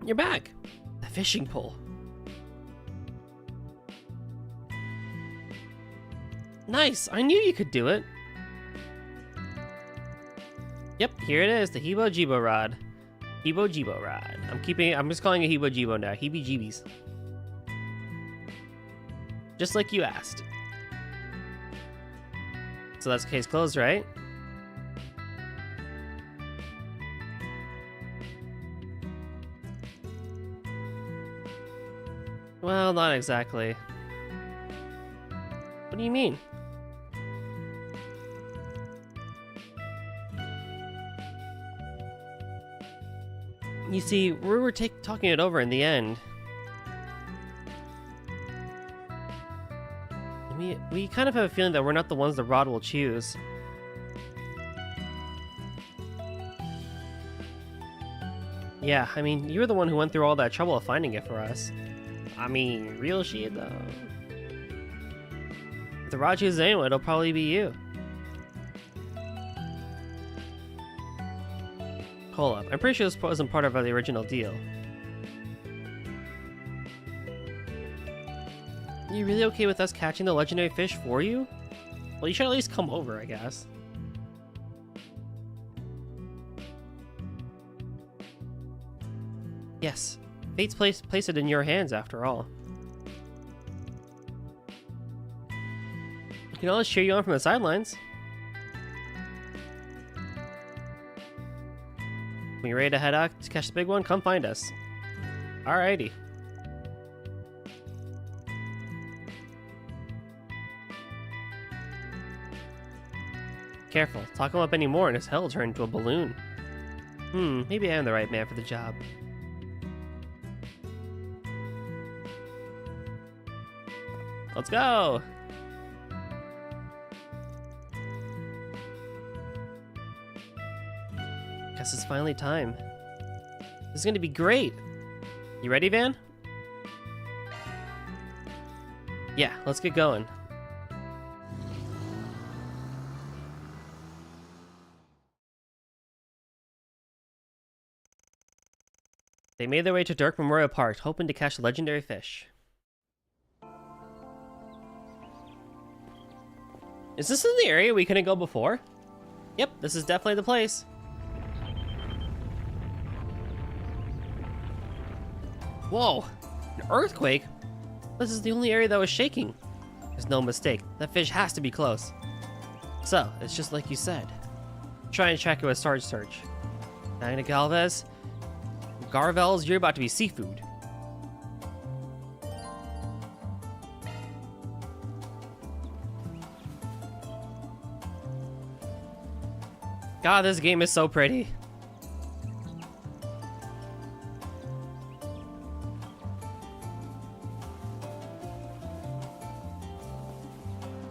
You're back! The fishing pole. Nice! I knew you could do it! Yep, here it is, the Hebo Jibo rod. Hebo Jibo rod. I'm just calling it Hebo Jibo now. Heebie jeebies. Just like you asked. So that's case closed, right? Well, not exactly. What do you mean? You see, we were talking it over in the end. We kind of have a feeling that we're not the ones the rod will choose. Yeah, I mean, you were the one who went through all that trouble of finding it for us. I mean, real shit though. If the rod chooses anyone, it'll probably be you. Hold up, I'm pretty sure this wasn't part of the original deal. You really okay with us catching the legendary fish for you? Well, you should at least come over, I guess. Yes, fate's placed it in your hands after all. We can always cheer you on from the sidelines. When you're ready to head out to catch the big one, come find us. Alrighty. Careful, talk him up anymore and his head will turn into a balloon. Maybe I am the right man for the job. Let's go! Guess it's finally time. This is gonna be great! You ready, Van? Yeah, let's get going. They made their way to Dirk Memorial Park, hoping to catch legendary fish. Is this in the area we couldn't go before? Yep, this is definitely the place. Whoa, an earthquake? This is the only area that was shaking. There's no mistake, that fish has to be close. So, it's just like you said. Try and track it with Sarge Search. Magna Galvez, Garvels, you're about to be seafood. God, this game is so pretty.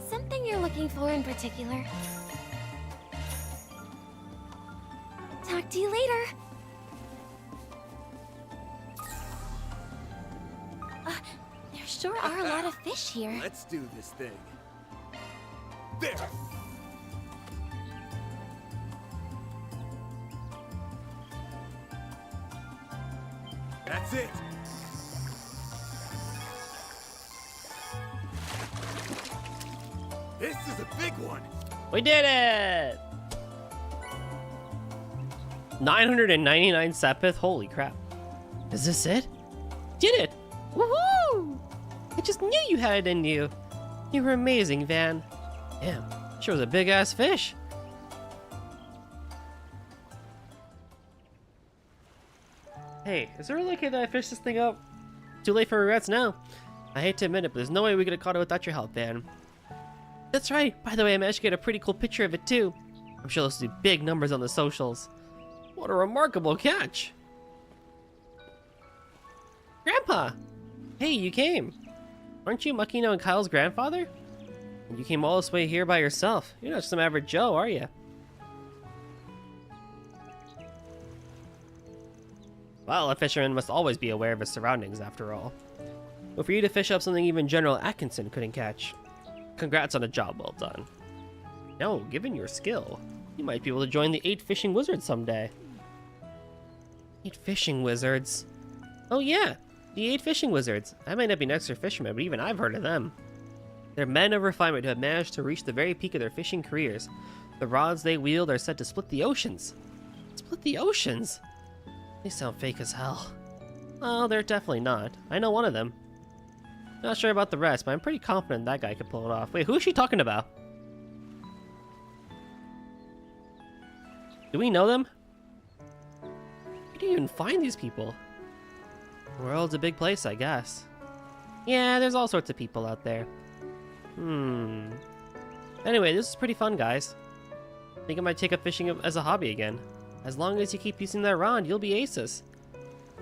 Something you're looking for in particular? Talk to you later. There sure are a lot of fish here. Let's do this thing. There! That's it! This is a big one! We did it! 999 Sepith? Holy crap. Is this it? Did it! Woohoo! I just knew you had it in you. You were amazing, Van. Damn, sure was a big ass fish. Hey, is it really okay that I fished this thing up? Too late for regrets now. I hate to admit it, but there's no way we could have caught it without your help, Van. That's right. By the way, I managed to get a pretty cool picture of it too. I'm sure this will do big numbers on the socials. What a remarkable catch. Grandpa! Hey, you came. Aren't you Makino and Kyle's grandfather? And you came all this way here by yourself. You're not some average Joe, are you? Well, a fisherman must always be aware of his surroundings, after all. But for you to fish up something even General Atkinson couldn't catch, congrats on a job well done. No, given your skill, you might be able to join the 8 Fishing Wizards someday. 8 Fishing Wizards? Oh yeah, the 8 Fishing Wizards. I might not be an expert fisherman, but even I've heard of them. They're men of refinement who have managed to reach the very peak of their fishing careers. The rods they wield are said to split the oceans. Split the oceans? They sound fake as hell. Oh, they're definitely not. I know one of them. Not sure about the rest, but I'm pretty confident that guy could pull it off. Wait, who is she talking about? Do we know them? Where do you even find these people? The world's a big place, I guess. Yeah, there's all sorts of people out there. Anyway, this is pretty fun, guys. I think I might take up fishing as a hobby again. As long as you keep using that rod, you'll be aces.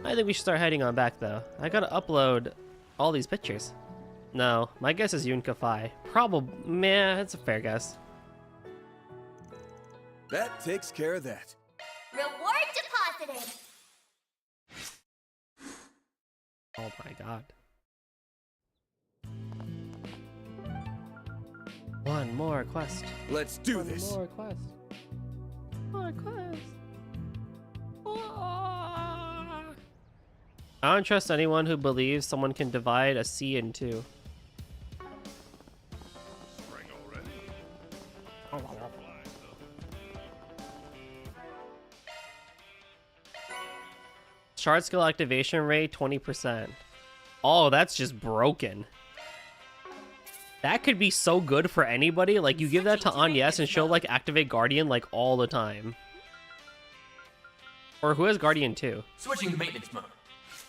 I think we should start heading on back, though. I gotta upload all these pictures. No, my guess is Yunka Phi. Probably, meh, that's a fair guess. That takes care of that. Reward deposited. Oh my god. One more quest. Let's do this. One more quest. More quest. I don't trust anyone who believes someone can divide a sea in two. Shard skill activation rate 20%. Oh, that's just broken. That could be so good for anybody. Like, you give that to Agnes and she'll like activate Guardian like all the time. Or who has Guardian too? Switching to maintenance mode.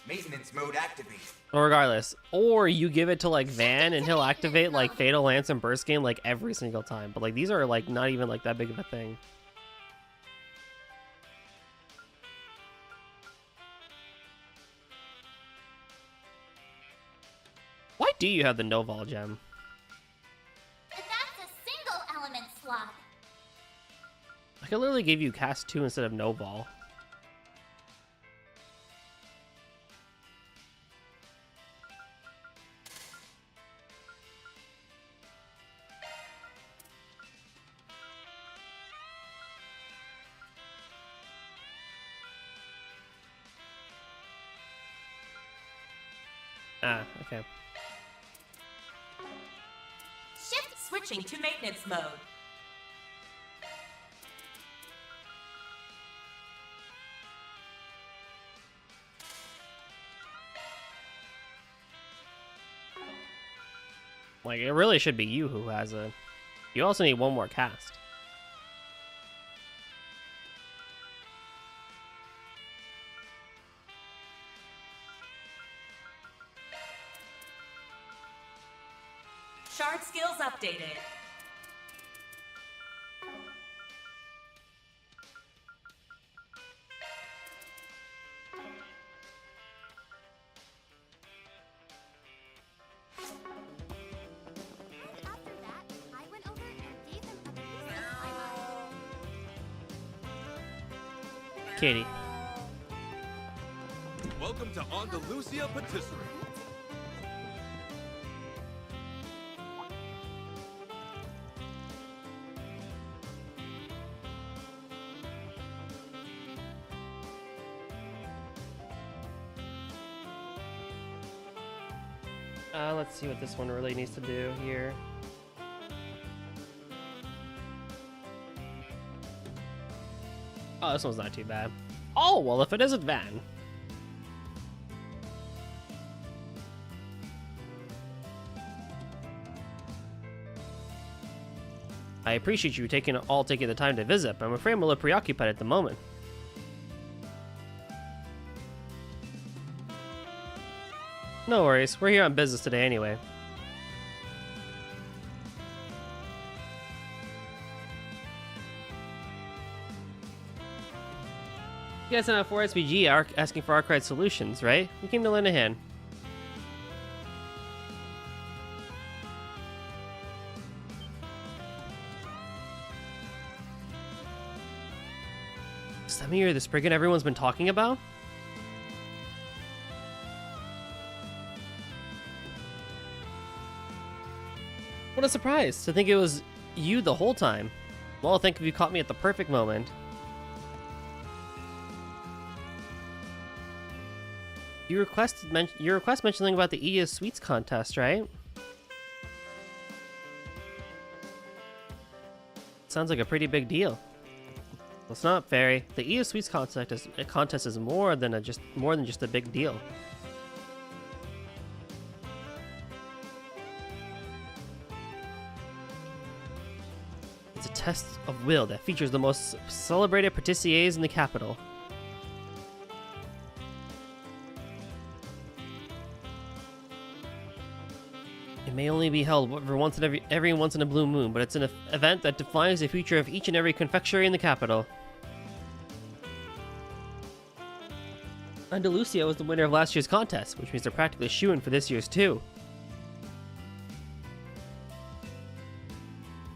Maintenance mode activated. Or regardless. Or you give it to like Van and he'll activate like Fatal Lance and Burst Game like every single time. But like these are like not even like that big of a thing. Why do you have the Noval gem? That's a single element slot. I could literally give you cast 2 instead of Noval. Ah, okay. Shift switching to maintenance mode. Like, it really should be you who has a... You also need one more cast. Shard skills updated. After that, I went over and gave him a piece of my Katie. Welcome to Andalusia Patisserie. Let's see what this one really needs to do here. Oh, this one's not too bad. Oh, well, if it isn't Van. I appreciate you taking the time to visit, but I'm afraid I'm a little preoccupied at the moment. No worries, we're here on business today anyway. You guys sent out 4SPG asking for Arcade solutions, right? We came to lend a hand. Does that mean you're the Spriggan everyone's been talking about? What a surprise to think it was you the whole time. Well, I think you caught me at the perfect moment. Your request mentioned something about the Edia Sweets contest, right? Sounds like a pretty big deal. Well, it's not, Fairy. The Edia Sweets contest is more than just a big deal. It's a test of will that features the most celebrated patissiers in the capital. It may only be held every once in a blue moon, but it's an event that defines the future of each and every confectionery in the capital. Andalusia was the winner of last year's contest, which means they're practically shoo-in for this year's too.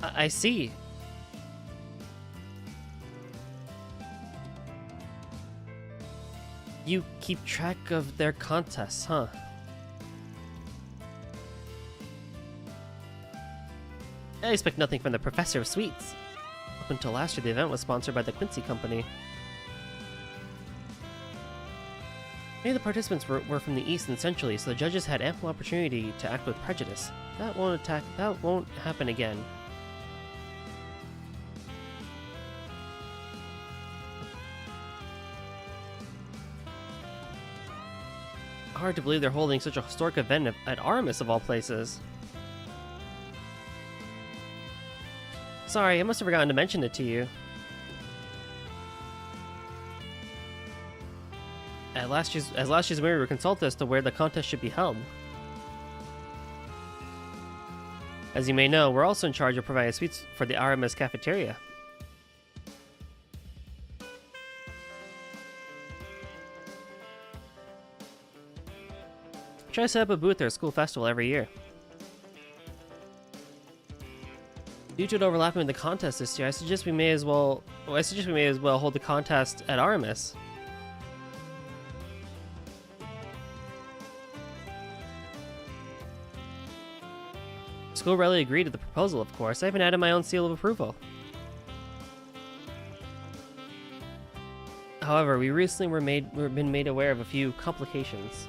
I see. You keep track of their contests, huh? I expect nothing from the Professor of Sweets. Up until last year, the event was sponsored by the Quincy Company. Many of the participants were from the East and Centrally, so the judges had ample opportunity to act with prejudice. That won't happen again. Hard to believe they're holding such a historic event at Artemis of all places. Sorry, I must have forgotten to mention it to you. As last year's winner, we were consulted as to where the contest should be held. As you may know, we're also in charge of providing sweets for the Aramis cafeteria. Try to set up a booth at our school festival every year. Due to it overlapping with the contest this year, I suggest we may as well hold the contest at Aramis. School readily agreed to the proposal, of course. I even added my own seal of approval. However, we recently been made aware of a few complications.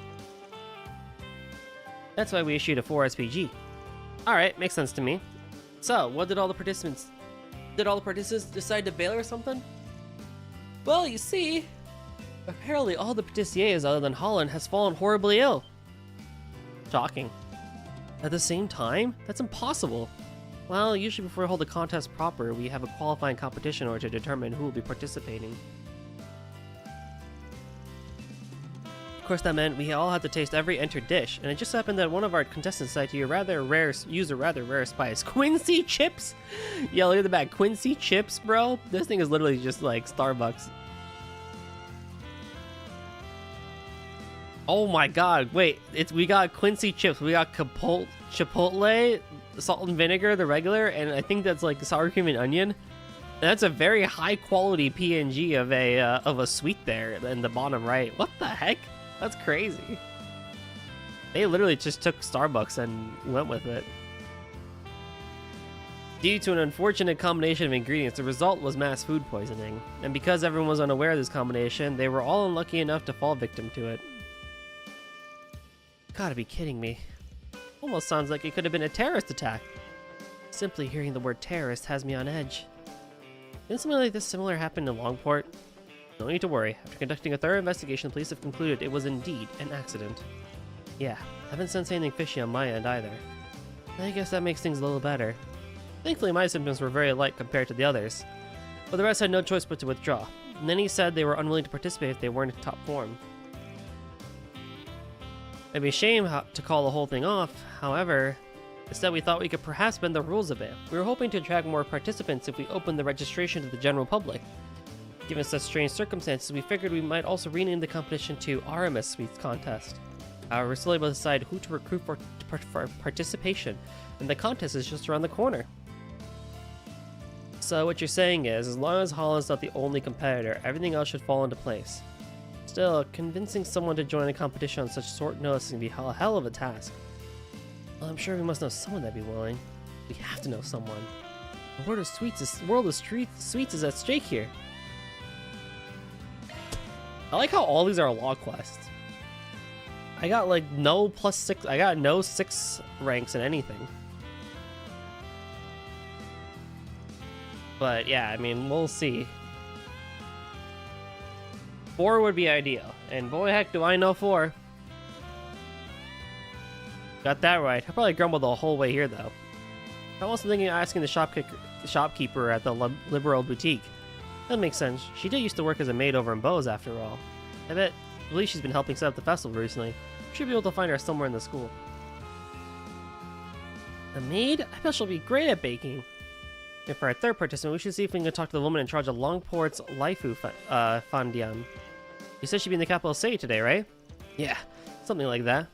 That's why we issued a 4SPG. Alright, makes sense to me. So, what did all the participants... Did all the participants decide to bail or something? Well, you see... Apparently all the patissiers other than Holland has fallen horribly ill. Shocking. At the same time? That's impossible. Well, usually before we hold the contest proper, we have a qualifying competition in order to determine who will be participating. Of course, that meant we all had to taste every entered dish, and it just happened that one of our contestants decided to use a rather rare spice. Quincy chips? Yeah, look at the back. Quincy chips, bro? This thing is literally just like Starbucks. Oh my god, wait, we got Quincy chips, we got Chipotle, salt and vinegar, the regular, and I think that's like sour cream and onion. And that's a very high quality PNG of a sweet there in the bottom right. What the heck? That's crazy. They literally just took Starbucks and went with it. Due to an unfortunate combination of ingredients, the result was mass food poisoning. And because everyone was unaware of this combination, they were all unlucky enough to fall victim to it. Gotta be kidding me. Almost sounds like it could have been a terrorist attack. Simply hearing the word terrorist has me on edge. Didn't something like this similar happen in Longport? No need to worry. After conducting a thorough investigation, the police have concluded it was indeed an accident. Yeah, haven't sensed anything fishy on my end either. I guess that makes things a little better. Thankfully, my symptoms were very light compared to the others, but the rest had no choice but to withdraw. And then he said they were unwilling to participate if they weren't in top form. It'd be a shame to call the whole thing off, however, instead we thought we could perhaps bend the rules a bit. We were hoping to attract more participants if we opened the registration to the general public. Given such strange circumstances, we figured we might also rename the competition to Aramis Sweets Contest. However, we're still able to decide who to recruit for participation, and the contest is just around the corner. So what you're saying is, as long as Holland's not the only competitor, everything else should fall into place. Still, convincing someone to join a competition on such short notice can be a hell of a task. Well, I'm sure we must know someone that'd be willing. We have to know someone. The world of sweets is at stake here. I like how all these are law quests. I got like no +6. I got no 6 ranks in anything. But yeah, I mean, we'll see. 4 would be ideal, and boy heck do I know 4. Got that right. I probably grumbled the whole way here though. I'm also thinking of asking the shopkeeper at the Liberal Boutique. That makes sense. She did used to work as a maid over in Bose after all. I believe she's been helping set up the festival recently. Should be able to find her somewhere in the school. A maid? I bet she'll be great at baking. And for our third participant, we should see if we can talk to the woman in charge of Longport's Laifu Fandian. You said she'd be in the capital city today, right? Yeah, something like that.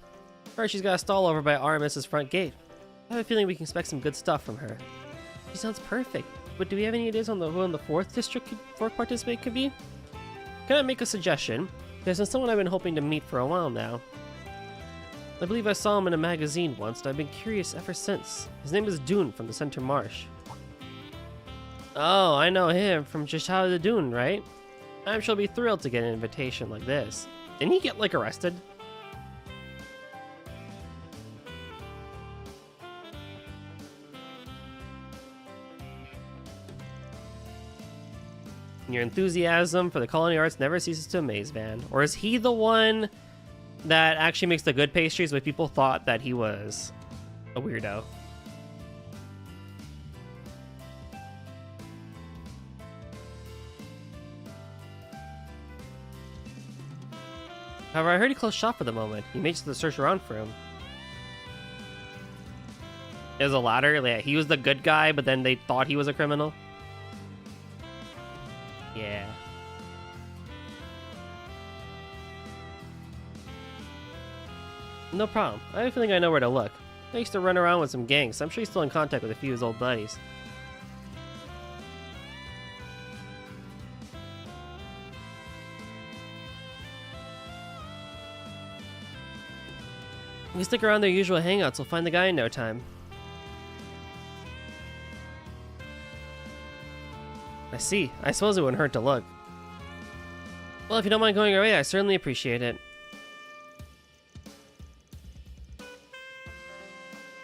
First, she's got a stall over by Aramis's front gate. I have a feeling we can expect some good stuff from her. She sounds perfect. But do we have any ideas on who in the 4th district participant could be? Can I make a suggestion? There's been someone I've been hoping to meet for a while now. I believe I saw him in a magazine once, and I've been curious ever since. His name is Dune from the Center Marsh. Oh, I know him from Jishao the Dune, right? I'm sure he'll be thrilled to get an invitation like this. Didn't he get, like, arrested? Your enthusiasm for the culinary arts never ceases to amaze, Van. Or is he the one that actually makes the good pastries, but people thought that he was a weirdo? However, I heard he closed shop for the moment. You made the search around for him. There's a ladder. Yeah, he was the good guy, but then they thought he was a criminal. Yeah. No problem. I have a feeling I know where to look. I used to run around with some gangs, so I'm sure he's still in contact with a few of his old buddies. If we stick around their usual hangouts, we'll find the guy in no time. I see. I suppose it wouldn't hurt to look. Well, if you don't mind going away, I certainly appreciate it.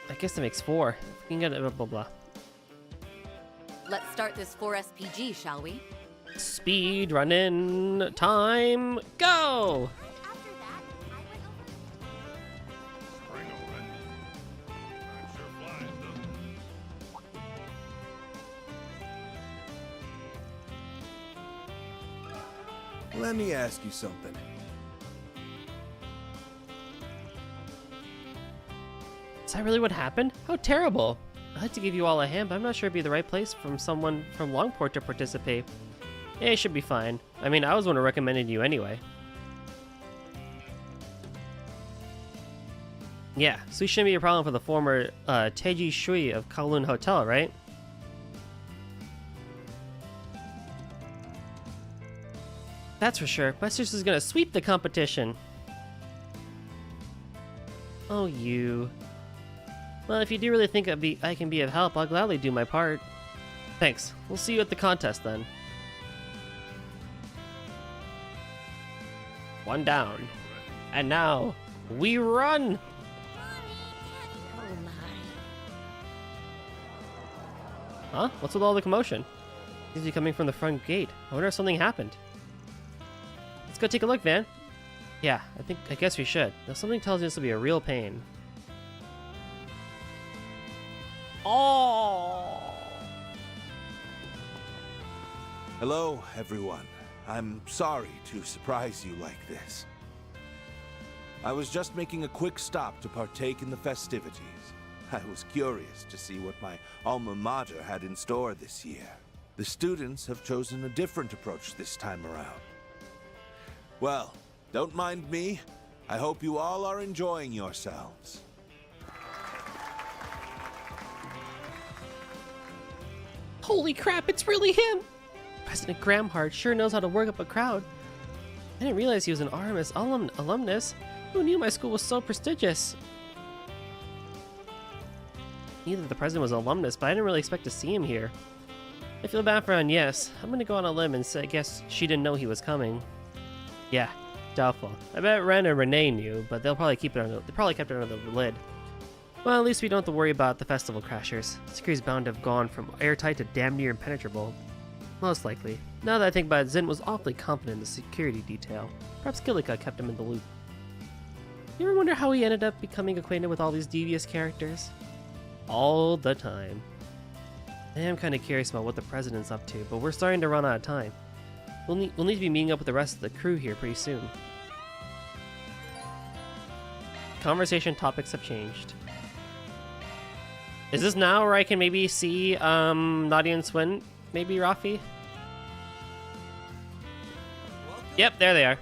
I guess that makes 4. We can get it, blah, blah, blah. Let's start this 4 SPG, shall we? Speed, running, time, go! Let me ask you something. Is that really what happened? How terrible. I'd like to give you all a hand, but I'm not sure it'd be the right place from someone from Longport to participate. Yeah, it should be fine. I mean, I was the one who recommended you anyway. Yeah, so it shouldn't be a problem for the former Teiji Shui of Kowloon Hotel, right? That's for sure. My sister's gonna sweep the competition. Oh, you. Well, if you do really think I can be of help, I'll gladly do my part. Thanks. We'll see you at the contest then. One down. And now, we run! Huh? What's with all the commotion? Seems to be coming from the front gate. I wonder if something happened. Let's go take a look, Van. Yeah, I guess we should. Now something tells me this will be a real pain. Oh! Hello, everyone. I'm sorry to surprise you like this. I was just making a quick stop to partake in the festivities. I was curious to see what my alma mater had in store this year. The students have chosen a different approach this time around. Well, don't mind me. I hope you all are enjoying yourselves. Holy crap, it's really him! President Gramhart sure knows how to work up a crowd. I didn't realize he was an RMS alumnus. Who knew my school was so prestigious? Neither the president was an alumnus, but I didn't really expect to see him here. I feel bad for Agnes. I'm gonna go on a limb and say I guess she didn't know he was coming. Yeah, doubtful. I bet Ren and Renee knew, but they probably kept it under the lid. Well, at least we don't have to worry about the festival crashers. Security's bound to have gone from airtight to damn near impenetrable. Most likely. Now that I think about it, Zin was awfully competent in the security detail. Perhaps Kilika kept him in the loop. You ever wonder how he ended up becoming acquainted with all these devious characters? All the time. I am kind of curious about what the president's up to, but we're starting to run out of time. We'll need to be meeting up with the rest of the crew here pretty soon. Conversation topics have changed. Is this now where I can maybe see Nadia and Swin? Maybe Rafi? Yep, there they are.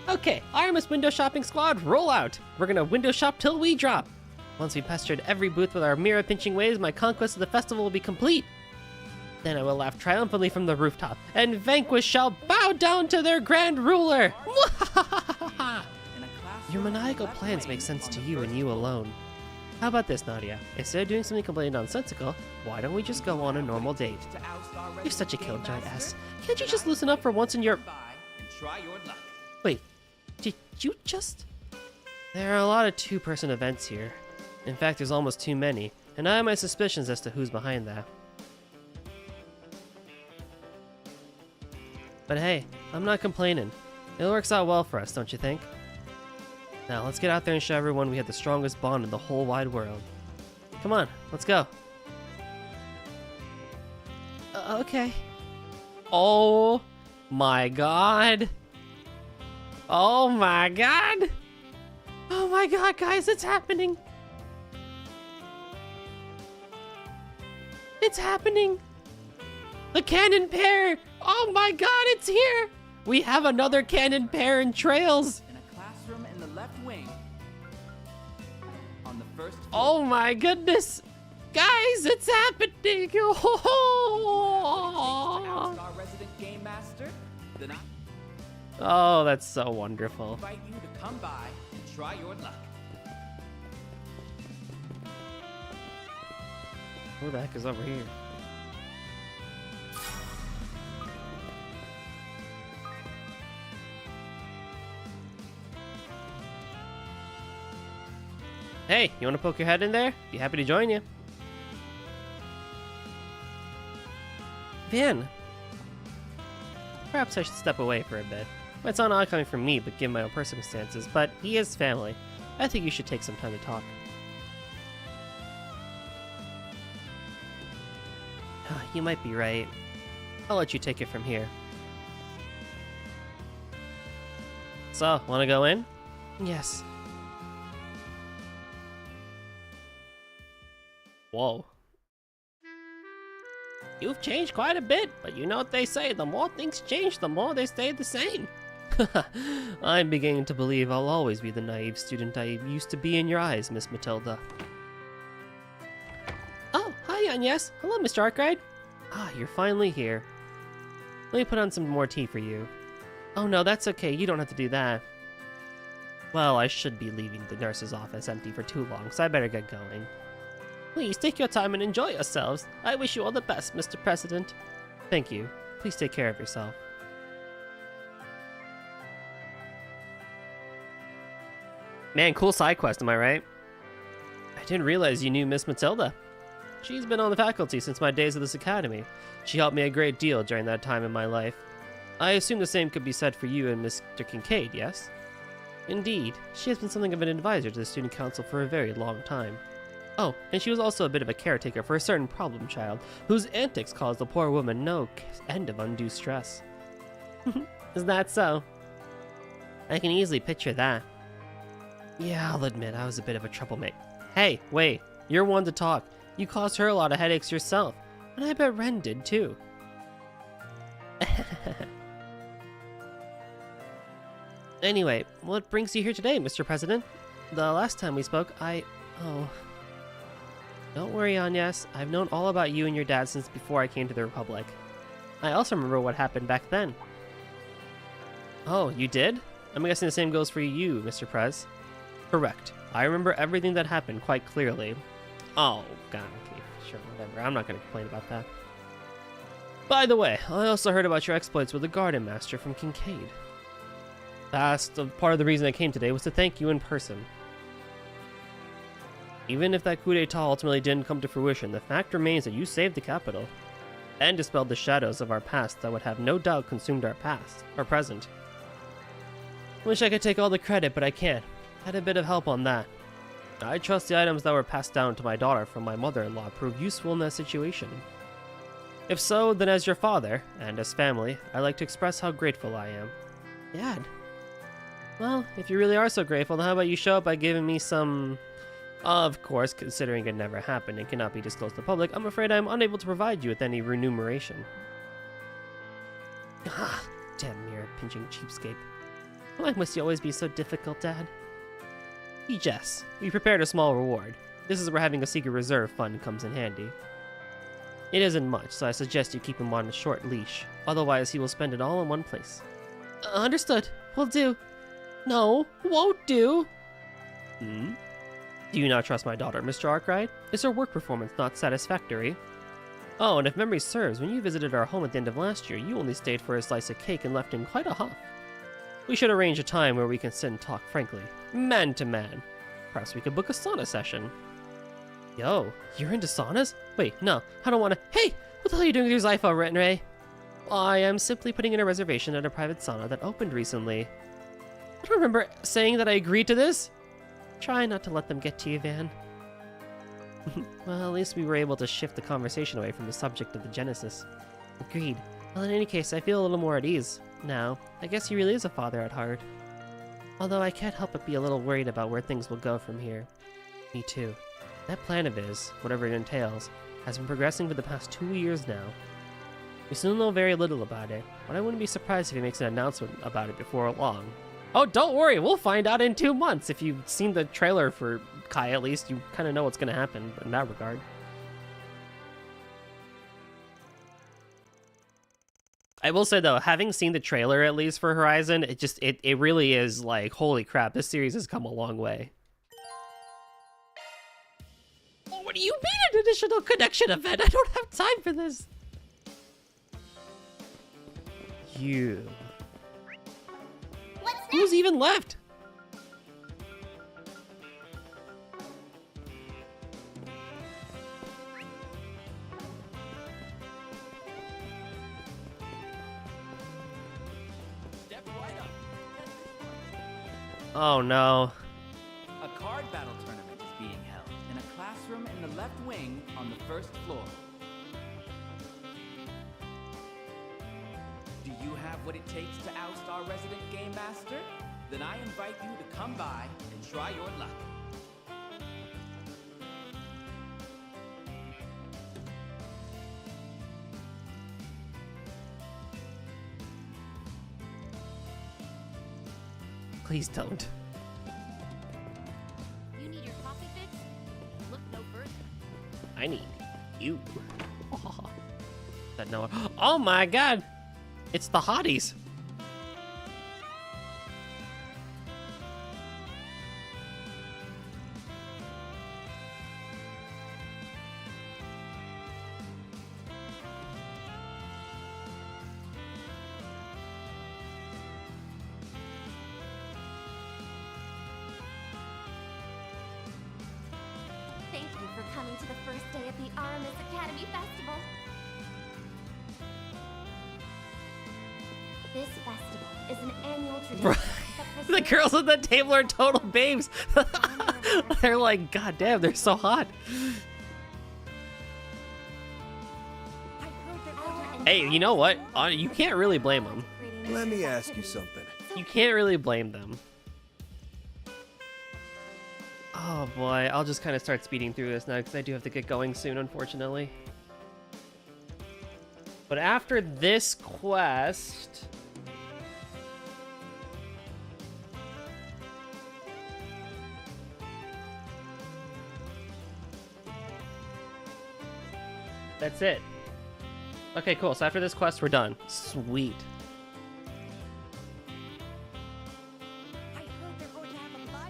Okay, Artemis Window Shopping Squad, roll out! We're gonna window shop till we drop! Once we've pestered every booth with our mirror-pinching ways, my conquest of the festival will be complete! Then I will laugh triumphantly from the rooftop, and Vanquish shall bow down to their grand ruler! Your maniacal plans make sense to you and you alone. How about this, Nadia? Instead of doing something completely nonsensical, why don't we just go on a normal date? You're such a killjoy ass. Can't you just loosen up for once in your... Wait, did you just... There are a lot of two-person events here. In fact, there's almost too many, and I have my suspicions as to who's behind that. But hey, I'm not complaining. It works out well for us, don't you think? Now, let's get out there and show everyone we have the strongest bond in the whole wide world. Come on, let's go. Okay. Oh my god. Oh my god. Oh my god, guys, it's happening. It's happening. The cannon pair. Oh my god, it's here. We have another cannon pair in Trails. Classroom in the left wing. On the first floor. Oh my goodness. Guys, it's happening. Oh, Our resident game master. Then I oh, that's so wonderful. invite you to come by and try your luck. Who the heck is over here? Hey, you want to poke your head in there? Be happy to join you. Van. Perhaps I should step away for a bit. Might sound odd coming from me, but given my own circumstances, but he is family. I think you should take some time to talk. You might be right. I'll let you take it from here. So, wanna go in? Yes. Whoa. You've changed quite a bit, but you know what they say, the more things change, the more they stay the same. I'm beginning to believe I'll always be the naive student I used to be in your eyes, Miss Matilda. Oh, hi, Agnes. Hello, Mr. Arkwright. Ah, you're finally here. Let me put on some more tea for you. Oh no, that's okay, you don't have to do that. Well, I should be leaving the nurse's office empty for too long, so I better get going. Please take your time and enjoy yourselves. I wish you all the best, Mr. President. Thank you. Please take care of yourself. Man, cool side quest, am I right? I didn't realize you knew Miss Matilda. She's been on the faculty since my days at this academy. She helped me a great deal during that time in my life. I assume the same could be said for you and Mr. Kincaid, yes? Indeed, she has been something of an advisor to the student council for a very long time. Oh, and she was also a bit of a caretaker for a certain problem child, whose antics caused the poor woman no end of undue stress. Is that so? I can easily picture that. Yeah, I'll admit, I was a bit of a troublemaker. Hey, wait, you're one to talk. You caused her a lot of headaches yourself, and I bet Ren did too. Anyway, what brings you here today, Mr. President? The last time we spoke, Oh. Don't worry, Agnes. I've known all about you and your dad since before I came to the Republic. I also remember what happened back then. Oh, you did? I'm guessing the same goes for you, Mr. Prez. Correct. I remember everything that happened quite clearly. Oh, God, okay, sure, whatever. I'm not going to complain about that. By the way, I also heard about your exploits with the Garden Master from Kincaid. That's part of the reason I came today was to thank you in person. Even if that coup d'etat ultimately didn't come to fruition, the fact remains that you saved the capital and dispelled the shadows of our past that would have no doubt consumed our present. Wish I could take all the credit, but I can't. Had a bit of help on that. I trust the items that were passed down to my daughter from my mother-in-law proved useful in that situation. If so, then as your father, and as family, I'd like to express how grateful I am. Dad. Well, if you really are so grateful, then how about you show up by giving me some... Of course, considering it never happened and cannot be disclosed to the public, I'm afraid I'm unable to provide you with any remuneration. Ah, damn mirror-pinching cheapskate. Why must you always be so difficult, Dad? Yes, we prepared a small reward. This is where having a secret reserve fund comes in handy. It isn't much, so I suggest you keep him on a short leash. Otherwise, he will spend it all in one place. Understood. Will do. No, won't do. Hmm? Do you not trust my daughter, Mr. Arkwright? Is her work performance not satisfactory? Oh, and if memory serves, when you visited our home at the end of last year, you only stayed for a slice of cake and left in quite a huff. We should arrange a time where we can sit and talk frankly, man to man. Perhaps we could book a sauna session. Yo, you're into saunas? Wait, no, I don't want to. Hey, what the hell are you doing with your Zypho, Ray? I am simply putting in a reservation at a private sauna that opened recently. I don't remember saying that I agreed to this. Try not to let them get to you, Van. Well, at least we were able to shift the conversation away from the subject of the Genesis. Agreed. Well, in any case, I feel a little more at ease. Now, I guess he really is a father at heart. Although I can't help but be a little worried about where things will go from here. Me too. That plan of his, whatever it entails, has been progressing for the past 2 years now. We still know very little about it, but I wouldn't be surprised if he makes an announcement about it before long. Oh, don't worry, we'll find out in 2 months. If you've seen the trailer for Kai, at least, you kind of know what's going to happen in that regard. I will say, though, having seen the trailer, at least, for Horizon, it really is like, holy crap, this series has come a long way. What do you mean an additional connection event? I don't have time for this. You... Who's even left? Oh no. A card battle tournament is being held in a classroom in the left wing on the first floor. Do you have what it takes to oust our resident game master? then I invite you to come by and try your luck. Please don't. You need your coffee fix? Look no further. I need you. Oh, that no. Oh my God! It's the hotties. Thank you for coming to the first day of the Aramis Academy Festival. This festival is an annual tradition. The girls at the table are total babes. They're like, God damn, they're so hot. Hey, you know what? You can't really blame them. Let me ask you something. You can't really blame them. Oh boy, I'll just kind of start speeding through this now because I do have to get going soon, unfortunately. But after this quest... That's it. Okay, cool. So after this quest, we're done. Sweet.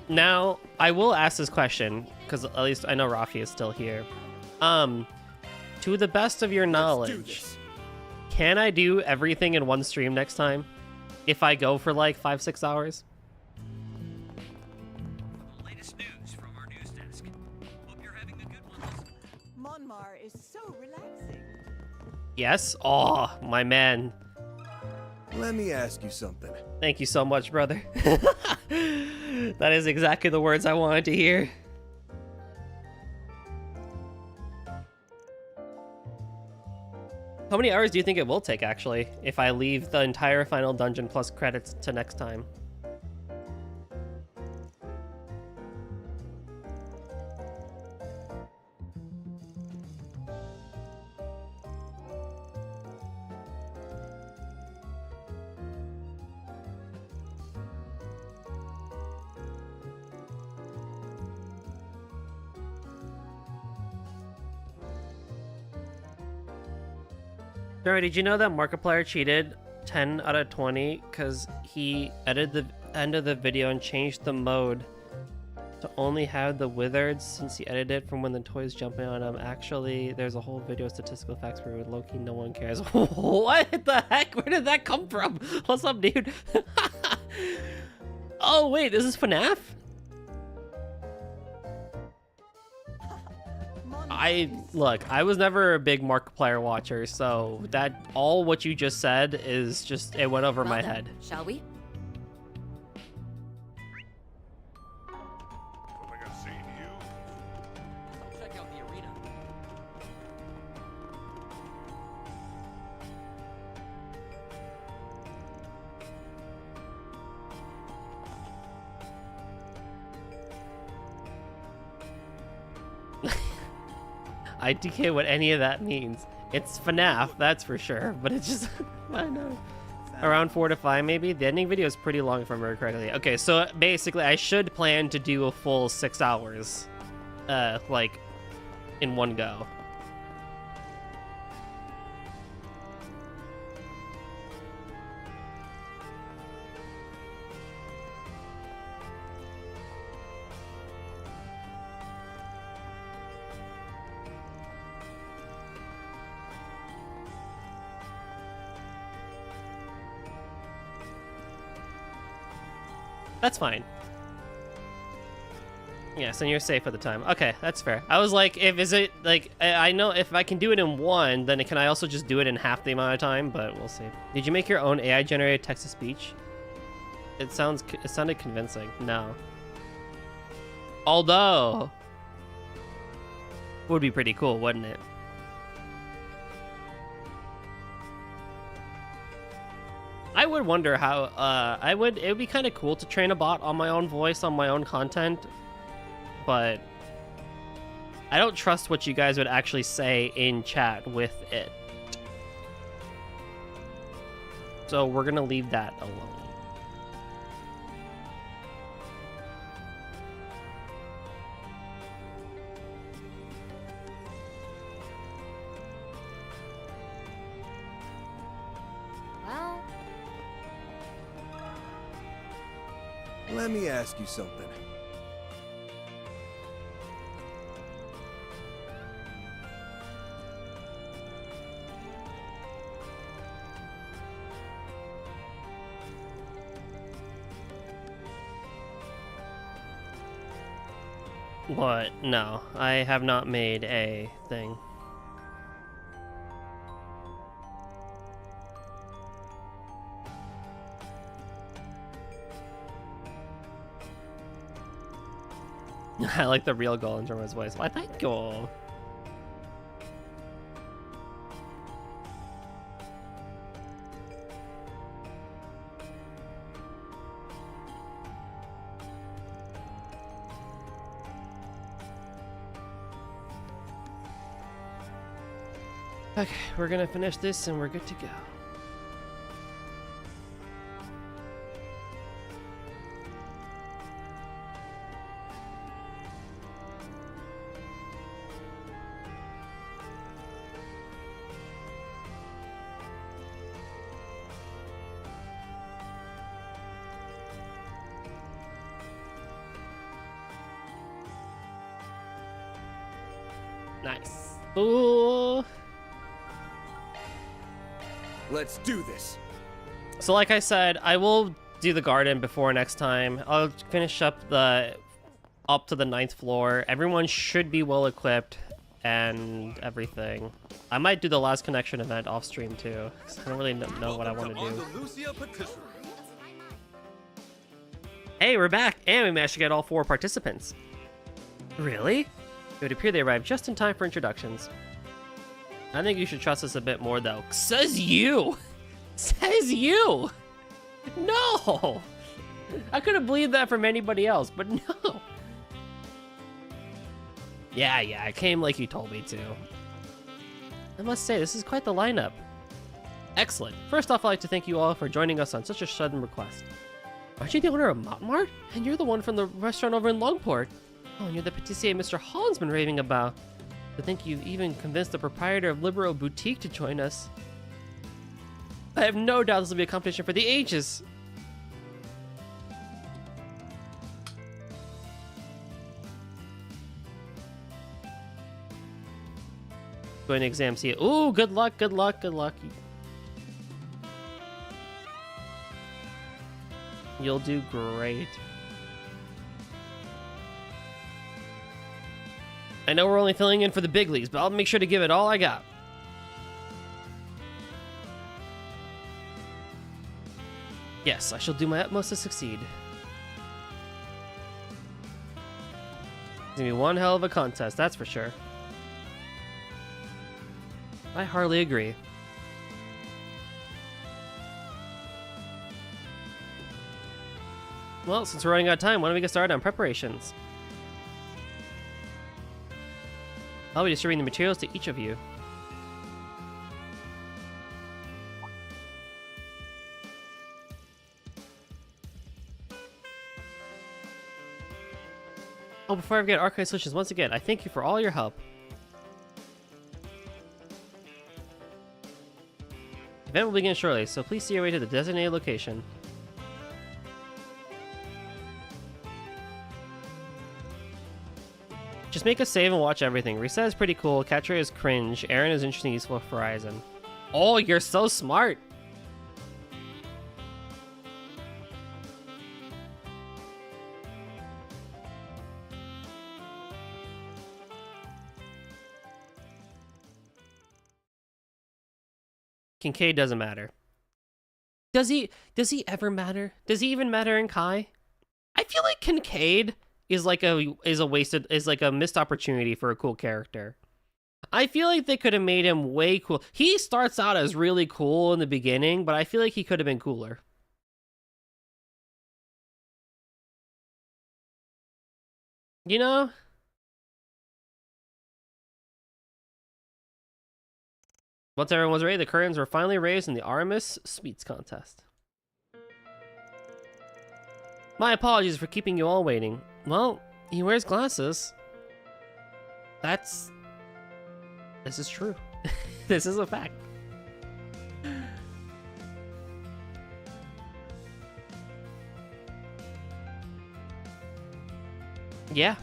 Now, I will ask this question, because at least I know Rafi is still here. To the best of your knowledge, can I do everything in one stream next time? If I go for like 5-6 hours? The latest news from our news desk. Hope you're having a good one. Monmar is so relaxing. Yes? Oh, my man. Let me ask you something. Thank you so much, brother. That is exactly the words I wanted to hear. How many hours do you think it will take, actually, if I leave the entire final dungeon plus credits to next time? Sorry, did you know that Markiplier cheated 10 out of 20 because he edited the end of the video and changed the mode to only have the wizards since he edited it from when the toys jumping on him? Actually, there's a whole video of statistical facts where with Loki no one cares. What the heck? Where did that come from? What's up, dude? Oh wait, this is FNAF? Look, I was never a big Markiplier watcher, so that all what you just said is just, it went over my head. Shall we? Don't think I've seen you. Check out the arena. I DK what any of that means. It's FNAF, that's for sure, but it's just, I don't know. Around 4 to 5 maybe? The ending video is pretty long if I remember correctly. Okay, so basically I should plan to do a full 6 hours, like, in one go. That's fine. Yes, and you're safe at the time. Okay, that's fair. I was like, I know if I can do it in one, then can I also just do it in half the amount of time? But we'll see. Did you make your own AI generated text to speech? It sounded convincing. No. Although, would be pretty cool, wouldn't it? I would wonder how, it would be kind of cool to train a bot on my own voice, on my own content, but I don't trust what you guys would actually say in chat with it. So we're gonna leave that alone. Well, Let me ask you something. What? No, I have not made a thing. I like the real goal in German's voice. Why, thank you. Okay, we're gonna finish this and we're good to go. Nice. Ooh. Let's do this. So like I said, I will do the garden before next time. I'll finish up to the 9th floor. Everyone should be well equipped and everything. I might do the last connection event off stream too, 'cause I don't really know what I want to do. Hey, we're back, and we managed to get all 4 participants. Really? It would appear they arrived just in time for introductions. I think you should trust us a bit more, though. Says you! Says you! No! I could have believed that from anybody else, but no! Yeah, I came like you told me to. I must say, this is quite the lineup. Excellent. First off, I'd like to thank you all for joining us on such a sudden request. Aren't you the owner of Montmart? And you're the one from the restaurant over in Longport. Oh, and you're the patissier Mr. Holland's been raving about. To think you've even convinced the proprietor of Libero Boutique to join us. I have no doubt this will be a competition for the ages. Going to exam, see it. Ooh, good luck, good luck, good luck. You'll do great. I know we're only filling in for the big leagues, but I'll make sure to give it all I got. Yes, I shall do my utmost to succeed. It's gonna be one hell of a contest, that's for sure. I hardly agree. Well, since we're running out of time, why don't we get started on preparations? I'll be distributing the materials to each of you. Oh, before I forget, Archive Solutions, once again, I thank you for all your help. The event will begin shortly, so please see your way to the designated location. Just make a save and watch everything. Reset is pretty cool, Catcher is cringe, Aaron is interesting, useful for Horizon. Oh, you're so smart! Kincaid doesn't matter. Does he ever matter? Does he even matter in Kai? I feel like Kincaid is like a missed opportunity for a cool character. I feel like they could have made him way cool. He starts out as really cool in the beginning, but I feel like he could have been cooler. You know? Once everyone was ready, the curtains were finally raised in the Aramis Sweets contest. My apologies for keeping you all waiting. Well, he wears glasses. This is true. This is a fact. Yeah.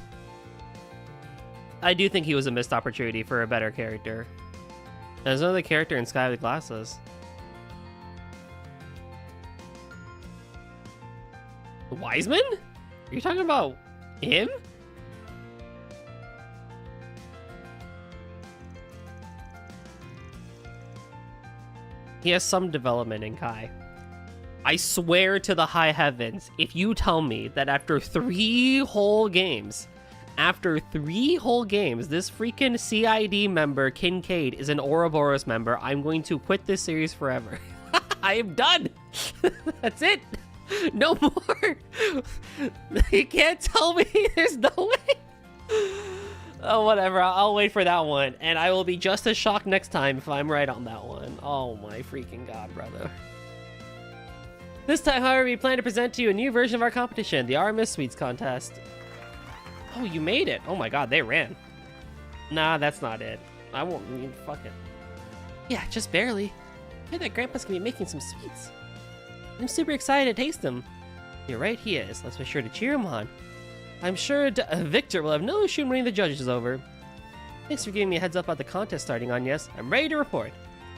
I do think he was a missed opportunity for a better character. There's another character in Sky with glasses. Wiseman? Are you talking about him? He has some development in Kai. I swear to the high heavens, if you tell me that after 3 whole games, this freaking CID member, Kincaid, is an Ouroboros member, I'm going to quit this series forever. I am done. That's it. No more. You can't tell me. There's no way. Oh, whatever. I'll wait for that one. And I will be just as shocked next time if I'm right on that one. Oh my freaking god, brother. This time, however, we plan to present to you a new version of our competition, the Aramis Sweets Contest. Oh, you made it. Oh my god, they ran. Nah, that's not it. I won't mean fuck it. Yeah, just barely. I hear that Grandpa's gonna be making some sweets. I'm super excited to taste them. You're right, he is. Let's be sure to cheer him on. I'm sure Victor will have no issue in winning the judges is over. Thanks for giving me a heads up about the contest starting on, yes. I'm ready to report.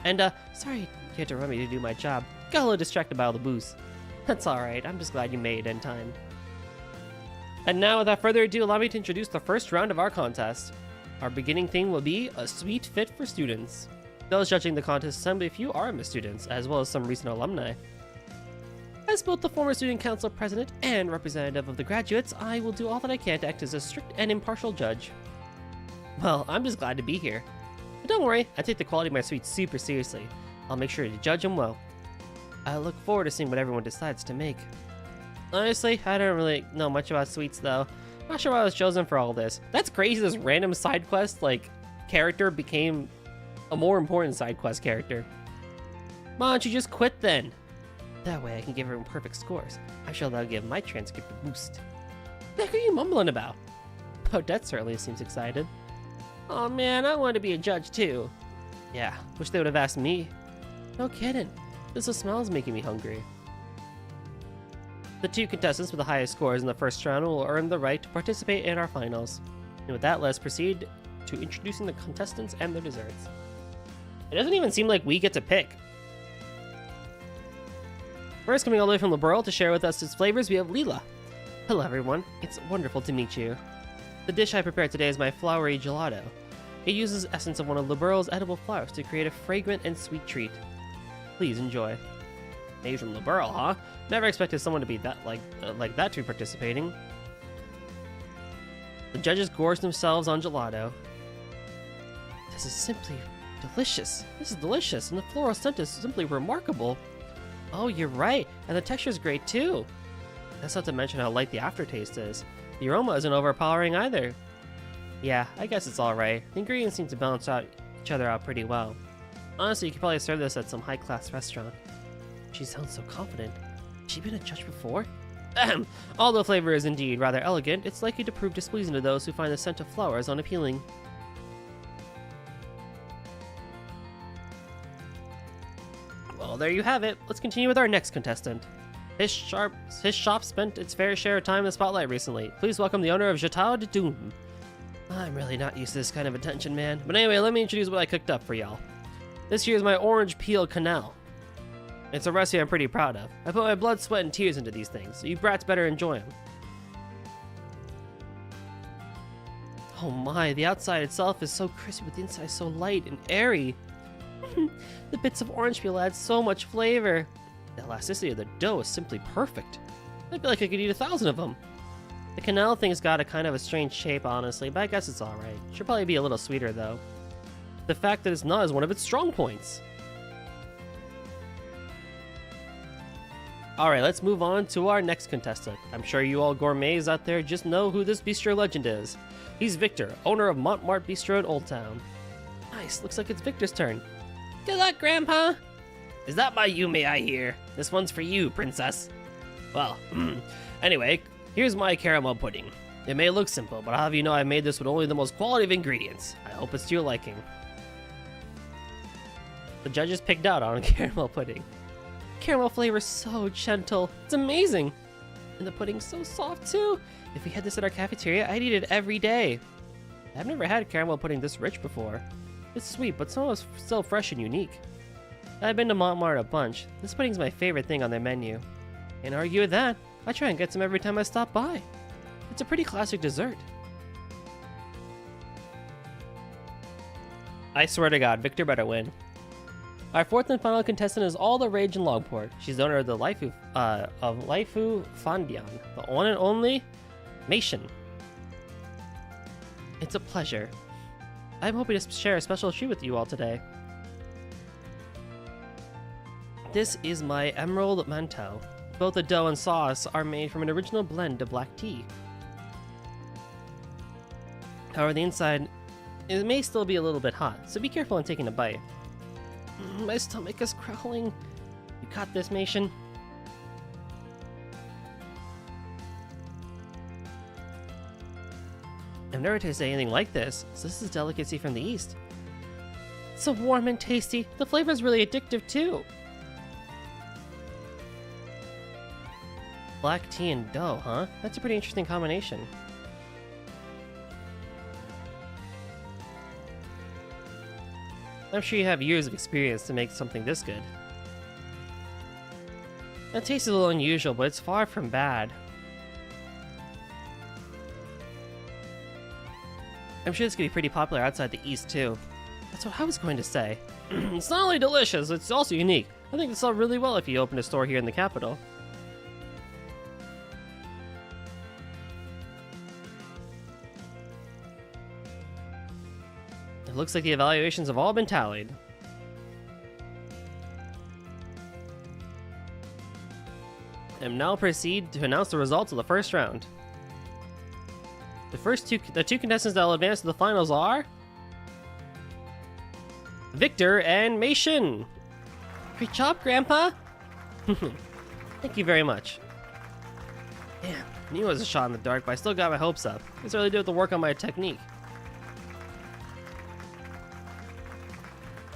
And, sorry you had to run me to do my job. Got a little distracted by all the booze. That's alright, I'm just glad you made it in time. And now, without further ado, allow me to introduce the first round of our contest. Our beginning theme will be a sweet fit for students. Those judging the contest assemble a few Aramis students, as well as some recent alumni. As both the former student council president and representative of the graduates, I will do all that I can to act as a strict and impartial judge. Well, I'm just glad to be here. But don't worry, I take the quality of my sweets super seriously. I'll make sure to judge them well. I look forward to seeing what everyone decides to make. Honestly, I don't really know much about sweets though. Not sure why I was chosen for all this. That's crazy, this random side quest, character became a more important side quest character. Why don't you just quit then? That way I can give everyone perfect scores. I'm sure that'll give my transcript a boost. What the heck are you mumbling about? Odette certainly seems excited. Oh man, I want to be a judge too. Yeah, wish they would have asked me. No kidding. This smell is making me hungry. The 2 contestants with the highest scores in the first round will earn the right to participate in our finals. And with that, let's proceed to introducing the contestants and their desserts. It doesn't even seem like we get to pick. First, coming all the way from Liberal to share with us its flavors, we have Leela. Hello everyone, it's wonderful to meet you. The dish I prepared today is my flowery gelato. It uses essence of one of Liberal's edible flowers to create a fragrant and sweet treat. Please enjoy. Hey, from Liberal, huh? Never expected someone to be that like that to be participating. The judges gorged themselves on gelato. This is simply delicious. This is delicious, and the floral scent is simply remarkable. Oh, you're right, and the texture is great too. That's not to mention how light the aftertaste is. The aroma isn't overpowering either. Yeah, I guess it's alright. The ingredients seem to balance each other out pretty well. Honestly, you could probably serve this at some high-class restaurant. She sounds so confident. Has she been a judge before? Ahem! Although flavor is indeed rather elegant, it's likely to prove displeasing to those who find the scent of flowers unappealing. Well, there you have it. Let's continue with our next contestant. His shop spent its fair share of time in the spotlight recently. Please welcome the owner of Jetal de Doom. I'm really not used to this kind of attention, man. But anyway, let me introduce what I cooked up for y'all. This here is my orange peel canal. It's a recipe I'm pretty proud of. I put my blood, sweat, and tears into these things, so you brats better enjoy them. Oh my, the outside itself is so crispy, but the inside is so light and airy. The bits of orange peel add so much flavor. The elasticity of the dough is simply perfect. I feel like I could eat 1,000 of them. The canal thing's got a kind of a strange shape, honestly, but I guess it's alright. Should probably be a little sweeter, though. the fact that it's not is one of its strong points. Alright, let's move on to our next contestant. I'm sure you all gourmets out there just know who this bistro legend is. He's Victor, owner of Montmartre Bistro in Old Town. Nice, looks like it's Victor's turn. Good luck, Grandpa! Is that my Yume I hear? This one's for you, princess. Well, anyway, here's my caramel pudding. It may look simple, but I'll have you know I made this with only the most quality of ingredients. I hope it's to your liking. The judges picked out on caramel pudding. Caramel flavor is so gentle. It's amazing. And the pudding's so soft too. If we had this at our cafeteria, I'd eat it every day. I've never had caramel pudding this rich before. It's sweet, but still fresh and unique. I've been to Montmartre a bunch. This pudding's my favorite thing on their menu. Can't argue with that. I try and get some every time I stop by. It's a pretty classic dessert. I swear to God, Victor better win. Our fourth and final contestant is All the Rage in Logport. She's the owner of the Laifu Fandian, the one and only Mation. It's a pleasure. I'm hoping to share a special treat with you all today. This is my emerald manteau. Both the dough and sauce are made from an original blend of black tea. However, the inside, it may still be a little bit hot, so be careful in taking a bite. My stomach is crawling. You caught this, Mation? I've never tasted anything like this, so this is delicacy from the East. It's so warm and tasty. The flavor is really addictive, too. Black tea and dough, huh? That's a pretty interesting combination. I'm sure you have years of experience to make something this good. That taste is a little unusual, but it's far from bad. I'm sure this could be pretty popular outside the East, too. That's what I was going to say. It's not only delicious, it's also unique. I think it'll sell really well if you open a store here in the capital. It looks like the evaluations have all been tallied. And now proceed to announce the results of the first round. The two contestants that will advance to the finals are Victor and Mation. Great job, Grandpa. Thank you very much. Damn, I knew it was a shot in the dark, but I still got my hopes up. I really do have to work on my technique.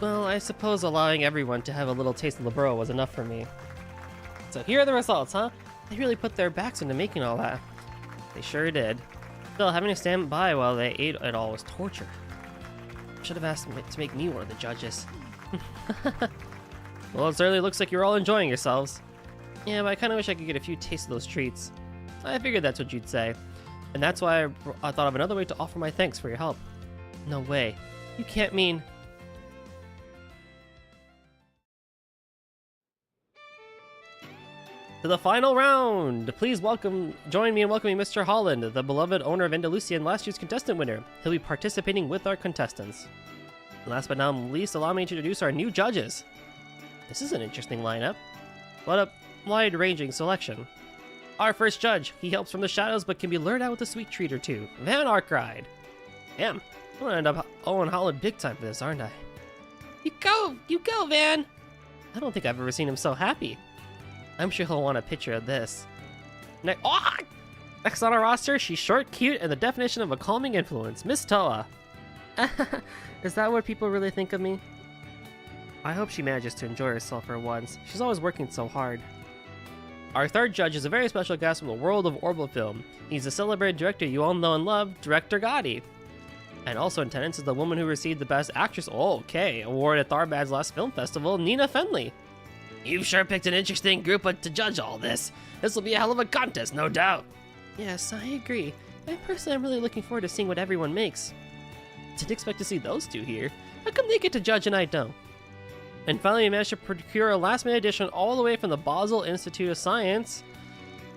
Well, I suppose allowing everyone to have a little taste of the burrow was enough for me. So here are the results, huh? They really put their backs into making all that. They sure did. Still, having to stand by while they ate it all was torture. Should have asked to make me one of the judges. Well, it certainly looks like you're all enjoying yourselves. Yeah, but I kind of wish I could get a few tastes of those treats. I figured that's what you'd say. And that's why I thought of another way to offer my thanks for your help. No way. You can't mean... To the final round! Please join me in welcoming Mr. Holland, the beloved owner of Andalusia and last year's contestant winner. He'll be participating with our contestants. And last but not least, allow me to introduce our new judges. This is an interesting lineup. What a wide-ranging selection. Our first judge, he helps from the shadows but can be lured out with a sweet treat or two. Van Arkwright. Damn, I'm gonna end up Owen Holland big time for this, aren't I? You go, Van! I don't think I've ever seen him so happy. I'm sure he'll want a picture of this. Next on our roster, she's short, cute, and the definition of a calming influence, Miss Toa. Is that what people really think of me? I hope she manages to enjoy herself for once. She's always working so hard. Our third judge is a very special guest from the world of orbital film. He's the celebrated director you all know and love, Director Gotti. And also in attendance is the woman who received the Best Actress award at Tharbad's last film festival, Nina Fenley. You've sure picked an interesting group to judge all this. This will be a hell of a contest, no doubt. Yes, I agree. And personally, I'm really looking forward to seeing what everyone makes. Didn't expect to see those two here. How come they get to judge and I don't? And finally, we managed to procure a last-minute addition all the way from the Basel Institute of Science.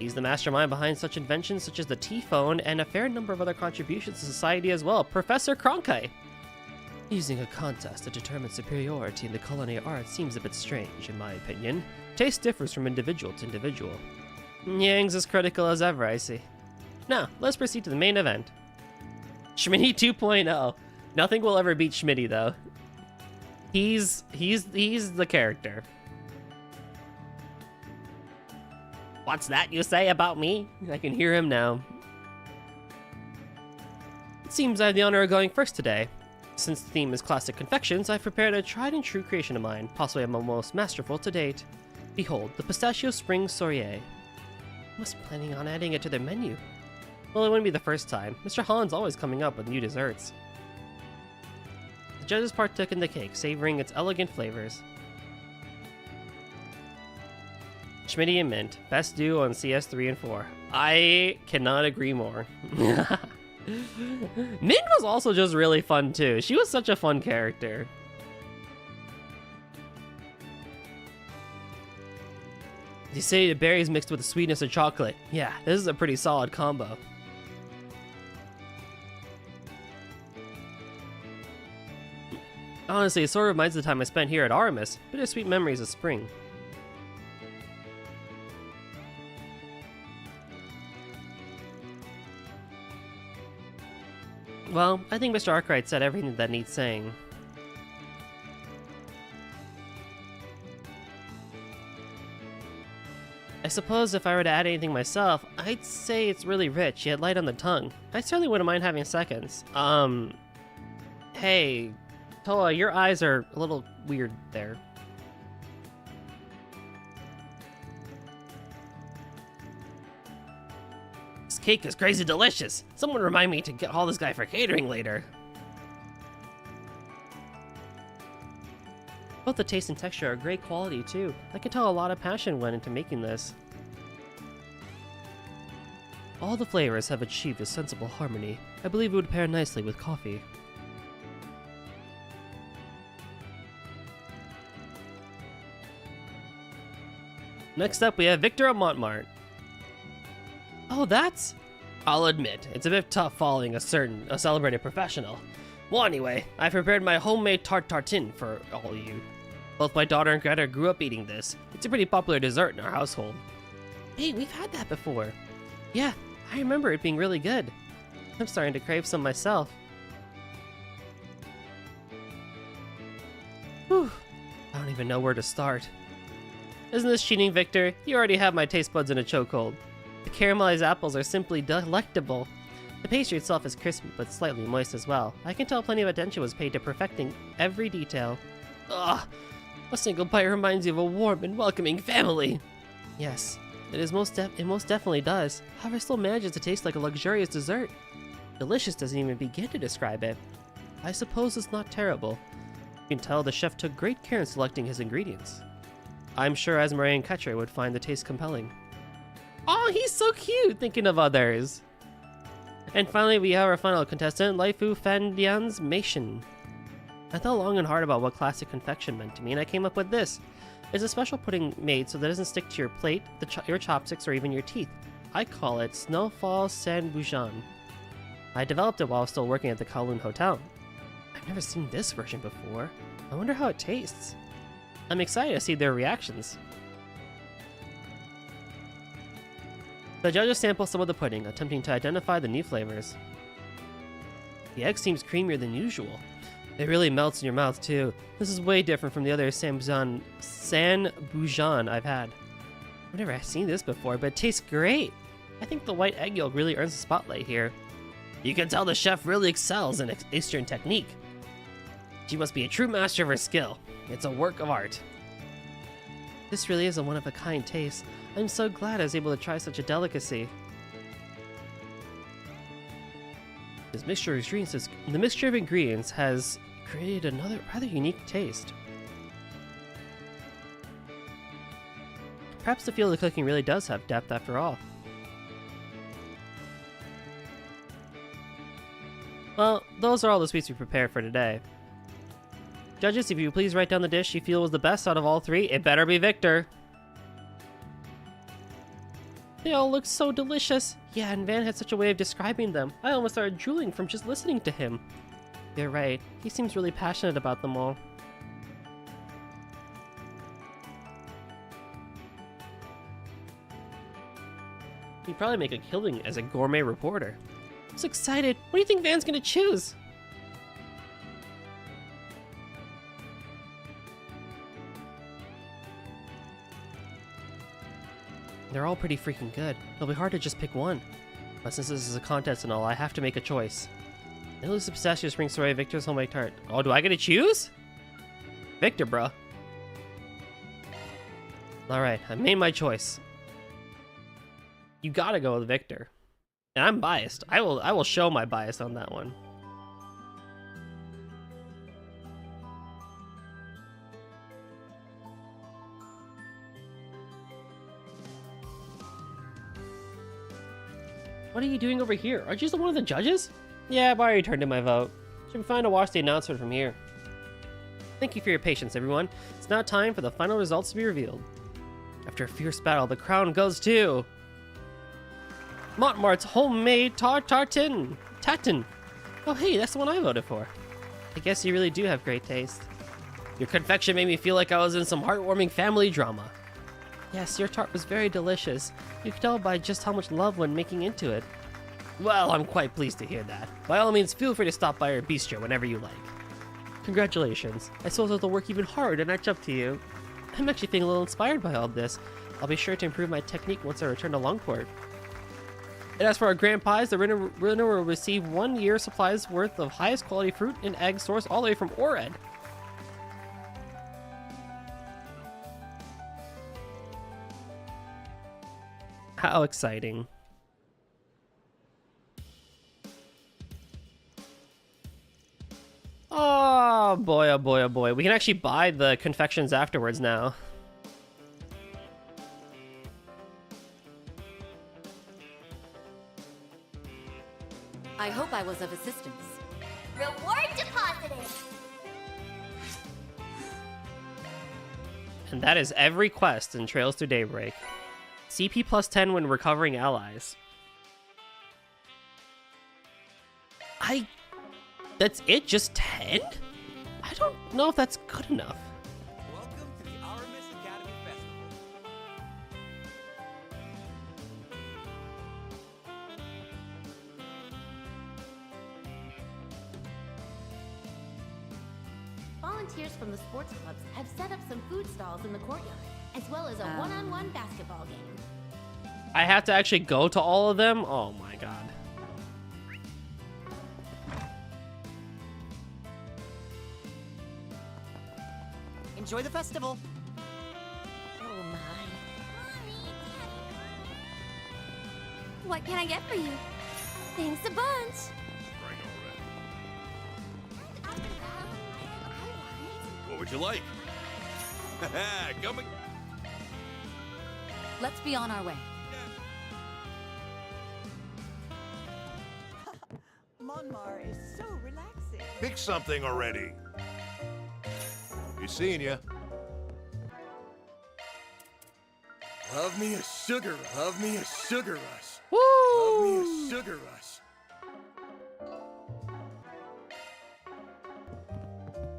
He's the mastermind behind such inventions such as the T-phone and a fair number of other contributions to society as well, Professor Cronkite. Using a contest to determine superiority in the culinary arts seems a bit strange, in my opinion. Taste differs from individual to individual. Yang's as critical as ever, I see. Now, let's proceed to the main event. Schmitty 2.0. Nothing will ever beat Schmitty, though. He's the character. What's that you say about me? I can hear him now. It seems I have the honor of going first today. Since the theme is classic confections, I've prepared a tried and true creation of mine, possibly my most masterful to date. Behold, the Pistachio Spring Soirée. I was planning on adding it to their menu. Well, it wouldn't be the first time. Mr. Holland's always coming up with new desserts. The judges partook in the cake, savoring its elegant flavors. Schmitty and Mint, best duo on CS3 and 4. I cannot agree more. Mint was also just really fun too. She was such a fun character. The acidity of berries mixed with the sweetness of chocolate. Yeah, this is a pretty solid combo. Honestly, it sort of reminds the time I spent here at Aramis. Bittersweet memories of spring. Well, I think Mr. Arkwright said everything that needs saying. I suppose if I were to add anything myself, I'd say it's really rich, yet light on the tongue. I certainly wouldn't mind having seconds. Hey, Toa, your eyes are a little weird there. This cake is crazy delicious. Someone remind me to call this guy for catering later. Both the taste and texture are great quality too. I can tell a lot of passion went into making this. All the flavors have achieved a sensible harmony. I believe it would pair nicely with coffee. Next up, we have Victor of Montmartre. Oh, that's... I'll admit, it's a bit tough following a celebrated professional. Well, anyway, I prepared my homemade tarte tartine for all of you. Both my daughter and Greta grew up eating this. It's a pretty popular dessert in our household. Hey, we've had that before. Yeah, I remember it being really good. I'm starting to crave some myself. Whew, I don't even know where to start. Isn't this cheating, Victor? You already have my taste buds in a chokehold. The caramelized apples are simply delectable. The pastry itself is crispy, but slightly moist as well. I can tell plenty of attention was paid to perfecting every detail. Ugh! A single bite reminds you of a warm and welcoming family! Yes, it most definitely does. However, it still manages to taste like a luxurious dessert. Delicious doesn't even begin to describe it. I suppose it's not terrible. You can tell the chef took great care in selecting his ingredients. I'm sure Esmeralda and Ketcher would find the taste compelling. Oh, he's so cute, thinking of others. And finally, we have our final contestant, Laifu Fandian's Mation. I thought long and hard about what classic confection meant to me, and I came up with this. It's a special pudding made so that it doesn't stick to your plate, your chopsticks, or even your teeth. I call it Snowfall San Boujon. I developed it while still working at the Kowloon Hotel. I've never seen this version before. I wonder how it tastes. I'm excited to see their reactions. The judges sample some of the pudding, attempting to identify the new flavors. The egg seems creamier than usual. It really melts in your mouth too. This is way different from the other San Boujon I've had. I've never seen this before, but it tastes great. I think the white egg yolk really earns the spotlight here. You can tell the chef really excels in Eastern technique. She must be a true master of her skill. It's a work of art. This really is a one-of-a-kind taste. I'm so glad I was able to try such a delicacy. The mixture of ingredients has created another rather unique taste. Perhaps the field of cooking really does have depth after all. Well, those are all the sweets we prepared for today. Judges, if you please write down the dish you feel was the best out of all three. It better be Victor. They all look so delicious. Yeah, and Van had such a way of describing them. I almost started drooling from just listening to him. You're right. He seems really passionate about them all. He'd probably make a killing as a gourmet reporter. I'm so excited. What do you think Van's gonna choose? They're all pretty freaking good. It'll be hard to just pick one. But since this is a contest and all, I have to make a choice. Elusive pistachio spring sorbet, Victor's homemade tart. Oh, do I get to choose? Victor, bro. Alright, I made my choice. You gotta go with Victor. And I'm biased. I will show my bias on that one. What are you doing over here? Aren't you still one of the judges? Yeah, I've already turned in my vote. Should be fine to watch the announcement from here. Thank you for your patience, everyone. It's now time for the final results to be revealed. After a fierce battle, the crown goes to... Montmart's homemade tatin. Oh hey, that's the one I voted for. I guess you really do have great taste. Your confection made me feel like I was in some heartwarming family drama. Yes, your tart was very delicious. You could tell by just how much love went making into it. Well, I'm quite pleased to hear that. By all means, feel free to stop by our bistro whenever you like. Congratulations. I suppose I'll have to work even harder to match up to you. I'm actually feeling a little inspired by all this. I'll be sure to improve my technique once I return to Longport. And as for our grand pies, the winner will receive 1 year's supplies worth of highest quality fruit and eggs sourced all the way from Ored. How exciting. Oh boy, oh boy, oh boy. We can actually buy the confections afterwards now. I hope I was of assistance. Reward deposited! And that is every quest in Trails to Daybreak. CP plus 10 when recovering allies. That's it? Just 10? I don't know if that's good enough. Welcome to the Aramis Academy Festival. Volunteers from the sports clubs have set up some food stalls in the courtyard, as well as a one-on-one basketball game. I have to actually go to all of them? Oh my god. Enjoy the festival. Oh my. What can I get for you? Thanks a bunch. What would you like? Come and... Let's be on our way. Monmar is so relaxing. Pick something already. Be seeing you. Love me a sugar rush. Woo! Love me a sugar rush.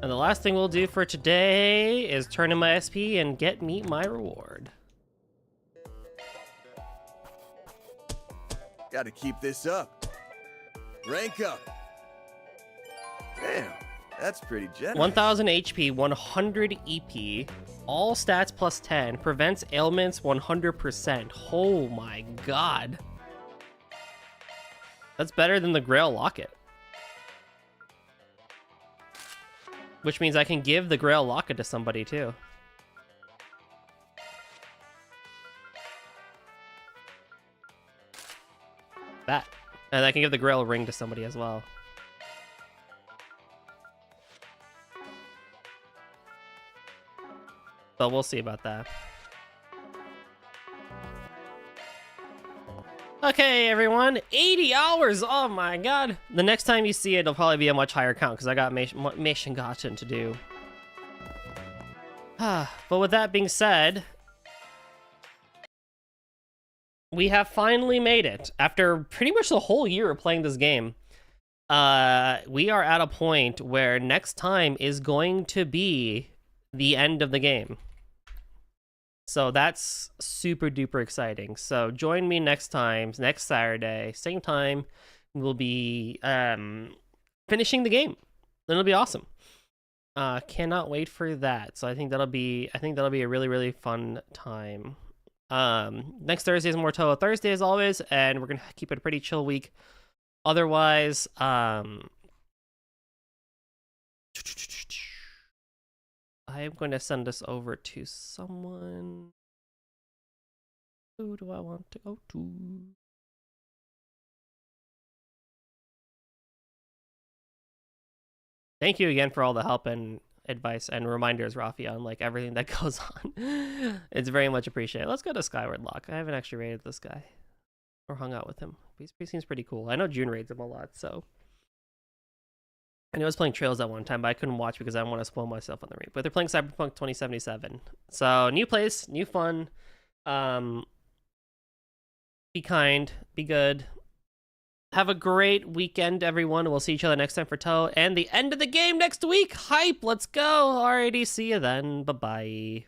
And the last thing we'll do for today is turn in my SP and meet my reward. Gotta keep this up. Rank up. Damn, that's pretty generous. 1000 HP, 100 EP, all stats plus 10, prevents ailments 100%. Oh my god. That's better than the Grail Locket. Which means I can give the Grail Locket to somebody too. That. And I can give the Grail Ring to somebody as well. But we'll see about that. Okay, everyone. 80 hours! Oh my god. The next time you see it, it'll probably be a much higher count because I got Meishingaten to do. But with that being said, we have finally made it. After pretty much the whole year of playing this game, we are at a point where next time is going to be the end of the game. So that's super duper exciting. So join me next Saturday, same time. We'll be finishing the game. It'll be awesome. Cannot wait for that. So I think that'll be a really, really fun time. Next Thursday is more Toho Thursday as always, and we're gonna keep it a pretty chill week. Otherwise, I am going to send this over to someone. Who do I want to go to? Thank you again for all the help and advice and reminders, Rafi, on like everything that goes on. It's very much appreciated. Let's go to Skyward Lock. I haven't actually raided this guy or hung out with him. He seems pretty cool. I know June raids him a lot, so. I know I was playing Trails at one time, but I couldn't watch because I didn't want to spoil myself on the raid. But they're playing Cyberpunk 2077. So, new place, new fun. Be kind, be good. Have a great weekend, everyone. We'll see each other next time for Toe. And the end of the game next week. Hype, let's go. Alrighty, see you then. Bye-bye.